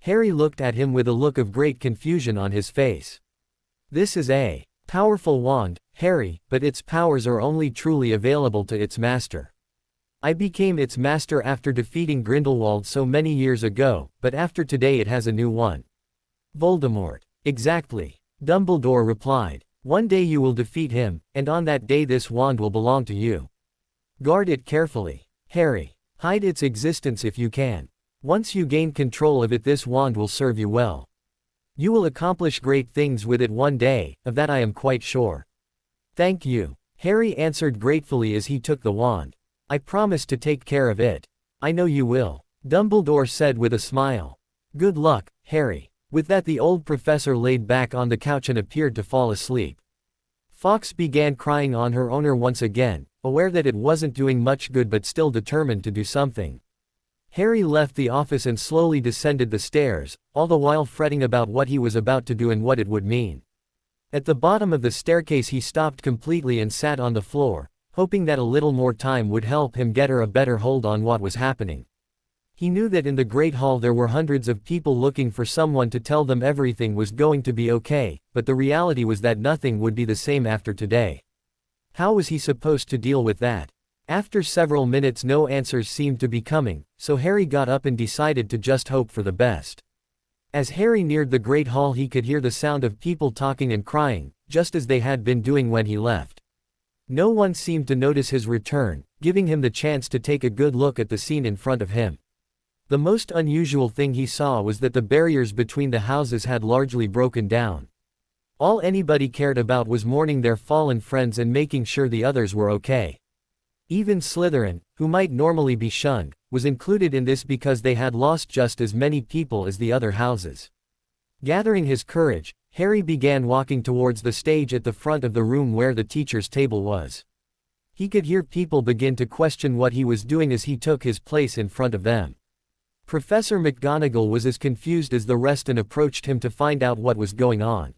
Speaker 1: Harry looked at him with a look of great confusion on his face. "This is a powerful wand, Harry, but its powers are only truly available to its master. I became its master after defeating Grindelwald so many years ago, but after today it has a new one." "Voldemort." "Exactly," Dumbledore replied. "One day you will defeat him, and on that day this wand will belong to you. Guard it carefully, Harry. Hide its existence if you can. Once you gain control of it this wand will serve you well. You will accomplish great things with it one day, of that I am quite sure." "Thank you," Harry answered gratefully as he took the wand. "I promise to take care of it." "I know you will," Dumbledore said with a smile. "Good luck, Harry." With that the old professor laid back on the couch and appeared to fall asleep. Fawkes began crying on her owner once again, aware that it wasn't doing much good but still determined to do something. Harry left the office and slowly descended the stairs, all the while fretting about what he was about to do and what it would mean. At the bottom of the staircase he stopped completely and sat on the floor, hoping that a little more time would help him get a better hold on what was happening. He knew that in the Great Hall there were hundreds of people looking for someone to tell them everything was going to be okay, but the reality was that nothing would be the same after today. How was he supposed to deal with that? After several minutes no answers seemed to be coming, so Harry got up and decided to just hope for the best. As Harry neared the Great Hall he could hear the sound of people talking and crying, just as they had been doing when he left. No one seemed to notice his return, giving him the chance to take a good look at the scene in front of him. The most unusual thing he saw was that the barriers between the houses had largely broken down. All anybody cared about was mourning their fallen friends and making sure the others were okay. Even Slytherin, who might normally be shunned, was included in this because they had lost just as many people as the other houses. Gathering his courage, Harry began walking towards the stage at the front of the room where the teacher's table was. He could hear people begin to question what he was doing as he took his place in front of them. Professor McGonagall was as confused as the rest and approached him to find out what was going on.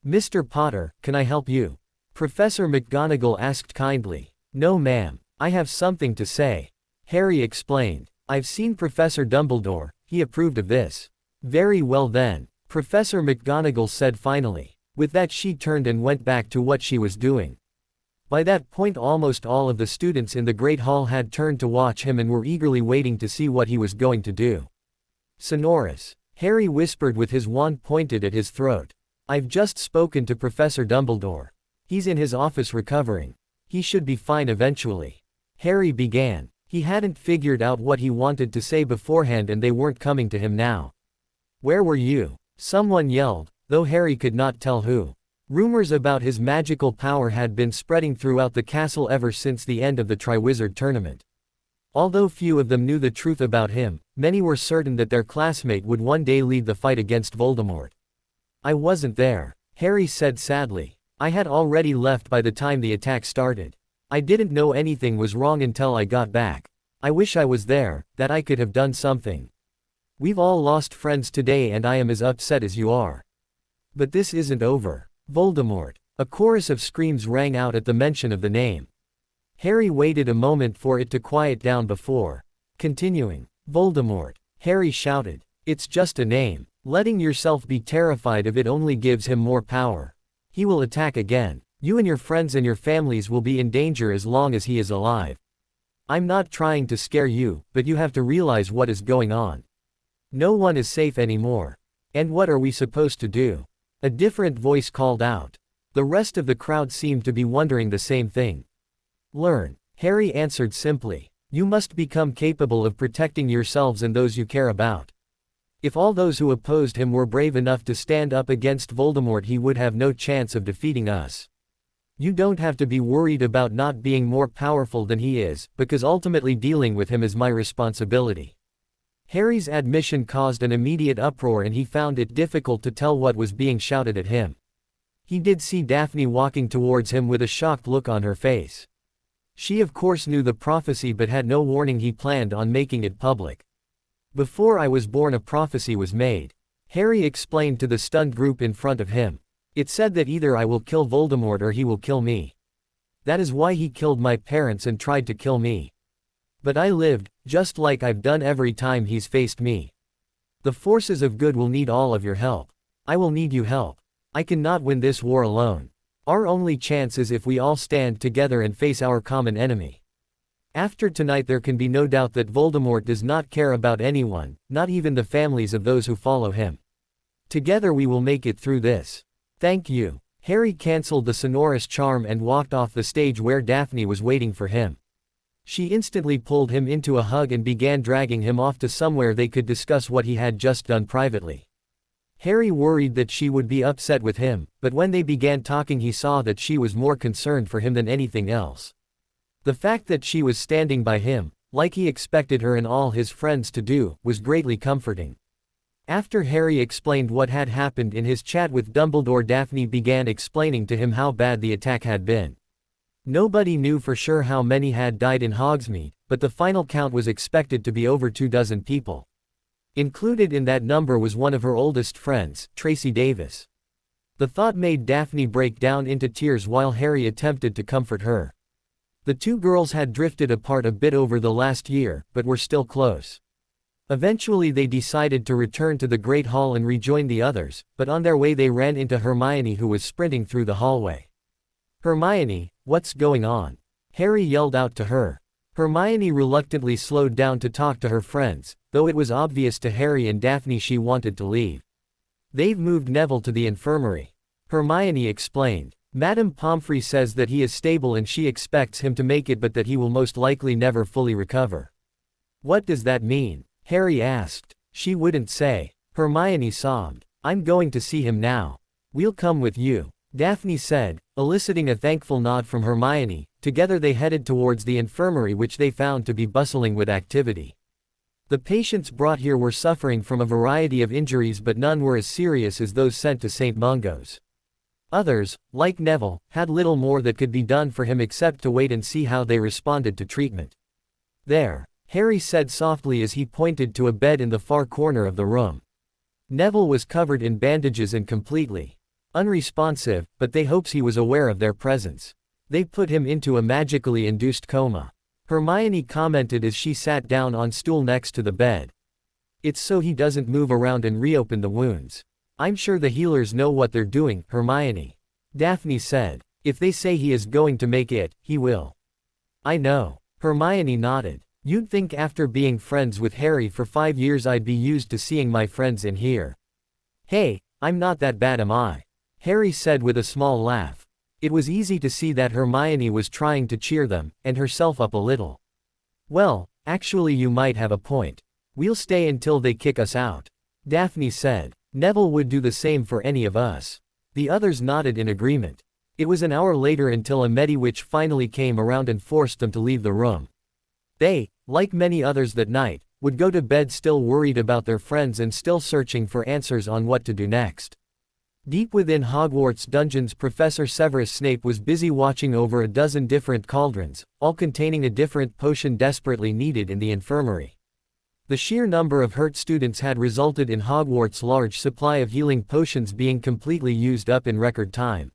Speaker 1: "Mr. Potter, can I help you?" Professor McGonagall asked kindly. "No ma'am, I have something to say," Harry explained. "I've seen Professor Dumbledore, he approved of this." "Very well then," Professor McGonagall said finally. With that she turned and went back to what she was doing. By that point almost all of the students in the Great Hall had turned to watch him and were eagerly waiting to see what he was going to do. "Sonorous," Harry whispered with his wand pointed at his throat. "I've just spoken to Professor Dumbledore. He's in his office recovering. He should be fine eventually." Harry began. He hadn't figured out what he wanted to say beforehand and they weren't coming to him now. "Where were you?" someone yelled, though Harry could not tell who. Rumors about his magical power had been spreading throughout the castle ever since the end of the Triwizard Tournament. Although few of them knew the truth about him, many were certain that their classmate would one day lead the fight against Voldemort. "I wasn't there," Harry said sadly. "I had already left by the time the attack started. I didn't know anything was wrong until I got back. I wish I was there, that I could have done something. We've all lost friends today and I am as upset as you are. But this isn't over. Voldemort." A chorus of screams rang out at the mention of the name. Harry waited a moment for it to quiet down before continuing. "Voldemort," Harry shouted. "It's just a name. Letting yourself be terrified of it only gives him more power. He will attack again. You and your friends and your families will be in danger as long as he is alive. I'm not trying to scare you, but you have to realize what is going on. No one is safe anymore. And what are we supposed to do?" A different voice called out. The rest of the crowd seemed to be wondering the same thing. "Learn," Harry answered simply. "You must become capable of protecting yourselves and those you care about." If all those who opposed him were brave enough to stand up against Voldemort he would have no chance of defeating us. You don't have to be worried about not being more powerful than he is, because ultimately dealing with him is my responsibility. Harry's admission caused an immediate uproar and he found it difficult to tell what was being shouted at him. He did see Daphne walking towards him with a shocked look on her face. She of course knew the prophecy but had no warning he planned on making it public. "Before I was born a prophecy was made," Harry explained to the stunned group in front of him. "It said that either I will kill Voldemort or he will kill me. That is why he killed my parents and tried to kill me. But I lived, just like I've done every time he's faced me. The forces of good will need all of your help. I will need you help. I cannot win this war alone. Our only chance is if we all stand together and face our common enemy. After tonight there can be no doubt that Voldemort does not care about anyone, not even the families of those who follow him. Together we will make it through this. Thank you." Harry cancelled the sonorous charm and walked off the stage where Daphne was waiting for him. She instantly pulled him into a hug and began dragging him off to somewhere they could discuss what he had just done privately. Harry worried that she would be upset with him, but when they began talking he saw that she was more concerned for him than anything else. The fact that she was standing by him, like he expected her and all his friends to do, was greatly comforting. After Harry explained what had happened in his chat with Dumbledore, Daphne began explaining to him how bad the attack had been. Nobody knew for sure how many had died in Hogsmeade, but but the final count was expected to be over 24 people. Included in that number was one of her oldest friends, Tracy Davis. The thought made Daphne break down into tears while Harry attempted to comfort her. The two girls had drifted apart a bit over the last year, but were still close. Eventually they decided to return to the Great Hall and rejoin the others, but on their way they ran into Hermione, who was sprinting through the hallway. "Hermione, what's going on?" Harry yelled out to her. Hermione reluctantly slowed down to talk to her friends, though it was obvious to Harry and Daphne she wanted to leave. "They've moved Neville to the infirmary," Hermione explained. "Madame Pomfrey says that he is stable and she expects him to make it, but that he will most likely never fully recover." "What does that mean?" Harry asked. "She wouldn't say." Hermione sobbed. "I'm going to see him now." "We'll come with you," Daphne said, eliciting a thankful nod from Hermione. Together they headed towards the infirmary, which they found to be bustling with activity. The patients brought here were suffering from a variety of injuries, but none were as serious as those sent to St. Mungo's. Others, like Neville, had little more that could be done for him except to wait and see how they responded to treatment. "There," Harry said softly as he pointed to a bed in the far corner of the room. Neville was covered in bandages and completely unresponsive, but they hopes he was aware of their presence. "They put him into a magically induced coma," Hermione commented as she sat down on stool next to the bed. "It's so he doesn't move around and reopen the wounds." "I'm sure the healers know what they're doing, Hermione," Daphne said. "If they say he is going to make it, he will." "I know," Hermione nodded. "You'd think after being friends with Harry for 5 years I'd be used to seeing my friends in here." "Hey, I'm not that bad, am I?" Harry said with a small laugh. It was easy to see that Hermione was trying to cheer them, and herself up a little. "Well, actually you might have a point. We'll stay until they kick us out," Daphne said. "Neville would do the same for any of us." The others nodded in agreement. It was an hour later until a Mediwitch finally came around and forced them to leave the room. They, like many others that night, would go to bed still worried about their friends and still searching for answers on what to do next. Deep within Hogwarts dungeons, Professor Severus Snape was busy watching over a dozen different cauldrons, all containing a different potion desperately needed in the infirmary. The sheer number of hurt students had resulted in Hogwarts' large supply of healing potions being completely used up in record time.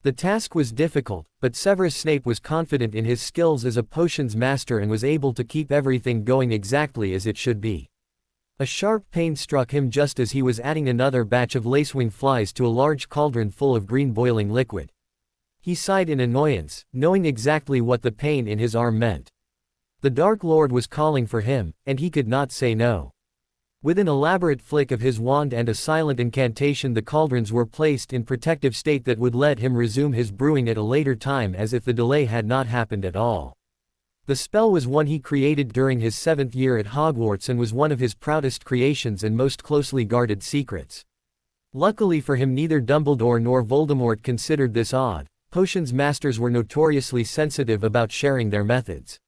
Speaker 1: The task was difficult, but Severus Snape was confident in his skills as a potions master and was able to keep everything going exactly as it should be. A sharp pain struck him just as he was adding another batch of lacewing flies to a large cauldron full of green boiling liquid. He sighed in annoyance, knowing exactly what the pain in his arm meant. The Dark Lord was calling for him, and he could not say no. With an elaborate flick of his wand and a silent incantation, the cauldrons were placed in protective state that would let him resume his brewing at a later time, as if the delay had not happened at all. The spell was one he created during his 7th year at Hogwarts and was one of his proudest creations and most closely guarded secrets. Luckily for him, neither Dumbledore nor Voldemort considered this odd. Potions masters were notoriously sensitive about sharing their methods.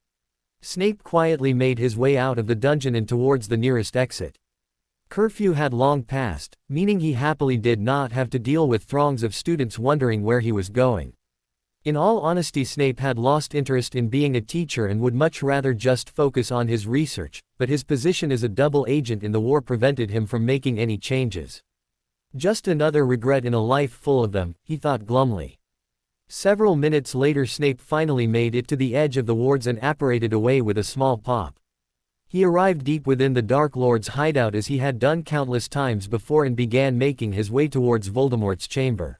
Speaker 1: Snape quietly made his way out of the dungeon and towards the nearest exit. Curfew had long passed, meaning he happily did not have to deal with throngs of students wondering where he was going. In all honesty, Snape had lost interest in being a teacher and would much rather just focus on his research, but his position as a double agent in the war prevented him from making any changes. Just another regret in a life full of them, he thought glumly. Several minutes later, Snape finally made it to the edge of the wards and apparated away with a small pop. He arrived deep within the Dark Lord's hideout as he had done countless times before and began making his way towards Voldemort's chamber.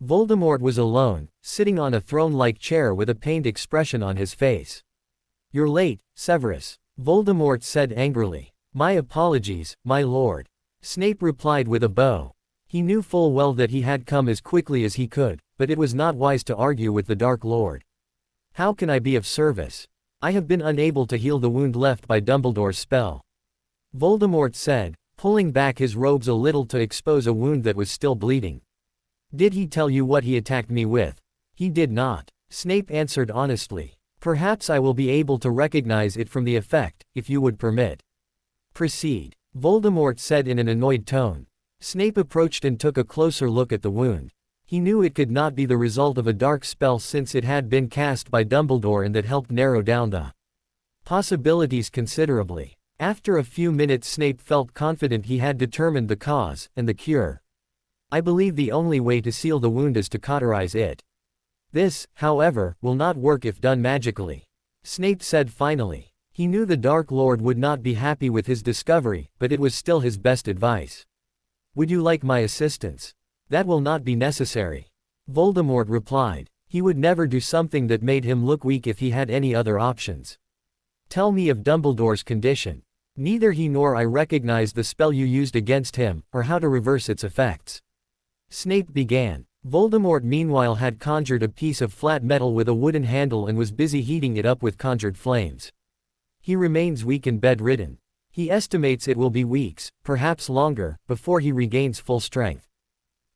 Speaker 1: Voldemort was alone, sitting on a throne-like chair with a pained expression on his face. "You're late, Severus," Voldemort said angrily. "My apologies, my lord," Snape replied with a bow. He knew full well that he had come as quickly as he could, but it was not wise to argue with the Dark Lord. "How can I be of service? I have been unable to heal the wound left by Dumbledore's spell," Voldemort said, pulling back his robes a little to expose a wound that was still bleeding. "Did he tell you what he attacked me with?" "He did not," Snape answered honestly. "Perhaps I will be able to recognize it from the effect, if you would permit." "Proceed," Voldemort said in an annoyed tone. Snape approached and took a closer look at the wound. He knew it could not be the result of a dark spell since it had been cast by Dumbledore and that helped narrow down the Possibilities considerably. After a few minutes Snape felt confident he had determined the cause, and the cure. I believe the only way to seal the wound is to cauterize it. This, however, will not work if done magically. Snape said finally. He knew the Dark Lord would not be happy with his discovery, but it was still his best advice. Would you like my assistance? That will not be necessary. Voldemort replied. He would never do something that made him look weak if he had any other options. Tell me of Dumbledore's condition. Neither he nor I recognize the spell you used against him, or how to reverse its effects. Snape began. Voldemort meanwhile had conjured a piece of flat metal with a wooden handle and was busy heating it up with conjured flames. He remains weak and bedridden. He estimates it will be weeks, perhaps longer, before he regains full strength.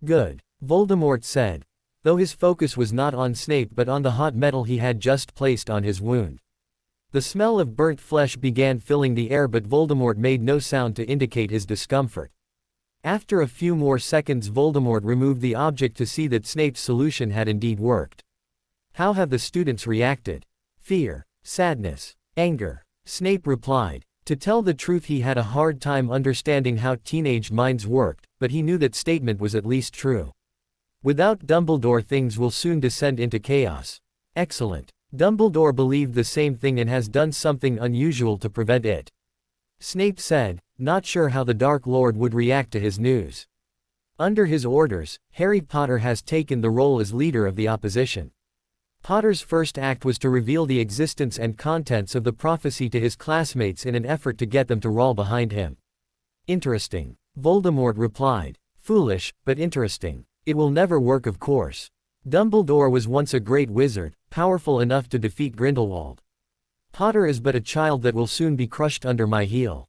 Speaker 1: Good. Voldemort said, though his focus was not on Snape but on the hot metal he had just placed on his wound. The smell of burnt flesh began filling the air but Voldemort made no sound to indicate his discomfort. After a few more seconds Voldemort removed the object to see that Snape's solution had indeed worked. How have the students reacted? Fear, sadness, anger. Snape replied. To tell the truth he had a hard time understanding how teenage minds worked, but he knew that statement was at least true. Without Dumbledore things will soon descend into chaos. Excellent. Dumbledore believed the same thing and has done something unusual to prevent it. Snape said, not sure how the Dark Lord would react to his news. Under his orders, Harry Potter has taken the role as leader of the opposition. Potter's first act was to reveal the existence and contents of the prophecy to his classmates in an effort to get them to rall behind him. Interesting. Voldemort replied. Foolish, but interesting. It will never work of course. Dumbledore was once a great wizard, powerful enough to defeat Grindelwald. Potter is but a child that will soon be crushed under my heel.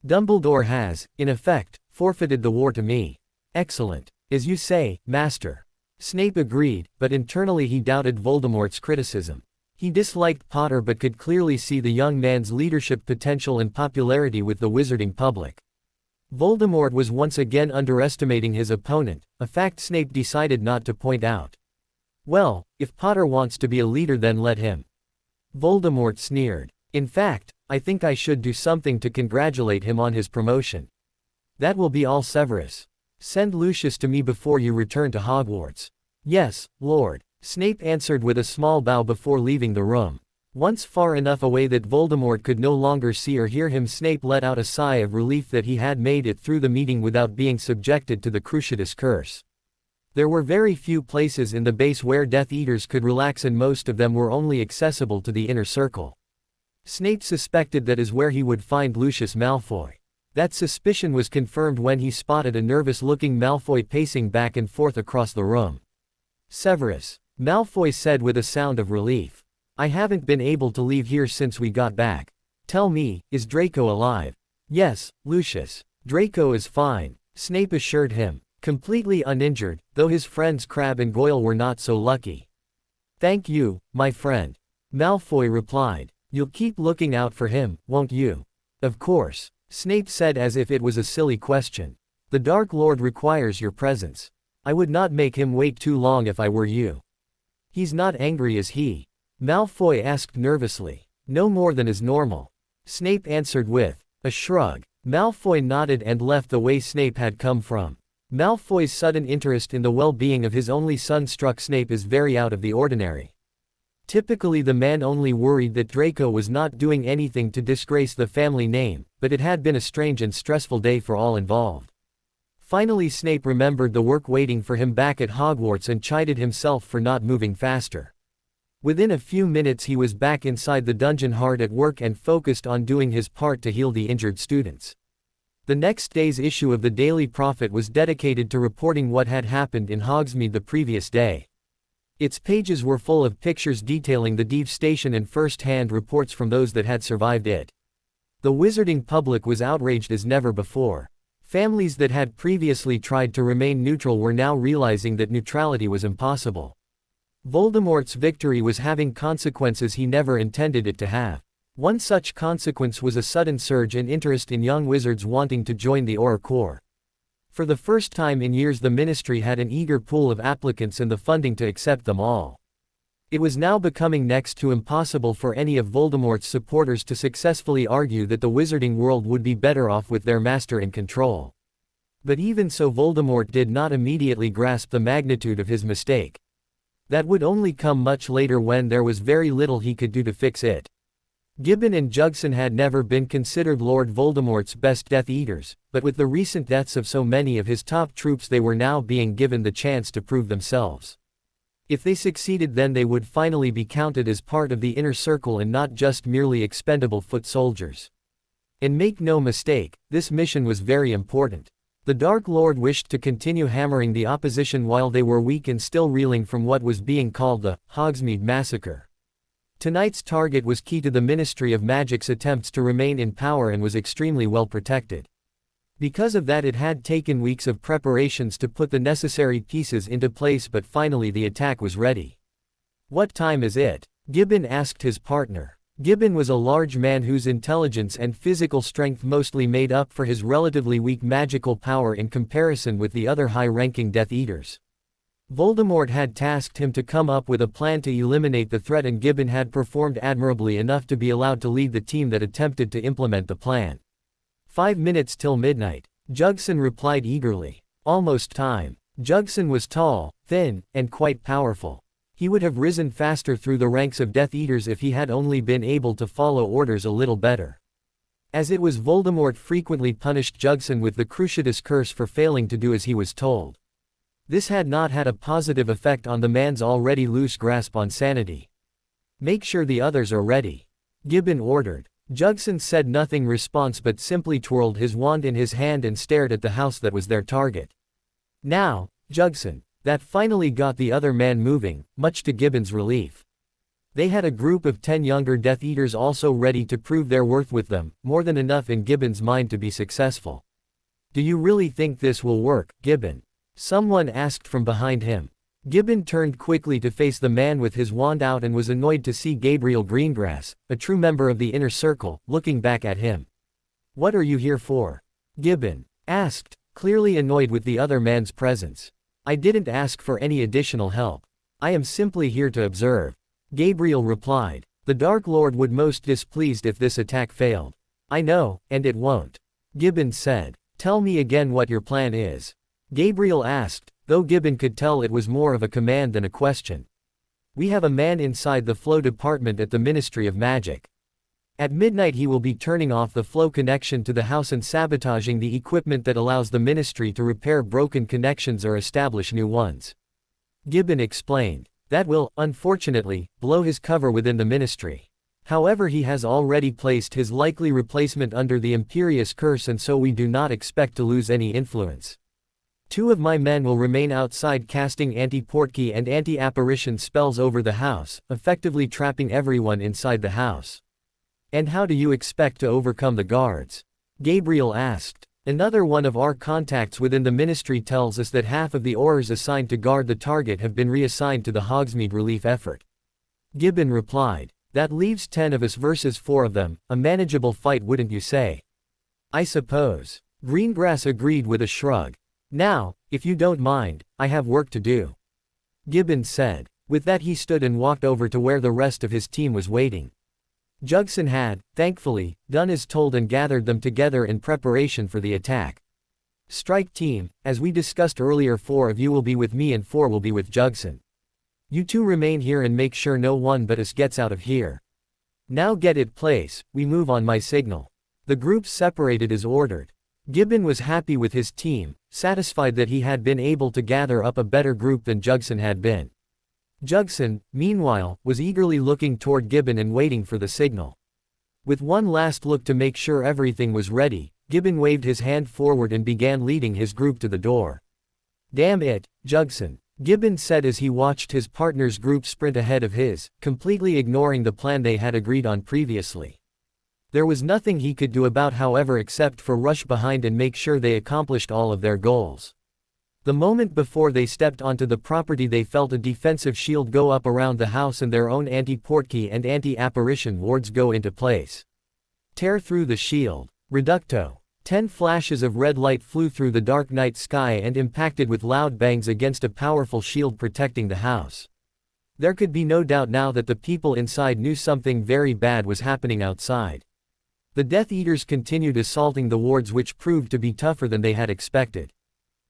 Speaker 1: Dumbledore has, in effect, forfeited the war to me. Excellent. As you say, Master. Snape agreed, but internally he doubted Voldemort's criticism. He disliked Potter but could clearly see the young man's leadership potential and popularity with the wizarding public. Voldemort was once again underestimating his opponent, a fact Snape decided not to point out. Well, if Potter wants to be a leader then let him. Voldemort sneered. In fact, I think I should do something to congratulate him on his promotion. That will be all, Severus. Send Lucius to me before you return to Hogwarts. Yes, Lord. Snape answered with a small bow before leaving the room. Once far enough away that Voldemort could no longer see or hear him, Snape let out a sigh of relief that he had made it through the meeting without being subjected to the Cruciatus curse. There were very few places in the base where Death Eaters could relax and most of them were only accessible to the inner circle. Snape suspected that is where he would find Lucius Malfoy. That suspicion was confirmed when he spotted a nervous-looking Malfoy pacing back and forth across the room. Severus, Malfoy said with a sound of relief. I haven't been able to leave here since we got back. Tell me, is Draco alive? Yes, Lucius. Draco is fine, Snape assured him. Completely uninjured, though his friends Crabbe and Goyle were not so lucky. Thank you, my friend. Malfoy replied. You'll keep looking out for him, won't you? Of course, Snape said as if it was a silly question. The Dark Lord requires your presence. I would not make him wait too long if I were you. He's not angry, is he? Malfoy asked nervously. No more than is normal. Snape answered with a shrug. Malfoy nodded and left the way Snape had come from. Malfoy's sudden interest in the well-being of his only son struck Snape as very out of the ordinary. Typically the man only worried that Draco was not doing anything to disgrace the family name, but it had been a strange and stressful day for all involved. Finally Snape remembered the work waiting for him back at Hogwarts and chided himself for not moving faster. Within a few minutes he was back inside the dungeon hard at work and focused on doing his part to heal the injured students. The next day's issue of the Daily Prophet was dedicated to reporting what had happened in Hogsmeade the previous day. Its pages were full of pictures detailing the devastation and first-hand reports from those that had survived it. The wizarding public was outraged as never before. Families that had previously tried to remain neutral were now realizing that neutrality was impossible. Voldemort's victory was having consequences he never intended it to have. One such consequence was a sudden surge in interest in young wizards wanting to join the Auror Corps. For the first time in years the ministry had an eager pool of applicants and the funding to accept them all. It was now becoming next to impossible for any of Voldemort's supporters to successfully argue that the wizarding world would be better off with their master in control. But even so, Voldemort did not immediately grasp the magnitude of his mistake. That would only come much later when there was very little he could do to fix it. Gibbon and Jugson had never been considered Lord Voldemort's best Death Eaters, but with the recent deaths of so many of his top troops, they were now being given the chance to prove themselves. If they succeeded, then they would finally be counted as part of the inner circle and not just merely expendable foot soldiers. And make no mistake, this mission was very important. The Dark Lord wished to continue hammering the opposition while they were weak and still reeling from what was being called the Hogsmeade Massacre. Tonight's target was key to the Ministry of Magic's attempts to remain in power and was extremely well protected. Because of that, it had taken weeks of preparations to put the necessary pieces into place, but finally the attack was ready. "What time is it?" Gibbon asked his partner. Gibbon was a large man whose intelligence and physical strength mostly made up for his relatively weak magical power in comparison with the other high-ranking Death Eaters. Voldemort had tasked him to come up with a plan to eliminate the threat, and Gibbon had performed admirably enough to be allowed to lead the team that attempted to implement the plan. 5 minutes till midnight, Jugson replied eagerly. Almost time. Jugson was tall, thin, and quite powerful. He would have risen faster through the ranks of Death Eaters if he had only been able to follow orders a little better. As it was, Voldemort frequently punished Jugson with the Cruciatus Curse for failing to do as he was told. This had not had a positive effect on the man's already loose grasp on sanity. "Make sure the others are ready," Gibbon ordered. Jugson said nothing response but simply twirled his wand in his hand and stared at the house that was their target. "Now, Jugson." That finally got the other man moving, much to Gibbon's relief. They had a group of 10 younger Death Eaters also ready to prove their worth with them, more than enough in Gibbon's mind to be successful. "Do you really think this will work, Gibbon?" someone asked from behind him. Gibbon turned quickly to face the man with his wand out and was annoyed to see Daphne Greengrass, a true member of the inner circle, looking back at him. "What are you here for?" Gibbon asked, clearly annoyed with the other man's presence. "I didn't ask for any additional help. I am simply here to observe," Gabriel replied. "The Dark Lord would most displeased if this attack failed." "I know, and it won't," Gibbon said. "Tell me again what your plan is," Gabriel asked, though Gibbon could tell it was more of a command than a question. "We have a man inside the flow department at the Ministry of Magic. At midnight he will be turning off the flow connection to the house and sabotaging the equipment that allows the ministry to repair broken connections or establish new ones," Gibbon explained. "That will, unfortunately, blow his cover within the ministry. However, he has already placed his likely replacement under the Imperious Curse, and so we do not expect to lose any influence. 2 of my men will remain outside casting anti-portkey and anti-apparition spells over the house, effectively trapping everyone inside the house." "And how do you expect to overcome the guards?" Gabriel asked. "Another one of our contacts within the ministry tells us that half of the Aurors assigned to guard the target have been reassigned to the Hogsmeade relief effort," Gibbon replied. "That leaves 10 of us versus 4 of them, a manageable fight, wouldn't you say?" "I suppose," Greengrass agreed with a shrug. "Now, if you don't mind, I have work to do," Gibbon said. With that he stood and walked over to where the rest of his team was waiting. Jugson had, thankfully, done as told and gathered them together in preparation for the attack. "Strike team, as we discussed earlier, 4 of you will be with me and 4 will be with Jugson. You 2 remain here and make sure no one but us gets out of here. Now get it place, we move on my signal." The groups separated as ordered. Gibbon was happy with his team, satisfied that he had been able to gather up a better group than Jugson had been. Jugson, meanwhile, was eagerly looking toward Gibbon and waiting for the signal. With one last look to make sure everything was ready, Gibbon waved his hand forward and began leading his group to the door. "Damn it, Jugson," Gibbon said as he watched his partner's group sprint ahead of his, completely ignoring the plan they had agreed on previously. There was nothing he could do about, however, except for rush behind and make sure they accomplished all of their goals. The moment before they stepped onto the property, they felt a defensive shield go up around the house and their own anti-portkey and anti-apparition wards go into place. Tear through the shield. Reducto. 10 flashes of red light flew through the dark night sky and impacted with loud bangs against a powerful shield protecting the house. There could be no doubt now that the people inside knew something very bad was happening outside. The Death Eaters continued assaulting the wards, which proved to be tougher than they had expected.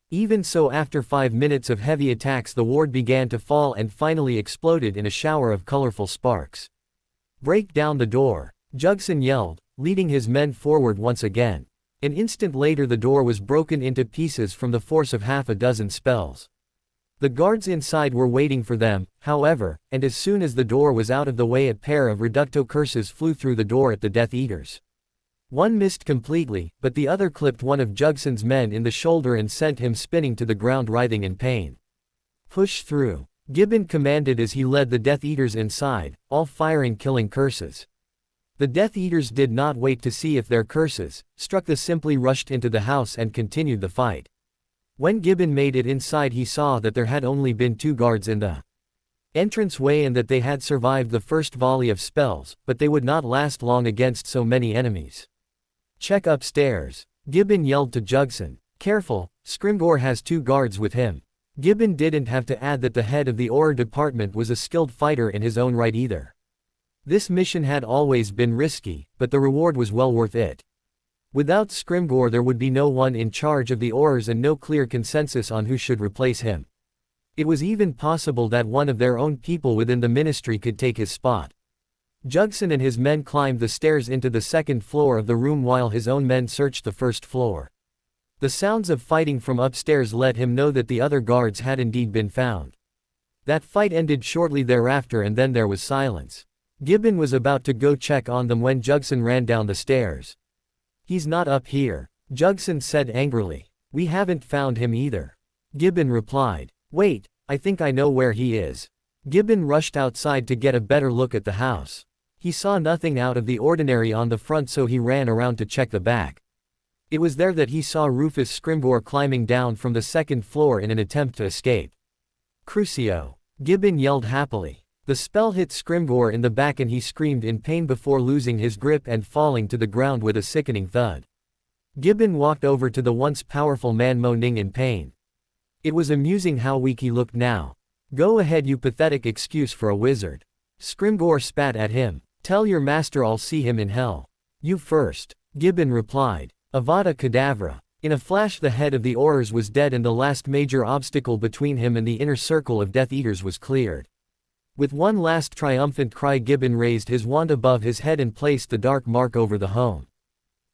Speaker 1: Even so, after 5 minutes of heavy attacks, the ward began to fall and finally exploded in a shower of colorful sparks. "Break down the door," Jugson yelled, leading his men forward once again. An instant later the door was broken into pieces from the force of half a dozen spells. The guards inside were waiting for them, however, and as soon as the door was out of the way, a pair of reducto curses flew through the door at the Death Eaters. One missed completely, but the other clipped one of Jugson's men in the shoulder and sent him spinning to the ground, writhing in pain. "Push through," Gibbon commanded as he led the Death Eaters inside, all firing killing curses. The Death Eaters did not wait to see if their curses struck, they simply rushed into the house and continued the fight. When Gibbon made it inside, he saw that there had only been 2 guards in the entranceway and that they had survived the first volley of spells, but they would not last long against so many enemies. "Check upstairs," Gibbon yelled to Jugson. "Careful, Scrimgeour has 2 guards with him." Gibbon didn't have to add that the head of the Auror department was a skilled fighter in his own right either. This mission had always been risky, but the reward was well worth it. Without Scrimgeour there would be no one in charge of the Aurors and no clear consensus on who should replace him. It was even possible that one of their own people within the ministry could take his spot. Jugson and his men climbed the stairs into the 2nd floor of the room while his own men searched the 1st floor. The sounds of fighting from upstairs let him know that the other guards had indeed been found. That fight ended shortly thereafter and then there was silence. Gibbon was about to go check on them when Jugson ran down the stairs. "He's not up here," Jugson said angrily. "We haven't found him either," Gibbon replied. "Wait, I think I know where he is." Gibbon rushed outside to get a better look at the house. He saw nothing out of the ordinary on the front, so he ran around to check the back. It was there that he saw Rufus Scrimgeour climbing down from the 2nd floor in an attempt to escape. "Crucio!" Gibbon yelled happily. The spell hit Scrimgeour in the back and he screamed in pain before losing his grip and falling to the ground with a sickening thud. Gibbon walked over to the once powerful man moaning in pain. It was amusing how weak he looked now. "Go ahead, you pathetic excuse for a wizard." Scrimgeour spat at him. "Tell your master I'll see him in hell." "You first," Gibbon replied. Avada Kedavra. In a flash the head of the Aurors was dead and the last major obstacle between him and the inner circle of Death Eaters was cleared. With one last triumphant cry, Gibbon raised his wand above his head and placed the dark mark over the home.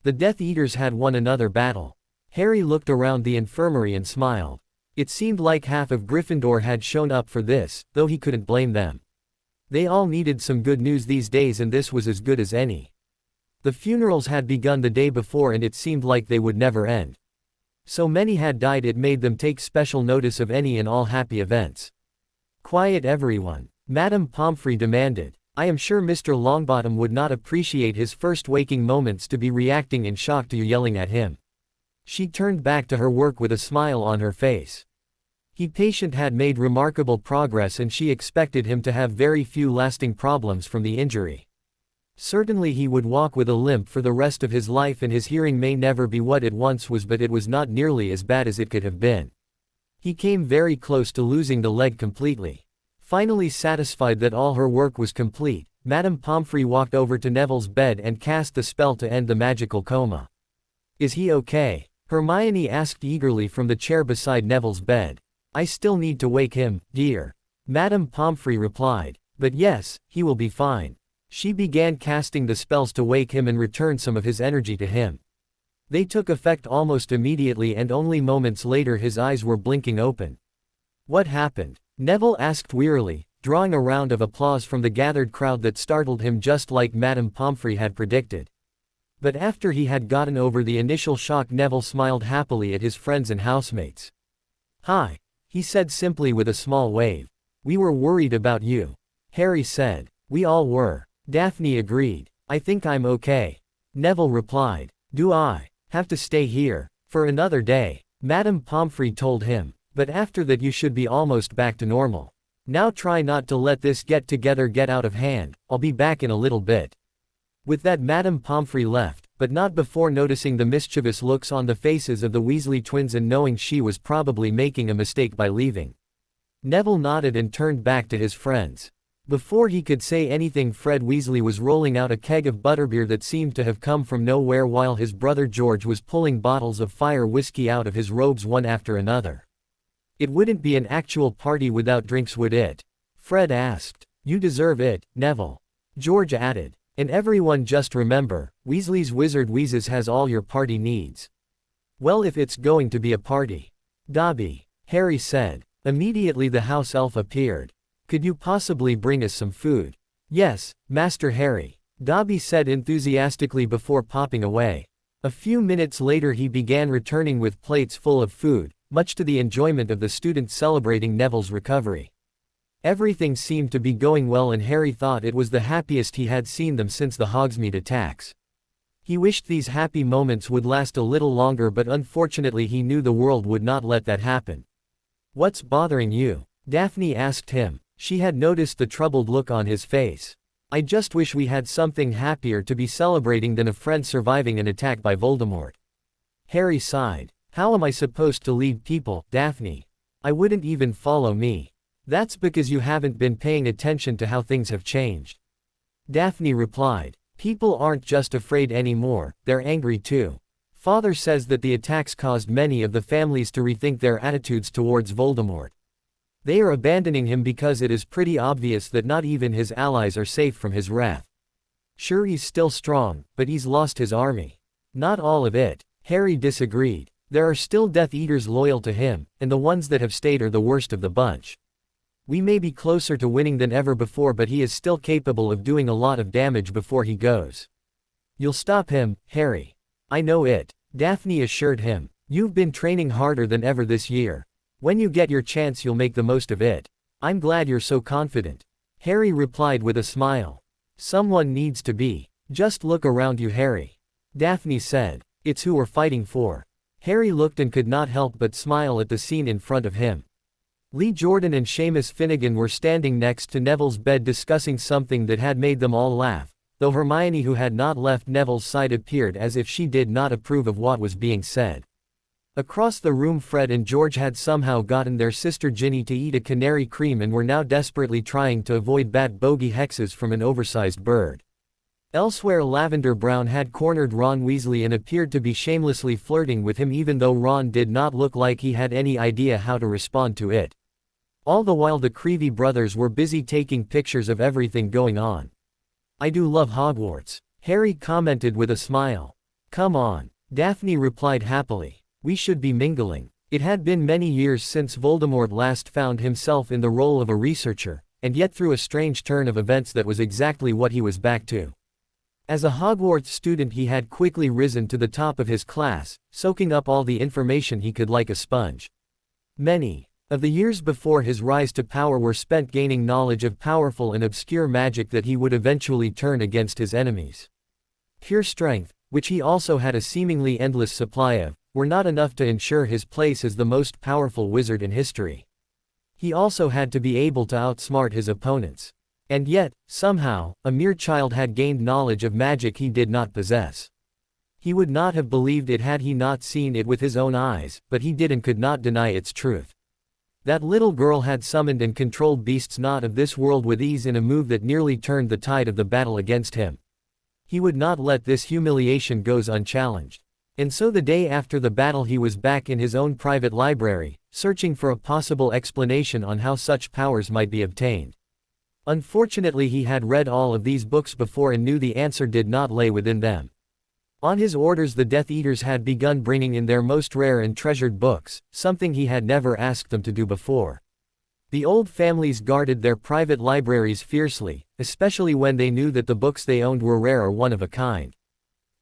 Speaker 1: The Death Eaters had won another battle. Harry looked around the infirmary and smiled. It seemed like half of Gryffindor had shown up for this, though he couldn't blame them. They all needed some good news these days and this was as good as any. The funerals had begun the day before and it seemed like they would never end. So many had died it made them take special notice of any and all happy events. "Quiet everyone," Madame Pomfrey demanded. "I am sure Mr. Longbottom would not appreciate his first waking moments to be reacting in shock to you yelling at him." She turned back to her work with a smile on her face. He patient had made remarkable progress and she expected him to have very few lasting problems from the injury. Certainly he would walk with a limp for the rest of his life and his hearing may never be what it once was, but it was not nearly as bad as it could have been. He came very close to losing the leg completely. Finally satisfied that all her work was complete, Madame Pomfrey walked over to Neville's bed and cast the spell to end the magical coma. "Is he okay?" Hermione asked eagerly from the chair beside Neville's bed. "I still need to wake him, dear," Madame Pomfrey replied. "But yes, he will be fine." She began casting the spells to wake him and return some of his energy to him. They took effect almost immediately and only moments later his eyes were blinking open. "What happened?" Neville asked wearily, drawing a round of applause from the gathered crowd that startled him just like Madame Pomfrey had predicted. But after he had gotten over the initial shock, Neville smiled happily at his friends and housemates. "Hi," he said simply with a small wave. "We were worried about you." Harry said. "We all were." Daphne agreed. "I think I'm okay." Neville replied. "Do I have to stay here for another day?" Madame Pomfrey told him. "But after that you should be almost back to normal. Now try not to let this get-together get out of hand. I'll be back in a little bit." With that Madame Pomfrey left, but not before noticing the mischievous looks on the faces of the Weasley twins and knowing she was probably making a mistake by leaving. Neville nodded and turned back to his friends. Before he could say anything, Fred Weasley was rolling out a keg of butterbeer that seemed to have come from nowhere, while his brother George was pulling bottles of fire whiskey out of his robes one after another. "It wouldn't be an actual party without drinks, would it?" Fred asked. "You deserve it, Neville," George added. "And everyone, just remember, Weasley's Wizard Wheezes has all your party needs." "Well, if it's going to be a party," Dobby, Harry said. Immediately the house elf appeared. "Could you possibly bring us some food?" "Yes, Master Harry," Dobby said enthusiastically before popping away. A few minutes later he began returning with plates full of food, much to the enjoyment of the students celebrating Neville's recovery. Everything seemed to be going well, and Harry thought it was the happiest he had seen them since the Hogsmeade attacks. He wished these happy moments would last a little longer, but unfortunately he knew the world would not let that happen. "What's bothering you?" Daphne asked him. She had noticed the troubled look on his face. "I just wish we had something happier to be celebrating than a friend surviving an attack by Voldemort." Harry sighed. "How am I supposed to lead people, Daphne? I wouldn't even follow me." "That's because you haven't been paying attention to how things have changed," Daphne replied. "People aren't just afraid anymore, they're angry too. Father says that the attacks caused many of the families to rethink their attitudes towards Voldemort. They are abandoning him because it is pretty obvious that not even his allies are safe from his wrath. Sure, he's still strong, but he's lost his army." "Not all of it," Harry disagreed. "There are still Death Eaters loyal to him, and the ones that have stayed are the worst of the bunch. We may be closer to winning than ever before, but he is still capable of doing a lot of damage before he goes." "You'll stop him, Harry." "I know it," Daphne assured him. "You've been training harder than ever this year. When you get your chance, you'll make the most of it." "I'm glad you're so confident," Harry replied with a smile. "Someone needs to be. Just look around you, Harry," Daphne said. "It's who we're fighting for." Harry looked and could not help but smile at the scene in front of him. Lee Jordan and Seamus Finnegan were standing next to Neville's bed discussing something that had made them all laugh, though Hermione, who had not left Neville's side, appeared as if she did not approve of what was being said. Across the room, Fred and George had somehow gotten their sister Ginny to eat a canary cream and were now desperately trying to avoid bat bogey hexes from an oversized bird. Elsewhere, Lavender Brown had cornered Ron Weasley and appeared to be shamelessly flirting with him, even though Ron did not look like he had any idea how to respond to it. All the while the Creevy brothers were busy taking pictures of everything going on. "I do love Hogwarts," Harry commented with a smile. "Come on," Daphne replied happily. "We should be mingling." It had been many years since Voldemort last found himself in the role of a researcher, and yet through a strange turn of events that was exactly what he was back to. As a Hogwarts student, he had quickly risen to the top of his class, soaking up all the information he could like a sponge. Many of the years before his rise to power were spent gaining knowledge of powerful and obscure magic that he would eventually turn against his enemies. Pure strength, which he also had a seemingly endless supply of, were not enough to ensure his place as the most powerful wizard in history. He also had to be able to outsmart his opponents. And yet, somehow, a mere child had gained knowledge of magic he did not possess. He would not have believed it had he not seen it with his own eyes, but he did and could not deny its truth. That little girl had summoned and controlled beasts not of this world with ease in a move that nearly turned the tide of the battle against him. He would not let this humiliation go unchallenged. And so the day after the battle he was back in his own private library, searching for a possible explanation on how such powers might be obtained. Unfortunately, he had read all of these books before and knew the answer did not lay within them. On his orders, the Death Eaters had begun bringing in their most rare and treasured books, something he had never asked them to do before. The old families guarded their private libraries fiercely, especially when they knew that the books they owned were rare or one of a kind.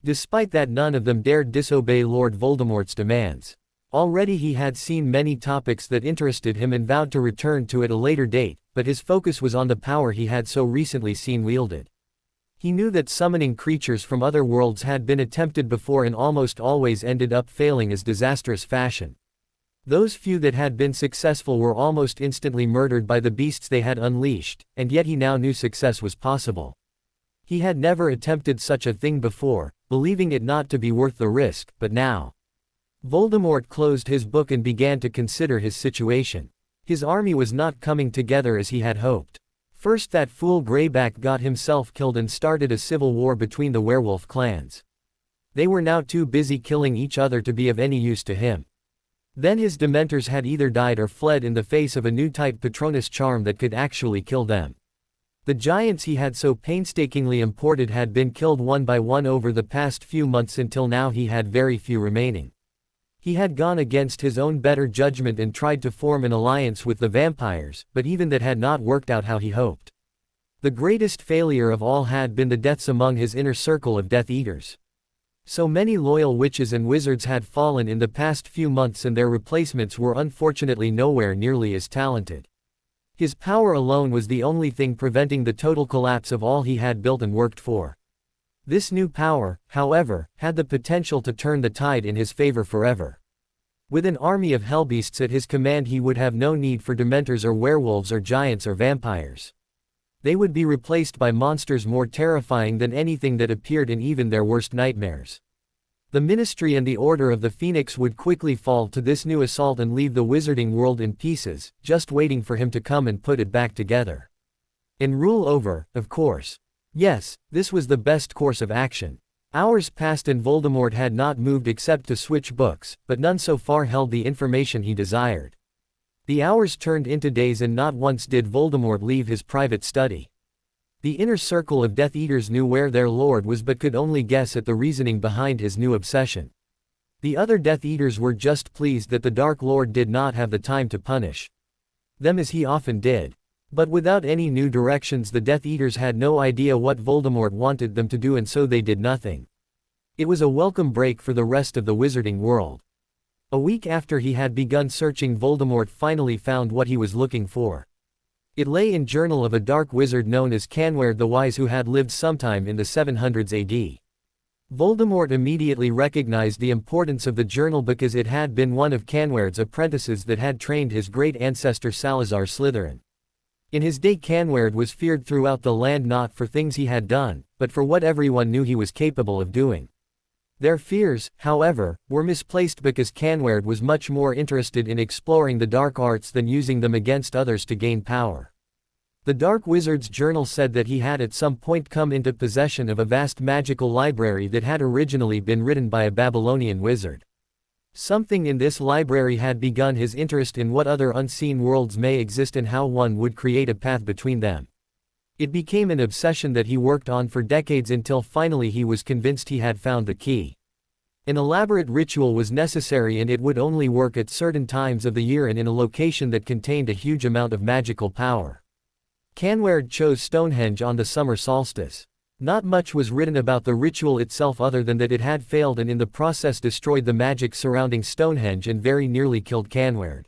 Speaker 1: Despite that, none of them dared disobey Lord Voldemort's demands. Already he had seen many topics that interested him and vowed to return to at a later date, but his focus was on the power he had so recently seen wielded. He knew that summoning creatures from other worlds had been attempted before and almost always ended up failing as disastrous fashion. Those few that had been successful were almost instantly murdered by the beasts they had unleashed, and yet he now knew success was possible. He had never attempted such a thing before, believing it not to be worth the risk, but now. Voldemort closed his book and began to consider his situation. His army was not coming together as he had hoped. First, that fool Greyback got himself killed and started a civil war between the werewolf clans. They were now too busy killing each other to be of any use to him. Then his Dementors had either died or fled in the face of a new type Patronus charm that could actually kill them. The giants he had so painstakingly imported had been killed one by one over the past few months until now he had very few remaining. He had gone against his own better judgment and tried to form an alliance with the vampires, but even that had not worked out how he hoped. The greatest failure of all had been the deaths among his inner circle of Death Eaters. So many loyal witches and wizards had fallen in the past few months and their replacements were unfortunately nowhere nearly as talented. His power alone was the only thing preventing the total collapse of all he had built and worked for. This new power, however, had the potential to turn the tide in his favor forever. With an army of hellbeasts at his command he would have no need for dementors or werewolves or giants or vampires. They would be replaced by monsters more terrifying than anything that appeared in even their worst nightmares. The Ministry and the Order of the Phoenix would quickly fall to this new assault and leave the wizarding world in pieces, just waiting for him to come and put it back together. And rule over, of course. Yes, this was the best course of action. Hours passed and Voldemort had not moved except to switch books, but none so far held the information he desired. The hours turned into days and not once did Voldemort leave his private study. The inner circle of Death Eaters knew where their lord was but could only guess at the reasoning behind his new obsession. The other Death Eaters were just pleased that the Dark Lord did not have the time to punish them as he often did. But without any new directions the Death Eaters had no idea what Voldemort wanted them to do and so they did nothing. It was a welcome break for the rest of the wizarding world. A week after he had begun searching Voldemort finally found what he was looking for. It lay in journal of a dark wizard known as Canward the Wise who had lived sometime in the 700s AD. Voldemort immediately recognized the importance of the journal because it had been one of Canward's apprentices that had trained his great ancestor Salazar Slytherin. In his day Canward was feared throughout the land not for things he had done, but for what everyone knew he was capable of doing. Their fears, however, were misplaced because Canward was much more interested in exploring the dark arts than using them against others to gain power. The Dark Wizard's journal said that he had at some point come into possession of a vast magical library that had originally been written by a Babylonian wizard. Something in this library had begun his interest in what other unseen worlds may exist and how one would create a path between them. It became an obsession that he worked on for decades until finally he was convinced he had found the key. An elaborate ritual was necessary and it would only work at certain times of the year and in a location that contained a huge amount of magical power. Canward chose Stonehenge on the summer solstice. Not much was written about the ritual itself other than that it had failed and in the process destroyed the magic surrounding Stonehenge and very nearly killed Canward.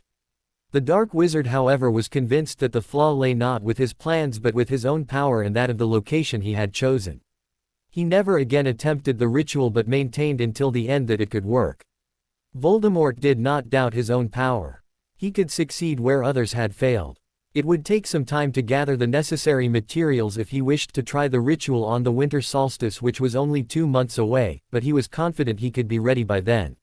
Speaker 1: The Dark Wizard however was convinced that the flaw lay not with his plans but with his own power and that of the location he had chosen. He never again attempted the ritual but maintained until the end that it could work. Voldemort did not doubt his own power. He could succeed where others had failed. It would take some time to gather the necessary materials if he wished to try the ritual on the winter solstice which was only 2 months away, but he was confident he could be ready by then.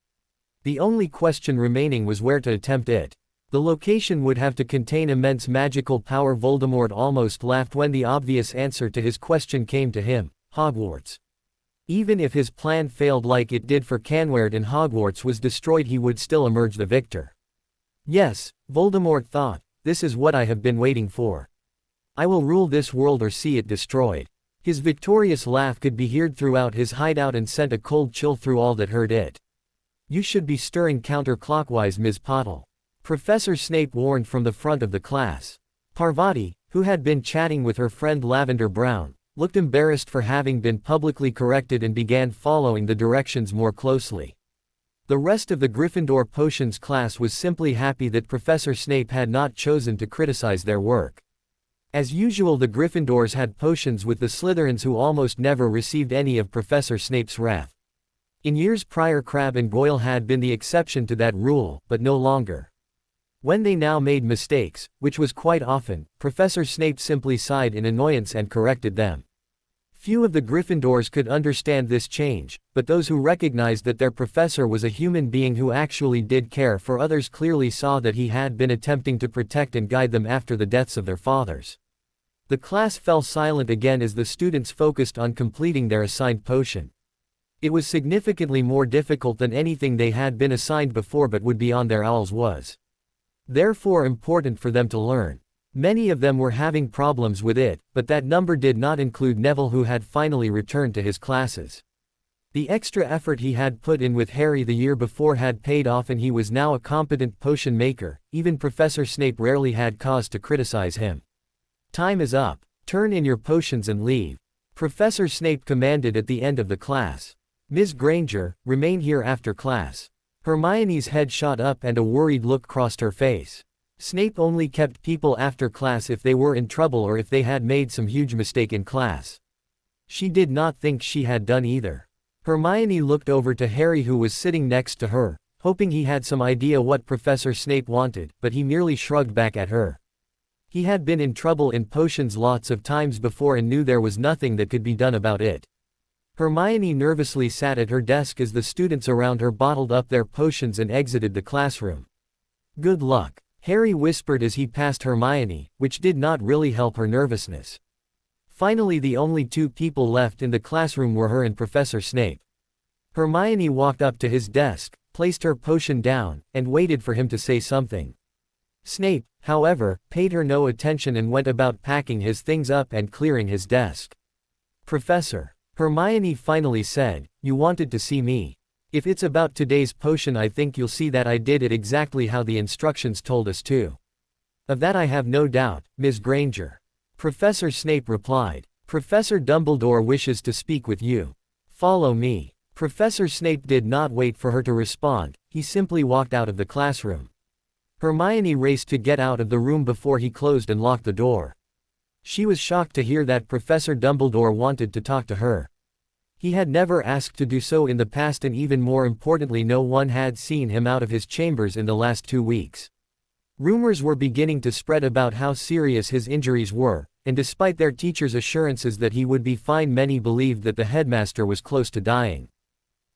Speaker 1: The only question remaining was where to attempt it. The location would have to contain immense magical power. Voldemort almost laughed when the obvious answer to his question came to him: Hogwarts. Even if his plan failed like it did for Canward and Hogwarts was destroyed he would still emerge the victor. Yes, Voldemort thought. This is what I have been waiting for. I will rule this world or see it destroyed. His victorious laugh could be heard throughout his hideout and sent a cold chill through all that heard it. You should be stirring counterclockwise, Ms. Pottle. Professor Snape warned from the front of the class. Parvati, who had been chatting with her friend Lavender Brown, looked embarrassed for having been publicly corrected and began following the directions more closely. The rest of the Gryffindor Potions class was simply happy that Professor Snape had not chosen to criticize their work. As usual, the Gryffindors had potions with the Slytherins who almost never received any of Professor Snape's wrath. In years prior Crabbe and Goyle had been the exception to that rule, but no longer. When they now made mistakes, which was quite often, Professor Snape simply sighed in annoyance and corrected them. Few of the Gryffindors could understand this change, but those who recognized that their professor was a human being who actually did care for others clearly saw that he had been attempting to protect and guide them after the deaths of their fathers. The class fell silent again as the students focused on completing their assigned potion. It was significantly more difficult than anything they had been assigned before but would be on their owls was. Therefore important for them to learn. Many of them were having problems with it, but that number did not include Neville, who had finally returned to his classes. The extra effort he had put in with Harry the year before had paid off and he was now a competent potion maker. Even Professor Snape rarely had cause to criticize him. "Time is up. Turn in your potions and leave," Professor Snape commanded at the end of the class. "Ms. Granger, remain here after class." Hermione's head shot up and a worried look crossed her face. Snape only kept people after class if they were in trouble or if they had made some huge mistake in class. She did not think she had done either. Hermione looked over to Harry, who was sitting next to her, hoping he had some idea what Professor Snape wanted, but he merely shrugged back at her. He had been in trouble in potions lots of times before and knew there was nothing that could be done about it. Hermione nervously sat at her desk as the students around her bottled up their potions and exited the classroom. "Good luck," Harry whispered as he passed Hermione, which did not really help her nervousness. Finally, the only two people left in the classroom were her and Professor Snape. Hermione walked up to his desk, placed her potion down, and waited for him to say something. Snape, however, paid her no attention and went about packing his things up and clearing his desk. "Professor," Hermione finally said, "you wanted to see me. If it's about today's potion, I think you'll see that I did it exactly how the instructions told us to." "Of that I have no doubt, Ms. Granger," Professor Snape replied. "Professor Dumbledore wishes to speak with you. Follow me." Professor Snape did not wait for her to respond, he simply walked out of the classroom. Hermione raced to get out of the room before he closed and locked the door. She was shocked to hear that Professor Dumbledore wanted to talk to her. He had never asked to do so in the past, and even more importantly, no one had seen him out of his chambers in the last 2 weeks. Rumors were beginning to spread about how serious his injuries were, and despite their teacher's assurances that he would be fine, many believed that the headmaster was close to dying.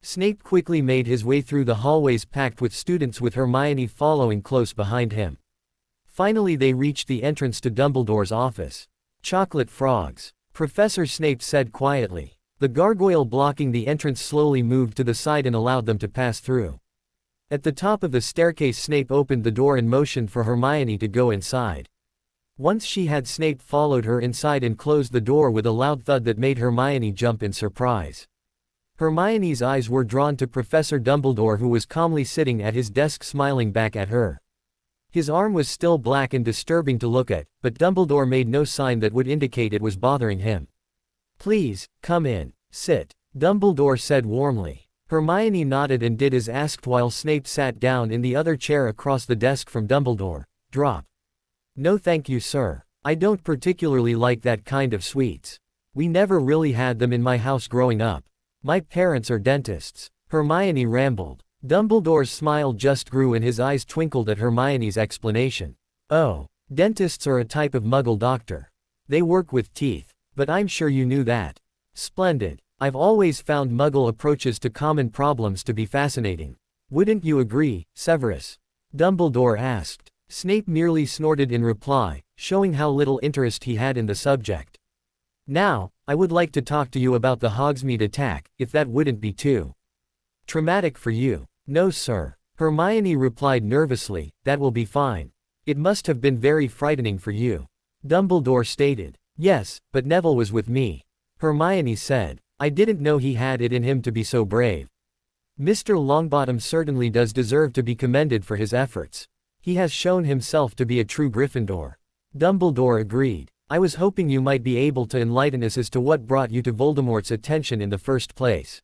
Speaker 1: Snape quickly made his way through the hallways packed with students, with Hermione following close behind him. Finally they reached the entrance to Dumbledore's office. "Chocolate frogs," Professor Snape said quietly. The gargoyle blocking the entrance slowly moved to the side and allowed them to pass through. At the top of the staircase, Snape opened the door and motioned for Hermione to go inside. Once she had, Snape followed her inside and closed the door with a loud thud that made Hermione jump in surprise. Hermione's eyes were drawn to Professor Dumbledore, who was calmly sitting at his desk smiling back at her. His arm was still black and disturbing to look at, but Dumbledore made no sign that would indicate it was bothering him. "Please, come in. Sit," Dumbledore said warmly. Hermione nodded and did as asked while Snape sat down in the other chair across the desk from Dumbledore. "Drop." "No thank you, sir. I don't particularly like that kind of sweets. We never really had them in my house growing up. My parents are dentists," Hermione rambled. Dumbledore's smile just grew and his eyes twinkled at Hermione's explanation. "Oh, dentists are a type of Muggle doctor. They work with teeth. But I'm sure you knew that." "Splendid. I've always found Muggle approaches to common problems to be fascinating. Wouldn't you agree, Severus?" Dumbledore asked. Snape merely snorted in reply, showing how little interest he had in the subject. "Now, I would like to talk to you about the Hogsmeade attack, if that wouldn't be too traumatic for you." "No, sir," Hermione replied nervously, "that will be fine. It must have been very frightening for you," Dumbledore stated. "Yes, but Neville was with me," Hermione said. "I didn't know he had it in him to be so brave. Mr. Longbottom certainly does deserve to be commended for his efforts. He has shown himself to be a true Gryffindor." Dumbledore agreed. "I was hoping you might be able to enlighten us as to what brought you to Voldemort's attention in the first place.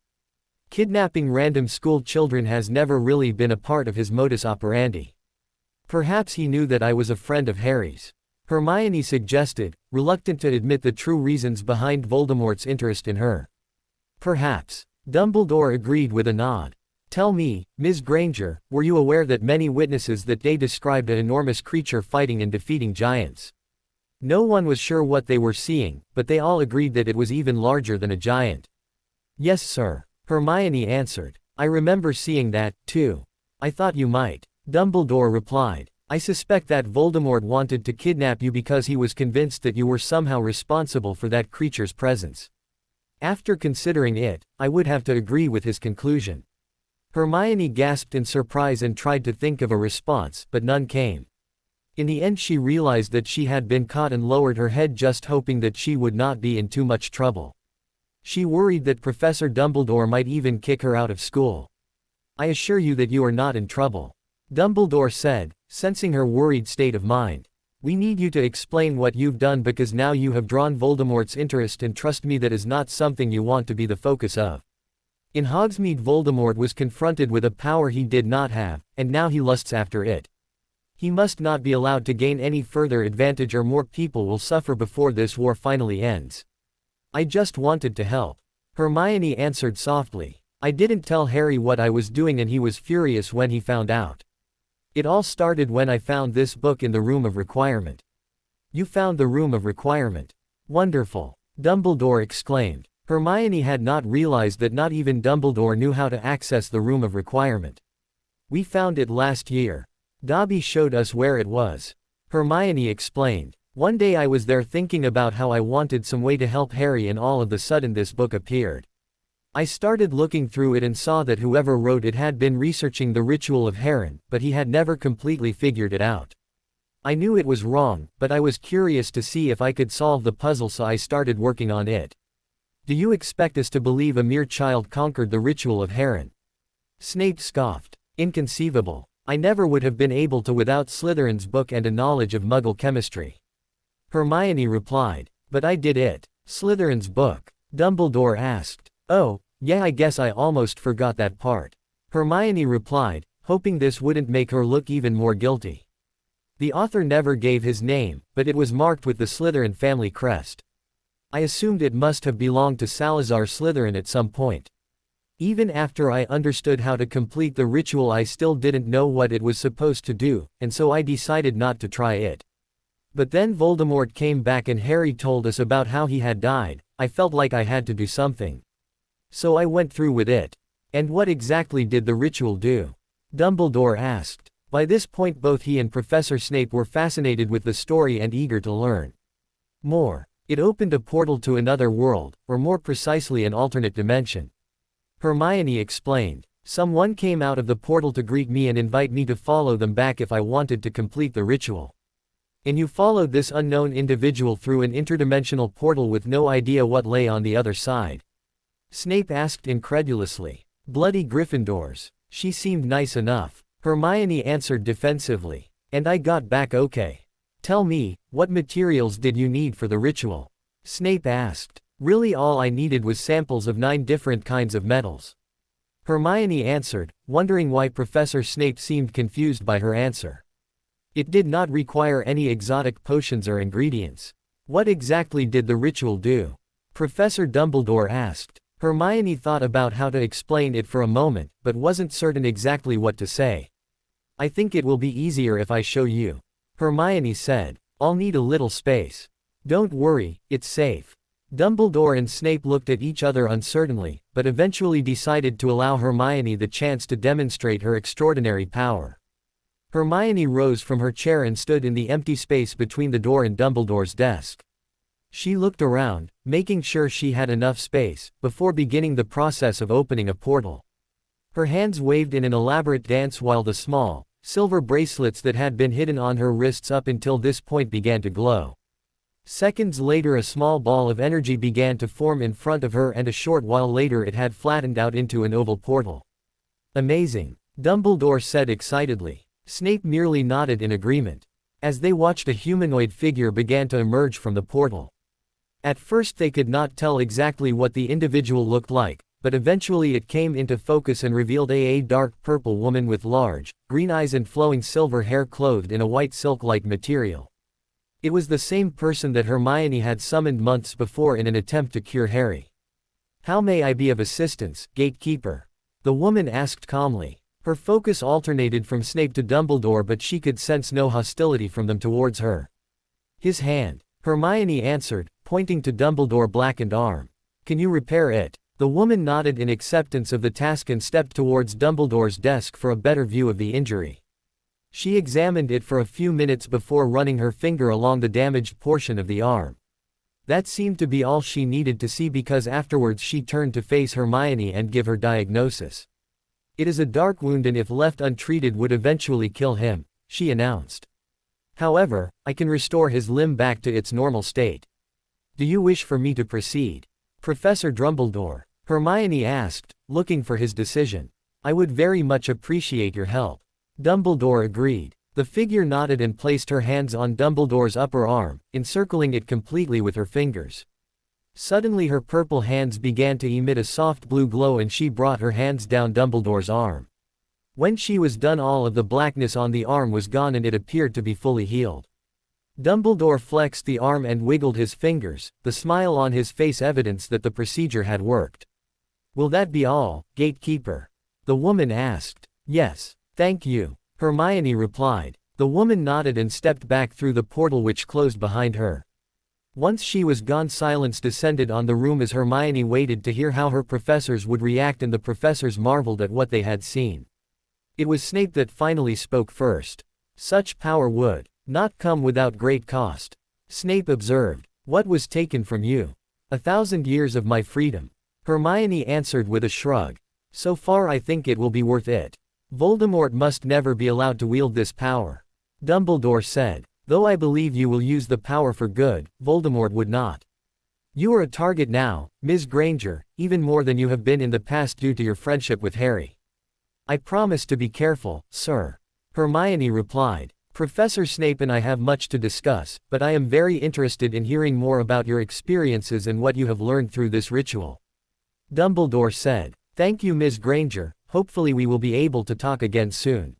Speaker 1: Kidnapping random school children has never really been a part of his modus operandi. Perhaps he knew that I was a friend of Harry's," Hermione suggested, reluctant to admit the true reasons behind Voldemort's interest in her. "Perhaps," Dumbledore agreed with a nod. "Tell me, Ms. Granger, were you aware that many witnesses that day described an enormous creature fighting and defeating giants?" No one was sure what they were seeing, but they all agreed that it was even larger than a giant. Yes, sir, Hermione answered. I remember seeing that, too. I thought you might. Dumbledore replied. I suspect that Voldemort wanted to kidnap you because he was convinced that you were somehow responsible for that creature's presence. After considering it, I would have to agree with his conclusion. Hermione gasped in surprise and tried to think of a response, but none came. In the end she realized that she had been caught and lowered her head, just hoping that she would not be in too much trouble. She worried that Professor Dumbledore might even kick her out of school. I assure you that you are not in trouble, Dumbledore said, sensing her worried state of mind. We need you to explain what you've done, because now you have drawn Voldemort's interest, and trust me, that is not something you want to be the focus of. In Hogsmeade, Voldemort was confronted with a power he did not have, and now he lusts after it. He must not be allowed to gain any further advantage, or more people will suffer before this war finally ends. I just wanted to help, Hermione answered softly. I didn't tell Harry what I was doing, and he was furious when he found out. It all started when I found this book in the Room of Requirement. You found the Room of Requirement? Wonderful, Dumbledore exclaimed. Hermione had not realized that not even Dumbledore knew how to access the Room of Requirement. We found it last year. Dobby showed us where it was, Hermione explained. One day I was there thinking about how I wanted some way to help Harry, and all of a sudden this book appeared. I started looking through it and saw that whoever wrote it had been researching the ritual of Heron, but he had never completely figured it out. I knew it was wrong, but I was curious to see if I could solve the puzzle, so I started working on it. Do you expect us to believe a mere child conquered the ritual of Heron? Snape scoffed. Inconceivable. I never would have been able to without Slytherin's book and a knowledge of Muggle chemistry. Hermione replied. But I did it. Slytherin's book? Dumbledore asked. Oh, yeah, I guess I almost forgot that part, Hermione replied, hoping this wouldn't make her look even more guilty. The author never gave his name, but it was marked with the Slytherin family crest. I assumed it must have belonged to Salazar Slytherin at some point. Even after I understood how to complete the ritual, I still didn't know what it was supposed to do, and so I decided not to try it. But then Voldemort came back and Harry told us about how he had died. I felt like I had to do something. So I went through with it. And what exactly did the ritual do? Dumbledore asked. By this point both he and Professor Snape were fascinated with the story and eager to learn more. It opened a portal to another world, or more precisely an alternate dimension. Hermione explained. Someone came out of the portal to greet me and invite me to follow them back if I wanted to complete the ritual. And you followed this unknown individual through an interdimensional portal with no idea what lay on the other side? Snape asked incredulously. Bloody Gryffindors. She seemed nice enough, Hermione answered defensively. And I got back okay. Tell me, what materials did you need for the ritual? Snape asked. Really, all I needed was samples of 9 different kinds of metals, Hermione answered, wondering why Professor Snape seemed confused by her answer. It did not require any exotic potions or ingredients. What exactly did the ritual do? Professor Dumbledore asked. Hermione thought about how to explain it for a moment, but wasn't certain exactly what to say. I think it will be easier if I show you, Hermione said. I'll need a little space. Don't worry, it's safe. Dumbledore and Snape looked at each other uncertainly, but eventually decided to allow Hermione the chance to demonstrate her extraordinary power. Hermione rose from her chair and stood in the empty space between the door and Dumbledore's desk. She looked around, making sure she had enough space, before beginning the process of opening a portal. Her hands waved in an elaborate dance while the small, silver bracelets that had been hidden on her wrists up until this point began to glow. Seconds later a small ball of energy began to form in front of her, and a short while later it had flattened out into an oval portal. Amazing, Dumbledore said excitedly. Snape merely nodded in agreement, as they watched a humanoid figure begin to emerge from the portal. At first they could not tell exactly what the individual looked like, but eventually it came into focus and revealed a dark purple woman with large, green eyes and flowing silver hair clothed in a white silk-like material. It was the same person that Hermione had summoned months before in an attempt to cure Harry. How may I be of assistance, Gatekeeper? The woman asked calmly. Her focus alternated from Snape to Dumbledore, but she could sense no hostility from them towards her. His hand. Hermione answered, pointing to Dumbledore's blackened arm. Can you repair it? The woman nodded in acceptance of the task and stepped towards Dumbledore's desk for a better view of the injury. She examined it for a few minutes before running her finger along the damaged portion of the arm. That seemed to be all she needed to see because afterwards she turned to face Hermione and give her diagnosis. It is a dark wound and if left untreated would eventually kill him, she announced. However, I can restore his limb back to its normal state. Do you wish for me to proceed? Professor Dumbledore, Hermione asked, looking for his decision. I would very much appreciate your help. Dumbledore agreed. The figure nodded and placed her hands on Dumbledore's upper arm, encircling it completely with her fingers. Suddenly her purple hands began to emit a soft blue glow and she brought her hands down Dumbledore's arm. When she was done, all of the blackness on the arm was gone and it appeared to be fully healed. Dumbledore flexed the arm and wiggled his fingers, the smile on his face evidence that the procedure had worked. Will that be all, Gatekeeper? The woman asked. Yes, thank you, Hermione replied. The woman nodded and stepped back through the portal which closed behind her. Once she was gone, silence descended on the room as Hermione waited to hear how her professors would react, and the professors marveled at what they had seen. It was Snape that finally spoke first. Such power would not come without great cost. Snape observed. What was taken from you? 1,000 years of my freedom. Hermione answered with a shrug. So far I think it will be worth it. Voldemort must never be allowed to wield this power. Dumbledore said. Though I believe you will use the power for good, Voldemort would not. You are a target now, Ms. Granger, even more than you have been in the past due to your friendship with Harry. I promise to be careful, sir. Hermione replied. Professor Snape and I have much to discuss, but I am very interested in hearing more about your experiences and what you have learned through this ritual. Dumbledore said. Thank you, Ms. Granger, hopefully we will be able to talk again soon.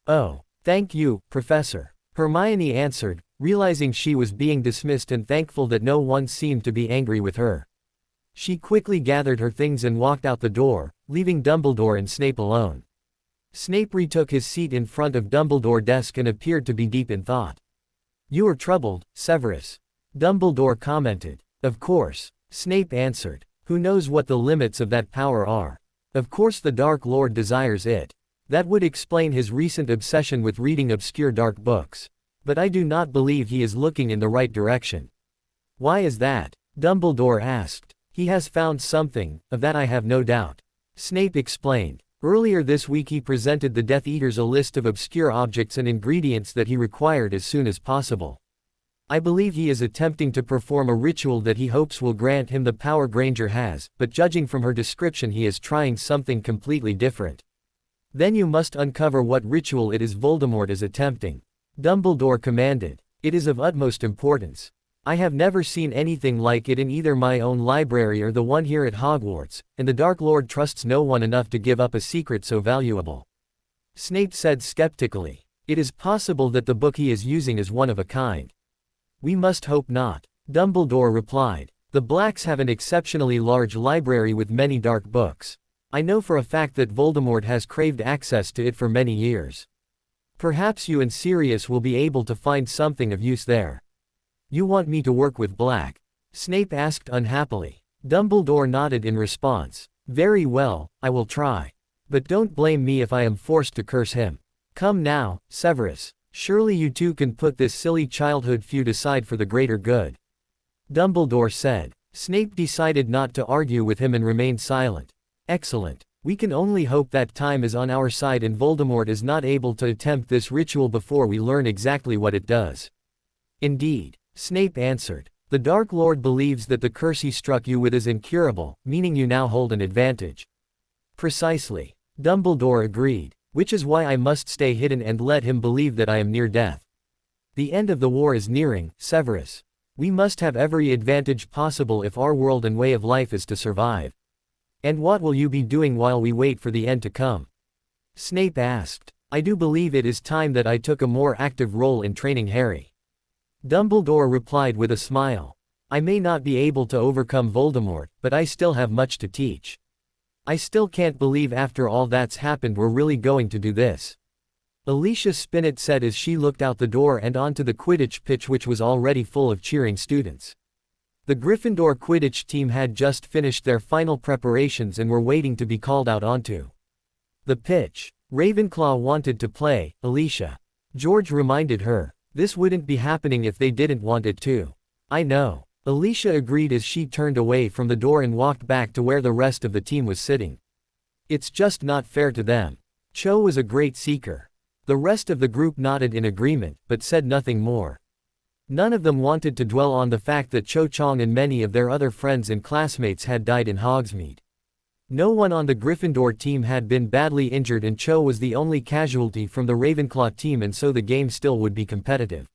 Speaker 1: Oh, thank you, Professor. Hermione answered, realizing she was being dismissed and thankful that no one seemed to be angry with her. She quickly gathered her things and walked out the door, leaving Dumbledore and Snape alone. Snape retook his seat in front of Dumbledore's desk and appeared to be deep in thought. You are troubled, Severus. Dumbledore commented. Of course, Snape answered. Who knows what the limits of that power are? Of course the Dark Lord desires it. That would explain his recent obsession with reading obscure dark books. But I do not believe he is looking in the right direction. Why is that? Dumbledore asked. He has found something, of that I have no doubt. Snape explained. Earlier this week he presented the Death Eaters a list of obscure objects and ingredients that he required as soon as possible. I believe he is attempting to perform a ritual that he hopes will grant him the power Granger has, but judging from her description he is trying something completely different. Then you must uncover what ritual it is Voldemort is attempting. Dumbledore commanded. It is of utmost importance. I have never seen anything like it in either my own library or the one here at Hogwarts, and the Dark Lord trusts no one enough to give up a secret so valuable. Snape said skeptically. It is possible that the book he is using is one of a kind. We must hope not. Dumbledore replied. The Blacks have an exceptionally large library with many dark books. I know for a fact that Voldemort has craved access to it for many years. Perhaps you and Sirius will be able to find something of use there. You want me to work with Black? Snape asked unhappily. Dumbledore nodded in response. Very well, I will try. But don't blame me if I am forced to curse him. Come now, Severus. Surely you two can put this silly childhood feud aside for the greater good. Dumbledore said. Snape decided not to argue with him and remained silent. Excellent. We can only hope that time is on our side and Voldemort is not able to attempt this ritual before we learn exactly what it does. Indeed, Snape answered. The Dark Lord believes that the curse he struck you with is incurable, meaning you now hold an advantage. Precisely. Dumbledore agreed. Which is why I must stay hidden and let him believe that I am near death. The end of the war is nearing, Severus. We must have every advantage possible if our world and way of life is to survive. And what will you be doing while we wait for the end to come? Snape asked. I do believe it is time that I took a more active role in training Harry. Dumbledore replied with a smile. I may not be able to overcome Voldemort, but I still have much to teach. I still can't believe after all that's happened we're really going to do this. Alicia Spinnet said as she looked out the door and onto the Quidditch pitch, which was already full of cheering students. The Gryffindor Quidditch team had just finished their final preparations and were waiting to be called out onto the pitch. Ravenclaw wanted to play, Alicia. George reminded her. This wouldn't be happening if they didn't want it to. I know. Alicia agreed as she turned away from the door and walked back to where the rest of the team was sitting. It's just not fair to them. Cho was a great seeker. The rest of the group nodded in agreement, but said nothing more. None of them wanted to dwell on the fact that Cho Chang and many of their other friends and classmates had died in Hogsmeade. No one on the Gryffindor team had been badly injured and Cho was the only casualty from the Ravenclaw team, and so the game still would be competitive.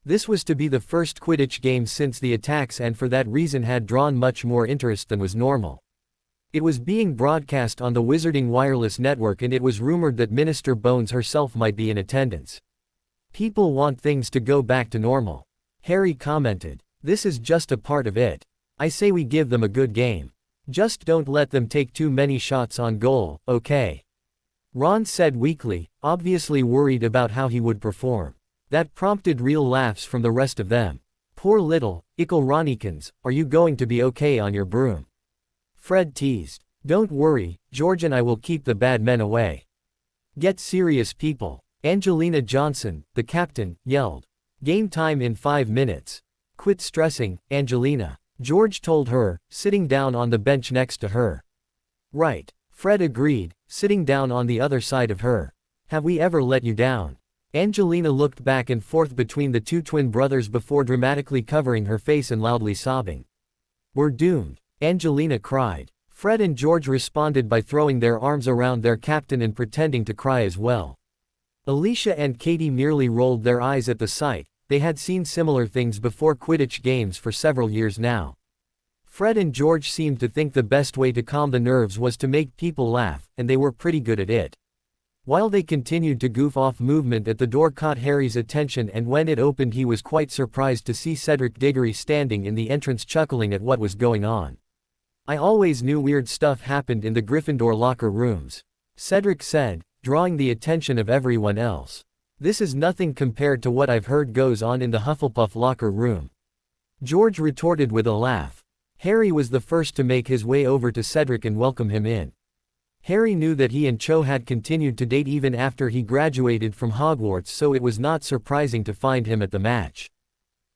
Speaker 1: This was to be the first Quidditch game since the attacks, and for that reason had drawn much more interest than was normal. It was being broadcast on the Wizarding Wireless Network, and it was rumored that Minister Bones herself might be in attendance. People want things to go back to normal. Harry commented. This is just a part of it. I say we give them a good game. Just don't let them take too many shots on goal, okay? Ron said weakly, obviously worried about how he would perform. That prompted real laughs from the rest of them. Poor little, ickle Ronnikins, are you going to be okay on your broom? Fred teased. Don't worry, George and I will keep the bad men away. Get serious, people. Angelina Johnson, the captain, yelled. Game time in 5 minutes. Quit stressing, Angelina. George told her, sitting down on the bench next to her. Right. Fred agreed, sitting down on the other side of her. Have we ever let you down? Angelina looked back and forth between the two twin brothers before dramatically covering her face and loudly sobbing. We're doomed, Angelina cried. Fred and George responded by throwing their arms around their captain and pretending to cry as well. Alicia and Katie merely rolled their eyes at the sight. They had seen similar things before Quidditch games for several years now. Fred and George seemed to think the best way to calm the nerves was to make people laugh, and they were pretty good at it. While they continued to goof off, movement at the door caught Harry's attention, and when it opened he was quite surprised to see Cedric Diggory standing in the entrance chuckling at what was going on. I always knew weird stuff happened in the Gryffindor locker rooms, Cedric said, drawing the attention of everyone else. This is nothing compared to what I've heard goes on in the Hufflepuff locker room. George retorted with a laugh. Harry was the first to make his way over to Cedric and welcome him in. Harry knew that he and Cho had continued to date even after he graduated from Hogwarts, so it was not surprising to find him at the match.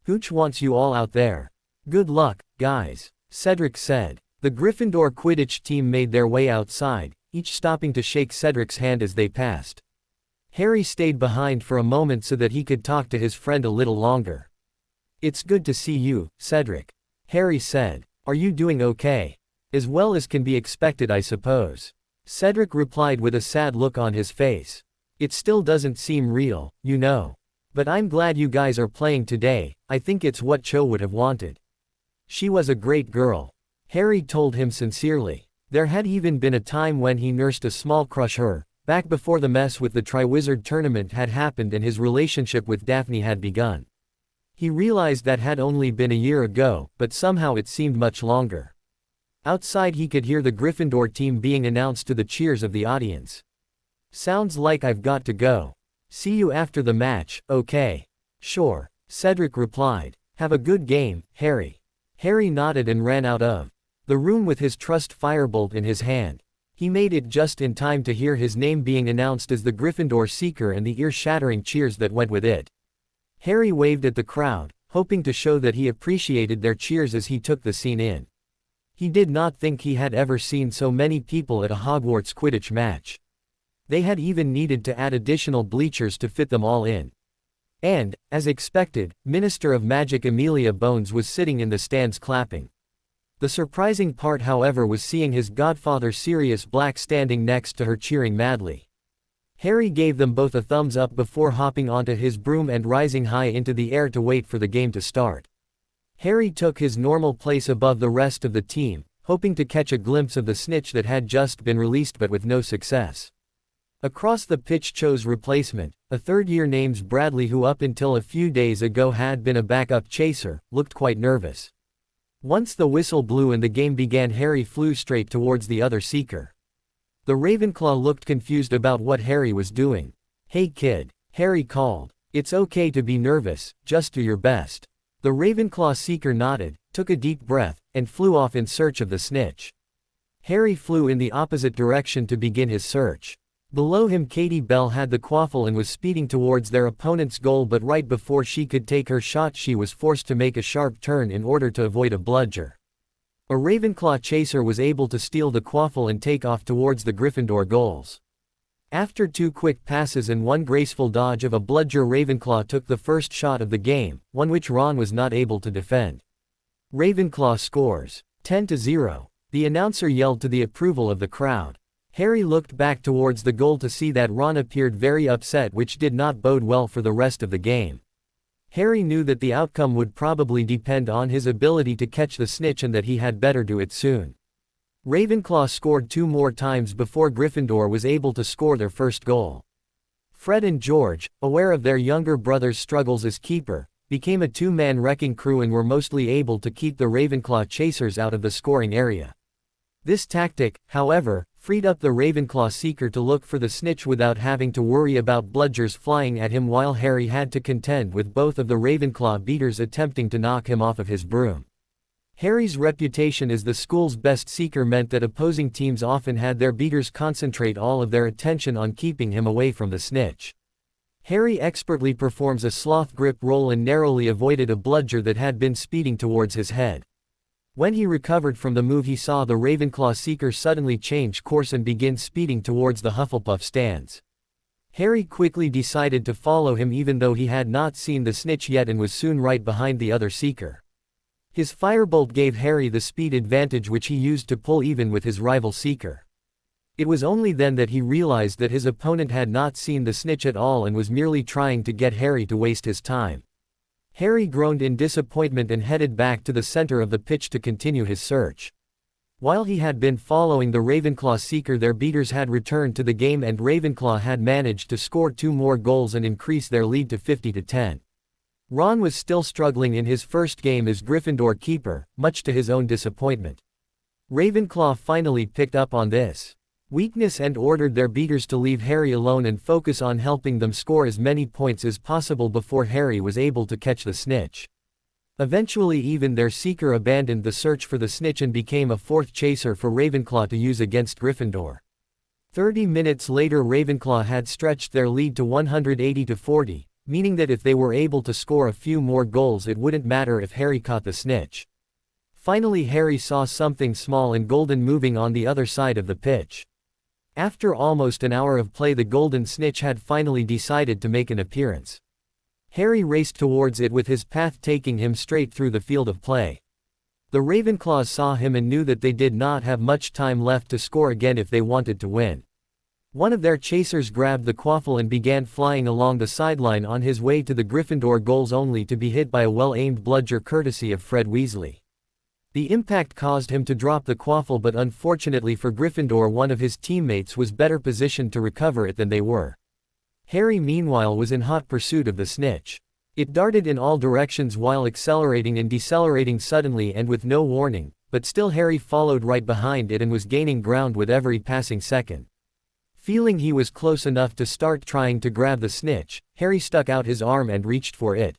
Speaker 1: Hooch wants you all out there. Good luck, guys, Cedric said. The Gryffindor Quidditch team made their way outside, each stopping to shake Cedric's hand as they passed. Harry stayed behind for a moment so that he could talk to his friend a little longer. It's good to see you, Cedric. Harry said. Are you doing okay? As well as can be expected, I suppose. Cedric replied with a sad look on his face. It still doesn't seem real, you know. But I'm glad you guys are playing today. I think it's what Cho would have wanted. She was a great girl. Harry told him sincerely. There had even been a time when he nursed a small crush her, back before the mess with the Triwizard Tournament had happened and his relationship with Daphne had begun. He realized that had only been a year ago, but somehow it seemed much longer. Outside he could hear the Gryffindor team being announced to the cheers of the audience. Sounds like I've got to go. See you after the match, okay? Sure, Cedric replied. Have a good game, Harry. Harry nodded and ran out of the room with his trust firebolt in his hand. He made it just in time to hear his name being announced as the Gryffindor Seeker and the ear-shattering cheers that went with it. Harry waved at the crowd, hoping to show that he appreciated their cheers as he took the scene in. He did not think he had ever seen so many people at a Hogwarts Quidditch match. They had even needed to add additional bleachers to fit them all in. And, as expected, Minister of Magic Amelia Bones was sitting in the stands clapping. The surprising part, however, was seeing his godfather Sirius Black standing next to her cheering madly. Harry gave them both a thumbs up before hopping onto his broom and rising high into the air to wait for the game to start. Harry took his normal place above the rest of the team, hoping to catch a glimpse of the snitch that had just been released, but with no success. Across the pitch, Cho's replacement, a third-year named Bradley, who up until a few days ago had been a backup chaser, looked quite nervous. Once the whistle blew and the game began, Harry flew straight towards the other seeker. The Ravenclaw looked confused about what Harry was doing. "Hey kid," Harry called. "It's okay to be nervous, just do your best." The Ravenclaw seeker nodded, took a deep breath, and flew off in search of the snitch. Harry flew in the opposite direction to begin his search. Below him Katie Bell had the quaffle and was speeding towards their opponent's goal, but right before she could take her shot she was forced to make a sharp turn in order to avoid a bludger. A Ravenclaw chaser was able to steal the quaffle and take off towards the Gryffindor goals. After 2 quick passes and 1 graceful dodge of a bludger, Ravenclaw took the first shot of the game, one which Ron was not able to defend. Ravenclaw scores 10-0. The announcer yelled to the approval of the crowd. Harry looked back towards the goal to see that Ron appeared very upset, which did not bode well for the rest of the game. Harry knew that the outcome would probably depend on his ability to catch the snitch and that he had better do it soon. Ravenclaw scored 2 more times before Gryffindor was able to score their first goal. Fred and George, aware of their younger brother's struggles as keeper, became a 2-man wrecking crew and were mostly able to keep the Ravenclaw chasers out of the scoring area. This tactic, however, freed up the Ravenclaw seeker to look for the snitch without having to worry about bludgers flying at him, while Harry had to contend with both of the Ravenclaw beaters attempting to knock him off of his broom. Harry's reputation as the school's best seeker meant that opposing teams often had their beaters concentrate all of their attention on keeping him away from the snitch. Harry expertly performs a sloth grip roll and narrowly avoided a bludger that had been speeding towards his head. When he recovered from the move, he saw the Ravenclaw seeker suddenly change course and begin speeding towards the Hufflepuff stands. Harry quickly decided to follow him even though he had not seen the snitch yet and was soon right behind the other seeker. His firebolt gave Harry the speed advantage which he used to pull even with his rival seeker. It was only then that he realized that his opponent had not seen the snitch at all and was merely trying to get Harry to waste his time. Harry groaned in disappointment and headed back to the center of the pitch to continue his search. While he had been following the Ravenclaw seeker, their beaters had returned to the game and Ravenclaw had managed to score 2 more goals and increase their lead to 50-10. Ron was still struggling in his first game as Gryffindor keeper, much to his own disappointment. Ravenclaw finally picked up on this weakness and ordered their beaters to leave Harry alone and focus on helping them score as many points as possible before Harry was able to catch the snitch. Eventually even their seeker abandoned the search for the snitch and became a 4th chaser for Ravenclaw to use against Gryffindor. 30 minutes later Ravenclaw had stretched their lead to 180-40, meaning that if they were able to score a few more goals it wouldn't matter if Harry caught the snitch. Finally Harry saw something small and golden moving on the other side of the pitch. After almost an hour of play the golden snitch had finally decided to make an appearance. Harry raced towards it with his path taking him straight through the field of play. The Ravenclaws saw him and knew that they did not have much time left to score again if they wanted to win. One of their chasers grabbed the quaffle and began flying along the sideline on his way to the Gryffindor goals only to be hit by a well-aimed bludger courtesy of Fred Weasley. The impact caused him to drop the quaffle, but unfortunately for Gryffindor one of his teammates was better positioned to recover it than they were. Harry meanwhile was in hot pursuit of the snitch. It darted in all directions while accelerating and decelerating suddenly and with no warning, but still Harry followed right behind it and was gaining ground with every passing second. Feeling he was close enough to start trying to grab the snitch, Harry stuck out his arm and reached for it.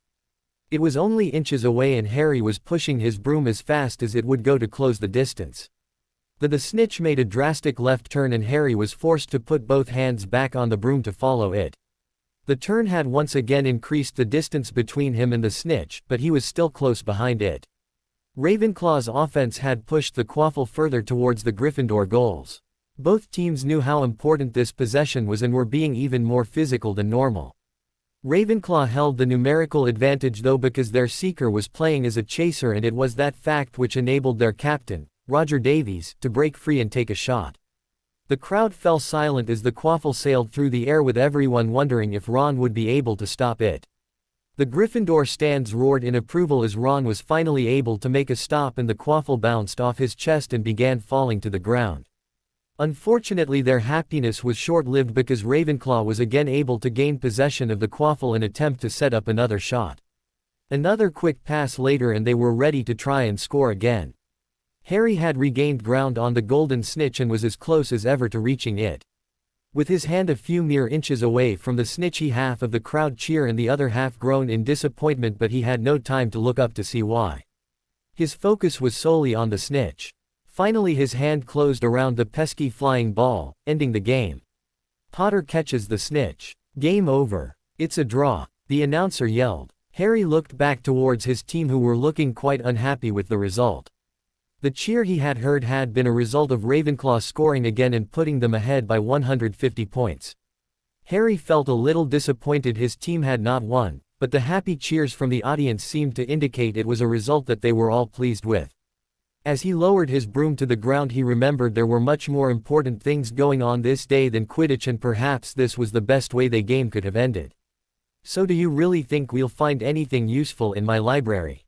Speaker 1: It was only inches away and Harry was pushing his broom as fast as it would go to close the distance. The snitch made a drastic left turn and Harry was forced to put both hands back on the broom to follow it. The turn had once again increased the distance between him and the snitch, but he was still close behind it. Ravenclaw's offense had pushed the quaffle further towards the Gryffindor goals. Both teams knew how important this possession was and were being even more physical than normal. Ravenclaw held the numerical advantage though because their seeker was playing as a chaser, and it was that fact which enabled their captain, Roger Davies, to break free and take a shot. The crowd fell silent as the quaffle sailed through the air with everyone wondering if Ron would be able to stop it. The Gryffindor stands roared in approval as Ron was finally able to make a stop and the quaffle bounced off his chest and began falling to the ground. Unfortunately their happiness was short-lived because Ravenclaw was again able to gain possession of the quaffle and attempt to set up another shot. Another quick pass later and they were ready to try and score again. Harry had regained ground on the golden snitch and was as close as ever to reaching it. With his hand a few mere inches away from the snitchy half of the crowd cheer and the other half groan in disappointment, but he had no time to look up to see why. His focus was solely on the snitch. Finally his hand closed around the pesky flying ball, ending the game. Potter catches the snitch. Game over. It's a draw, the announcer yelled. Harry looked back towards his team, who were looking quite unhappy with the result. The cheer he had heard had been a result of Ravenclaw scoring again and putting them ahead by 150 points. Harry felt a little disappointed his team had not won, but the happy cheers from the audience seemed to indicate it was a result that they were all pleased with. As he lowered his broom to the ground, he remembered there were much more important things going on this day than Quidditch, and perhaps this was the best way the game could have ended. So do you really think we'll find anything useful in my library?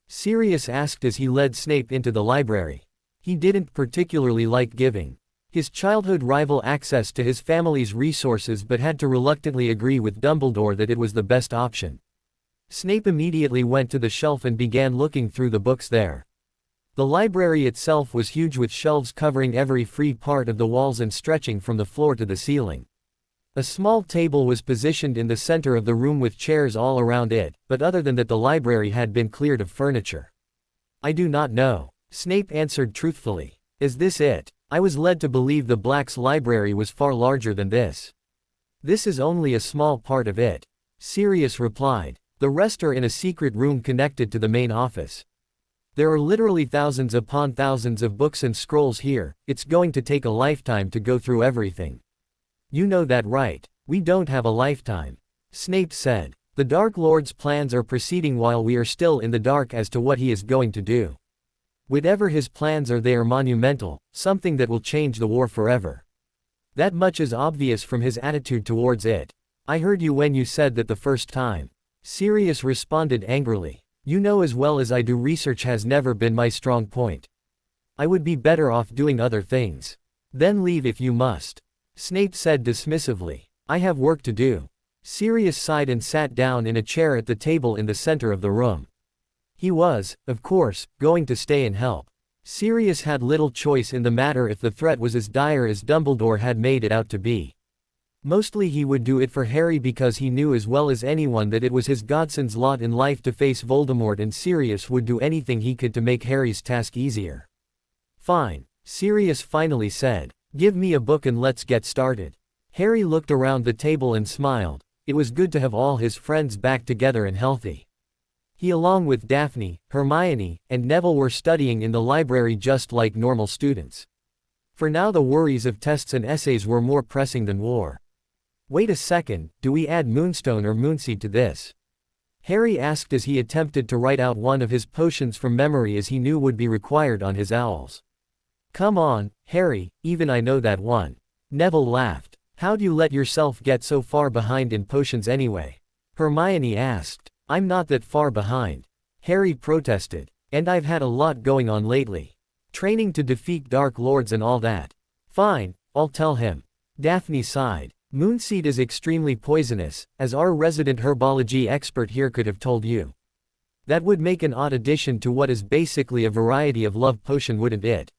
Speaker 1: Sirius asked as he led Snape into the library. He didn't particularly like giving his childhood rival access to his family's resources, but had to reluctantly agree with Dumbledore that it was the best option. Snape immediately went to the shelf and began looking through the books there. The library itself was huge, with shelves covering every free part of the walls and stretching from the floor to the ceiling. A small table was positioned in the center of the room with chairs all around it, but other than that the library had been cleared of furniture. I do not know, Snape answered truthfully. Is this it? I was led to believe the Black's library was far larger than this. This is only a small part of it, Sirius replied. The rest are in a secret room connected to the main office. There are literally thousands upon thousands of books and scrolls here. It's going to take a lifetime to go through everything. You know that, right? We don't have a lifetime, Snape said. The Dark Lord's plans are proceeding while we are still in the dark as to what he is going to do. Whatever his plans are, they are monumental, something that will change the war forever. That much is obvious from his attitude towards it. I heard you when you said that the first time, Sirius responded angrily. You know as well as I do, research has never been my strong point. I would be better off doing other things. Then leave if you must, Snape said dismissively. I have work to do. Sirius sighed and sat down in a chair at the table in the center of the room. He was, of course, going to stay and help. Sirius had little choice in the matter if the threat was as dire as Dumbledore had made it out to be. Mostly he would do it for Harry because he knew as well as anyone that it was his godson's lot in life to face Voldemort, and Sirius would do anything he could to make Harry's task easier. Fine, Sirius finally said. Give me a book and let's get started. Harry looked around the table and smiled. It was good to have all his friends back together and healthy. He, along with Daphne, Hermione, and Neville, were studying in the library just like normal students. For now the worries of tests and essays were more pressing than war. Wait a second, do we add Moonstone or Moonseed to this? Harry asked as he attempted to write out one of his potions from memory, as he knew would be required on his owls. Come on, Harry, even I know that one. Neville laughed. How'd you let yourself get so far behind in potions anyway? Hermione asked. I'm not that far behind, Harry protested. And I've had a lot going on lately. Training to defeat Dark Lords and all that. Fine, I'll tell him. Daphne sighed. Moonseed is extremely poisonous, as our resident herbology expert here could have told you. That would make an odd addition to what is basically a variety of love potion, wouldn't it?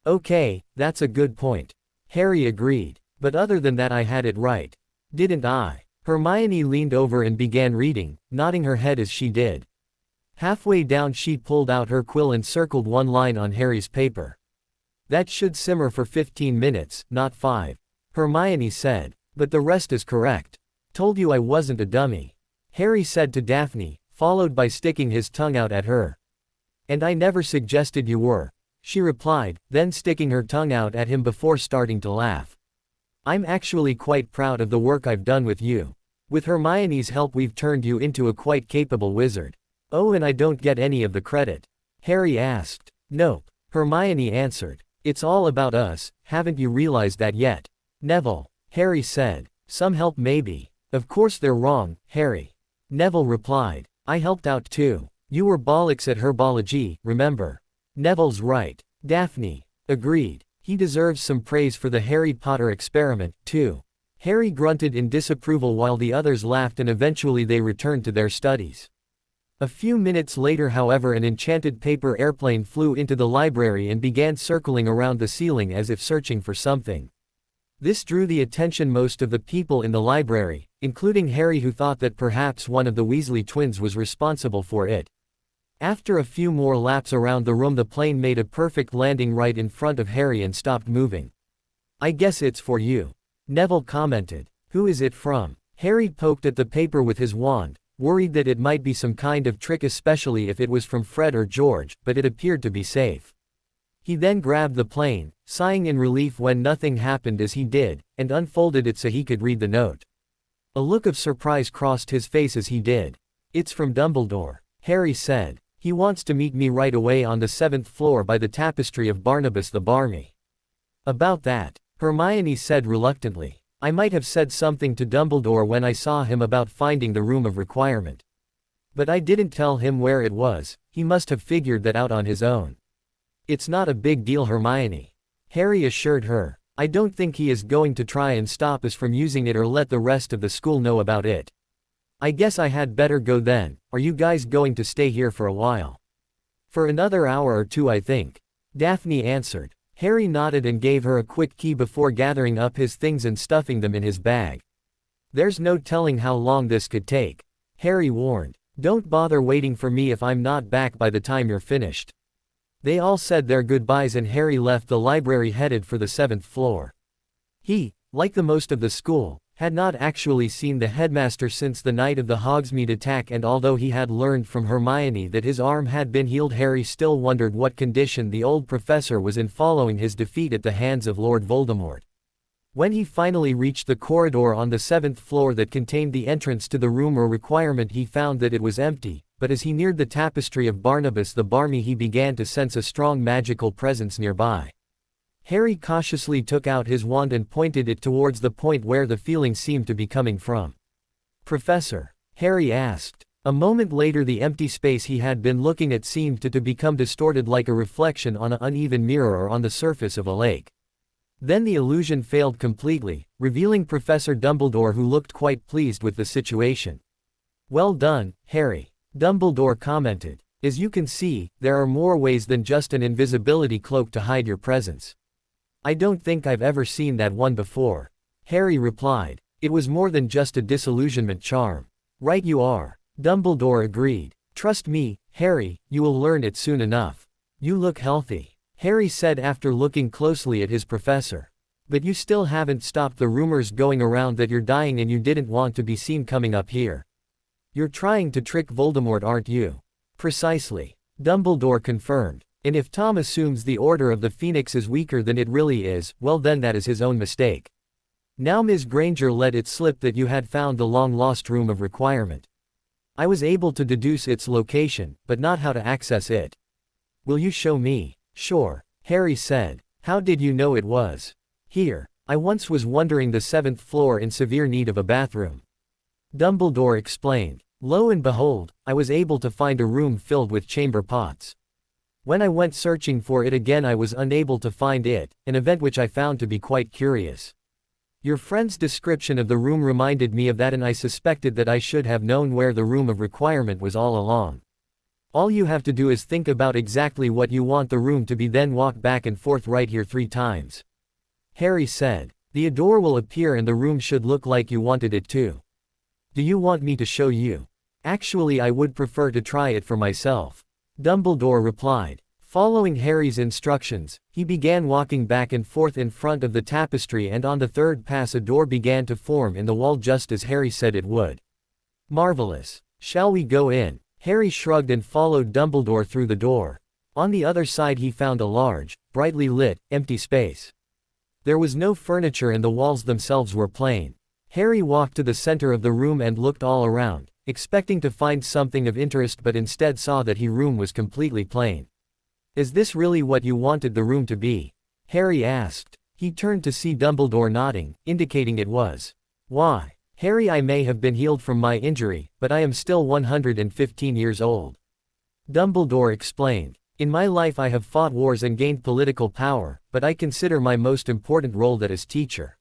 Speaker 1: Okay, that's a good point, Harry agreed. But other than that I had it right, didn't I? Hermione leaned over and began reading, nodding her head as she did. Halfway down she pulled out her quill and circled one line on Harry's paper. That should simmer for 15 minutes, not 5, Hermione said. But the rest is correct. Told you I wasn't a dummy, Harry said to Daphne, followed by sticking his tongue out at her. And I never suggested you were, she replied, then sticking her tongue out at him before starting to laugh. I'm actually quite proud of the work I've done with you. With Hermione's help we've turned you into a quite capable wizard. Oh, and I don't get any of the credit? Harry asked. Nope, Hermione answered. It's all about us, haven't you realized that yet? Neville, Harry said. Some help maybe. Of course they're wrong, Harry. Neville replied. I helped out too. You were bollocks at herbology, remember? Neville's right. Daphne agreed. He deserves some praise for the Harry Potter experiment, too. Harry grunted in disapproval while the others laughed, and eventually they returned to their studies. A few minutes later, however, an enchanted paper airplane flew into the library and began circling around the ceiling as if searching for something. This drew the attention most of the people in the library, including Harry, who thought that perhaps one of the Weasley twins was responsible for it. After a few more laps around the room, the plane made a perfect landing right in front of Harry and stopped moving. "I guess it's for you," Neville commented. "Who is it from?" Harry poked at the paper with his wand, worried that it might be some kind of trick, especially if it was from Fred or George, but it appeared to be safe. He then grabbed the plane, sighing in relief when nothing happened as he did, and unfolded it so he could read the note. A look of surprise crossed his face as he did. "It's from Dumbledore," Harry said. "He wants to meet me right away on the 7th floor by the tapestry of Barnabas the Barmy." "About that," Hermione said reluctantly. "I might have said something to Dumbledore when I saw him about finding the room of requirement. But I didn't tell him where it was. He must have figured that out on his own." "It's not a big deal, Hermione," Harry assured her. "I don't think he is going to try and stop us from using it or let the rest of the school know about it. I guess I had better go then. Are you guys going to stay here for a while?" "For another hour or two, I think," Daphne answered. Harry nodded and gave her a quick key before gathering up his things and stuffing them in his bag. "There's no telling how long this could take," Harry warned. "Don't bother waiting for me if I'm not back by the time you're finished." They all said their goodbyes and Harry left the library headed for the 7th floor. He, like the most of the school, had not actually seen the headmaster since the night of the Hogsmeade attack, and although he had learned from Hermione that his arm had been healed, Harry still wondered what condition the old professor was in following his defeat at the hands of Lord Voldemort. When he finally reached the corridor on the 7th floor that contained the entrance to the room of requirement, he found that it was empty, but as he neared the tapestry of Barnabas the Barmy, he began to sense a strong magical presence nearby. Harry cautiously took out his wand and pointed it towards the point where the feeling seemed to be coming from. "Professor?" Harry asked. A moment later, the empty space he had been looking at seemed to become distorted like a reflection on an uneven mirror or on the surface of a lake. Then the illusion failed completely, revealing Professor Dumbledore, who looked quite pleased with the situation. "Well done, Harry," Dumbledore commented. "As you can see, there are more ways than just an invisibility cloak to hide your presence." "I don't think I've ever seen that one before," Harry replied. "It was more than just a disillusionment charm." "Right you are," Dumbledore agreed. "Trust me, Harry, you will learn it soon enough. You look healthy," Harry said after looking closely at his professor. "But you still haven't stopped the rumors going around that you're dying and you didn't want to be seen coming up here. You're trying to trick Voldemort, aren't you?" "Precisely," Dumbledore confirmed. "And if Tom assumes the Order of the Phoenix is weaker than it really is, well then that is his own mistake. Now Ms. Granger let it slip that you had found the long-lost room of requirement. I was able to deduce its location, but not how to access it. Will you show me?" "Sure," Harry said. "How did you know it was here?" "I once was wandering the 7th floor in severe need of a bathroom," Dumbledore explained. "Lo and behold, I was able to find a room filled with chamber pots. When I went searching for it again, I was unable to find it, an event which I found to be quite curious. Your friend's description of the room reminded me of that, and I suspected that I should have known where the room of requirement was all along. All you have to do is think about exactly what you want the room to be, then walk back and forth right here 3 times. Harry said. "The door will appear and the room should look like you wanted it to. Do you want me to show you?" "Actually, I would prefer to try it for myself," Dumbledore replied. Following Harry's instructions, he began walking back and forth in front of the tapestry, and on the 3rd pass a door began to form in the wall just as Harry said it would. "Marvelous. Shall we go in?" Harry shrugged and followed Dumbledore through the door. On the other side he found a large, brightly lit, empty space. There was no furniture and the walls themselves were plain. Harry walked to the center of the room and looked all around, expecting to find something of interest, but instead saw that his room was completely plain. "Is this really what you wanted the room to be?" Harry asked. He turned to see Dumbledore nodding, indicating it was. "Why, Harry, I may have been healed from my injury, but I am still 115 years old," Dumbledore explained. "In my life I have fought wars and gained political power, but I consider my most important role that as teacher.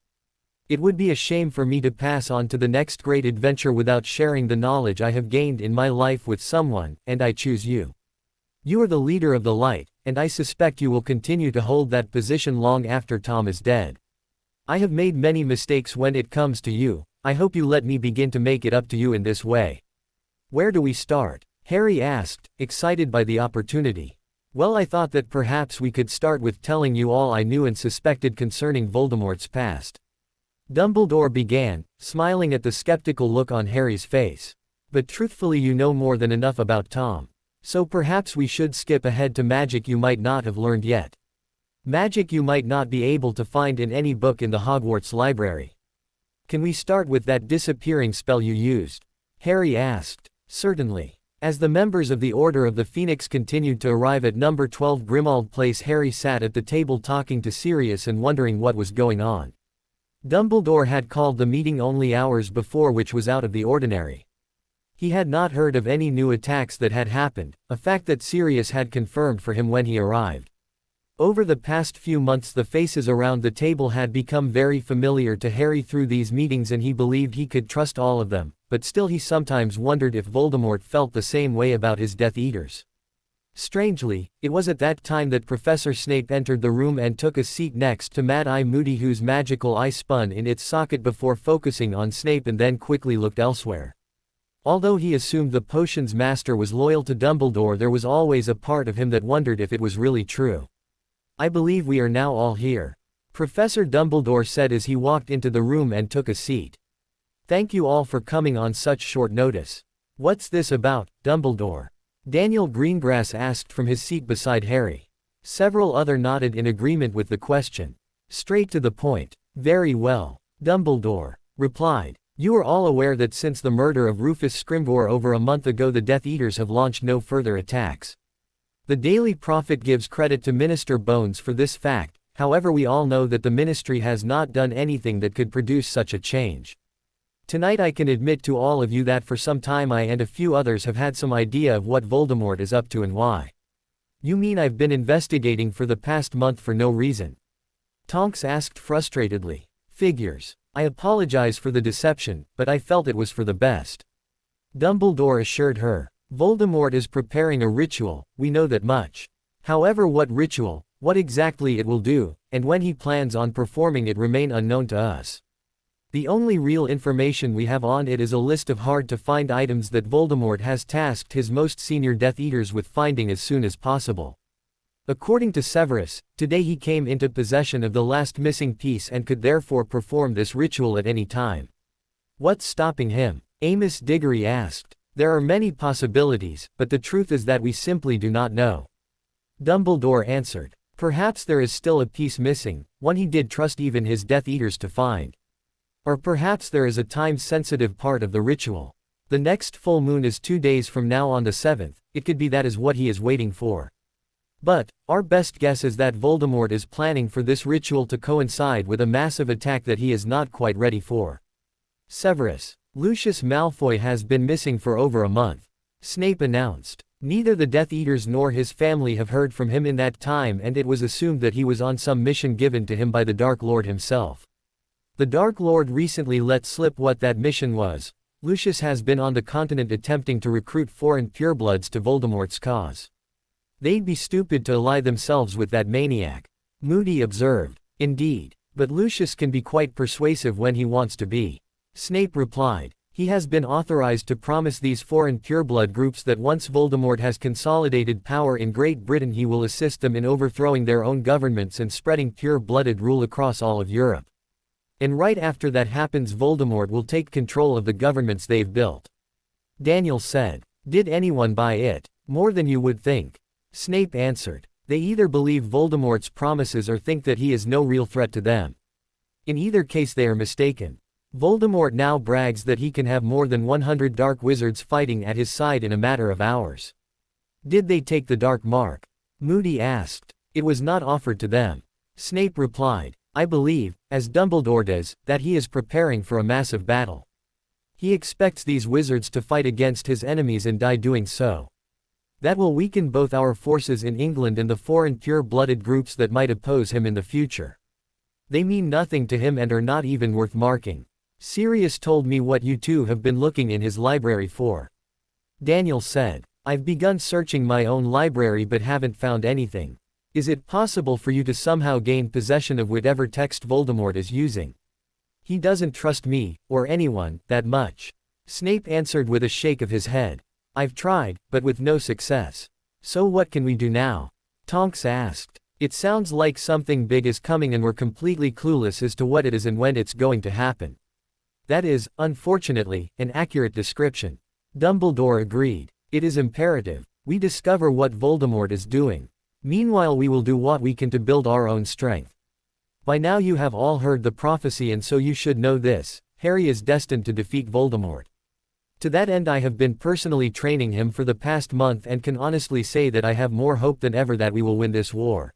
Speaker 1: It would be a shame for me to pass on to the next great adventure without sharing the knowledge I have gained in my life with someone, and I choose you. You are the leader of the light, and I suspect you will continue to hold that position long after Tom is dead. I have made many mistakes when it comes to you. I hope you let me begin to make it up to you in this way. Where do we start? Harry asked, excited by the opportunity. Well, I thought that perhaps we could start with telling you all I knew and suspected concerning Voldemort's past. Dumbledore began, smiling at the skeptical look on Harry's face. But truthfully, you know more than enough about Tom. So perhaps we should skip ahead to magic you might not have learned yet. Magic you might not be able to find in any book in the Hogwarts library. Can we start with that disappearing spell you used? Harry asked. Certainly. As the members of the Order of the Phoenix continued to arrive at number 12 Grimmauld Place, Harry sat at the table talking to Sirius and wondering what was going on. Dumbledore had called the meeting only hours before, which was out of the ordinary. He had not heard of any new attacks that had happened, a fact that Sirius had confirmed for him when he arrived. Over the past few months, the faces around the table had become very familiar to Harry through these meetings, and he believed he could trust all of them, but still he sometimes wondered if Voldemort felt the same way about his Death Eaters. Strangely, it was at that time that Professor Snape entered the room and took a seat next to Mad-Eye Moody, whose magical eye spun in its socket before focusing on Snape and then quickly looked elsewhere. Although he assumed the potion's master was loyal to Dumbledore, there was always a part of him that wondered if it was really true. I believe we are now all here, Professor Dumbledore said as he walked into the room and took a seat. Thank you all for coming on such short notice. What's this about, Dumbledore? Daniel Greengrass asked from his seat beside Harry. Several others nodded in agreement with the question. Straight to the point. Very well, Dumbledore replied. You are all aware that since the murder of Rufus Scrimgeour over a month ago, the Death Eaters have launched no further attacks. The Daily Prophet gives credit to Minister Bones for this fact, however we all know that the Ministry has not done anything that could produce such a change. Tonight I can admit to all of you that for some time I and a few others have had some idea of what Voldemort is up to and why. You mean I've been investigating for the past month for no reason? Tonks asked frustratedly. Figures. I apologize for the deception, but I felt it was for the best. Dumbledore assured her. Voldemort is preparing a ritual, we know that much. However, what ritual, what exactly it will do, and when he plans on performing it remain unknown to us. The only real information we have on it is a list of hard-to-find items that Voldemort has tasked his most senior Death Eaters with finding as soon as possible. According to Severus, today he came into possession of the last missing piece and could therefore perform this ritual at any time. What's stopping him? Amos Diggory asked. There are many possibilities, but the truth is that we simply do not know. Dumbledore answered. Perhaps there is still a piece missing, one he did trust even his Death Eaters to find. Or perhaps there is a time-sensitive part of the ritual. The next full moon is 2 days from now on the 7th, it could be that is what he is waiting for. But, our best guess is that Voldemort is planning for this ritual to coincide with a massive attack that he is not quite ready for. Severus. Lucius Malfoy has been missing for over a month. Snape announced. Neither the Death Eaters nor his family have heard from him in that time, and it was assumed that he was on some mission given to him by the Dark Lord himself. The Dark Lord recently let slip what that mission was. Lucius has been on the continent attempting to recruit foreign purebloods to Voldemort's cause. They'd be stupid to ally themselves with that maniac, Moody observed. Indeed. But Lucius can be quite persuasive when he wants to be. Snape replied. He has been authorized to promise these foreign pureblood groups that once Voldemort has consolidated power in Great Britain, he will assist them in overthrowing their own governments and spreading pure-blooded rule across all of Europe. And right after that happens, Voldemort will take control of the governments they've built. Daniel said. Did anyone buy it? More than you would think. Snape answered. They either believe Voldemort's promises or think that he is no real threat to them. In either case they are mistaken. Voldemort now brags that he can have more than 100 dark wizards fighting at his side in a matter of hours. Did they take the dark mark? Moody asked. It was not offered to them. Snape replied. I believe, as Dumbledore does, that he is preparing for a massive battle. He expects these wizards to fight against his enemies and die doing so. That will weaken both our forces in England and the foreign pure-blooded groups that might oppose him in the future. They mean nothing to him and are not even worth marking. Sirius told me what you two have been looking in his library for. Daniel said. I've begun searching my own library but haven't found anything. Is it possible for you to somehow gain possession of whatever text Voldemort is using? He doesn't trust me, or anyone, that much. Snape answered with a shake of his head. I've tried, but with no success. So what can we do now? Tonks asked. It sounds like something big is coming and we're completely clueless as to what it is and when it's going to happen. That is, unfortunately, an accurate description. Dumbledore agreed. It is imperative we discover what Voldemort is doing. Meanwhile we will do what we can to build our own strength. By now you have all heard the prophecy and so you should know this. Harry is destined to defeat Voldemort. To that end I have been personally training him for the past month and can honestly say that I have more hope than ever that we will win this war.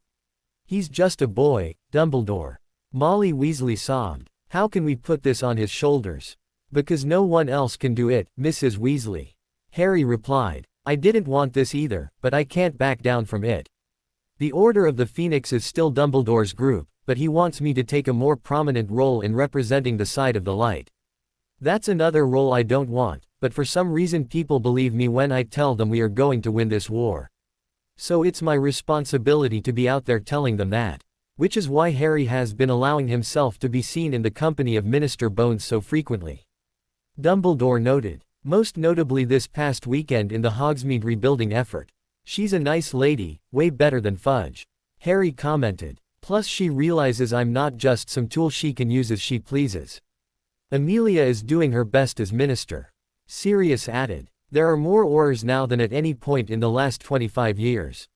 Speaker 1: He's just a boy, Dumbledore. Molly Weasley sobbed. How can we put this on his shoulders? Because no one else can do it, Mrs. Weasley. Harry replied. I didn't want this either, but I can't back down from it. The Order of the Phoenix is still Dumbledore's group, but he wants me to take a more prominent role in representing the side of the light. That's another role I don't want, but for some reason people believe me when I tell them we are going to win this war. So it's my responsibility to be out there telling them that. Which is why Harry has been allowing himself to be seen in the company of Minister Bones so frequently. Dumbledore noted. Most notably this past weekend in the Hogsmeade rebuilding effort. She's a nice lady, way better than Fudge. Harry commented. Plus she realizes I'm not just some tool she can use as she pleases. Amelia is doing her best as minister. Sirius added. There are more Aurors now than at any point in the last 25 years.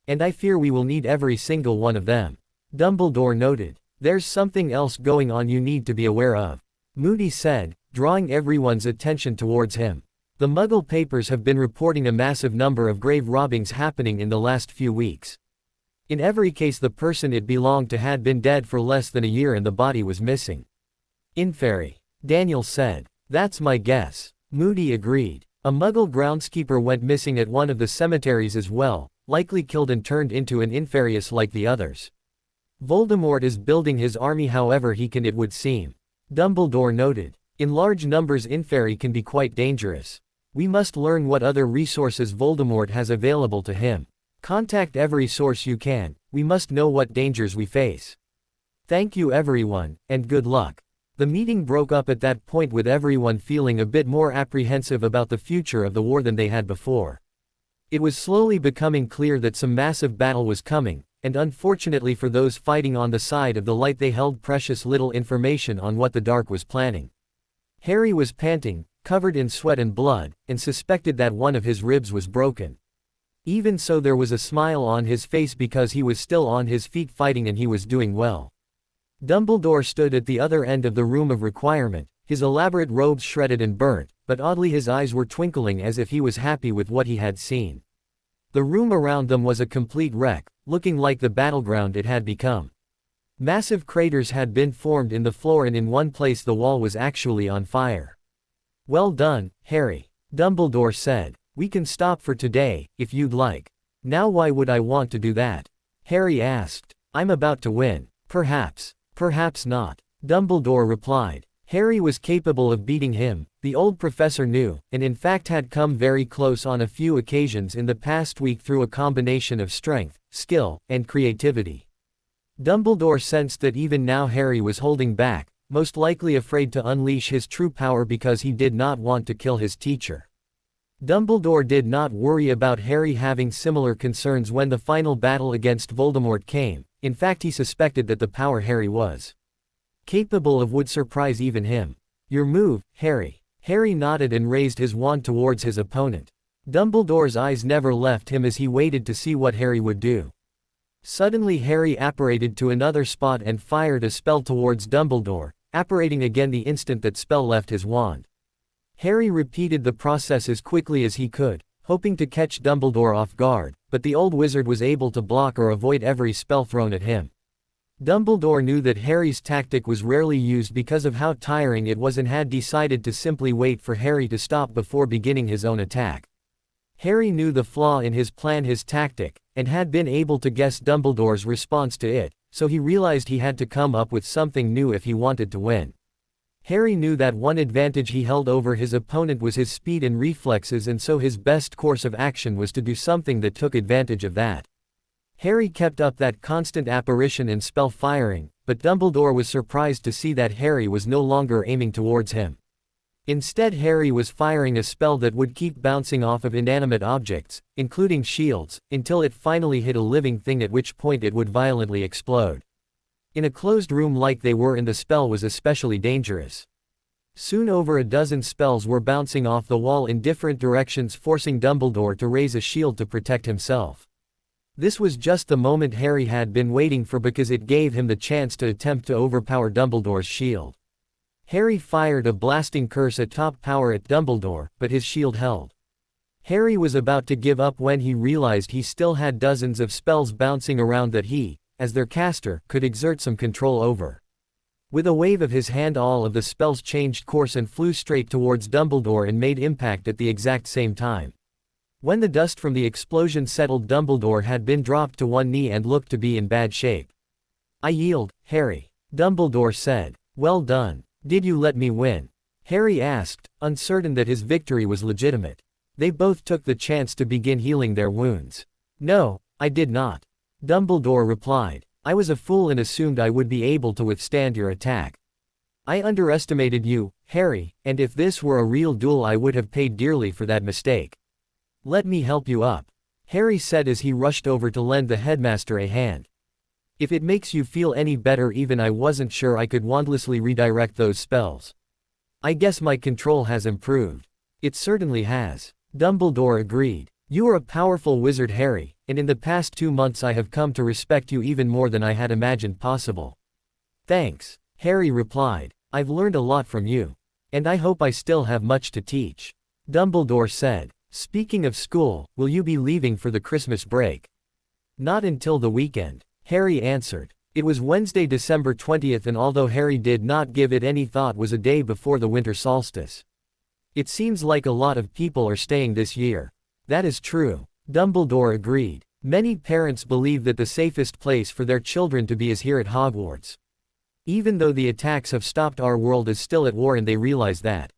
Speaker 1: And I fear we will need every single one of them. Dumbledore noted. There's something else going on you need to be aware of. Moody said, drawing everyone's attention towards him. The Muggle papers have been reporting a massive number of grave robbings happening in the last few weeks. In every case the person it belonged to had been dead for less than a year and the body was missing. Inferi. Daniel said. That's my guess. Moody agreed. A Muggle groundskeeper went missing at one of the cemeteries as well, likely killed and turned into an Inferius like the others. Voldemort is building his army however he can, it would seem. Dumbledore noted. In large numbers Inferi can be quite dangerous. We must learn what other resources Voldemort has available to him. Contact every source you can, we must know what dangers we face. Thank you everyone, and good luck. The meeting broke up at that point with everyone feeling a bit more apprehensive about the future of the war than they had before. It was slowly becoming clear that some massive battle was coming, and unfortunately for those fighting on the side of the light they held precious little information on what the dark was planning. Harry was panting, covered in sweat and blood, and suspected that one of his ribs was broken. Even so there was a smile on his face because he was still on his feet fighting and he was doing well. Dumbledore stood at the other end of the room of requirement, his elaborate robes shredded and burnt, but oddly his eyes were twinkling as if he was happy with what he had seen. The room around them was a complete wreck, looking like the battleground it had become. Massive craters had been formed in the floor and in one place the wall was actually on fire. Well done, Harry. Dumbledore said. We can stop for today, if you'd like. Now why would I want to do that? Harry asked. I'm about to win. Perhaps. Perhaps not. Dumbledore replied. Harry was capable of beating him, the old professor knew, and in fact had come very close on a few occasions in the past week through a combination of strength, skill, and creativity. Dumbledore sensed that even now Harry was holding back, most likely afraid to unleash his true power because he did not want to kill his teacher. Dumbledore did not worry about Harry having similar concerns when the final battle against Voldemort came. In fact he suspected that the power Harry was capable of would surprise even him. Your move, Harry. Harry nodded and raised his wand towards his opponent. Dumbledore's eyes never left him as he waited to see what Harry would do. Suddenly Harry apparated to another spot and fired a spell towards Dumbledore, apparating again the instant that spell left his wand. Harry repeated the process as quickly as he could, hoping to catch Dumbledore off guard, but the old wizard was able to block or avoid every spell thrown at him. Dumbledore knew that Harry's tactic was rarely used because of how tiring it was and had decided to simply wait for Harry to stop before beginning his own attack. Harry knew the flaw in his plan, his tactic, and had been able to guess Dumbledore's response to it, so he realized he had to come up with something new if he wanted to win. Harry knew that one advantage he held over his opponent was his speed and reflexes, and so his best course of action was to do something that took advantage of that. Harry kept up that constant apparition and spell firing, but Dumbledore was surprised to see that Harry was no longer aiming towards him. Instead, Harry was firing a spell that would keep bouncing off of inanimate objects, including shields, until it finally hit a living thing, at which point it would violently explode. In a closed room like they were in, the spell was especially dangerous. Soon over a dozen spells were bouncing off the wall in different directions, forcing Dumbledore to raise a shield to protect himself. This was just the moment Harry had been waiting for, because it gave him the chance to attempt to overpower Dumbledore's shield. Harry fired a blasting curse at top power at Dumbledore, but his shield held. Harry was about to give up when he realized he still had dozens of spells bouncing around that he, as their caster, could exert some control over. With a wave of his hand, all of the spells changed course and flew straight towards Dumbledore and made impact at the exact same time. When the dust from the explosion settled, Dumbledore had been dropped to one knee and looked to be in bad shape. "I yield, Harry," Dumbledore said. "Well done. Did you let me win?" Harry asked, uncertain that his victory was legitimate. They both took the chance to begin healing their wounds. "No, I did not," Dumbledore replied. "I was a fool and assumed I would be able to withstand your attack. I underestimated you, Harry, and if this were a real duel I would have paid dearly for that mistake. Let me help you up," Harry said as he rushed over to lend the headmaster a hand. "If it makes you feel any better, even I wasn't sure I could wandlessly redirect those spells. I guess my control has improved." "It certainly has," Dumbledore agreed. "You are a powerful wizard, Harry, and in the past 2 months I have come to respect you even more than I had imagined possible." "Thanks," Harry replied. "I've learned a lot from you. And I hope I still have much to teach," Dumbledore said. "Speaking of school, will you be leaving for the Christmas break?" "Not until the weekend," Harry answered. It was Wednesday, December 20th, and although Harry did not give it any thought, was a day before the winter solstice. "It seems like a lot of people are staying this year." "That is true," Dumbledore agreed. "Many parents believe that the safest place for their children to be is here at Hogwarts. Even though the attacks have stopped, our world is still at war and they realize that."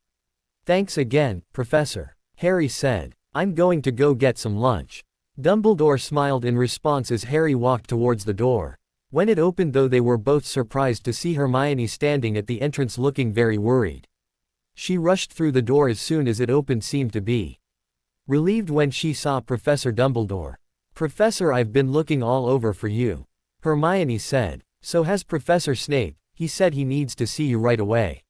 Speaker 1: "Thanks again, Professor," Harry said. "I'm going to go get some lunch." Dumbledore smiled in response as Harry walked towards the door. When it opened, though, they were both surprised to see Hermione standing at the entrance looking very worried. She rushed through the door as soon as it opened, seemed to be relieved when she saw Professor Dumbledore. "Professor, I've been looking all over for you," Hermione said. "So has Professor Snape. He said he needs to see you right away.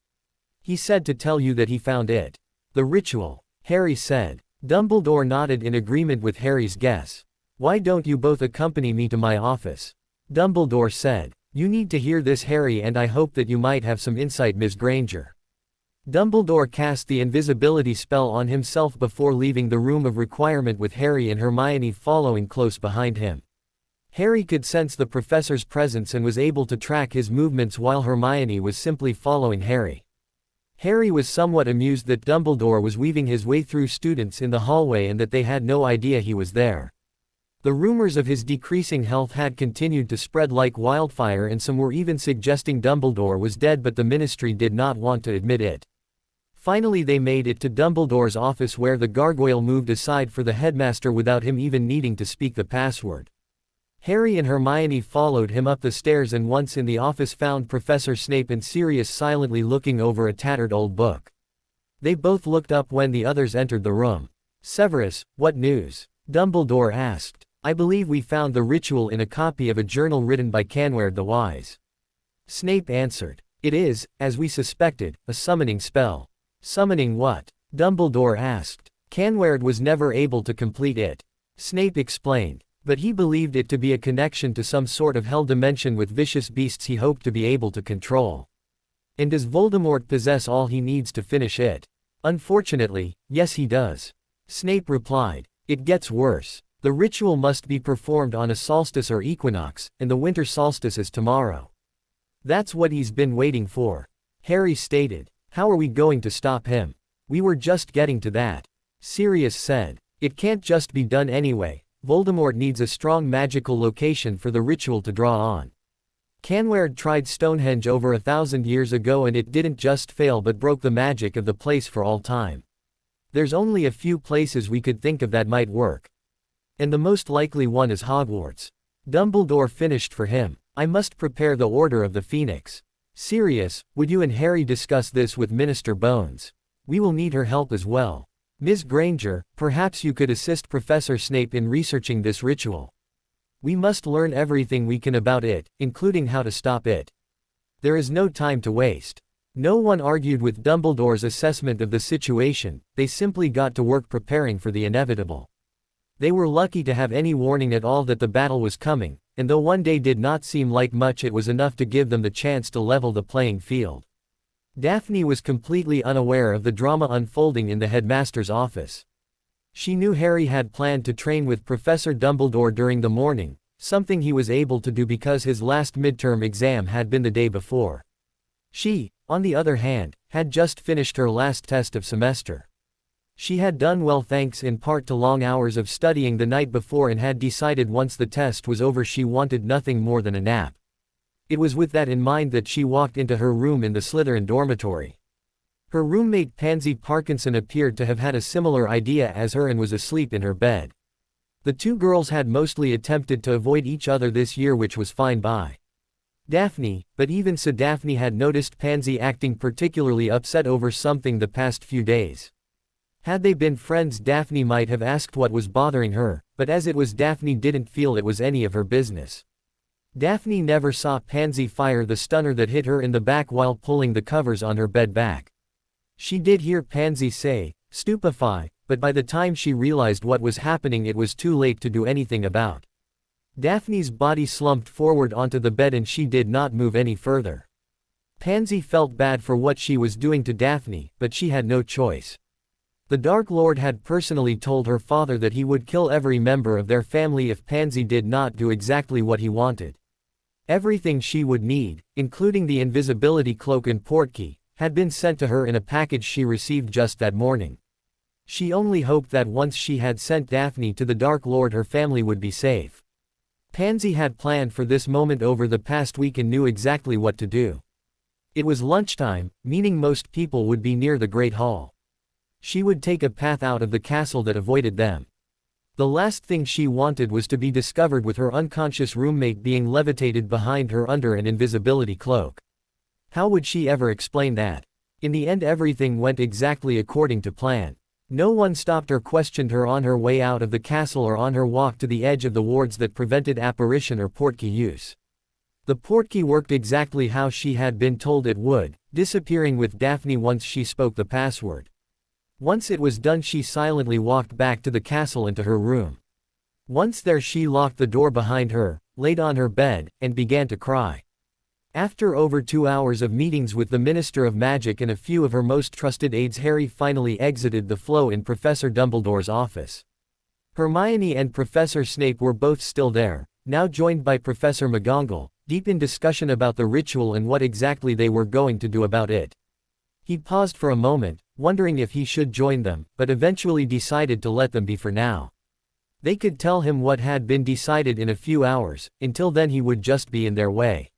Speaker 1: He said to tell you that he found it." "The ritual," Harry said. Dumbledore nodded in agreement with Harry's guess. "Why don't you both accompany me to my office?" Dumbledore said. "You need to hear this, Harry, and I hope that you might have some insight, Ms. Granger." Dumbledore cast the invisibility spell on himself before leaving the room of requirement, with Harry and Hermione following close behind him. Harry could sense the professor's presence and was able to track his movements while Hermione was simply following Harry. Harry was somewhat amused that Dumbledore was weaving his way through students in the hallway and that they had no idea he was there. The rumors of his decreasing health had continued to spread like wildfire, and some were even suggesting Dumbledore was dead, but the Ministry did not want to admit it. Finally they made it to Dumbledore's office, where the gargoyle moved aside for the headmaster without him even needing to speak the password. Harry and Hermione followed him up the stairs and once in the office found Professor Snape and Sirius silently looking over a tattered old book. They both looked up when the others entered the room. "Severus, what news?" Dumbledore asked. "I believe we found the ritual in a copy of a journal written by Canward the Wise," Snape answered. "It is, as we suspected, a summoning spell." "Summoning what?" Dumbledore asked. "Canward was never able to complete it," Snape explained. "But he believed it to be a connection to some sort of hell dimension with vicious beasts he hoped to be able to control. And does Voldemort possess all he needs to finish it?" "Unfortunately, yes he does," Snape replied. "It gets worse. The ritual must be performed on a solstice or equinox, and the winter solstice is tomorrow. That's what he's been waiting for," Harry stated. "How are we going to stop him?" "We were just getting to that," Sirius said. "It can't just be done anyway. Voldemort needs a strong magical location for the ritual to draw on. Canward tried Stonehenge over 1,000 years ago and it didn't just fail but broke the magic of the place for all time. There's only a few places we could think of that might work. And the most likely one is Hogwarts." Dumbledore finished for him. I must prepare the Order of the Phoenix. Sirius, would you and Harry discuss this with Minister Bones? We will need her help as well. Ms. Granger, perhaps you could assist Professor Snape in researching this ritual. We must learn everything we can about it, including how to stop it. There is no time to waste. No one argued with Dumbledore's assessment of the situation, they simply got to work preparing for the inevitable. They were lucky to have any warning at all that the battle was coming, and though one day did not seem like much, it was enough to give them the chance to level the playing field. Daphne was completely unaware of the drama unfolding in the headmaster's office. She knew Harry had planned to train with Professor Dumbledore during the morning, something he was able to do because his last midterm exam had been the day before. She, on the other hand, had just finished her last test of semester. She had done well thanks in part to long hours of studying the night before and had decided once the test was over she wanted nothing more than a nap. It was with that in mind that she walked into her room in the Slytherin dormitory. Her roommate Pansy Parkinson appeared to have had a similar idea as her and was asleep in her bed. The two girls had mostly attempted to avoid each other this year, which was fine by Daphne, but even so Daphne had noticed Pansy acting particularly upset over something the past few days. Had they been friends, Daphne might have asked what was bothering her, but as it was, Daphne didn't feel it was any of her business. Daphne never saw Pansy fire the stunner that hit her in the back while pulling the covers on her bed back. She did hear Pansy say, "Stupefy," but by the time she realized what was happening it was too late to do anything about. Daphne's body slumped forward onto the bed and she did not move any further. Pansy felt bad for what she was doing to Daphne, but she had no choice. The Dark Lord had personally told her father that he would kill every member of their family if Pansy did not do exactly what he wanted. Everything she would need, including the invisibility cloak and portkey, had been sent to her in a package she received just that morning. She only hoped that once she had sent Daphne to the Dark Lord her family would be safe. Pansy had planned for this moment over the past week and knew exactly what to do. It was lunchtime, meaning most people would be near the Great Hall. She would take a path out of the castle that avoided them. The last thing she wanted was to be discovered with her unconscious roommate being levitated behind her under an invisibility cloak. How would she ever explain that? In the end, everything went exactly according to plan. No one stopped or questioned her on her way out of the castle or on her walk to the edge of the wards that prevented apparition or portkey use. The portkey worked exactly how she had been told it would, disappearing with Daphne once she spoke the password. Once it was done, she silently walked back to the castle and to her room. Once there, she locked the door behind her, laid on her bed, and began to cry. After over 2 hours of meetings with the Minister of Magic and a few of her most trusted aides, Harry finally exited the flow in Professor Dumbledore's office. Hermione and Professor Snape were both still there, now joined by Professor McGonagall, deep in discussion about the ritual and what exactly they were going to do about it. He paused for a moment, wondering if he should join them, but eventually decided to let them be for now. They could tell him what had been decided in a few hours, until then he would just be in their way.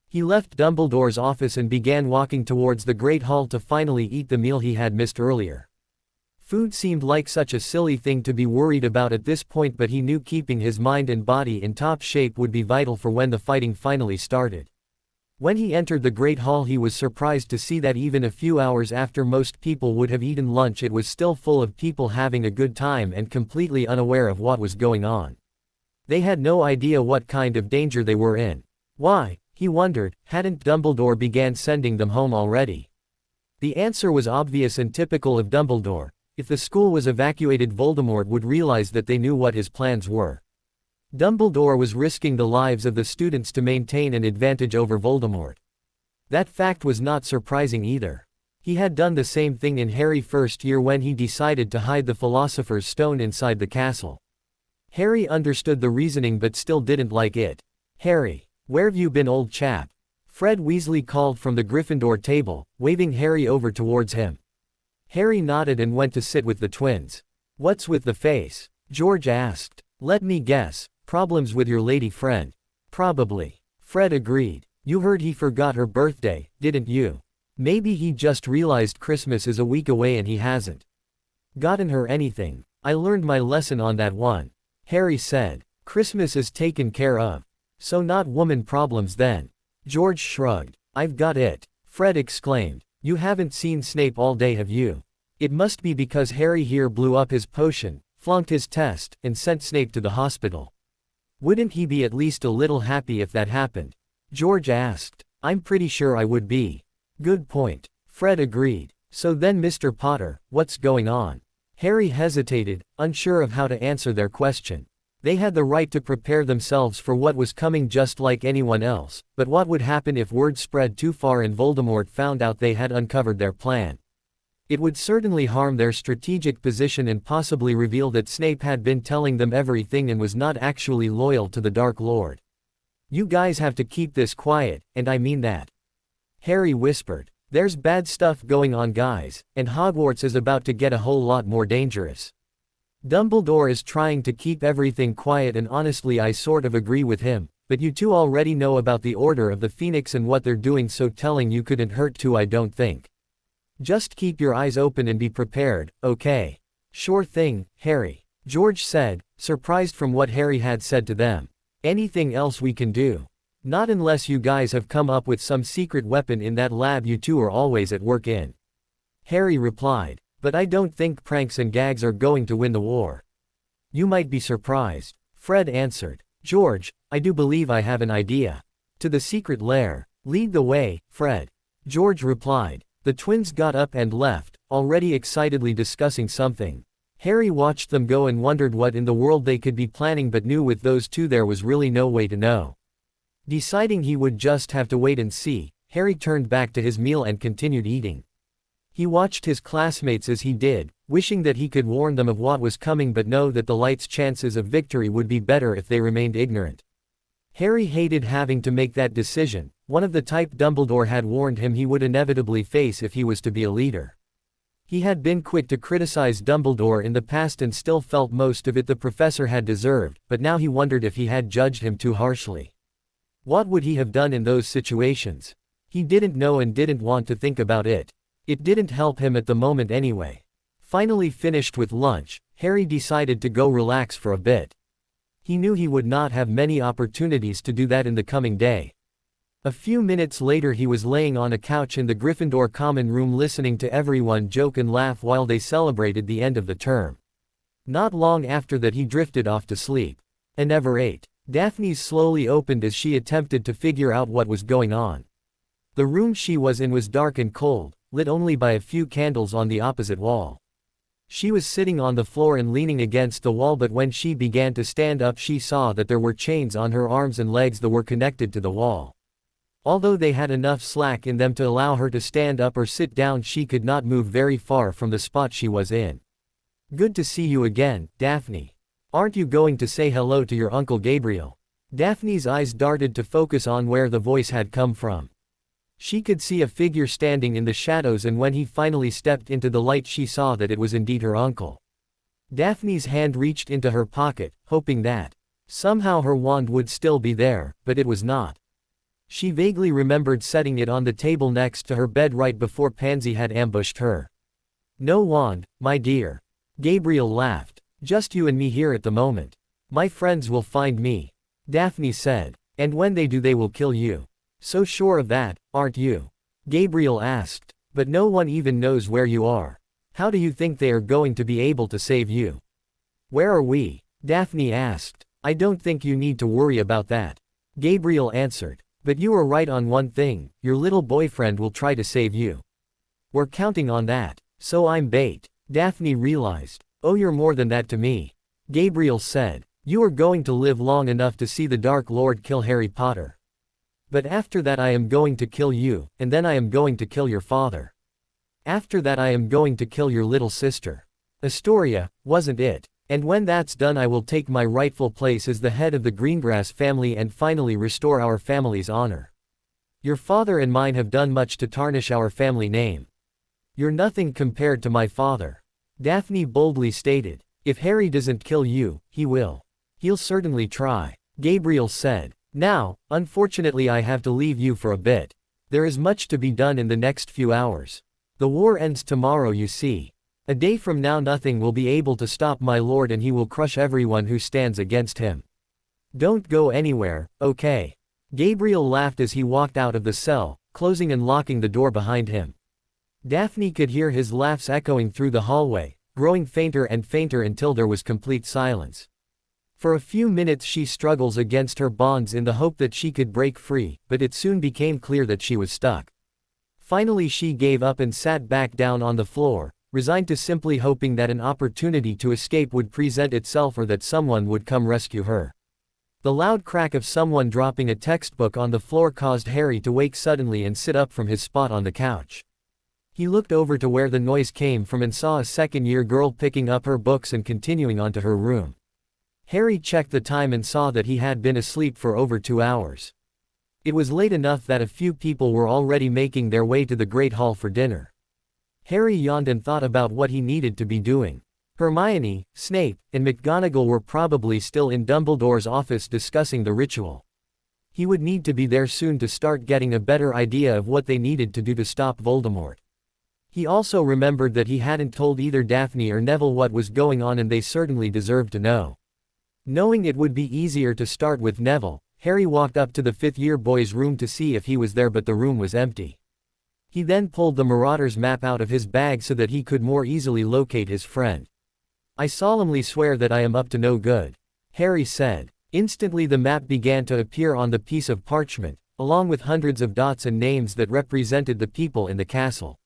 Speaker 1: He left Dumbledore's office and began walking towards the Great Hall to finally eat the meal he had missed earlier. Food seemed like such a silly thing to be worried about at this point, but he knew keeping his mind and body in top shape would be vital for when the fighting finally started. When he entered the Great Hall, he was surprised to see that even a few hours after most people would have eaten lunch, it was still full of people having a good time and completely unaware of what was going on. They had no idea what kind of danger they were in. Why, he wondered, hadn't Dumbledore began sending them home already? The answer was obvious and typical of Dumbledore. If the school was evacuated, Voldemort would realize that they knew what his plans were. Dumbledore was risking the lives of the students to maintain an advantage over Voldemort. That fact was not surprising either. He had done the same thing in Harry's first year when he decided to hide the Philosopher's Stone inside the castle. Harry understood the reasoning but still didn't like it. "Harry, where've you been, old chap?" Fred Weasley called from the Gryffindor table, waving Harry over towards him. Harry nodded and went to sit with the twins. "What's with the face?" George asked. "Let me guess. Problems with your lady friend." "Probably." Fred agreed. "You heard he forgot her birthday, didn't you? Maybe he just realized Christmas is a week away and he hasn't gotten her anything. I learned my lesson on that one," Harry said. Christmas is taken care of. So not woman problems then. George shrugged. I've got it. Fred exclaimed. You haven't seen Snape all day, have you? It must be because Harry here blew up his potion, flunked his test, and sent Snape to the hospital. Wouldn't he be at least a little happy if that happened? George asked. I'm pretty sure I would be. Good point. Fred agreed. So then Mr. Potter, what's going on? Harry hesitated, unsure of how to answer their question. They had the right to prepare themselves for what was coming just like anyone else, but what would happen if word spread too far and Voldemort found out they had uncovered their plan? It would certainly harm their strategic position and possibly reveal that Snape had been telling them everything and was not actually loyal to the Dark Lord. You guys have to keep this quiet, and I mean that. Harry whispered. There's bad stuff going on, guys, and Hogwarts is about to get a whole lot more dangerous. Dumbledore is trying to keep everything quiet, and honestly I sort of agree with him, but you two already know about the Order of the Phoenix and what they're doing, so telling you couldn't hurt too, I don't think. Just keep your eyes open and be prepared, okay? Sure thing, Harry. George said, surprised from what Harry had said to them. Anything else we can do? Not unless you guys have come up with some secret weapon in that lab you two are always at work in. Harry replied. But I don't think pranks and gags are going to win the war. You might be surprised. Fred answered. George, I do believe I have an idea. To the secret lair. Lead the way, Fred. George replied. The twins got up and left, already excitedly discussing something. Harry watched them go and wondered what in the world they could be planning, but knew with those two there was really no way to know. Deciding he would just have to wait and see, Harry turned back to his meal and continued eating. He watched his classmates as he did, wishing that he could warn them of what was coming but know that the Light's chances of victory would be better if they remained ignorant. Harry hated having to make that decision, one of the type Dumbledore had warned him he would inevitably face if he was to be a leader. He had been quick to criticize Dumbledore in the past and still felt most of it the professor had deserved, but now he wondered if he had judged him too harshly. What would he have done in those situations? He didn't know and didn't want to think about it. It didn't help him at the moment anyway. Finally finished with lunch, Harry decided to go relax for a bit. He knew he would not have many opportunities to do that in the coming day. A few minutes later he was laying on a couch in the Gryffindor common room listening to everyone joke and laugh while they celebrated the end of the term. Not long after that he drifted off to sleep. And never ate. Daphne's slowly opened as she attempted to figure out what was going on. The room she was in was dark and cold, lit only by a few candles on the opposite wall. She was sitting on the floor and leaning against the wall, but when she began to stand up she saw that there were chains on her arms and legs that were connected to the wall. Although they had enough slack in them to allow her to stand up or sit down, she could not move very far from the spot she was in. Good to see you again, Daphne. Aren't you going to say hello to your Uncle Gabriel? Daphne's eyes darted to focus on where the voice had come from. She could see a figure standing in the shadows, and when he finally stepped into the light she saw that it was indeed her uncle. Daphne's hand reached into her pocket, hoping that somehow her wand would still be there, but it was not. She vaguely remembered setting it on the table next to her bed right before Pansy had ambushed her. No wand, my dear. Gabriel laughed. Just you and me here at the moment. My friends will find me. Daphne said. And when they do they will kill you. So sure of that, aren't you? Gabriel asked. But no one even knows where you are. How do you think they are going to be able to save you? Where are we? Daphne asked. I don't think you need to worry about that. Gabriel answered. But you are right on one thing, your little boyfriend will try to save you. We're counting on that. So I'm bait. Daphne realized. Oh, you're more than that to me. Gabriel said. You are going to live long enough to see the Dark Lord kill Harry Potter. But after that I am going to kill you, and then I am going to kill your father. After that I am going to kill your little sister. Astoria, wasn't it? And when that's done I will take my rightful place as the head of the Greengrass family and finally restore our family's honor. Your father and mine have done much to tarnish our family name. You're nothing compared to my father. Daphne boldly stated. If Harry doesn't kill you, he will. He'll certainly try. Gabriel said. Now, unfortunately I have to leave you for a bit. There is much to be done in the next few hours. The war ends tomorrow, you see. A day from now nothing will be able to stop my lord, and he will crush everyone who stands against him. Don't go anywhere, okay? Gabriel laughed as he walked out of the cell, closing and locking the door behind him. Daphne could hear his laughs echoing through the hallway, growing fainter and fainter until there was complete silence. For a few minutes she struggles against her bonds in the hope that she could break free, but it soon became clear that she was stuck. Finally she gave up and sat back down on the floor, resigned to simply hoping that an opportunity to escape would present itself or that someone would come rescue her. The loud crack of someone dropping a textbook on the floor caused Harry to wake suddenly and sit up from his spot on the couch. He looked over to where the noise came from and saw a second-year girl picking up her books and continuing on to her room. Harry checked the time and saw that he had been asleep for over 2 hours. It was late enough that a few people were already making their way to the Great Hall for dinner. Harry yawned and thought about what he needed to be doing. Hermione, Snape, and McGonagall were probably still in Dumbledore's office discussing the ritual. He would need to be there soon to start getting a better idea of what they needed to do to stop Voldemort. He also remembered that he hadn't told either Daphne or Neville what was going on and they certainly deserved to know. Knowing it would be easier to start with Neville, Harry walked up to the fifth-year boy's room to see if he was there, but the room was empty. He then pulled the Marauder's map out of his bag so that he could more easily locate his friend. "I solemnly swear that I am up to no good," Harry said. Instantly the map began to appear on the piece of parchment, along with hundreds of dots and names that represented the people in the castle.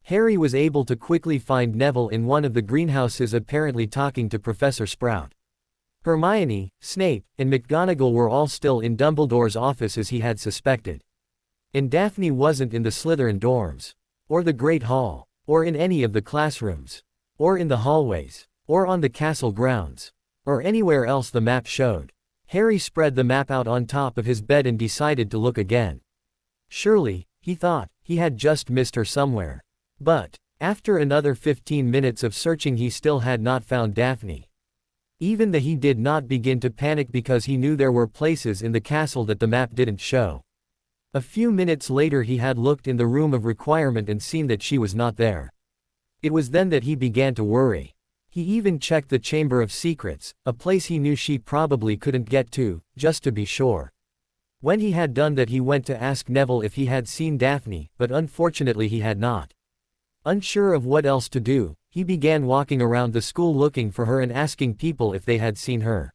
Speaker 1: Harry was able to quickly find Neville in one of the greenhouses, apparently talking to Professor Sprout. Hermione, Snape, and McGonagall were all still in Dumbledore's office as he had suspected. And Daphne wasn't in the Slytherin dorms, or the Great Hall, or in any of the classrooms, or in the hallways, or on the castle grounds, or anywhere else the map showed. Harry spread the map out on top of his bed and decided to look again. Surely, he thought, he had just missed her somewhere. But, after another 15 minutes of searching he still had not found Daphne. Even though he did not begin to panic because he knew there were places in the castle that the map didn't show. A few minutes later he had looked in the room of requirement and seen that she was not there. It was then that he began to worry. He even checked the Chamber of Secrets, a place he knew she probably couldn't get to, just to be sure. When he had done that he went to ask Neville if he had seen Daphne, but unfortunately he had not. Unsure of what else to do, he began walking around the school looking for her and asking people if they had seen her.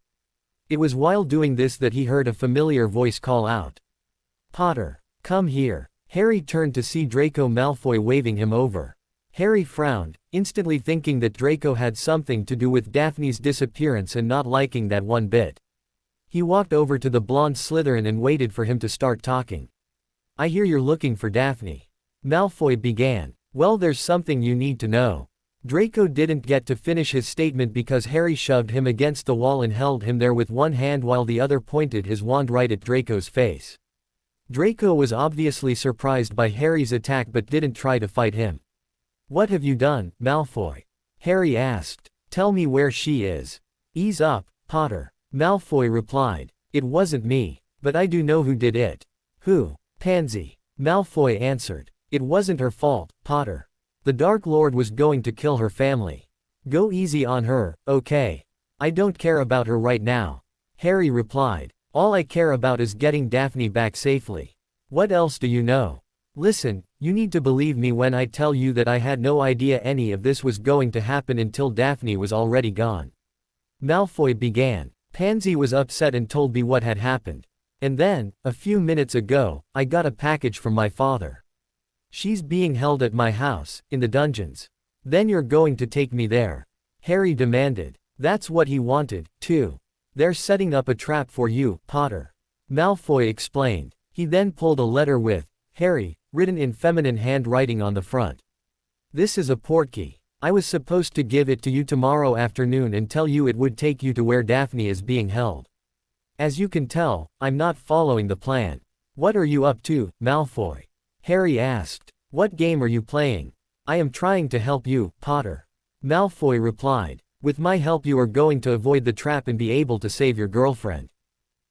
Speaker 1: It was while doing this that he heard a familiar voice call out, "Potter, come here." Harry turned to see Draco Malfoy waving him over. Harry frowned, instantly thinking that Draco had something to do with Daphne's disappearance and not liking that one bit. He walked over to the blonde Slytherin and waited for him to start talking. "I hear you're looking for Daphne," Malfoy began. "Well, there's something you need to know." Draco didn't get to finish his statement because Harry shoved him against the wall and held him there with one hand while the other pointed his wand right at Draco's face. Draco was obviously surprised by Harry's attack but didn't try to fight him. "What have you done, Malfoy?" Harry asked. "Tell me where she is." "Ease up, Potter," Malfoy replied. "It wasn't me, but I do know who did it." "Who?" "Pansy," Malfoy answered. "It wasn't her fault, Potter. The Dark Lord was going to kill her family. Go easy on her, okay? I don't care about her right now," Harry replied. "All I care about is getting Daphne back safely." "What else do you know?" "Listen, you need to believe me when I tell you that I had no idea any of this was going to happen until Daphne was already gone." Malfoy began. "Pansy was upset and told me what had happened. And then, a few minutes ago, I got a package from my father. She's being held at my house, in the dungeons. Then you're going to take me there?" Harry demanded. That's what he wanted, too. "They're setting up a trap for you, Potter," Malfoy explained. He then pulled a letter with, "Harry," written in feminine handwriting on the front. "This is a portkey. I was supposed to give it to you tomorrow afternoon and tell you it would take you to where Daphne is being held. As you can tell, I'm not following the plan." "What are you up to, Malfoy?" Harry asked. "What game are you playing?" "I am trying to help you, Potter," Malfoy replied. "With my help you are going to avoid the trap and be able to save your girlfriend."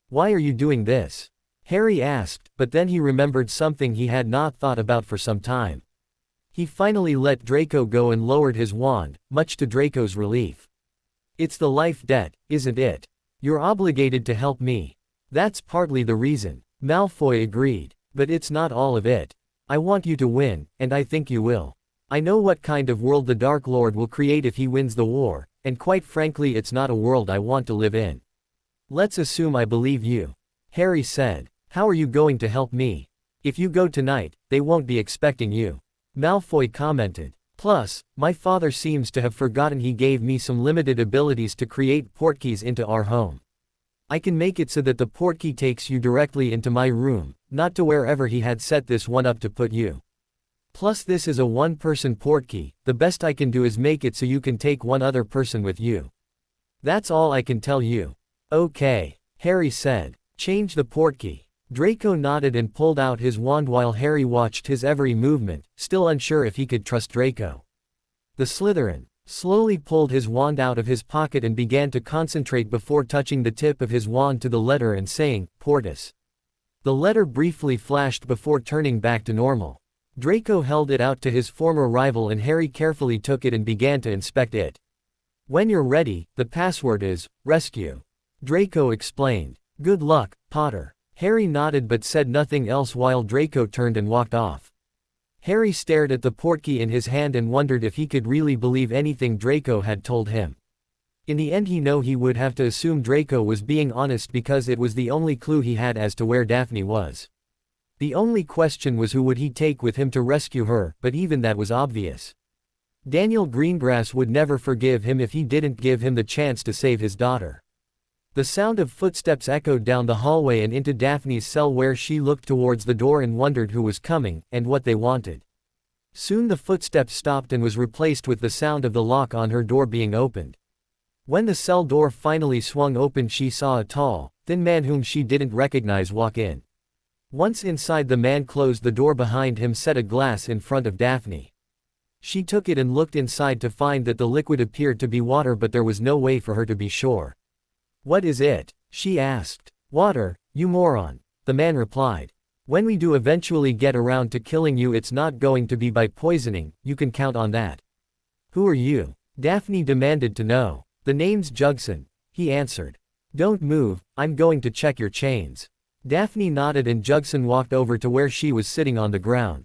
Speaker 1: "Why are you doing this?" Harry asked, but then he remembered something he had not thought about for some time. He finally let Draco go and lowered his wand, much to Draco's relief. "It's the life debt, isn't it? You're obligated to help me. That's partly the reason. Malfoy agreed. But it's not all of it. I want you to win, and I think you will. I know what kind of world the Dark Lord will create if he wins the war, and quite frankly it's not a world I want to live in. Let's assume I believe you. Harry said. How are you going to help me? If you go tonight, they won't be expecting you. Malfoy commented. Plus, my father seems to have forgotten he gave me some limited abilities to create portkeys into our home. I can make it so that the portkey takes you directly into my room, not to wherever he had set this one up to put you. Plus this is a one-person portkey, the best I can do is make it so you can take one other person with you. That's all I can tell you. Okay, Harry said. Change the portkey. Draco nodded and pulled out his wand while Harry watched his every movement, still unsure if he could trust Draco. The Slytherin slowly pulled his wand out of his pocket and began to concentrate before touching the tip of his wand to the letter and saying, Portus. The letter briefly flashed before turning back to normal. Draco held it out to his former rival and Harry carefully took it and began to inspect it. When you're ready, the password is, rescue. Draco explained. Good luck, Potter. Harry nodded but said nothing else while Draco turned and walked off. Harry stared at the portkey in his hand and wondered if he could really believe anything Draco had told him. In the end he would have to assume Draco was being honest because it was the only clue he had as to where Daphne was. The only question was who would he take with him to rescue her, but even that was obvious. Daniel Greengrass would never forgive him if he didn't give him the chance to save his daughter. The sound of footsteps echoed down the hallway and into Daphne's cell where she looked towards the door and wondered who was coming, and what they wanted. Soon the footsteps stopped and was replaced with the sound of the lock on her door being opened. When the cell door finally swung open she saw a tall, thin man whom she didn't recognize walk in. Once inside the man closed the door behind him set a glass in front of Daphne. She took it and looked inside to find that the liquid appeared to be water but there was no way for her to be sure. What is it? She asked. Water, you moron. The man replied. When we do eventually get around to killing you it's not going to be by poisoning, you can count on that. Who are you? Daphne demanded to know. The name's Jugson, he answered. Don't move, I'm going to check your chains. Daphne nodded and Jugson walked over to where she was sitting on the ground.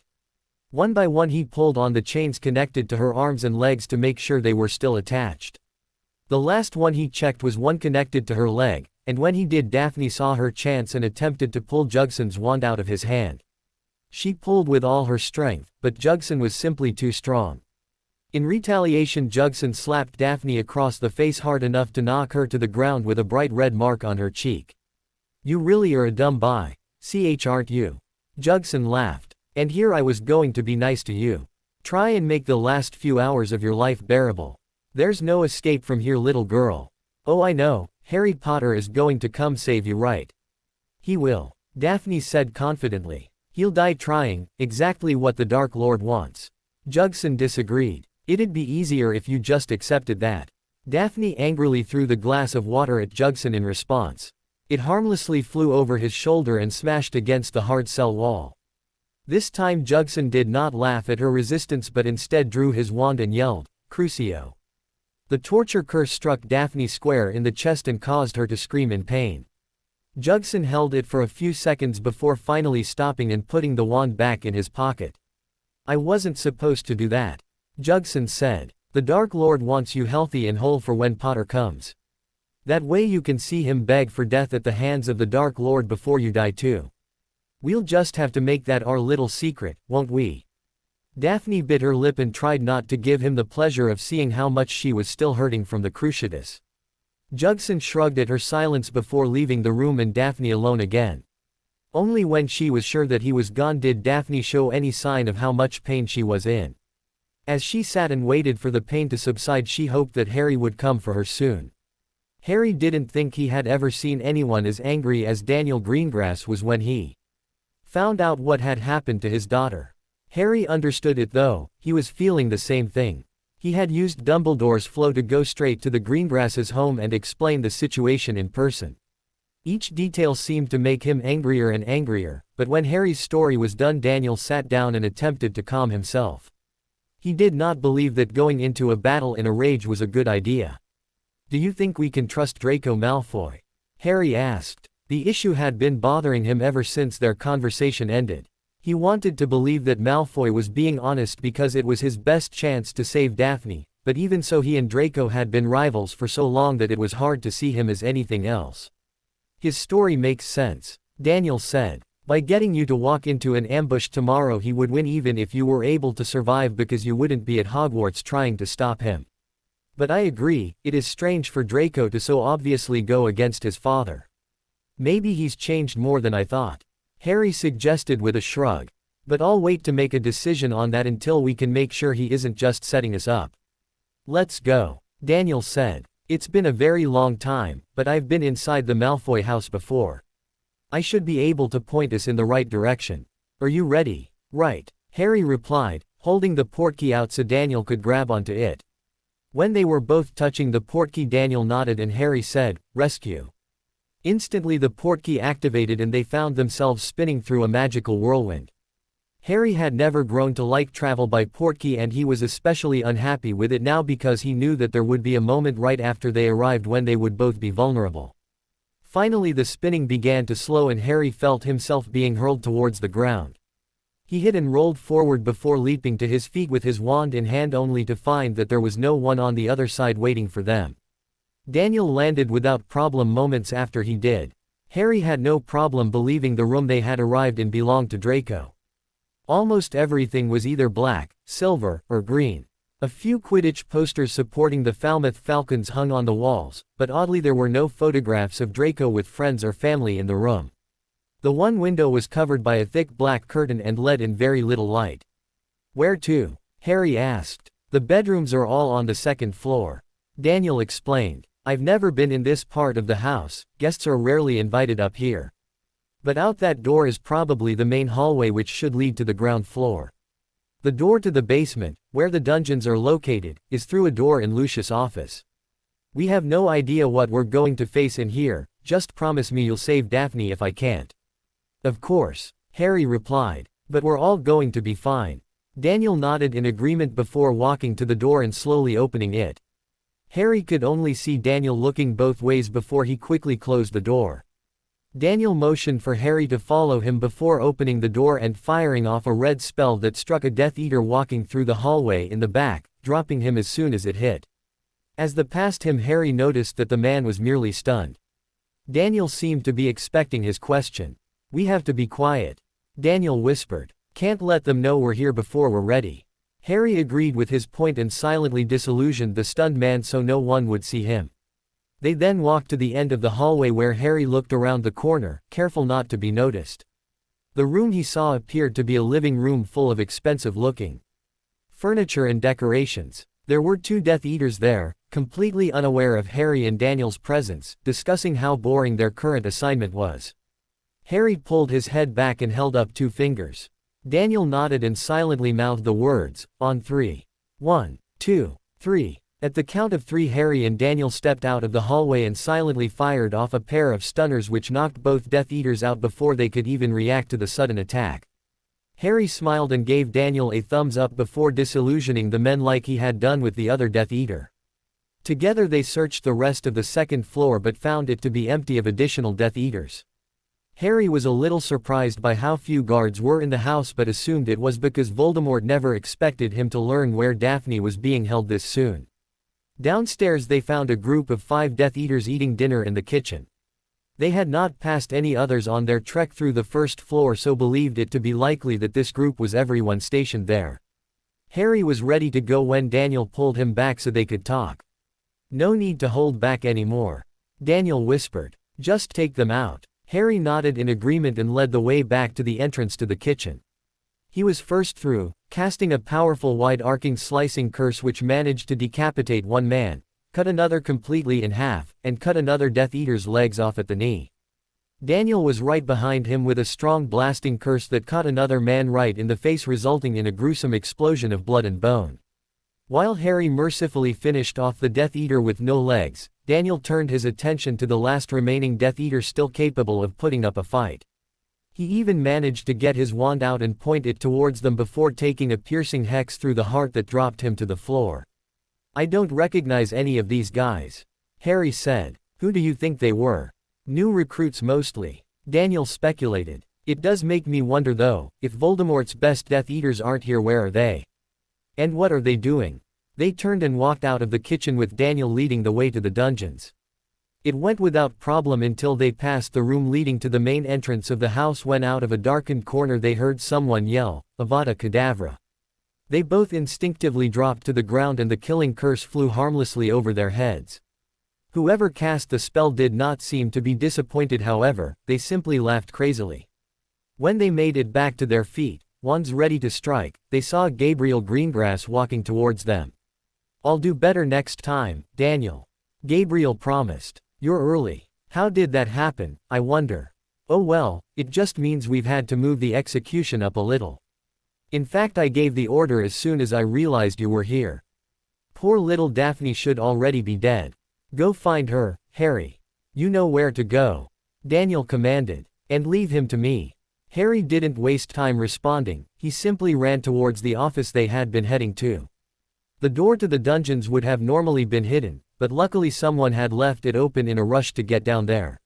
Speaker 1: One by one he pulled on the chains connected to her arms and legs to make sure they were still attached. The last one he checked was one connected to her leg, and when he did Daphne saw her chance and attempted to pull Jugson's wand out of his hand. She pulled with all her strength, but Jugson was simply too strong. In retaliation Jugson slapped Daphne across the face hard enough to knock her to the ground with a bright red mark on her cheek. You really are a dumb boy, aren't you? Jugson laughed. And here I was going to be nice to you. Try and make the last few hours of your life bearable. There's no escape from here, little girl. Oh, I know, Harry Potter is going to come save you, right? He will. Daphne said confidently. He'll die trying, exactly what the Dark Lord wants. Jugson disagreed. It'd be easier if you just accepted that. Daphne angrily threw the glass of water at Jugson in response. It harmlessly flew over his shoulder and smashed against the hard cell wall. This time Jugson did not laugh at her resistance but instead drew his wand and yelled, Crucio. The torture curse struck Daphne square in the chest and caused her to scream in pain. Jugson held it for a few seconds before finally stopping and putting the wand back in his pocket. I wasn't supposed to do that. Jugson said. The Dark Lord wants you healthy and whole for when Potter comes. That way you can see him beg for death at the hands of the Dark Lord before you die too. We'll just have to make that our little secret, won't we? Daphne bit her lip and tried not to give him the pleasure of seeing how much she was still hurting from the cruciatus. Jugson shrugged at her silence before leaving the room and Daphne alone again. Only when she was sure that he was gone did Daphne show any sign of how much pain she was in. As she sat and waited for the pain to subside she hoped that Harry would come for her soon. Harry didn't think he had ever seen anyone as angry as Daniel Greengrass was when he found out what had happened to his daughter. Harry understood it though, he was feeling the same thing. He had used Dumbledore's flow to go straight to the Greengrasses' home and explain the situation in person. Each detail seemed to make him angrier and angrier, but when Harry's story was done Daniel sat down and attempted to calm himself. He did not believe that going into a battle in a rage was a good idea. Do you think we can trust Draco Malfoy? Harry asked. The issue had been bothering him ever since their conversation ended. He wanted to believe that Malfoy was being honest because it was his best chance to save Daphne, but even so he and Draco had been rivals for so long that it was hard to see him as anything else. His story makes sense, Daniel said. By getting you to walk into an ambush tomorrow he would win even if you were able to survive because you wouldn't be at Hogwarts trying to stop him. But I agree, it is strange for Draco to so obviously go against his father. Maybe he's changed more than I thought, Harry suggested with a shrug. But I'll wait to make a decision on that until we can make sure he isn't just setting us up. Let's go, Daniel said. It's been a very long time, but I've been inside the Malfoy house before. I should be able to point us in the right direction. Are you ready? Right, Harry replied, holding the portkey out so Daniel could grab onto it. When they were both touching the portkey, Daniel nodded and Harry said, "Rescue." Instantly the portkey activated and they found themselves spinning through a magical whirlwind. Harry had never grown to like travel by portkey and he was especially unhappy with it now because he knew that there would be a moment right after they arrived when they would both be vulnerable. Finally the spinning began to slow and Harry felt himself being hurled towards the ground. He hit and rolled forward before leaping to his feet with his wand in hand only to find that there was no one on the other side waiting for them. Daniel landed without problem moments after he did. Harry had no problem believing the room they had arrived in belonged to Draco. Almost everything was either black, silver, or green. A few Quidditch posters supporting the Falmouth Falcons hung on the walls, but oddly there were no photographs of Draco with friends or family in the room. The one window was covered by a thick black curtain and let in very little light. "Where to?" Harry asked. "The bedrooms are all on the second floor," Daniel explained. "I've never been in this part of the house, guests are rarely invited up here. But out that door is probably the main hallway which should lead to the ground floor. The door to the basement, where the dungeons are located, is through a door in Lucius' office. We have no idea what we're going to face in here, just promise me you'll save Daphne if I can't." "Of course," Harry replied. "But we're all going to be fine." Daniel nodded in agreement before walking to the door and slowly opening it. Harry could only see Daniel looking both ways before he quickly closed the door. Daniel motioned for Harry to follow him before opening the door and firing off a red spell that struck a Death Eater walking through the hallway in the back, dropping him as soon as it hit. As they passed him, Harry noticed that the man was merely stunned. Daniel seemed to be expecting his question. "We have to be quiet," Daniel whispered. "Can't let them know we're here before we're ready." Harry agreed with his point and silently disillusioned the stunned man so no one would see him. They then walked to the end of the hallway where Harry looked around the corner, careful not to be noticed. The room he saw appeared to be a living room full of expensive-looking furniture and decorations. There were 2 Death Eaters there, completely unaware of Harry and Daniel's presence, discussing how boring their current assignment was. Harry pulled his head back and held up 2 fingers. Daniel nodded and silently mouthed the words, "On 3. 1, 2, 3. At the count of 3 Harry and Daniel stepped out of the hallway and silently fired off a pair of stunners which knocked both Death Eaters out before they could even react to the sudden attack. Harry smiled and gave Daniel a thumbs up before disillusioning the men like he had done with the other Death Eater. Together they searched the rest of the second floor but found it to be empty of additional Death Eaters. Harry was a little surprised by how few guards were in the house but assumed it was because Voldemort never expected him to learn where Daphne was being held this soon. Downstairs they found a group of 5 Death Eaters eating dinner in the kitchen. They had not passed any others on their trek through the first floor, so believed it to be likely that this group was everyone stationed there. Harry was ready to go when Daniel pulled him back so they could talk. "No need to hold back anymore," Daniel whispered. "Just take them out." Harry nodded in agreement and led the way back to the entrance to the kitchen. He was first through, casting a powerful wide-arcing slicing curse which managed to decapitate one man, cut another completely in half, and cut another Death Eater's legs off at the knee. Daniel was right behind him with a strong blasting curse that caught another man right in the face, resulting in a gruesome explosion of blood and bone. While Harry mercifully finished off the Death Eater with no legs, Daniel turned his attention to the last remaining Death Eater still capable of putting up a fight. He even managed to get his wand out and point it towards them before taking a piercing hex through the heart that dropped him to the floor. "I don't recognize any of these guys," Harry said. "Who do you think they were?" New recruits mostly. Daniel speculated. It does make me wonder though, if Voldemort's best Death Eaters aren't here, where are they? And what are they doing? They turned and walked out of the kitchen with Daniel leading the way to the dungeons. It went without problem until they passed the room leading to the main entrance of the house, when out of a darkened corner they heard someone yell, "Avada Kedavra." They both instinctively dropped to the ground and the killing curse flew harmlessly over their heads. Whoever cast the spell did not seem to be disappointed, however, they simply laughed crazily. When they made it back to their feet, wands ready to strike, they saw Gabriel Greengrass walking towards them. "I'll do better next time, Daniel," Gabriel promised. "You're early. How did that happen, I wonder?" "Oh well, it just means we've had to move the execution up a little. In fact, I gave the order as soon as I realized you were here. Poor little Daphne should already be dead. Go find her, Harry. You know where to go," Daniel commanded. "And leave him to me." Harry didn't waste time responding, he simply ran towards the office they had been heading to. The door to the dungeons would have normally been hidden, but luckily someone had left it open in a rush to get down there.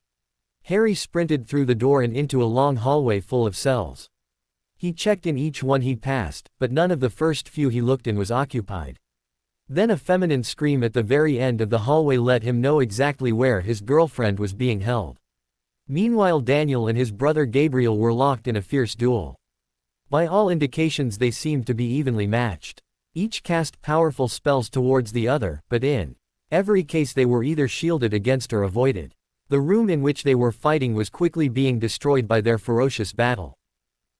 Speaker 1: Harry sprinted through the door and into a long hallway full of cells. He checked in each one he passed, but none of the first few he looked in was occupied. Then a feminine scream at the very end of the hallway let him know exactly where his girlfriend was being held. Meanwhile, Daniel and his brother Gabriel were locked in a fierce duel. By all indications they seemed to be evenly matched. Each cast powerful spells towards the other, but in every case they were either shielded against or avoided. The room in which they were fighting was quickly being destroyed by their ferocious battle.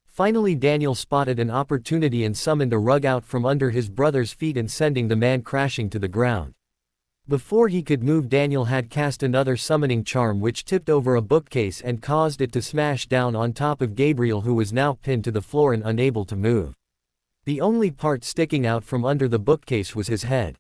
Speaker 1: Finally Daniel spotted an opportunity and summoned a rug out from under his brother's feet and sending the man crashing to the ground. Before he could move, Daniel had cast another summoning charm which tipped over a bookcase and caused it to smash down on top of Gabriel, who was now pinned to the floor and unable to move. The only part sticking out from under the bookcase was his head.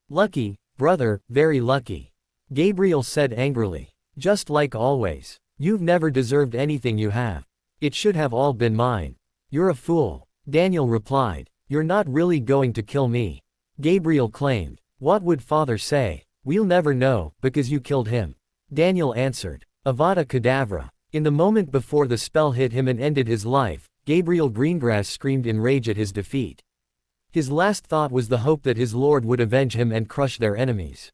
Speaker 1: "Lucky, brother, very lucky," Gabriel said angrily. "Just like always. You've never deserved anything, you have. It should have all been mine." "You're a fool," Daniel replied. "You're not really going to kill me," Gabriel claimed. "What would father say?" "We'll never know, because you killed him," Daniel answered. Avada Kedavra. In the moment before the spell hit him and ended his life, Gabriel Greengrass screamed in rage at his defeat. His last thought was the hope that his lord would avenge him and crush their enemies.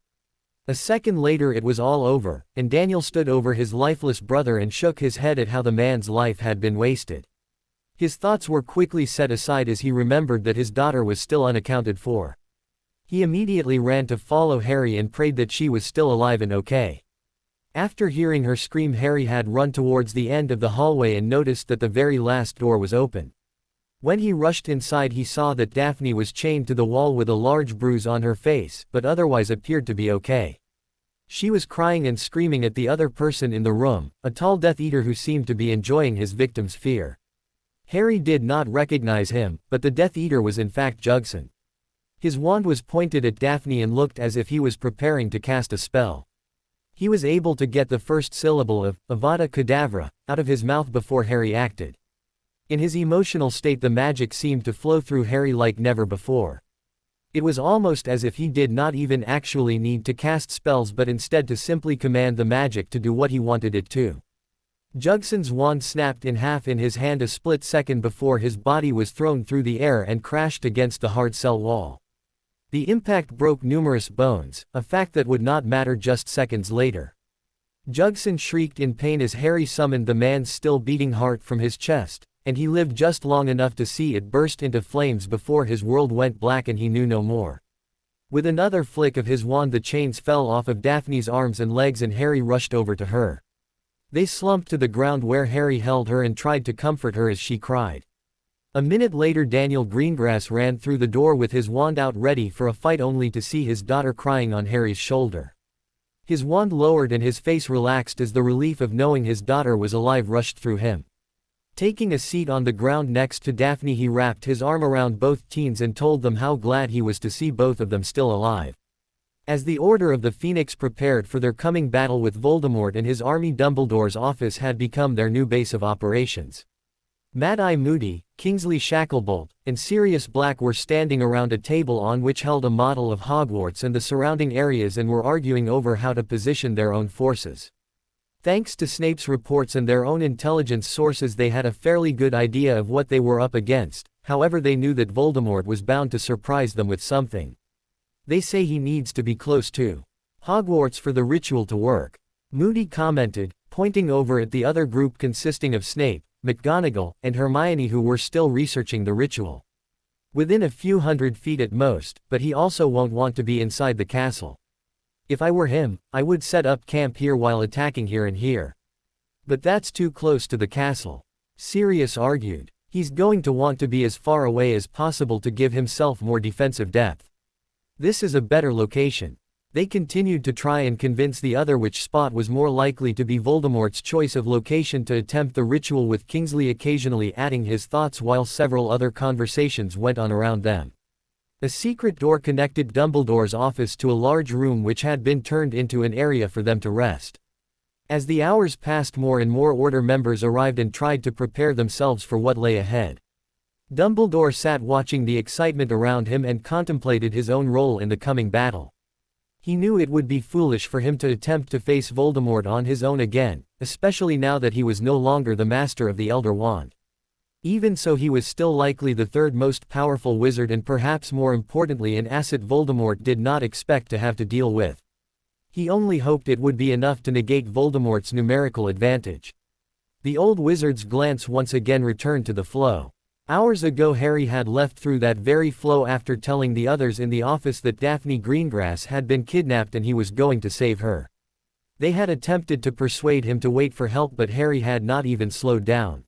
Speaker 1: A second later it was all over, and Daniel stood over his lifeless brother and shook his head at how the man's life had been wasted. His thoughts were quickly set aside as he remembered that his daughter was still unaccounted for. He immediately ran to follow Harry and prayed that she was still alive and okay. After hearing her scream, Harry had run towards the end of the hallway and noticed that the very last door was open. When he rushed inside, he saw that Daphne was chained to the wall with a large bruise on her face, but otherwise appeared to be okay. She was crying and screaming at the other person in the room, a tall Death Eater who seemed to be enjoying his victim's fear. Harry did not recognize him, but the Death Eater was in fact Jugson. His wand was pointed at Daphne and looked as if he was preparing to cast a spell. He was able to get the first syllable of Avada Kedavra out of his mouth before Harry acted. In his emotional state, the magic seemed to flow through Harry like never before. It was almost as if he did not even actually need to cast spells, but instead to simply command the magic to do what he wanted it to. Jugson's wand snapped in half in his hand a split second before his body was thrown through the air and crashed against the hard cell wall. The impact broke numerous bones, a fact that would not matter just seconds later. Jugson shrieked in pain as Harry summoned the man's still beating heart from his chest, and he lived just long enough to see it burst into flames before his world went black and he knew no more. With another flick of his wand, the chains fell off of Daphne's arms and legs and Harry rushed over to her. They slumped to the ground where Harry held her and tried to comfort her as she cried. A minute later, Daniel Greengrass ran through the door with his wand out ready for a fight, only to see his daughter crying on Harry's shoulder. His wand lowered and his face relaxed as the relief of knowing his daughter was alive rushed through him. Taking a seat on the ground next to Daphne, he wrapped his arm around both teens and told them how glad he was to see both of them still alive. As the Order of the Phoenix prepared for their coming battle with Voldemort and his army, Dumbledore's office had become their new base of operations. Mad-Eye Moody, Kingsley Shacklebolt, and Sirius Black were standing around a table on which held a model of Hogwarts and the surrounding areas and were arguing over how to position their own forces. Thanks to Snape's reports and their own intelligence sources, they had a fairly good idea of what they were up against. However, they knew that Voldemort was bound to surprise them with something. They say he needs to be close to Hogwarts for the ritual to work, Moody commented, pointing over at the other group consisting of Snape, McGonagall, and Hermione, who were still researching the ritual. Within a few hundred feet at most, but he also won't want to be inside the castle. If I were him, I would set up camp here while attacking here and here. But that's too close to the castle, Sirius argued. He's going to want to be as far away as possible to give himself more defensive depth. This is a better location. They continued to try and convince the other which spot was more likely to be Voldemort's choice of location to attempt the ritual, with Kingsley occasionally adding his thoughts while several other conversations went on around them. A secret door connected Dumbledore's office to a large room which had been turned into an area for them to rest. As the hours passed, more and more Order members arrived and tried to prepare themselves for what lay ahead. Dumbledore sat watching the excitement around him and contemplated his own role in the coming battle. He knew it would be foolish for him to attempt to face Voldemort on his own again, especially now that he was no longer the master of the Elder Wand. Even so, he was still likely the third most powerful wizard, and perhaps more importantly an asset Voldemort did not expect to have to deal with. He only hoped it would be enough to negate Voldemort's numerical advantage. The old wizard's glance once again returned to the flow. Hours ago Harry had left through that very flow after telling the others in the office that Daphne Greengrass had been kidnapped and he was going to save her. They had attempted to persuade him to wait for help, but Harry had not even slowed down.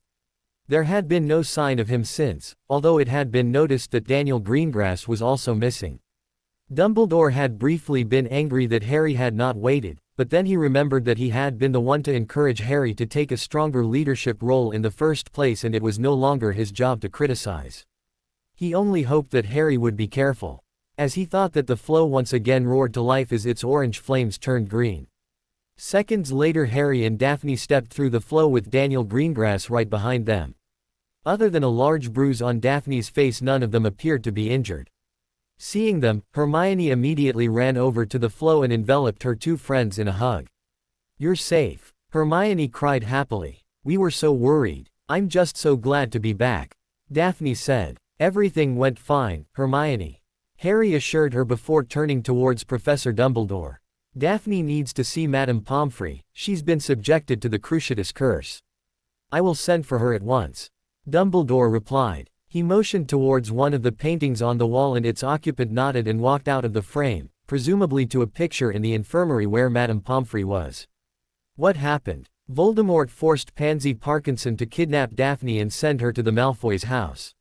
Speaker 1: There had been no sign of him since, although it had been noticed that Daniel Greengrass was also missing. Dumbledore had briefly been angry that Harry had not waited, but then he remembered that he had been the one to encourage Harry to take a stronger leadership role in the first place, and it was no longer his job to criticize. He only hoped that Harry would be careful, as he thought that the flow once again roared to life as its orange flames turned green. Seconds later Harry and Daphne stepped through the flow with Daniel Greengrass right behind them. Other than a large bruise on Daphne's face, none of them appeared to be injured. Seeing them, Hermione immediately ran over to the flow and enveloped her two friends in a hug. "You're safe," Hermione cried happily. "We were so worried. I'm just so glad to be back," Daphne said. "Everything went fine, Hermione," Harry assured her before turning towards Professor Dumbledore. "Daphne needs to see Madame Pomfrey. She's been subjected to the Cruciatus curse." "I will send for her at once," Dumbledore replied. He motioned towards one of the paintings on the wall, and its occupant nodded and walked out of the frame, presumably to a picture in the infirmary where Madame Pomfrey was. "What happened?" "Voldemort forced Pansy Parkinson to kidnap Daphne and send her to the Malfoys' house.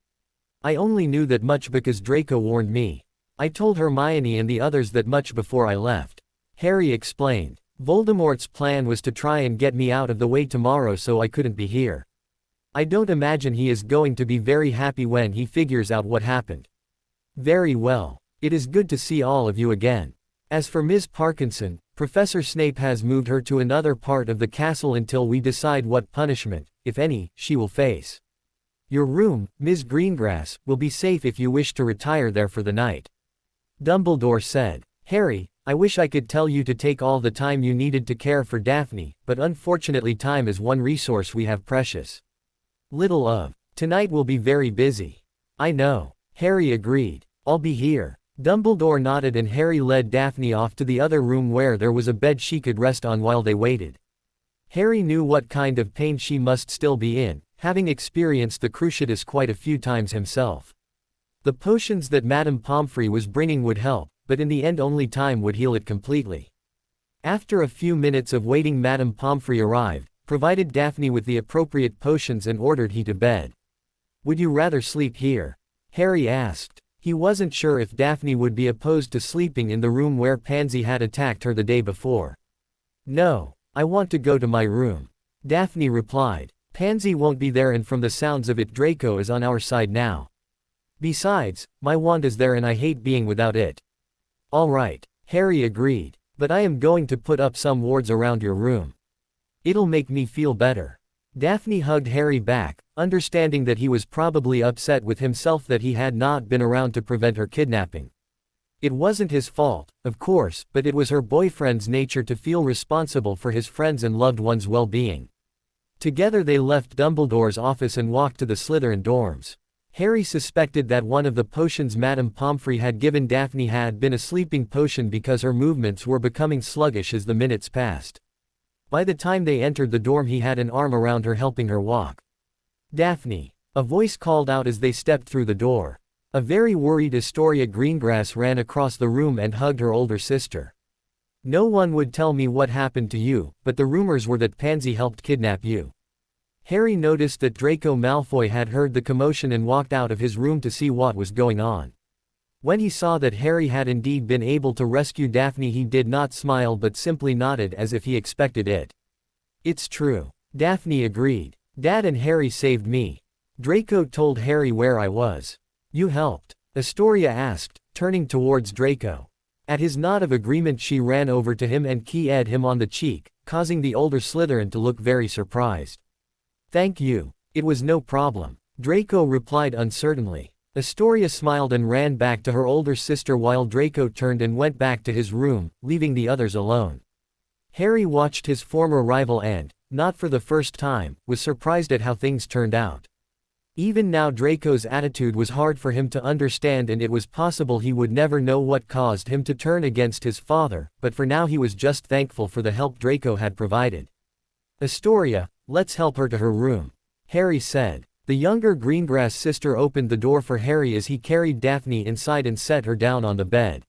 Speaker 1: I only knew that much because Draco warned me. I told Hermione and the others that much before I left," Harry explained. "Voldemort's plan was to try and get me out of the way tomorrow so I couldn't be here. I don't imagine he is going to be very happy when he figures out what happened." "Very well. It is good to see all of you again. As for Ms. Parkinson, Professor Snape has moved her to another part of the castle until we decide what punishment, if any, she will face. Your room, Ms. Greengrass, will be safe if you wish to retire there for the night," Dumbledore said. "Harry, I wish I could tell you to take all the time you needed to care for Daphne, but unfortunately time is one resource we have precious little of. Tonight will be very busy." "I know," Harry agreed. "I'll be here." Dumbledore nodded and Harry led Daphne off to the other room where there was a bed she could rest on while they waited. Harry knew what kind of pain she must still be in, having experienced the Cruciatus quite a few times himself. The potions that Madame Pomfrey was bringing would help, but in the end only time would heal it completely. After a few minutes of waiting, Madame Pomfrey arrived, provided Daphne with the appropriate potions and ordered he to bed. "Would you rather sleep here?" Harry asked. He wasn't sure if Daphne would be opposed to sleeping in the room where Pansy had attacked her the day before. "No, I want to go to my room," Daphne replied. "Pansy won't be there, and from the sounds of it Draco is on our side now. Besides, my wand is there and I hate being without it." "All right," Harry agreed, "but I am going to put up some wards around your room. It'll make me feel better." Daphne hugged Harry back, understanding that he was probably upset with himself that he had not been around to prevent her kidnapping. It wasn't his fault, of course, but it was her boyfriend's nature to feel responsible for his friends' and loved ones' well-being. Together they left Dumbledore's office and walked to the Slytherin dorms. Harry suspected that one of the potions Madame Pomfrey had given Daphne had been a sleeping potion because her movements were becoming sluggish as the minutes passed. By the time they entered the dorm he had an arm around her helping her walk. "Daphne!" a voice called out as they stepped through the door. A very worried Astoria Greengrass ran across the room and hugged her older sister. "No one would tell me what happened to you, but the rumors were that Pansy helped kidnap you." Harry noticed that Draco Malfoy had heard the commotion and walked out of his room to see what was going on. When he saw that Harry had indeed been able to rescue Daphne he did not smile but simply nodded as if he expected it. "It's true," Daphne agreed. "Dad and Harry saved me. Draco told Harry where I was." "You helped?" Astoria asked, turning towards Draco. At his nod of agreement she ran over to him and kissed him on the cheek, causing the older Slytherin to look very surprised. "Thank you. It was no problem," Draco replied uncertainly. Astoria smiled and ran back to her older sister while Draco turned and went back to his room, leaving the others alone. Harry watched his former rival and, not for the first time, was surprised at how things turned out. Even now Draco's attitude was hard for him to understand and it was possible he would never know what caused him to turn against his father, but for now he was just thankful for the help Draco had provided. "Astoria, let's help her to her room," Harry said. The younger Greengrass sister opened the door for Harry as he carried Daphne inside and set her down on the bed.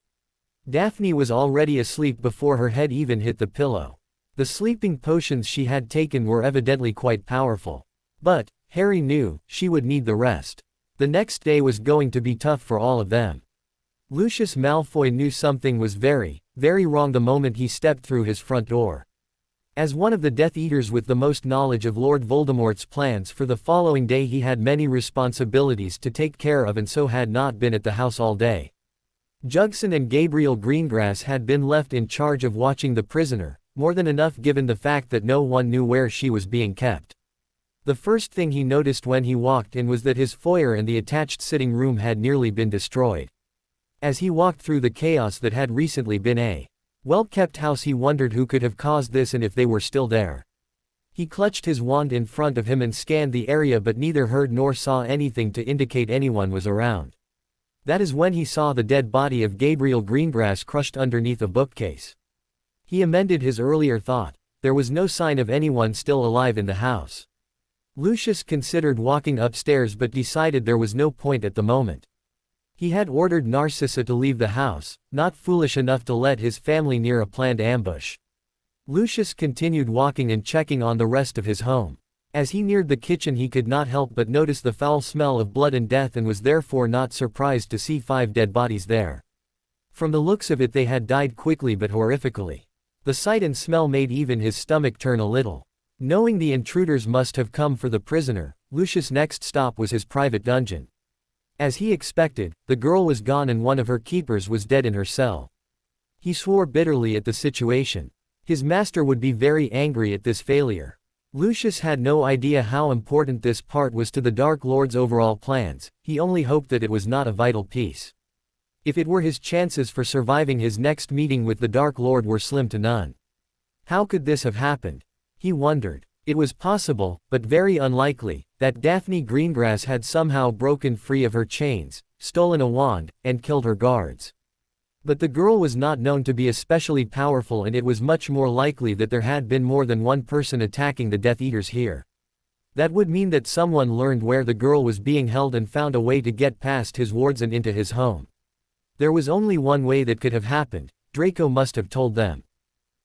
Speaker 1: Daphne was already asleep before her head even hit the pillow. The sleeping potions she had taken were evidently quite powerful. But, Harry knew, she would need the rest. The next day was going to be tough for all of them. Lucius Malfoy knew something was very, very wrong the moment he stepped through his front door. As one of the Death Eaters with the most knowledge of Lord Voldemort's plans for the following day he had many responsibilities to take care of and so had not been at the house all day. Jugson and Gabriel Greengrass had been left in charge of watching the prisoner, more than enough given the fact that no one knew where she was being kept. The first thing he noticed when he walked in was that his foyer and the attached sitting room had nearly been destroyed. As he walked through the chaos that had recently been a well-kept house he wondered who could have caused this and if they were still there. He clutched his wand in front of him and scanned the area but neither heard nor saw anything to indicate anyone was around. That is when he saw the dead body of Gabriel Greengrass crushed underneath a bookcase. He amended his earlier thought. There was no sign of anyone still alive in the house. Lucius considered walking upstairs but decided there was no point at the moment. He had ordered Narcissa to leave the house, not foolish enough to let his family near a planned ambush. Lucius continued walking and checking on the rest of his home. As he neared the kitchen he could not help but notice the foul smell of blood and death and was therefore not surprised to see 5 dead bodies there. From the looks of it they had died quickly but horrifically. The sight and smell made even his stomach turn a little. Knowing the intruders must have come for the prisoner, Lucius' next stop was his private dungeon. As he expected, the girl was gone and one of her keepers was dead in her cell. He swore bitterly at the situation. His master would be very angry at this failure. Lucius had no idea how important this part was to the Dark Lord's overall plans, he only hoped that it was not a vital piece. If it were, his chances for surviving his next meeting with the Dark Lord were slim to none. How could this have happened? He wondered. It was possible, but very unlikely, that Daphne Greengrass had somehow broken free of her chains, stolen a wand, and killed her guards. But the girl was not known to be especially powerful and it was much more likely that there had been more than one person attacking the Death Eaters here. That would mean that someone learned where the girl was being held and found a way to get past his wards and into his home. There was only one way that could have happened. Draco must have told them.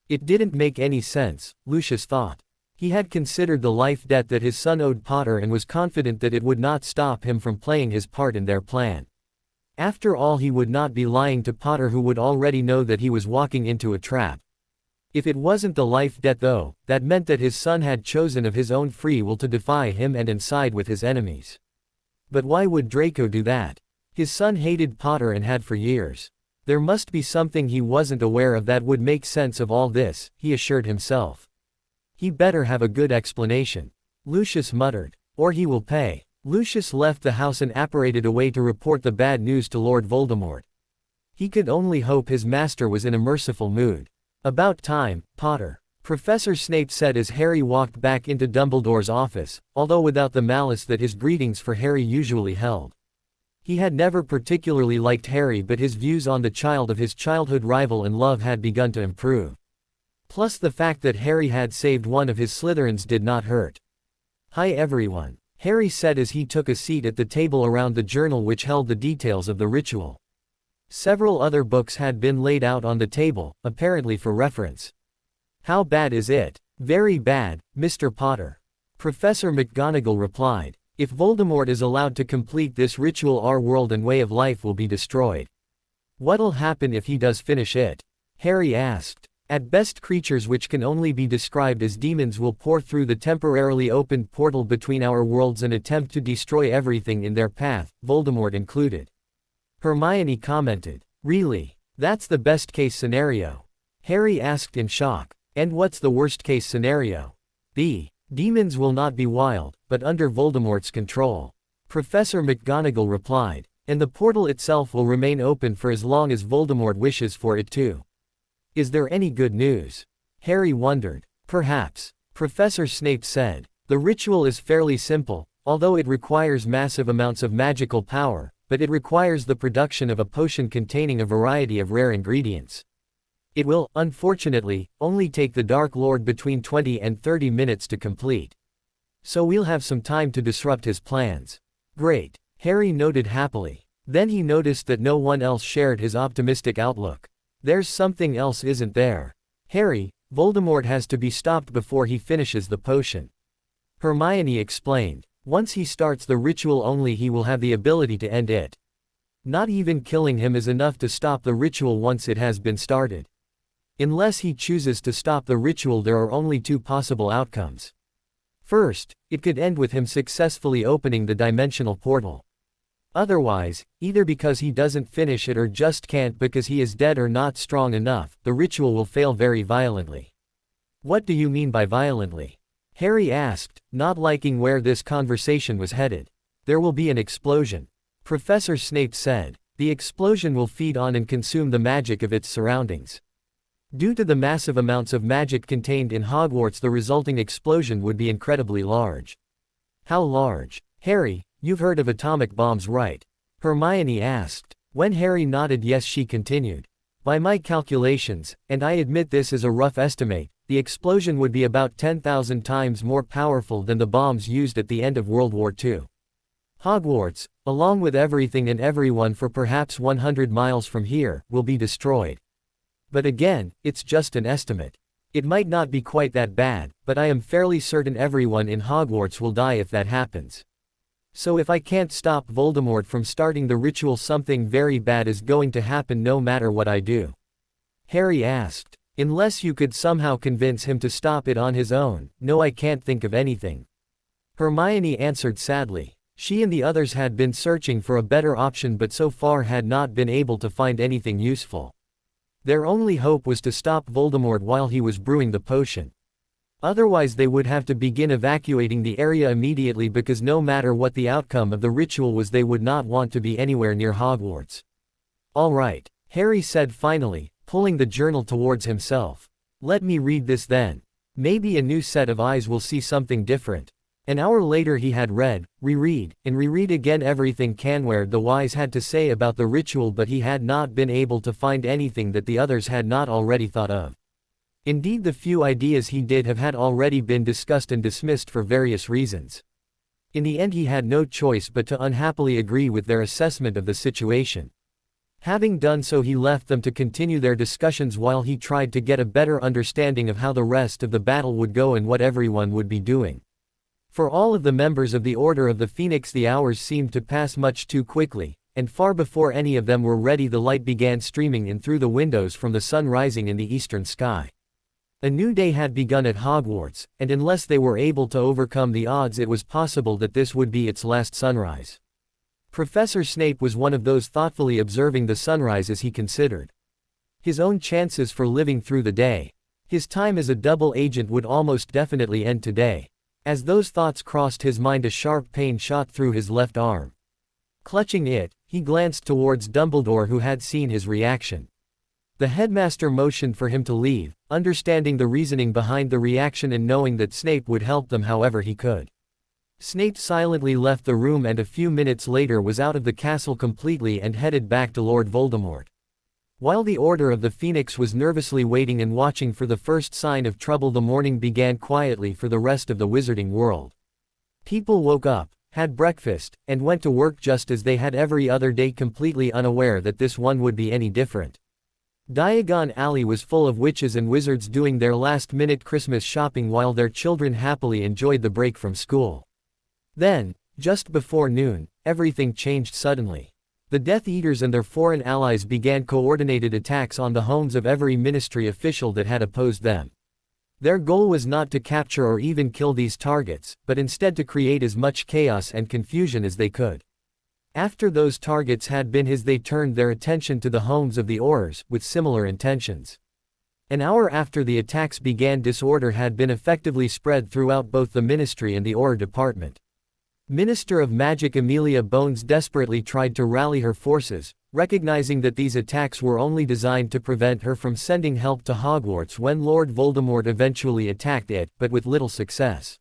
Speaker 1: It didn't make any sense, Lucius thought. He had considered the life debt that his son owed Potter and was confident that it would not stop him from playing his part in their plan. After all, he would not be lying to Potter, who would already know that he was walking into a trap. If it wasn't the life debt though, that meant that his son had chosen of his own free will to defy him and side with his enemies. But why would Draco do that? His son hated Potter and had for years. There must be something he wasn't aware of that would make sense of all this, he assured himself. He better have a good explanation. Lucius muttered. Or he will pay. Lucius left the house and apparated away to report the bad news to Lord Voldemort. He could only hope his master was in a merciful mood. About time, Potter, Professor Snape said as Harry walked back into Dumbledore's office, although without the malice that his greetings for Harry usually held. He had never particularly liked Harry, but his views on the child of his childhood rival and love had begun to improve. Plus the fact that Harry had saved one of his Slytherins did not hurt. "Hi everyone," Harry said as he took a seat at the table around the journal which held the details of the ritual. Several other books had been laid out on the table, apparently for reference. "How bad is it?" "Very bad, Mr. Potter," Professor McGonagall replied. "If Voldemort is allowed to complete this ritual, our world and way of life will be destroyed." "What'll happen if he does finish it?" Harry asked. "At best, creatures which can only be described as demons will pour through the temporarily opened portal between our worlds and attempt to destroy everything in their path, Voldemort included," Hermione commented. "Really? That's the best case scenario?" Harry asked in shock. "And what's the worst case scenario?" "The demons will not be wild, but under Voldemort's control," Professor McGonagall replied. "And the portal itself will remain open for as long as Voldemort wishes for it to." "Is there any good news?" Harry wondered. "Perhaps," Professor Snape said. "The ritual is fairly simple, although it requires massive amounts of magical power, but it requires the production of a potion containing a variety of rare ingredients. It will, unfortunately, only take the Dark Lord between 20 and 30 minutes to complete. So we'll have some time to disrupt his plans." "Great," Harry noted happily. Then he noticed that no one else shared his optimistic outlook. "There's something else, isn't there?" "Harry, Voldemort has to be stopped before he finishes the potion," Hermione explained. "Once he starts the ritual, only he will have the ability to end it. Not even killing him is enough to stop the ritual once it has been started. Unless he chooses to stop the ritual, there are only two possible outcomes. First, it could end with him successfully opening the dimensional portal. Otherwise, either because he doesn't finish it or just can't because he is dead or not strong enough, the ritual will fail very violently." "What do you mean by violently?" Harry asked, not liking where this conversation was headed. "There will be an explosion," Professor Snape said. "The explosion will feed on and consume the magic of its surroundings. Due to the massive amounts of magic contained in Hogwarts, the resulting explosion would be incredibly large." "How large?" "Harry, you've heard of atomic bombs, right?" Hermione asked. When Harry nodded yes, she continued. "By my calculations, and I admit this is a rough estimate, the explosion would be about 10,000 times more powerful than the bombs used at the end of World War II. Hogwarts, along with everything and everyone for perhaps 100 miles from here, will be destroyed. But again, it's just an estimate. It might not be quite that bad, but I am fairly certain everyone in Hogwarts will die if that happens. So if I can't stop Voldemort from starting the ritual, something very bad is going to happen no matter what I do." Harry asked. "Unless you could somehow convince him to stop it on his own." "No, I can't think of anything," Hermione answered sadly. She and the others had been searching for a better option but so far had not been able to find anything useful. Their only hope was to stop Voldemort while he was brewing the potion. Otherwise they would have to begin evacuating the area immediately because no matter what the outcome of the ritual was, they would not want to be anywhere near Hogwarts. "All right," Harry said finally, pulling the journal towards himself. "Let me read this then. Maybe a new set of eyes will see something different." An hour later he had read, reread, and reread again everything Canware the Wise had to say about the ritual, but he had not been able to find anything that the others had not already thought of. Indeed, the few ideas he did have had already been discussed and dismissed for various reasons. In the end he had no choice but to unhappily agree with their assessment of the situation. Having done so, he left them to continue their discussions while he tried to get a better understanding of how the rest of the battle would go and what everyone would be doing. For all of the members of the Order of the Phoenix, the hours seemed to pass much too quickly, and far before any of them were ready, the light began streaming in through the windows from the sun rising in the eastern sky. A new day had begun at Hogwarts, and unless they were able to overcome the odds, it was possible that this would be its last sunrise. Professor Snape was one of those thoughtfully observing the sunrise as he considered his own chances for living through the day. His time as a double agent would almost definitely end today. As those thoughts crossed his mind, a sharp pain shot through his left arm. Clutching it, he glanced towards Dumbledore, who had seen his reaction. The headmaster motioned for him to leave, understanding the reasoning behind the reaction and knowing that Snape would help them however he could. Snape silently left the room and a few minutes later was out of the castle completely and headed back to Lord Voldemort. While the Order of the Phoenix was nervously waiting and watching for the first sign of trouble, the morning began quietly for the rest of the wizarding world. People woke up, had breakfast, and went to work just as they had every other day, completely unaware that this one would be any different. Diagon Alley was full of witches and wizards doing their last-minute Christmas shopping while their children happily enjoyed the break from school. Then, just before noon, everything changed suddenly. The Death Eaters and their foreign allies began coordinated attacks on the homes of every ministry official that had opposed them. Their goal was not to capture or even kill these targets, but instead to create as much chaos and confusion as they could. After those targets had been his, they turned their attention to the homes of the Aurors, with similar intentions. An hour after the attacks began, disorder had been effectively spread throughout both the ministry and the Auror department. Minister of Magic Amelia Bones desperately tried to rally her forces, recognizing that these attacks were only designed to prevent her from sending help to Hogwarts when Lord Voldemort eventually attacked it, but with little success.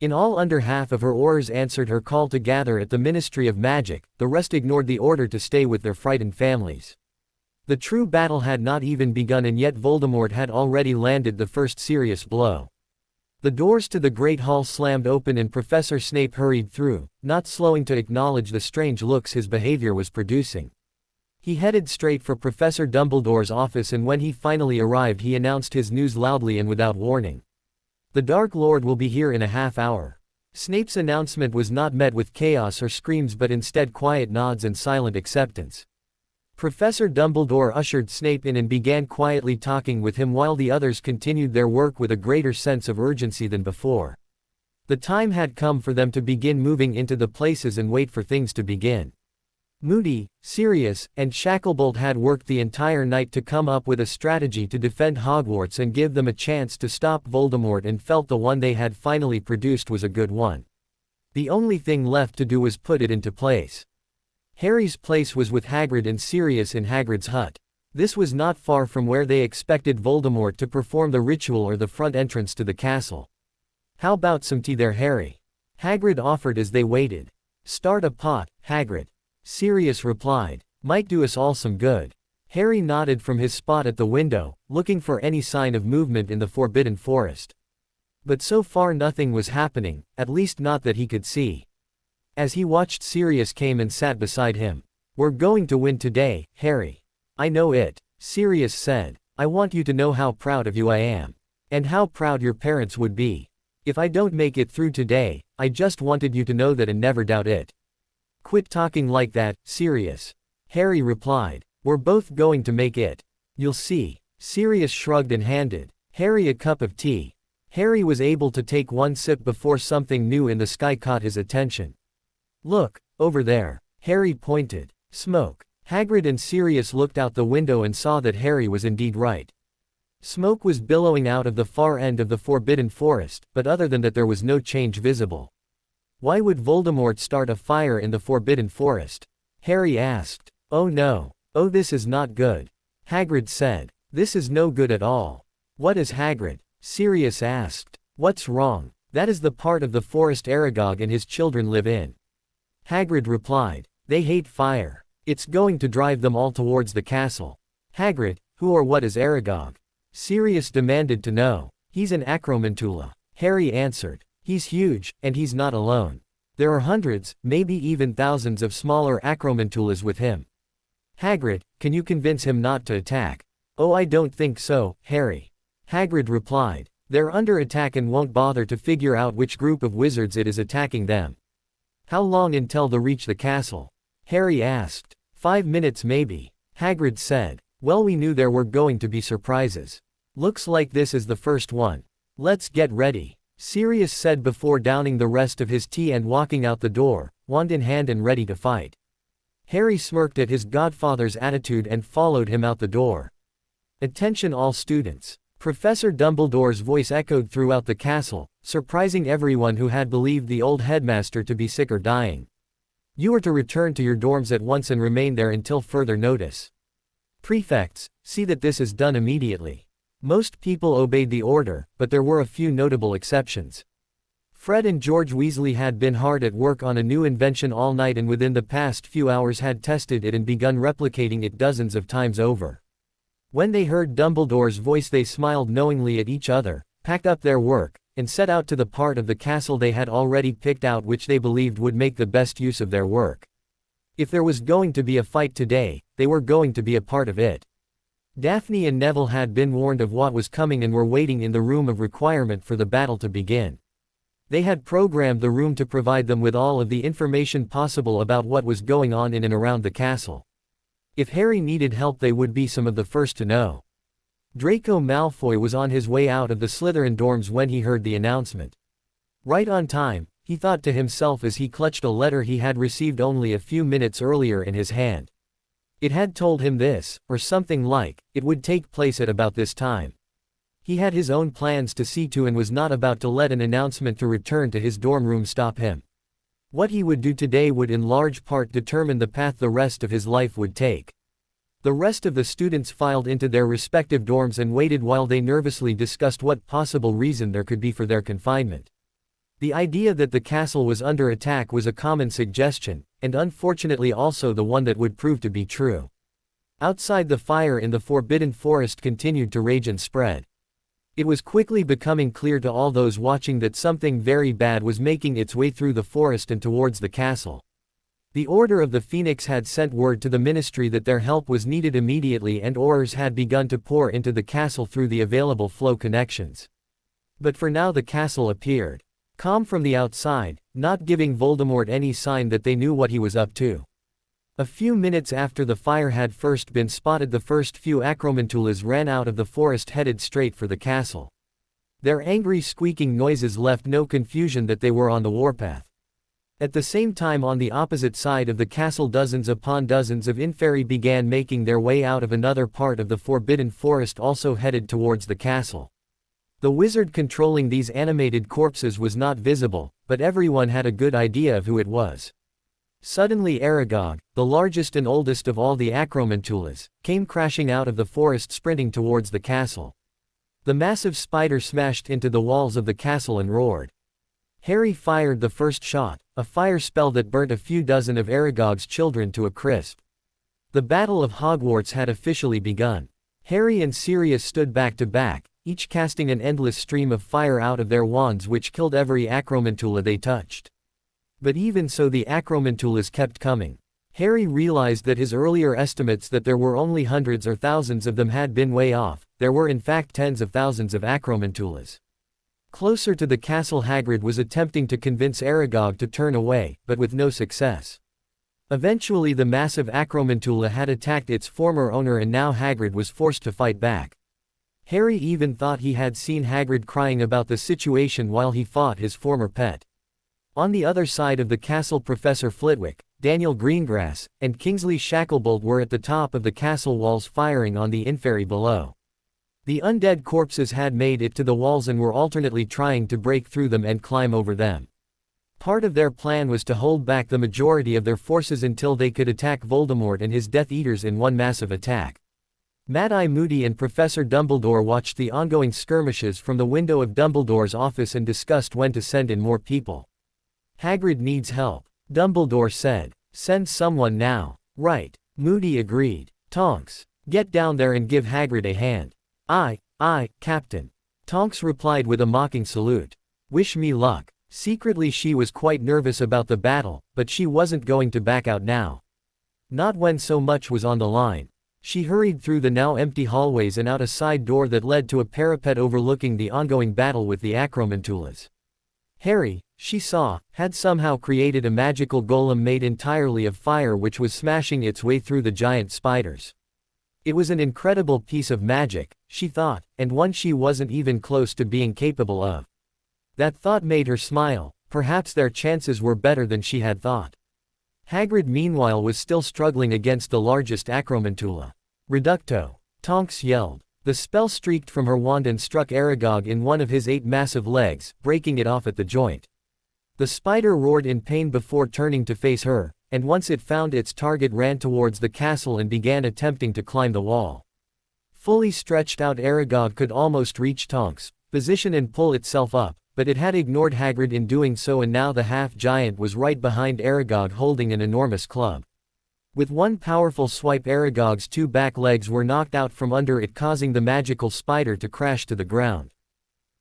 Speaker 1: In all, under half of her Aurors answered her call to gather at the Ministry of Magic, the rest ignored the order to stay with their frightened families. The true battle had not even begun, and yet Voldemort had already landed the first serious blow. The doors to the Great Hall slammed open and Professor Snape hurried through, not slowing to acknowledge the strange looks his behavior was producing. He headed straight for Professor Dumbledore's office, and when he finally arrived he announced his news loudly and without warning. "The Dark Lord will be here in a half hour." Snape's announcement was not met with chaos or screams, but instead quiet nods and silent acceptance. Professor Dumbledore ushered Snape in and began quietly talking with him while the others continued their work with a greater sense of urgency than before. The time had come for them to begin moving into the places and wait for things to begin. Moody, Sirius, and Shacklebolt had worked the entire night to come up with a strategy to defend Hogwarts and give them a chance to stop Voldemort, and felt the one they had finally produced was a good one. The only thing left to do was put it into place. Harry's place was with Hagrid and Sirius in Hagrid's hut. This was not far from where they expected Voldemort to perform the ritual or the front entrance to the castle. "How about some tea there, Harry?" Hagrid offered as they waited. "Start a pot, Hagrid," Sirius replied. "Might do us all some good." Harry nodded from his spot at the window, looking for any sign of movement in the Forbidden Forest. But so far nothing was happening, at least not that he could see. As he watched, Sirius came and sat beside him. "We're going to win today, Harry." "I know it," Sirius said. "I want you to know how proud of you I am. And how proud your parents would be. If I don't make it through today, I just wanted you to know that and never doubt it." "Quit talking like that, Sirius," Harry replied. "We're both going to make it. You'll see." Sirius shrugged and handed Harry a cup of tea. Harry was able to take one sip before something new in the sky caught his attention. "Look, over there," Harry pointed. "Smoke." Hagrid and Sirius looked out the window and saw that Harry was indeed right. Smoke was billowing out of the far end of the Forbidden Forest, but other than that there was no change visible. "Why would Voldemort start a fire in the Forbidden Forest?" Harry asked. "Oh no. Oh, this is not good," Hagrid said. "This is no good at all." "What is, Hagrid?" Sirius asked. "What's wrong?" "That is the part of the forest Aragog and his children live in," Hagrid replied. "They hate fire. It's going to drive them all towards the castle." "Hagrid, who or what is Aragog?" Sirius demanded to know. "He's an Acromantula," Harry answered. "He's huge, and he's not alone. There are hundreds, maybe even thousands of smaller Acromantulas with him." "Hagrid, can you convince him not to attack?" "Oh, I don't think so, Harry," Hagrid replied. "They're under attack and won't bother to figure out which group of wizards it is attacking them." "How long until they reach the castle?" Harry asked. 5 minutes maybe," Hagrid said. "Well, we knew there were going to be surprises. Looks like this is the first one. Let's get ready," Sirius said before downing the rest of his tea and walking out the door, wand in hand and ready to fight. Harry smirked at his godfather's attitude and followed him out the door. "Attention all students." Professor Dumbledore's voice echoed throughout the castle, surprising everyone who had believed the old headmaster to be sick or dying. You are to return to your dorms at once and remain there until further notice. Prefects, see that this is done immediately. Most people obeyed the order, but there were a few notable exceptions. Fred and George Weasley had been hard at work on a new invention all night and within the past few hours had tested it and begun replicating it dozens of times over. When they heard Dumbledore's voice they smiled knowingly at each other, packed up their work, and set out to the part of the castle they had already picked out which they believed would make the best use of their work. If there was going to be a fight today, they were going to be a part of it. Daphne and Neville had been warned of what was coming and were waiting in the room of requirement for the battle to begin. They had programmed the room to provide them with all of the information possible about what was going on in and around the castle. If Harry needed help they would be some of the first to know. Draco Malfoy was on his way out of the Slytherin dorms when he heard the announcement. Right on time, he thought to himself as he clutched a letter he had received only a few minutes earlier in his hand. It had told him this, or something like, it would take place at about this time. He had his own plans to see to and was not about to let an announcement to return to his dorm room stop him. What he would do today would in large part determine the path the rest of his life would take. The rest of the students filed into their respective dorms and waited while they nervously discussed what possible reason there could be for their confinement. The idea that the castle was under attack was a common suggestion, and unfortunately also the one that would prove to be true. Outside, the fire in the Forbidden Forest continued to rage and spread. It was quickly becoming clear to all those watching that something very bad was making its way through the forest and towards the castle. The Order of the Phoenix had sent word to the Ministry that their help was needed immediately and orders had begun to pour into the castle through the available flow connections. But for now the castle appeared calm from the outside, not giving Voldemort any sign that they knew what he was up to. A few minutes after the fire had first been spotted, the first few Acromantulas ran out of the forest headed straight for the castle. Their angry squeaking noises left no confusion that they were on the warpath. At the same time, on the opposite side of the castle, dozens upon dozens of Inferi began making their way out of another part of the Forbidden Forest, also headed towards the castle. The wizard controlling these animated corpses was not visible, but everyone had a good idea of who it was. Suddenly Aragog, the largest and oldest of all the Acromantulas, came crashing out of the forest, sprinting towards the castle. The massive spider smashed into the walls of the castle and roared. Harry fired the first shot, a fire spell that burnt a few dozen of Aragog's children to a crisp. The Battle of Hogwarts had officially begun. Harry and Sirius stood back to back, each casting an endless stream of fire out of their wands which killed every Acromantula they touched. But even so, the Acromantulas kept coming. Harry realized that his earlier estimates that there were only hundreds or thousands of them had been way off. There were in fact tens of thousands of Acromantulas. Closer to the castle, Hagrid was attempting to convince Aragog to turn away, but with no success. Eventually the massive Acromantula had attacked its former owner and now Hagrid was forced to fight back. Harry even thought he had seen Hagrid crying about the situation while he fought his former pet. On the other side of the castle, Professor Flitwick, Daniel Greengrass, and Kingsley Shacklebolt were at the top of the castle walls firing on the Inferi below. The undead corpses had made it to the walls and were alternately trying to break through them and climb over them. Part of their plan was to hold back the majority of their forces until they could attack Voldemort and his Death Eaters in one massive attack. Mad-Eye Moody and Professor Dumbledore watched the ongoing skirmishes from the window of Dumbledore's office and discussed when to send in more people. Hagrid needs help, Dumbledore said. Send someone now. Right. Moody agreed. Tonks, get down there and give Hagrid a hand. Aye, Captain. Tonks replied with a mocking salute. Wish me luck. Secretly she was quite nervous about the battle, but she wasn't going to back out now. Not when so much was on the line. She hurried through the now empty hallways and out a side door that led to a parapet overlooking the ongoing battle with the Acromantulas. Harry, she saw, had somehow created a magical golem made entirely of fire which was smashing its way through the giant spiders. It was an incredible piece of magic, she thought, and one she wasn't even close to being capable of. That thought made her smile. Perhaps their chances were better than she had thought. Hagrid meanwhile was still struggling against the largest Acromantula. Reducto! Tonks yelled. The spell streaked from her wand and struck Aragog in one of his 8 massive legs, breaking it off at the joint. The spider roared in pain before turning to face her, and once it found its target ran towards the castle and began attempting to climb the wall. Fully stretched out Aragog could almost reach Tonks' position and pull itself up, but it had ignored Hagrid in doing so, and now the half-giant was right behind Aragog holding an enormous club. With one powerful swipe, Aragog's two back legs were knocked out from under it, causing the magical spider to crash to the ground.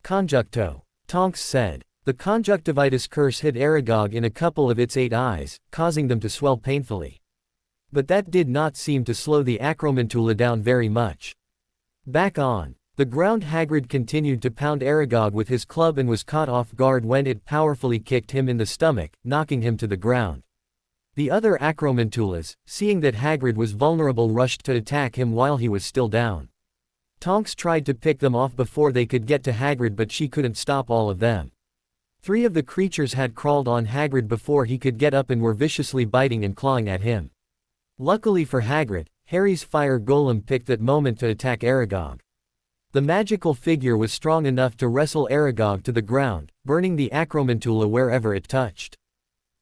Speaker 1: Conjuncto, Tonks said. The conjunctivitis curse hit Aragog in a couple of its 8 eyes, causing them to swell painfully. But that did not seem to slow the Acromantula down very much. Back on the ground, Hagrid continued to pound Aragog with his club and was caught off guard when it powerfully kicked him in the stomach, knocking him to the ground. The other Acromantulas, seeing that Hagrid was vulnerable, rushed to attack him while he was still down. Tonks tried to pick them off before they could get to Hagrid, but she couldn't stop all of them. 3 of the creatures had crawled on Hagrid before he could get up and were viciously biting and clawing at him. Luckily for Hagrid, Harry's fire golem picked that moment to attack Aragog. The magical figure was strong enough to wrestle Aragog to the ground, burning the Acromantula wherever it touched.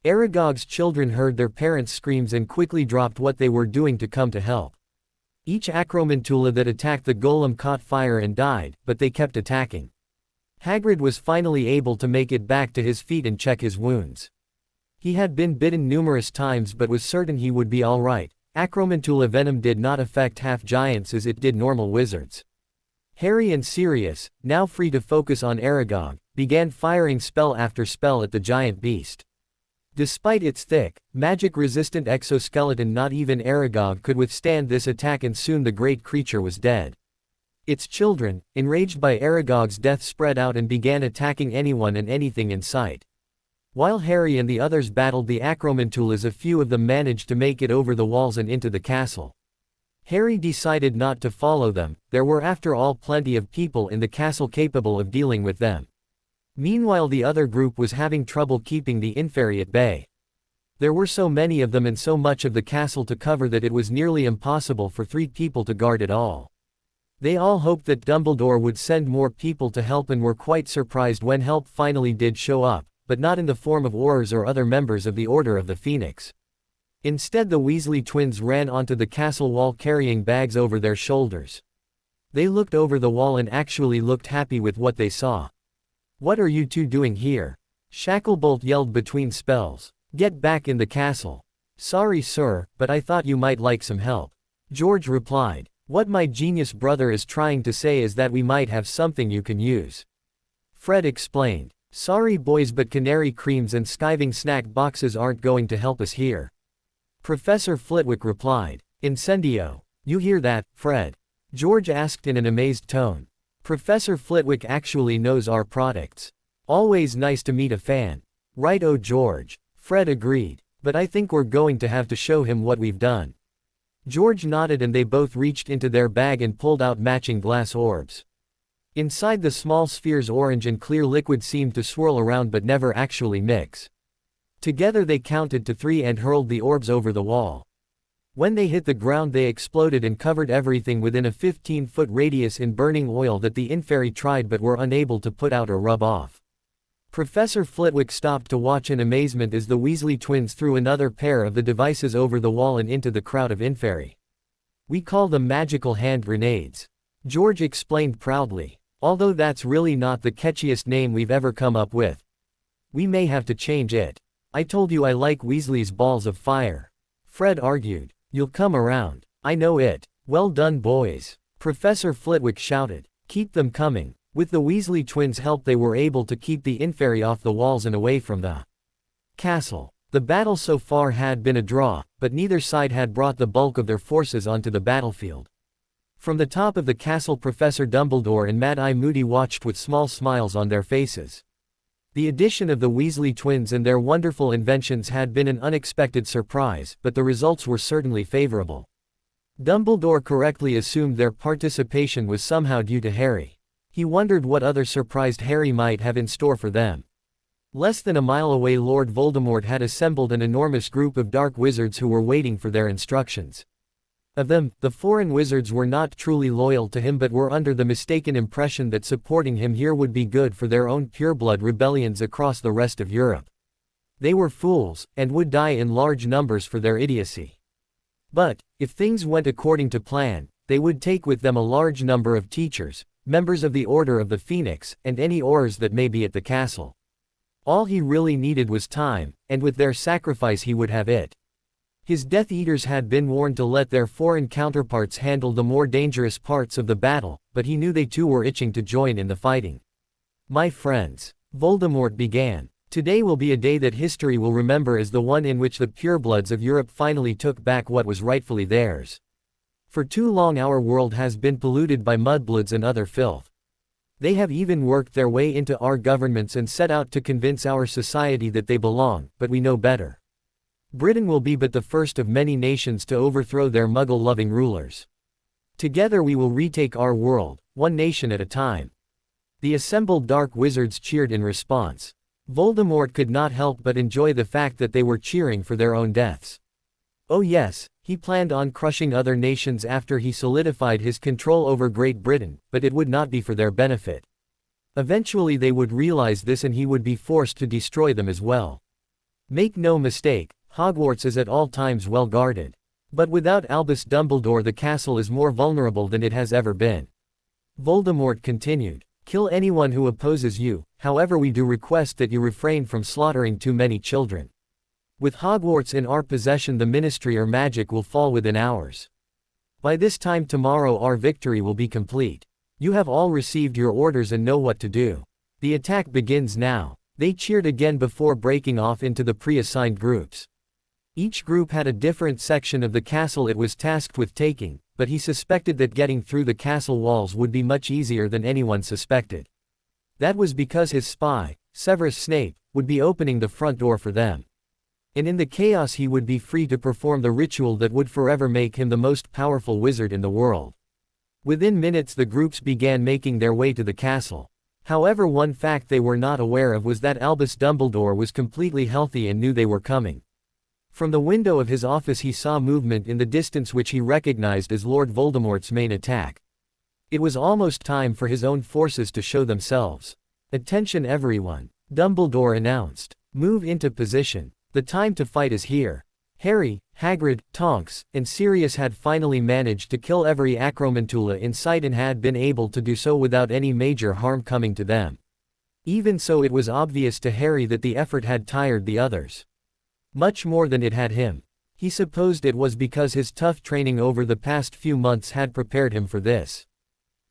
Speaker 1: Aragog's children heard their parents' screams and quickly dropped what they were doing to come to help. Each Acromantula that attacked the golem caught fire and died, but they kept attacking. Hagrid was finally able to make it back to his feet and check his wounds. He had been bitten numerous times but was certain he would be alright. Acromantula venom did not affect half-giants as it did normal wizards. Harry and Sirius, now free to focus on Aragog, began firing spell after spell at the giant beast. Despite its thick, magic-resistant exoskeleton, not even Aragog could withstand this attack, and soon the great creature was dead. Its children, enraged by Aragog's death, spread out and began attacking anyone and anything in sight. While Harry and the others battled the Acromantulas, a few of them managed to make it over the walls and into the castle. Harry decided not to follow them. There were after all plenty of people in the castle capable of dealing with them. Meanwhile, the other group was having trouble keeping the Inferi at bay. There were so many of them and so much of the castle to cover that it was nearly impossible for 3 people to guard it all. They all hoped that Dumbledore would send more people to help and were quite surprised when help finally did show up, but not in the form of Aurors or other members of the Order of the Phoenix. Instead, the Weasley twins ran onto the castle wall carrying bags over their shoulders. They looked over the wall and actually looked happy with what they saw. "What are you two doing here?" Shacklebolt yelled between spells. "Get back in the castle." "Sorry, sir, but I thought you might like some help," George replied. "What my genius brother is trying to say is that we might have something you can use," Fred explained. "Sorry boys, but canary creams and skiving snack boxes aren't going to help us here," Professor Flitwick replied. "Incendio. You hear that, Fred?" George asked in an amazed tone. "Professor Flitwick actually knows our products. Always nice to meet a fan." "Right-o, George," Fred agreed. "But I think we're going to have to show him what we've done." George nodded and they both reached into their bag and pulled out matching glass orbs. Inside the small spheres, orange and clear liquid seemed to swirl around but never actually mix. Together they counted to 3 and hurled the orbs over the wall. When they hit the ground, they exploded and covered everything within a 15-foot radius in burning oil that the Inferi tried but were unable to put out or rub off. Professor Flitwick stopped to watch in amazement as the Weasley twins threw another pair of the devices over the wall and into the crowd of Inferi. "We call them magical hand grenades," George explained proudly. "Although that's really not the catchiest name we've ever come up with. We may have to change it." "I told you I like Weasley's balls of fire," Fred argued. "You'll come around. I know it." "Well done, boys," Professor Flitwick shouted. "Keep them coming." With the Weasley twins' help, they were able to keep the Inferi off the walls and away from the castle. The battle so far had been a draw, but neither side had brought the bulk of their forces onto the battlefield. From the top of the castle, Professor Dumbledore and Mad-Eye Moody watched with small smiles on their faces. The addition of the Weasley twins and their wonderful inventions had been an unexpected surprise, but the results were certainly favorable. Dumbledore correctly assumed their participation was somehow due to Harry. He wondered what other surprise Harry might have in store for them. Less than a mile away, Lord Voldemort had assembled an enormous group of dark wizards who were waiting for their instructions. Of them, the foreign wizards were not truly loyal to him but were under the mistaken impression that supporting him here would be good for their own pureblood rebellions across the rest of Europe. They were fools, and would die in large numbers for their idiocy. But, if things went according to plan, they would take with them a large number of teachers, members of the Order of the Phoenix, and any Aurors that may be at the castle. All he really needed was time, and with their sacrifice he would have it. His Death Eaters had been warned to let their foreign counterparts handle the more dangerous parts of the battle, but he knew they too were itching to join in the fighting. My friends, Voldemort began. Today will be a day that history will remember as the one in which the purebloods of Europe finally took back what was rightfully theirs. For too long our world has been polluted by mudbloods and other filth. They have even worked their way into our governments and set out to convince our society that they belong, but we know better. Britain will be but the first of many nations to overthrow their Muggle-loving rulers. Together we will retake our world, one nation at a time. The assembled dark wizards cheered in response. Voldemort could not help but enjoy the fact that they were cheering for their own deaths. Oh yes, he planned on crushing other nations after he solidified his control over Great Britain, but it would not be for their benefit. Eventually they would realize this and he would be forced to destroy them as well. Make no mistake, Hogwarts is at all times well guarded. But without Albus Dumbledore the castle is more vulnerable than it has ever been. Voldemort continued. Kill anyone who opposes you, however we do request that you refrain from slaughtering too many children. With Hogwarts in our possession the Ministry or magic will fall within hours. By this time tomorrow our victory will be complete. You have all received your orders and know what to do. The attack begins now. They cheered again before breaking off into the pre-assigned groups. Each group had a different section of the castle it was tasked with taking, but he suspected that getting through the castle walls would be much easier than anyone suspected. That was because his spy, Severus Snape, would be opening the front door for them. And in the chaos he would be free to perform the ritual that would forever make him the most powerful wizard in the world. Within minutes the groups began making their way to the castle. However, one fact they were not aware of was that Albus Dumbledore was completely healthy and knew they were coming. From the window of his office he saw movement in the distance which he recognized as Lord Voldemort's main attack. It was almost time for his own forces to show themselves. Attention everyone, Dumbledore announced. Move into position. The time to fight is here. Harry, Hagrid, Tonks, and Sirius had finally managed to kill every Acromantula in sight and had been able to do so without any major harm coming to them. Even so, it was obvious to Harry that the effort had tired the others. Much more than it had him. He supposed it was because his tough training over the past few months had prepared him for this.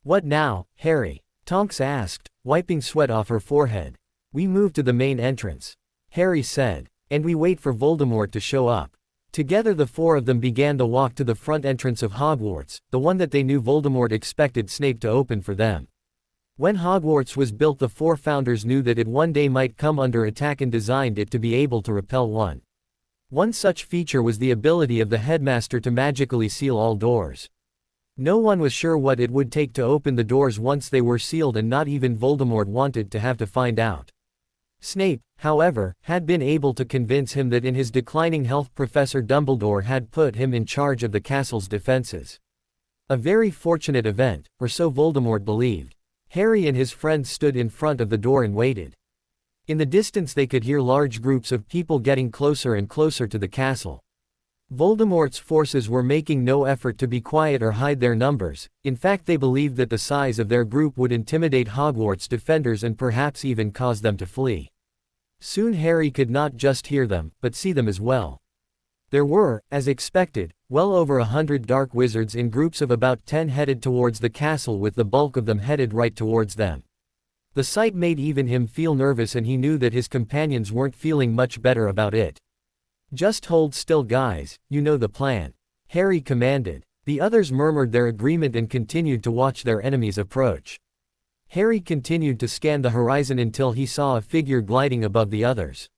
Speaker 1: What now, Harry? Tonks asked, wiping sweat off her forehead. We move to the main entrance. Harry said. And we wait for Voldemort to show up. Together the four of them began the walk to the front entrance of Hogwarts, the one that they knew Voldemort expected Snape to open for them. When Hogwarts was built the four founders knew that it one day might come under attack and designed it to be able to repel one. One such feature was the ability of the headmaster to magically seal all doors. No one was sure what it would take to open the doors once they were sealed, and not even Voldemort wanted to have to find out. Snape, however, had been able to convince him that in his declining health Professor Dumbledore had put him in charge of the castle's defenses. A very fortunate event, or so Voldemort believed. Harry and his friends stood in front of the door and waited. In the distance they could hear large groups of people getting closer and closer to the castle. Voldemort's forces were making no effort to be quiet or hide their numbers. In fact, they believed that the size of their group would intimidate Hogwarts defenders and perhaps even cause them to flee. Soon Harry could not just hear them, but see them as well. There were, as expected, well over 100 dark wizards in groups of about 10 headed towards the castle, with the bulk of them headed right towards them. The sight made even him feel nervous, and he knew that his companions weren't feeling much better about it. Just hold still guys, you know the plan. Harry commanded. The others murmured their agreement and continued to watch their enemies approach. Harry continued to scan the horizon until he saw a figure gliding above the others.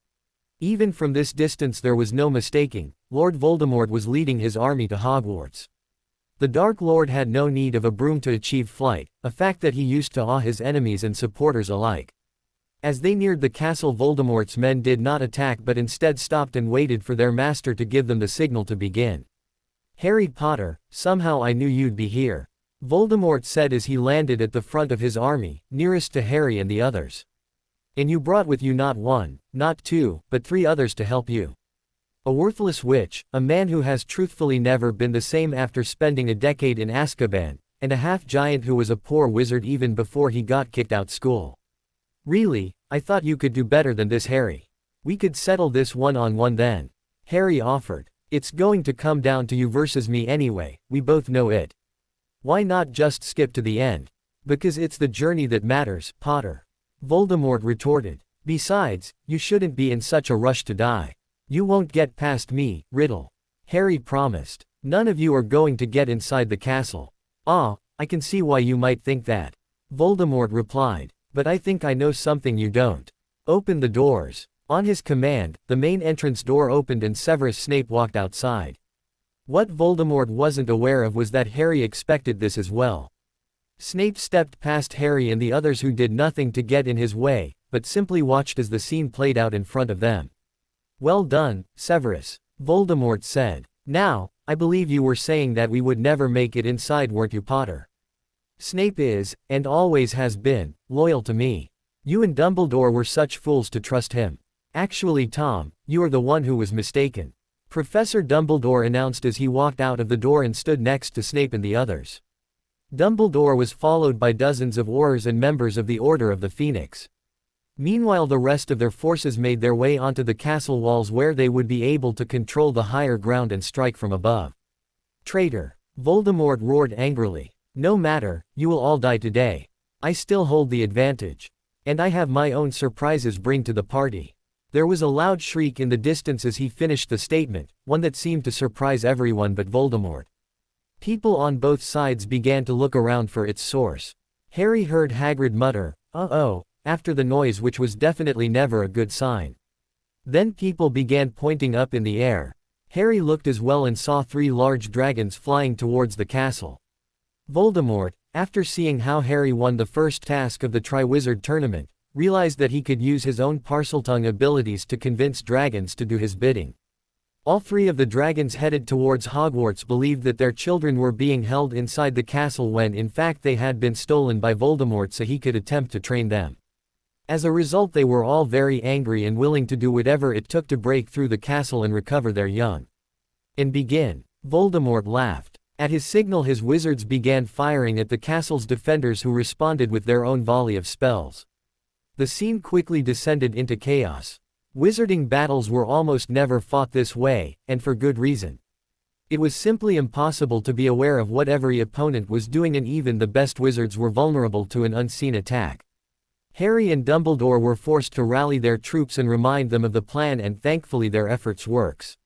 Speaker 1: Even from this distance there was no mistaking, Lord Voldemort was leading his army to Hogwarts. The Dark Lord had no need of a broom to achieve flight, a fact that he used to awe his enemies and supporters alike. As they neared the castle, Voldemort's men did not attack but instead stopped and waited for their master to give them the signal to begin. Harry Potter, somehow I knew you'd be here, Voldemort said as he landed at the front of his army, nearest to Harry and the others. And you brought with you not one, not two, but three others to help you. A worthless witch, a man who has truthfully never been the same after spending a decade in Azkaban, and a half-giant who was a poor wizard even before he got kicked out school. Really, I thought you could do better than this, Harry. We could settle this one-on-one then. Harry offered. It's going to come down to you versus me anyway, we both know it. Why not just skip to the end? Because it's the journey that matters, Potter. Voldemort retorted. Besides, you shouldn't be in such a rush to die. You won't get past me, Riddle. Harry promised. None of you are going to get inside the castle. Ah, I can see why you might think that. Voldemort replied. But I think I know something you don't. Open the doors. On his command, the main entrance door opened and Severus Snape walked outside. What Voldemort wasn't aware of was that Harry expected this as well. Snape stepped past Harry and the others who did nothing to get in his way, but simply watched as the scene played out in front of them. Well done, Severus, Voldemort said. Now, I believe you were saying that we would never make it inside, weren't you, Potter? Snape is, and always has been, loyal to me. You and Dumbledore were such fools to trust him. Actually, Tom, you are the one who was mistaken. Professor Dumbledore announced as he walked out of the door and stood next to Snape and the others. Dumbledore was followed by dozens of Aurors and members of the Order of the Phoenix. Meanwhile, the rest of their forces made their way onto the castle walls where they would be able to control the higher ground and strike from above. Traitor! Voldemort roared angrily. No matter, you will all die today. I still hold the advantage. And I have my own surprises bring to the party. There was a loud shriek in the distance as he finished the statement, one that seemed to surprise everyone but Voldemort. People on both sides began to look around for its source. Harry heard Hagrid mutter, "Uh-oh," after the noise, which was definitely never a good sign. Then people began pointing up in the air. Harry looked as well and saw 3 large dragons flying towards the castle. Voldemort, after seeing how Harry won the first task of the Triwizard Tournament, realized that he could use his own Parseltongue abilities to convince dragons to do his bidding. All 3 of the dragons headed towards Hogwarts believed that their children were being held inside the castle when in fact they had been stolen by Voldemort so he could attempt to train them. As a result, they were all very angry and willing to do whatever it took to break through the castle and recover their young. And begin. Voldemort laughed. At his signal, his wizards began firing at the castle's defenders, who responded with their own volley of spells. The scene quickly descended into chaos. Wizarding battles were almost never fought this way, and for good reason. It was simply impossible to be aware of what every opponent was doing, and even the best wizards were vulnerable to an unseen attack. Harry and Dumbledore were forced to rally their troops and remind them of the plan, and thankfully their efforts worked.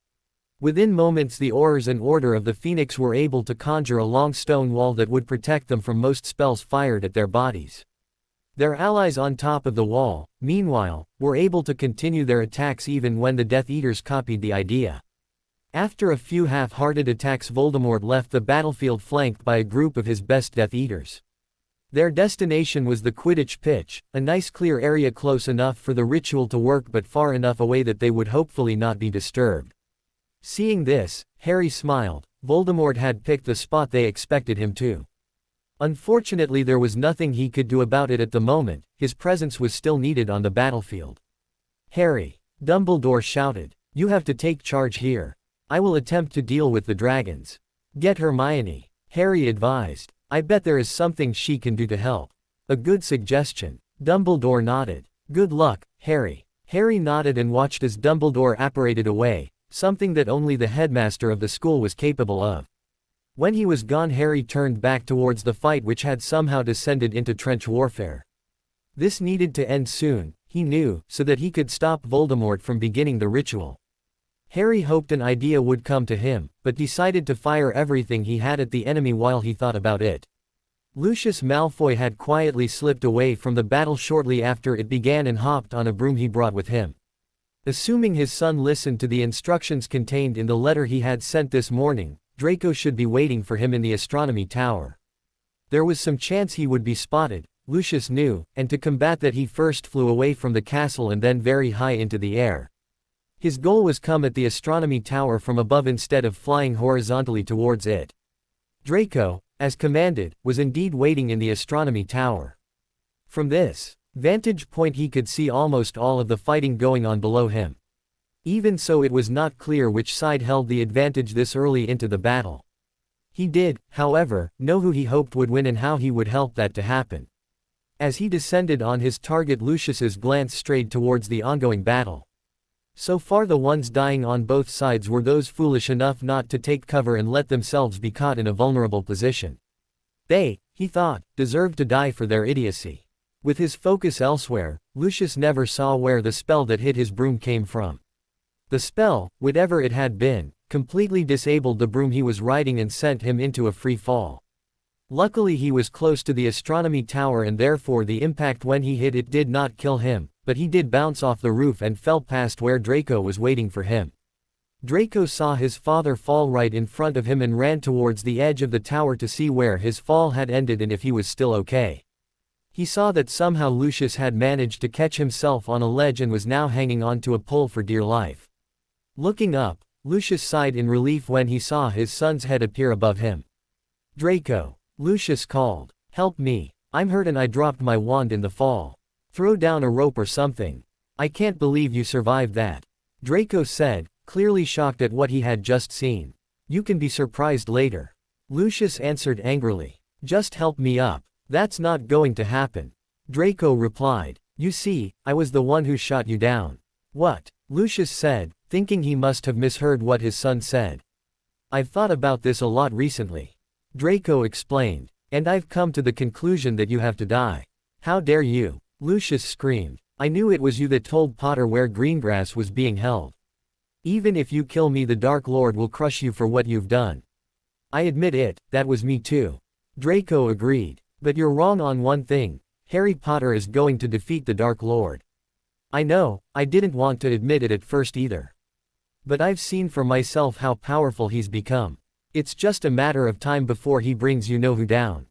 Speaker 1: Within moments, the Aurors and Order of the Phoenix were able to conjure a long stone wall that would protect them from most spells fired at their bodies. Their allies on top of the wall, meanwhile, were able to continue their attacks even when the Death Eaters copied the idea. After a few half-hearted attacks, Voldemort left the battlefield flanked by a group of his best Death Eaters. Their destination was the Quidditch pitch, a nice clear area close enough for the ritual to work but far enough away that they would hopefully not be disturbed. Seeing this, Harry smiled. Voldemort had picked the spot they expected him to. Unfortunately, there was nothing he could do about it at the moment. His presence was still needed on the battlefield. Harry, Dumbledore shouted, you have to take charge here. I will attempt to deal with the dragons. Get Hermione, Harry advised. I bet there is something she can do to help. A good suggestion. Dumbledore nodded. Good luck, Harry. Harry nodded and watched as Dumbledore apparated away, something that only the headmaster of the school was capable of. When he was gone, Harry turned back towards the fight, which had somehow descended into trench warfare. This needed to end soon, he knew, so that he could stop Voldemort from beginning the ritual. Harry hoped an idea would come to him, but decided to fire everything he had at the enemy while he thought about it. Lucius Malfoy had quietly slipped away from the battle shortly after it began and hopped on a broom he brought with him. Assuming his son listened to the instructions contained in the letter he had sent this morning, Draco should be waiting for him in the astronomy tower. There was some chance he would be spotted, Lucius knew, and to combat that he first flew away from the castle and then very high into the air. His goal was come at the astronomy tower from above instead of flying horizontally towards it. Draco, as commanded, was indeed waiting in the astronomy tower. From this, Vantage point: he could see almost all of the fighting going on below him. Even so, it was not clear which side held the advantage this early into the battle. He did, however, know who he hoped would win and how he would help that to happen. As he descended on his target, Lucius's glance strayed towards the ongoing battle. So far, the ones dying on both sides were those foolish enough not to take cover and let themselves be caught in a vulnerable position. They, he thought, deserved to die for their idiocy. With his focus elsewhere, Lucius never saw where the spell that hit his broom came from. The spell, whatever it had been, completely disabled the broom he was riding and sent him into a free fall. Luckily, he was close to the astronomy tower and therefore the impact when he hit it did not kill him, but he did bounce off the roof and fell past where Draco was waiting for him. Draco saw his father fall right in front of him and ran towards the edge of the tower to see where his fall had ended and if he was still okay. He saw that somehow Lucius had managed to catch himself on a ledge and was now hanging onto a pole for dear life. Looking up, Lucius sighed in relief when he saw his son's head appear above him. "Draco," Lucius called. "Help me. I'm hurt and I dropped my wand in the fall. Throw down a rope or something. I can't believe you survived that," Draco said, clearly shocked at what he had just seen. "You can be surprised later," Lucius answered angrily. "Just help me up." "That's not going to happen," Draco replied. "You see, I was the one who shot you down." "What?" Lucius said, thinking he must have misheard what his son said. "I've thought about this a lot recently," Draco explained, "and I've come to the conclusion that you have to die." "How dare you?" Lucius screamed. "I knew it was you that told Potter where Greengrass was being held. Even if you kill me, the Dark Lord will crush you for what you've done." "I admit it, that was me too," Draco agreed. "But you're wrong on one thing. Harry Potter is going to defeat the Dark Lord." "I know, I didn't want to admit it at first either. But I've seen for myself how powerful he's become. It's just a matter of time before he brings you know who down."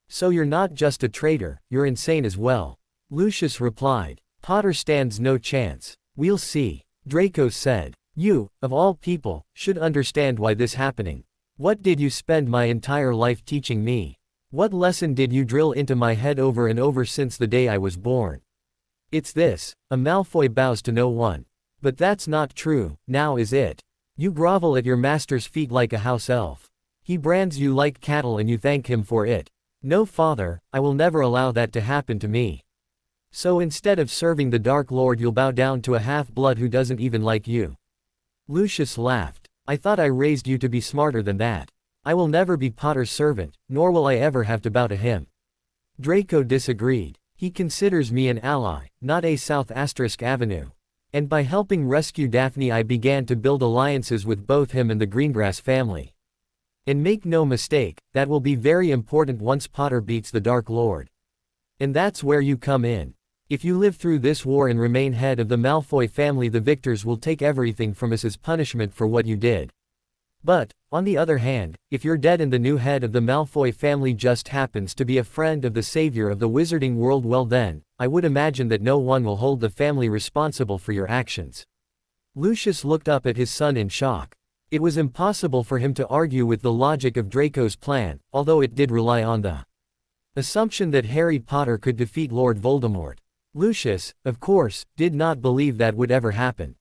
Speaker 1: "So you're not just a traitor, you're insane as well," Lucius replied. "Potter stands no chance." "We'll see," Draco said. "You, of all people, should understand why this happening. What did you spend my entire life teaching me? What lesson did you drill into my head over and over since the day I was born? It's this: a Malfoy bows to no one. But that's not true, now is it? You grovel at your master's feet like a house elf. He brands you like cattle and you thank him for it. No, father, I will never allow that to happen to me. So instead of serving the Dark Lord, you'll bow down to a half-blood who doesn't even like you." Lucius laughed. "I thought I raised you to be smarter than that. I will never be Potter's servant, nor will I ever have to bow to him." Draco disagreed. "He considers me an ally, not a South Avenue. And by helping rescue Daphne, I began to build alliances with both him and the Greengrass family. And make no mistake, that will be very important once Potter beats the Dark Lord. And that's where you come in. If you live through this war and remain head of the Malfoy family, the victors will take everything from us as punishment for what you did. But, on the other hand, if you're dead and the new head of the Malfoy family just happens to be a friend of the savior of the wizarding world, well then, I would imagine that no one will hold the family responsible for your actions." Lucius looked up at his son in shock. It was impossible for him to argue with the logic of Draco's plan, although it did rely on the assumption that Harry Potter could defeat Lord Voldemort. Lucius, of course, did not believe that would ever happen.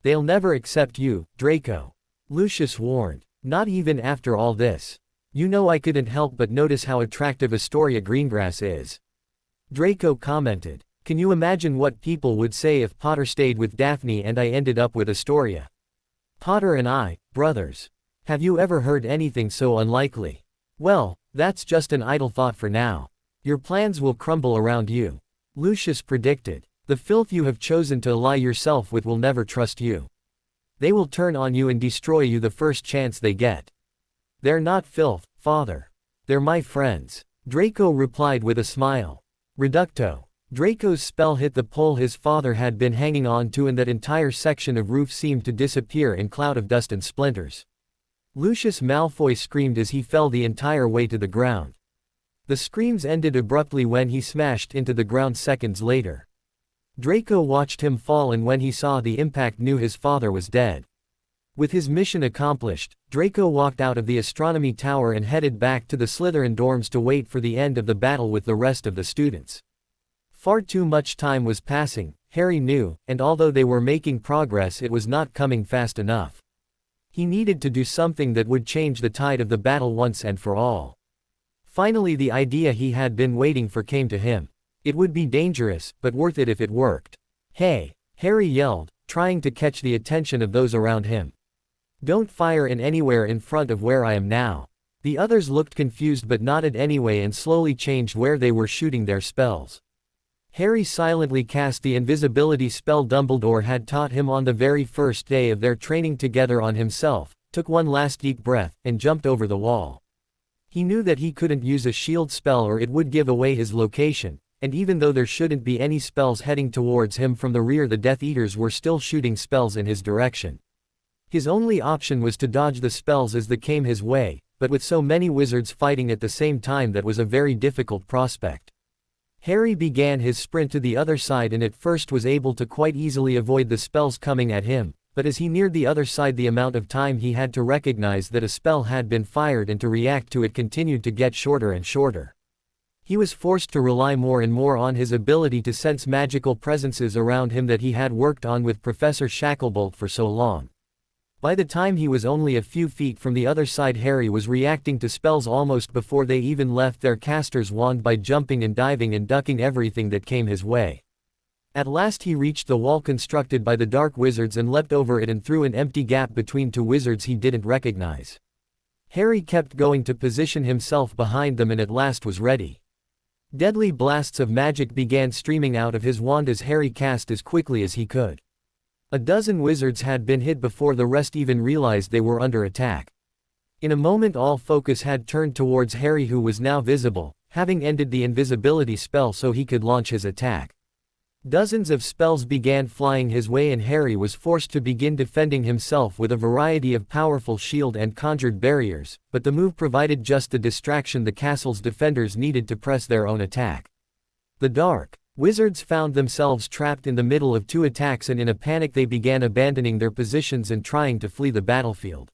Speaker 1: "They'll never accept you, Draco," Lucius warned. "Not even after all this. You know, I couldn't help but notice how attractive Astoria Greengrass is," Draco commented. "Can you imagine what people would say if Potter stayed with Daphne and I ended up with Astoria? Potter and I, brothers. Have you ever heard anything so unlikely? Well, that's just an idle thought for now. Your plans will crumble around you," Lucius predicted. "The filth you have chosen to ally yourself with will never trust you. They will turn on you and destroy you the first chance they get." "They're not filth, father. They're my friends," Draco replied with a smile. Reducto. Draco's spell hit the pole his father had been hanging on to, and that entire section of roof seemed to disappear in cloud of dust and splinters. Lucius Malfoy screamed as he fell the entire way to the ground. The screams ended abruptly when he smashed into the ground seconds later. Draco watched him fall, and when he saw the impact knew his father was dead. With his mission accomplished, Draco walked out of the astronomy tower and headed back to the Slytherin dorms to wait for the end of the battle with the rest of the students. Far too much time was passing, Harry knew, and although they were making progress it was not coming fast enough. He needed to do something that would change the tide of the battle once and for all. Finally the idea he had been waiting for came to him. It would be dangerous, but worth it if it worked. "Hey!" Harry yelled, trying to catch the attention of those around him. "Don't fire in anywhere in front of where I am now." The others looked confused but nodded anyway and slowly changed where they were shooting their spells. Harry silently cast the invisibility spell Dumbledore had taught him on the very first day of their training together on himself, took one last deep breath, and jumped over the wall. He knew that he couldn't use a shield spell or it would give away his location, and even though there shouldn't be any spells heading towards him from the rear, the Death Eaters were still shooting spells in his direction. His only option was to dodge the spells as they came his way, but with so many wizards fighting at the same time that was a very difficult prospect. Harry began his sprint to the other side and at first was able to quite easily avoid the spells coming at him, but as he neared the other side the amount of time he had to recognize that a spell had been fired and to react to it continued to get shorter and shorter. He was forced to rely more and more on his ability to sense magical presences around him that he had worked on with Professor Shacklebolt for so long. By the time he was only a few feet from the other side, Harry was reacting to spells almost before they even left their caster's wand by jumping and diving and ducking everything that came his way. At last he reached the wall constructed by the dark wizards and leapt over it and through an empty gap between two wizards he didn't recognize. Harry kept going to position himself behind them and at last was ready. Deadly blasts of magic began streaming out of his wand as Harry cast as quickly as he could. A dozen wizards had been hit before the rest even realized they were under attack. In a moment all focus had turned towards Harry, who was now visible, having ended the invisibility spell so he could launch his attack. Dozens of spells began flying his way and Harry was forced to begin defending himself with a variety of powerful shield and conjured barriers, but the move provided just the distraction the castle's defenders needed to press their own attack. The dark wizards found themselves trapped in the middle of two attacks and in a panic they began abandoning their positions and trying to flee the battlefield.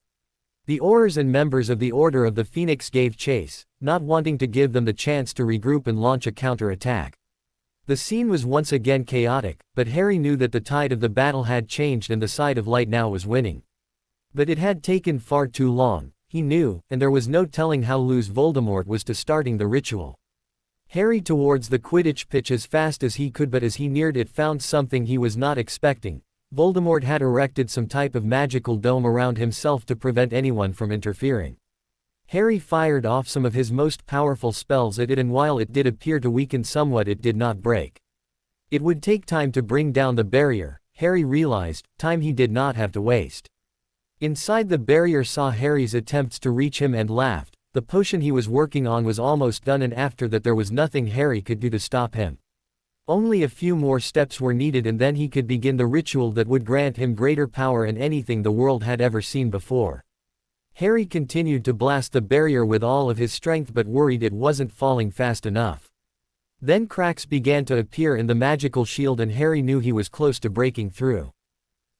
Speaker 1: The Aurors and members of the Order of the Phoenix gave chase, not wanting to give them the chance to regroup and launch a counter-attack. The scene was once again chaotic, but Harry knew that the tide of the battle had changed and the side of light now was winning. But it had taken far too long, he knew, and there was no telling how loose Voldemort was to starting the ritual. Harry towards the Quidditch pitch as fast as he could, but as he neared it found something he was not expecting. Voldemort had erected some type of magical dome around himself to prevent anyone from interfering. Harry fired off some of his most powerful spells at it, and while it did appear to weaken somewhat, it did not break. It would take time to bring down the barrier, Harry realized, time he did not have to waste. Inside the barrier saw Harry's attempts to reach him and laughed. The potion he was working on was almost done and after that there was nothing Harry could do to stop him. Only a few more steps were needed and then he could begin the ritual that would grant him greater power than anything the world had ever seen before. Harry continued to blast the barrier with all of his strength but worried it wasn't falling fast enough. Then cracks began to appear in the magical shield and Harry knew he was close to breaking through.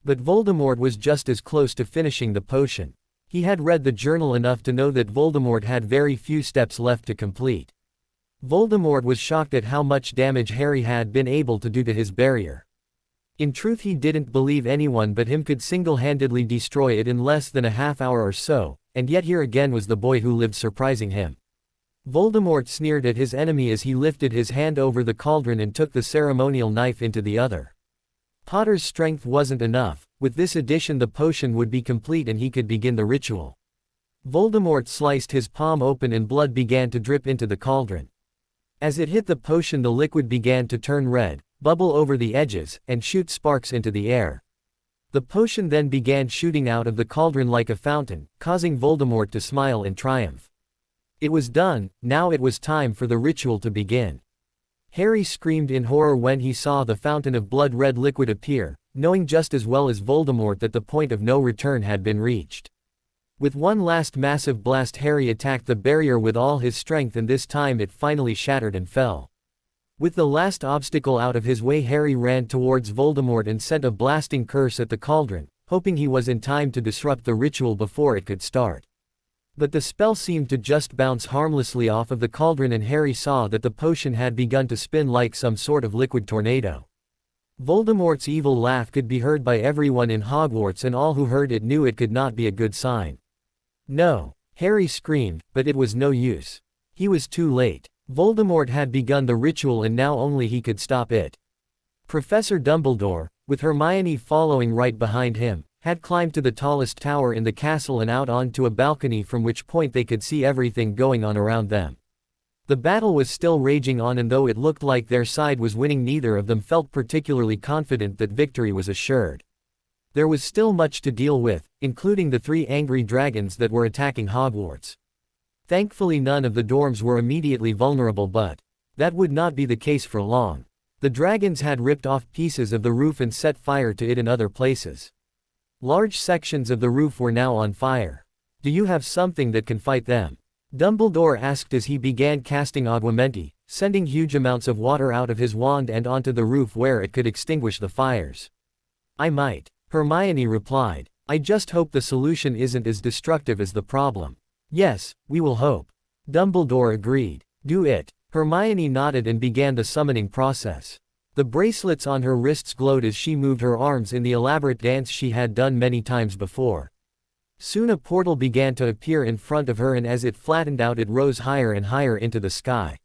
Speaker 1: But Voldemort was just as close to finishing the potion. He had read the journal enough to know that Voldemort had very few steps left to complete. Voldemort was shocked at how much damage Harry had been able to do to his barrier. In truth, he didn't believe anyone but him could single-handedly destroy it in less than a half hour or so, and yet here again was the boy who lived surprising him. Voldemort sneered at his enemy as he lifted his hand over the cauldron and took the ceremonial knife into the other. Potter's strength wasn't enough. With this addition the potion would be complete and he could begin the ritual. Voldemort sliced his palm open and blood began to drip into the cauldron. As it hit the potion the liquid began to turn red, bubble over the edges, and shoot sparks into the air. The potion then began shooting out of the cauldron like a fountain, causing Voldemort to smile in triumph. It was done, now it was time for the ritual to begin. Harry screamed in horror when he saw the fountain of blood-red liquid appear, knowing just as well as Voldemort that the point of no return had been reached. With one last massive blast Harry attacked the barrier with all his strength and this time it finally shattered and fell. With the last obstacle out of his way Harry ran towards Voldemort and sent a blasting curse at the cauldron, hoping he was in time to disrupt the ritual before it could start. But the spell seemed to just bounce harmlessly off of the cauldron, and Harry saw that the potion had begun to spin like some sort of liquid tornado. Voldemort's evil laugh could be heard by everyone in Hogwarts, and all who heard it knew it could not be a good sign. No! Harry screamed, but it was no use. He was too late. Voldemort had begun the ritual, and now only he could stop it. Professor Dumbledore, with Hermione following right behind him, had climbed to the tallest tower in the castle and out onto a balcony from which point they could see everything going on around them. The battle was still raging on, and though it looked like their side was winning, neither of them felt particularly confident that victory was assured. There was still much to deal with, including the 3 angry dragons that were attacking Hogwarts. Thankfully none of the dorms were immediately vulnerable, but that would not be the case for long. The dragons had ripped off pieces of the roof and set fire to it in other places. Large sections of the roof were now on fire. "Do you have something that can fight them?" Dumbledore asked as he began casting Aguamenti, sending huge amounts of water out of his wand and onto the roof where it could extinguish the fires. "I might," Hermione replied. "I just hope the solution isn't as destructive as the problem." "Yes, we will hope." Dumbledore agreed. "Do it." Hermione nodded and began the summoning process. The bracelets on her wrists glowed as she moved her arms in the elaborate dance she had done many times before. Soon a portal began to appear in front of her, and as it flattened out it rose higher and higher into the sky.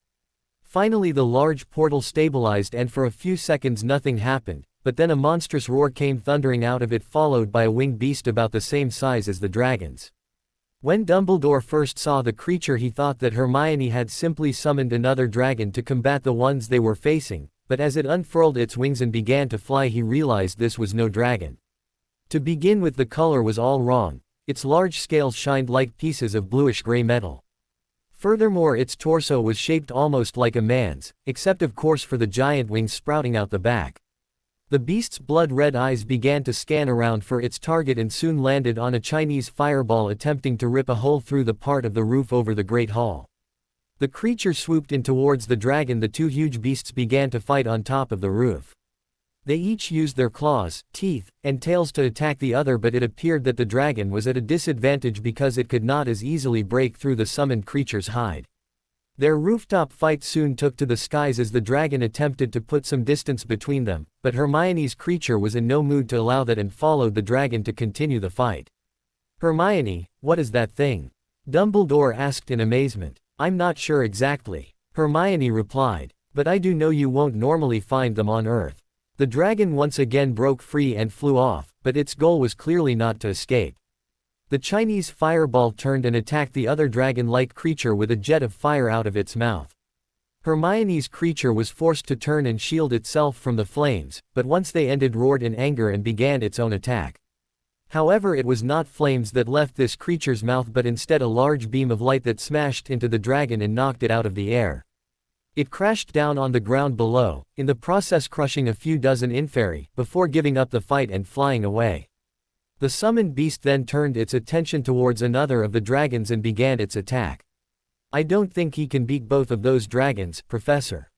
Speaker 1: Finally the large portal stabilized, and for a few seconds nothing happened, but then a monstrous roar came thundering out of it, followed by a winged beast about the same size as the dragons. When Dumbledore first saw the creature, he thought that Hermione had simply summoned another dragon to combat the ones they were facing, but as it unfurled its wings and began to fly, he realized this was no dragon. To begin with, the color was all wrong. Its large scales shined like pieces of bluish-gray metal. Furthermore, its torso was shaped almost like a man's, except of course for the giant wings sprouting out the back. The beast's blood-red eyes began to scan around for its target and soon landed on a Chinese fireball, attempting to rip a hole through the part of the roof over the Great Hall. The creature swooped in towards the dragon. The 2 huge beasts began to fight on top of the roof. They each used their claws, teeth, and tails to attack the other, but it appeared that the dragon was at a disadvantage because it could not as easily break through the summoned creature's hide. Their rooftop fight soon took to the skies as the dragon attempted to put some distance between them, but Hermione's creature was in no mood to allow that and followed the dragon to continue the fight. "Hermione, what is that thing?" Dumbledore asked in amazement. "I'm not sure exactly," Hermione replied, "but I do know you won't normally find them on Earth." The dragon once again broke free and flew off, but its goal was clearly not to escape. The Chinese fireball turned and attacked the other dragon-like creature with a jet of fire out of its mouth. Hermione's creature was forced to turn and shield itself from the flames, but once they ended, roared in anger and began its own attack. However, it was not flames that left this creature's mouth, but instead a large beam of light that smashed into the dragon and knocked it out of the air. It crashed down on the ground below, in the process crushing a few dozen inferi, before giving up the fight and flying away. The summoned beast then turned its attention towards another of the dragons and began its attack. "I don't think he can beat both of those dragons, Professor,"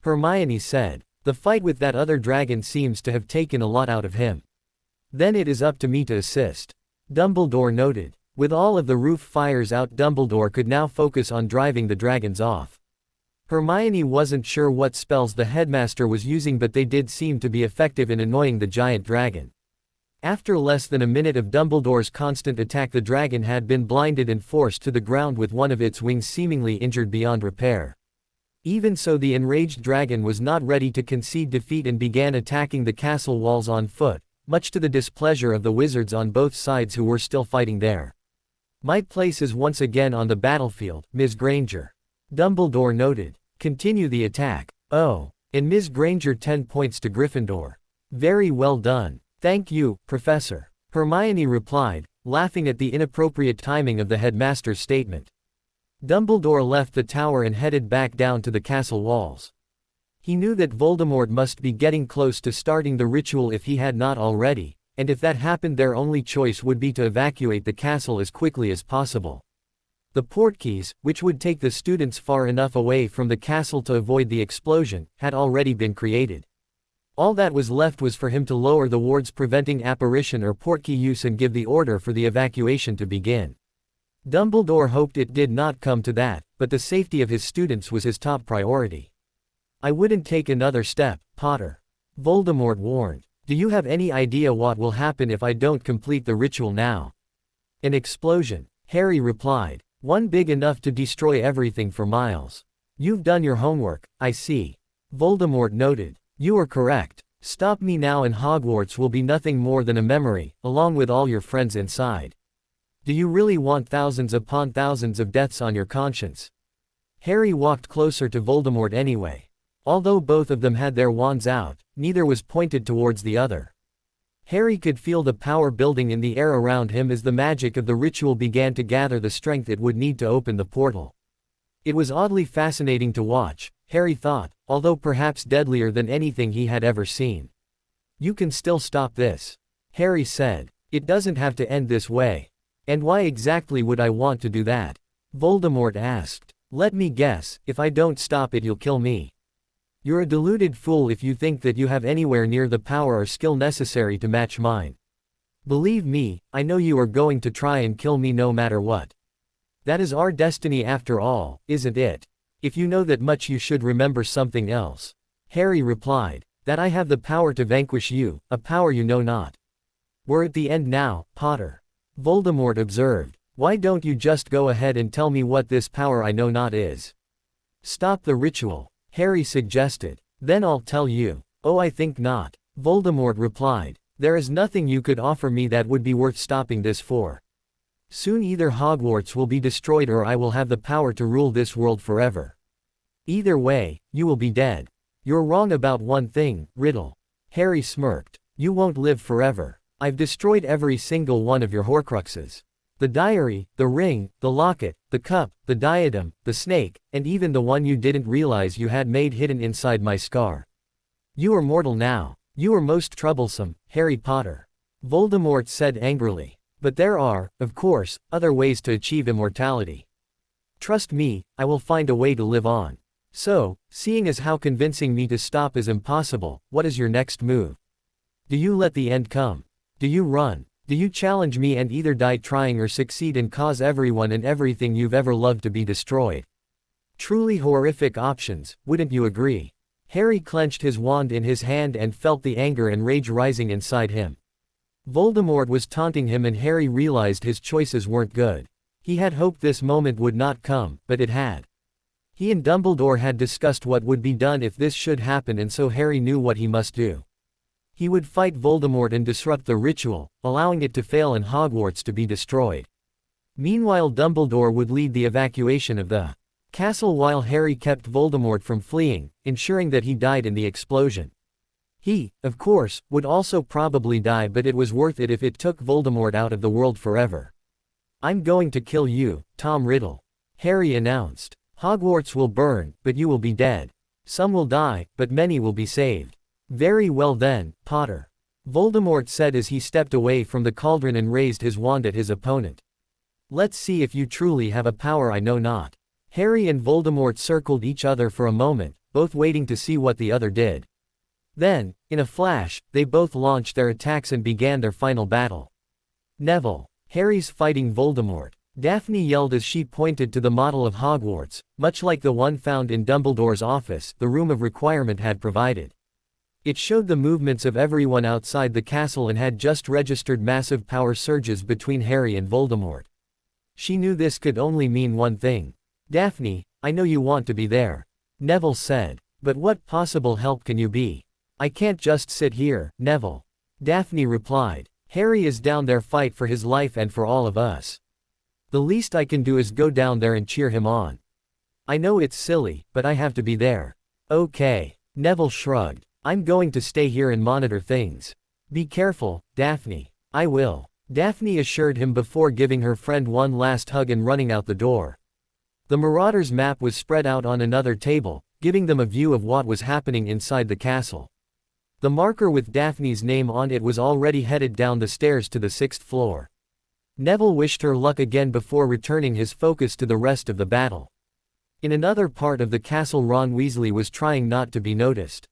Speaker 1: Hermione said. "The fight with that other dragon seems to have taken a lot out of him." "Then it is up to me to assist," Dumbledore noted. With all of the roof fires out, Dumbledore could now focus on driving the dragons off. Hermione wasn't sure what spells the headmaster was using, but they did seem to be effective in annoying the giant dragon. After less than a minute of Dumbledore's constant attack, the dragon had been blinded and forced to the ground with one of its wings seemingly injured beyond repair. Even so, the enraged dragon was not ready to concede defeat and began attacking the castle walls on foot, much to the displeasure of the wizards on both sides who were still fighting there. "My place is once again on the battlefield, Ms. Granger," Dumbledore noted. "Continue the attack." "Oh, and Ms. Granger, 10 points to Gryffindor." "Very well done. Thank you, Professor," Hermione replied, laughing at the inappropriate timing of the headmaster's statement. Dumbledore left the tower and headed back down to the castle walls. He knew that Voldemort must be getting close to starting the ritual if he had not already, and if that happened, their only choice would be to evacuate the castle as quickly as possible. The portkeys, which would take the students far enough away from the castle to avoid the explosion, had already been created. All that was left was for him to lower the wards preventing apparition or portkey use and give the order for the evacuation to begin. Dumbledore hoped it did not come to that, but the safety of his students was his top priority. I wouldn't take another step, Potter. Voldemort warned. Do you have any idea what will happen if I don't complete the ritual now? An explosion, Harry replied. One big enough to destroy everything for miles. You've done your homework, I see. Voldemort noted. You are correct. Stop me now and Hogwarts will be nothing more than a memory, along with all your friends inside. Do you really want thousands upon thousands of deaths on your conscience? Harry walked closer to Voldemort anyway. Although both of them had their wands out, neither was pointed towards the other. Harry could feel the power building in the air around him as the magic of the ritual began to gather the strength it would need to open the portal. It was oddly fascinating to watch, Harry thought, although perhaps deadlier than anything he had ever seen. You can still stop this, Harry said. It doesn't have to end this way. And why exactly would I want to do that? Voldemort asked. Let me guess, if I don't stop it you'll kill me. You're a deluded fool if you think that you have anywhere near the power or skill necessary to match mine. Believe me, I know you are going to try and kill me no matter what. That is our destiny after all, isn't it? If you know that much you should remember something else. Harry replied. That I have the power to vanquish you, a power you know not. We're at the end now, Potter. Voldemort observed. Why don't you just go ahead and tell me what this power I know not is? Stop the ritual, Harry suggested. Then I'll tell you. Oh, I think not. Voldemort replied. There is nothing you could offer me that would be worth stopping this for. Soon either Hogwarts will be destroyed or I will have the power to rule this world forever. Either way, you will be dead. You're wrong about one thing, Riddle. Harry smirked. You won't live forever. I've destroyed every single one of your Horcruxes. The diary, the ring, the locket, the cup, the diadem, the snake, and even the one you didn't realize you had made hidden inside my scar. You are mortal now. You are most troublesome, Harry Potter. Voldemort said angrily. But there are, of course, other ways to achieve immortality. Trust me, I will find a way to live on. So, seeing as how convincing me to stop is impossible, what is your next move? Do you let the end come? Do you run? Do you challenge me and either die trying or succeed and cause everyone and everything you've ever loved to be destroyed? Truly horrific options, wouldn't you agree? Harry clenched his wand in his hand and felt the anger and rage rising inside him. Voldemort was taunting him and Harry realized his choices weren't good. He had hoped this moment would not come, but it had. He and Dumbledore had discussed what would be done if this should happen and so Harry knew what he must do. He would fight Voldemort and disrupt the ritual, allowing it to fail and Hogwarts to be destroyed. Meanwhile Dumbledore would lead the evacuation of the castle while Harry kept Voldemort from fleeing, ensuring that he died in the explosion. He, of course, would also probably die but it was worth it if it took Voldemort out of the world forever. I'm going to kill you, Tom Riddle. Harry announced. Hogwarts will burn, but you will be dead. Some will die, but many will be saved. Very well then, Potter. Voldemort said as he stepped away from the cauldron and raised his wand at his opponent. Let's see if you truly have a power I know not. Harry and Voldemort circled each other for a moment, both waiting to see what the other did. Then, in a flash, they both launched their attacks and began their final battle. Neville. Harry's fighting Voldemort. Daphne yelled as she pointed to the model of Hogwarts, much like the one found in Dumbledore's office the Room of Requirement had provided. It showed the movements of everyone outside the castle and had just registered massive power surges between Harry and Voldemort. She knew this could only mean one thing. Daphne, I know you want to be there. Neville said. But what possible help can you be? I can't just sit here, Neville. Daphne replied. Harry is down there fight for his life and for all of us. The least I can do is go down there and cheer him on. I know it's silly, but I have to be there. Okay. Neville shrugged. I'm going to stay here and monitor things. Be careful, Daphne. I will. Daphne assured him before giving her friend one last hug and running out the door. The Marauders' map was spread out on another table, giving them a view of what was happening inside the castle. The marker with Daphne's name on it was already headed down the stairs to the 6th floor. Neville wished her luck again before returning his focus to the rest of the battle. In another part of the castle Ron Weasley was trying not to be noticed.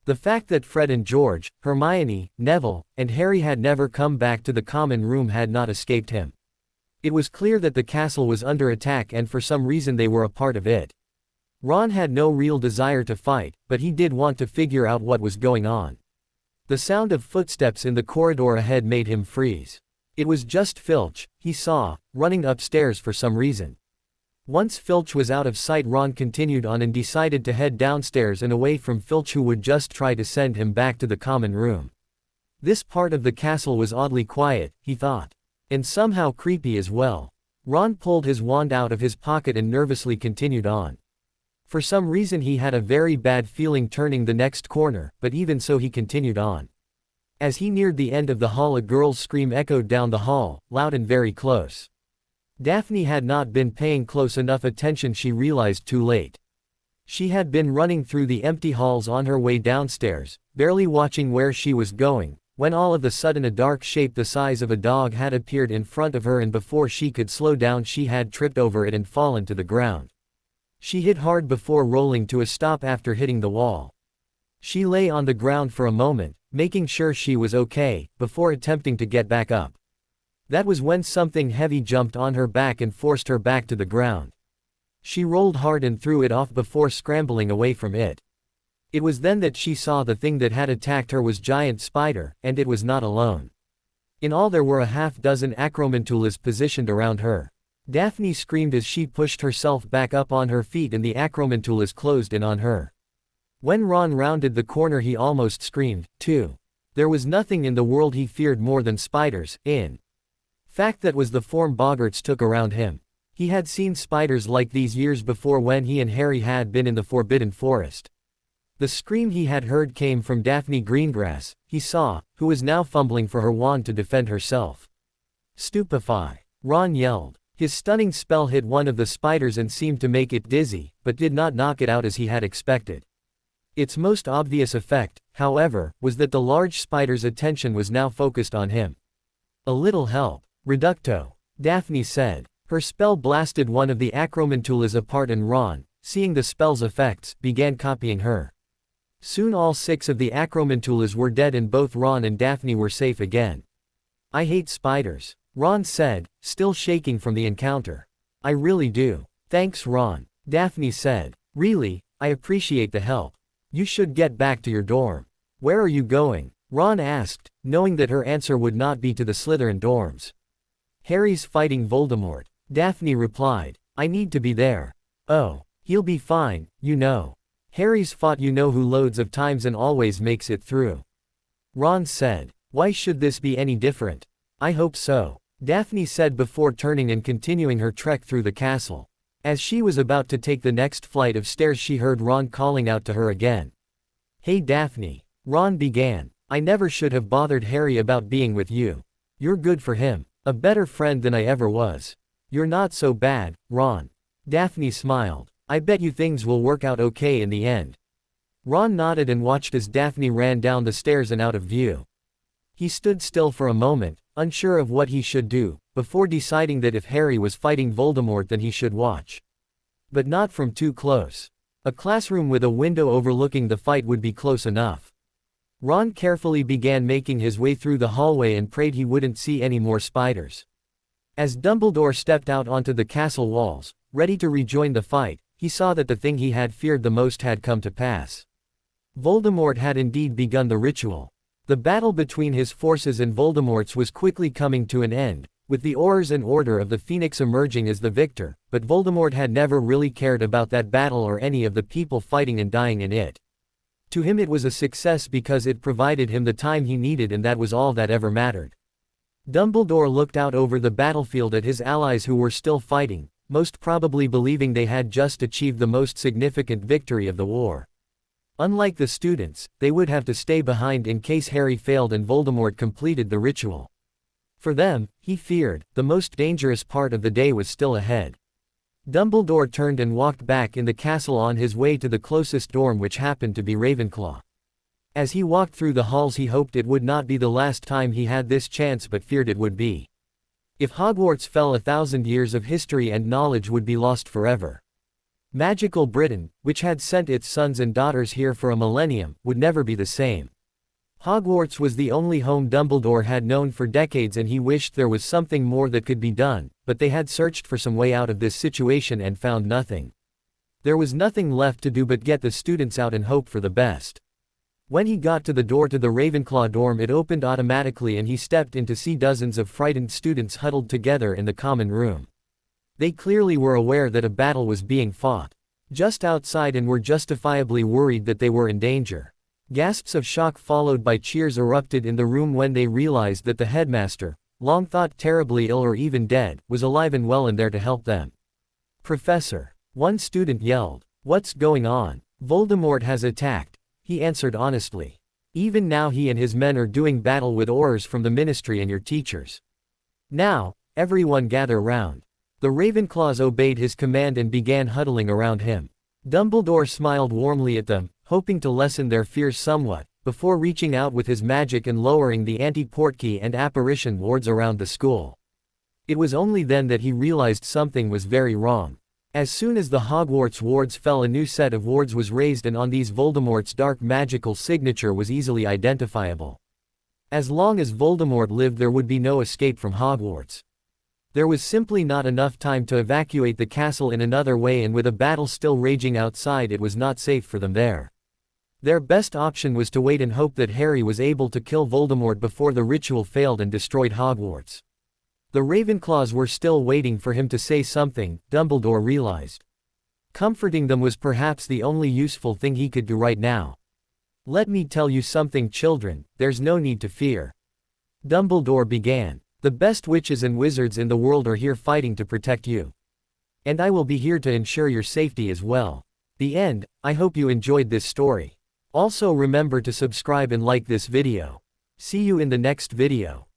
Speaker 1: The fact that Fred and George, Hermione, Neville, and Harry had never come back to the common room had not escaped him. It was clear that the castle was under attack and for some reason they were a part of it. Ron had no real desire to fight, but he did want to figure out what was going on. The sound of footsteps in the corridor ahead made him freeze. It was just Filch, he saw, running upstairs for some reason. Once Filch was out of sight, Ron continued on and decided to head downstairs and away from Filch, who would just try to send him back to the common room. This part of the castle was oddly quiet, he thought. And somehow creepy as well. Ron pulled his wand out of his pocket and nervously continued on. For some reason he had a very bad feeling turning the next corner, but even so he continued on. As he neared the end of the hall, a girl's scream echoed down the hall, loud and very close. Daphne had not been paying close enough attention, she realized too late. She had been running through the empty halls on her way downstairs, barely watching where she was going, when all of a sudden a dark shape the size of a dog had appeared in front of her, and before she could slow down she had tripped over it and fallen to the ground. She hit hard before rolling to a stop after hitting the wall. She lay on the ground for a moment, making sure she was okay, before attempting to get back up. That was when something heavy jumped on her back and forced her back to the ground. She rolled hard and threw it off before scrambling away from it. It was then that she saw the thing that had attacked her was giant spider, and it was not alone. In all there were a half-dozen acromantulas positioned around her. Daphne screamed as she pushed herself back up on her feet and the acromantulas closed in on her. When Ron rounded the corner he almost screamed, too. There was nothing in the world he feared more than spiders, in fact that was the form Boggarts took around him. He had seen spiders like these years before when he and Harry had been in the Forbidden Forest. The scream he had heard came from Daphne Greengrass, he saw, who was now fumbling for her wand to defend herself. Stupefy! Ron yelled. His stunning spell hit one of the spiders and seemed to make it dizzy, but did not knock it out as he had expected. Its most obvious effect, however, was that the large spider's attention was now focused on him. A little help. Reducto. Daphne said. Her spell blasted one of the acromantulas apart and Ron, seeing the spell's effects, began copying her. Soon all 6 of the acromantulas were dead and both Ron and Daphne were safe again. I hate spiders, Ron said, still shaking from the encounter. I really do. Thanks, Ron, Daphne said. Really, I appreciate the help. You should get back to your dorm. Where are you going? Ron asked, knowing that her answer would not be to the Slytherin dorms. Harry's fighting Voldemort, Daphne replied. I need to be there. Oh, he'll be fine, you know. Harry's fought you-know-who loads of times and always makes it through. Ron said. Why should this be any different? I hope so, Daphne said before turning and continuing her trek through the castle. As she was about to take the next flight of stairs she heard Ron calling out to her again. Hey Daphne, Ron began. I never should have bothered Harry about being with you. You're good for him. A better friend than I ever was. You're not so bad, Ron. Daphne smiled. I bet you things will work out okay in the end. Ron nodded and watched as Daphne ran down the stairs and out of view. He stood still for a moment, unsure of what he should do, before deciding that if Harry was fighting Voldemort then he should watch. But not from too close. A classroom with a window overlooking the fight would be close enough. Ron carefully began making his way through the hallway and prayed he wouldn't see any more spiders. As Dumbledore stepped out onto the castle walls, ready to rejoin the fight, he saw that the thing he had feared the most had come to pass. Voldemort had indeed begun the ritual. The battle between his forces and Voldemort's was quickly coming to an end, with the Aurors and Order of the Phoenix emerging as the victor, but Voldemort had never really cared about that battle or any of the people fighting and dying in it. To him it was a success because it provided him the time he needed and that was all that ever mattered. Dumbledore looked out over the battlefield at his allies who were still fighting, most probably believing they had just achieved the most significant victory of the war. Unlike the students, they would have to stay behind in case Harry failed and Voldemort completed the ritual. For them, he feared, the most dangerous part of the day was still ahead. Dumbledore turned and walked back in the castle on his way to the closest dorm, which happened to be Ravenclaw. As he walked through the halls he hoped it would not be the last time he had this chance but feared it would be. If Hogwarts fell 1,000 years of history and knowledge would be lost forever. Magical Britain, which had sent its sons and daughters here for a millennium, would never be the same. Hogwarts was the only home Dumbledore had known for decades and he wished there was something more that could be done, but they had searched for some way out of this situation and found nothing. There was nothing left to do but get the students out and hope for the best. When he got to the door to the Ravenclaw dorm, it opened automatically and he stepped in to see dozens of frightened students huddled together in the common room. They clearly were aware that a battle was being fought just outside and were justifiably worried that they were in danger. Gasps of shock followed by cheers erupted in the room when they realized that the headmaster, long thought terribly ill or even dead, was alive and well and there to help them. "Professor," one student yelled. "What's going on?" "Voldemort has attacked," he answered honestly. "Even now he and his men are doing battle with orders from the ministry and your teachers. Now, everyone gather round." The Ravenclaws obeyed his command and began huddling around him. Dumbledore smiled warmly at them, hoping to lessen their fears somewhat, before reaching out with his magic and lowering the anti-portkey and apparition wards around the school. It was only then that he realized something was very wrong. As soon as the Hogwarts wards fell, a new set of wards was raised, and on these Voldemort's dark magical signature was easily identifiable. As long as Voldemort lived, there would be no escape from Hogwarts. There was simply not enough time to evacuate the castle in another way, and with a battle still raging outside, it was not safe for them there. Their best option was to wait and hope that Harry was able to kill Voldemort before the ritual failed and destroyed Hogwarts. The Ravenclaws were still waiting for him to say something, Dumbledore realized. Comforting them was perhaps the only useful thing he could do right now. "Let me tell you something, children, there's no need to fear," Dumbledore began. "The best witches and wizards in the world are here fighting to protect you. And I will be here to ensure your safety as well." The end. I hope you enjoyed this story. Also remember to subscribe and like this video. See you in the next video.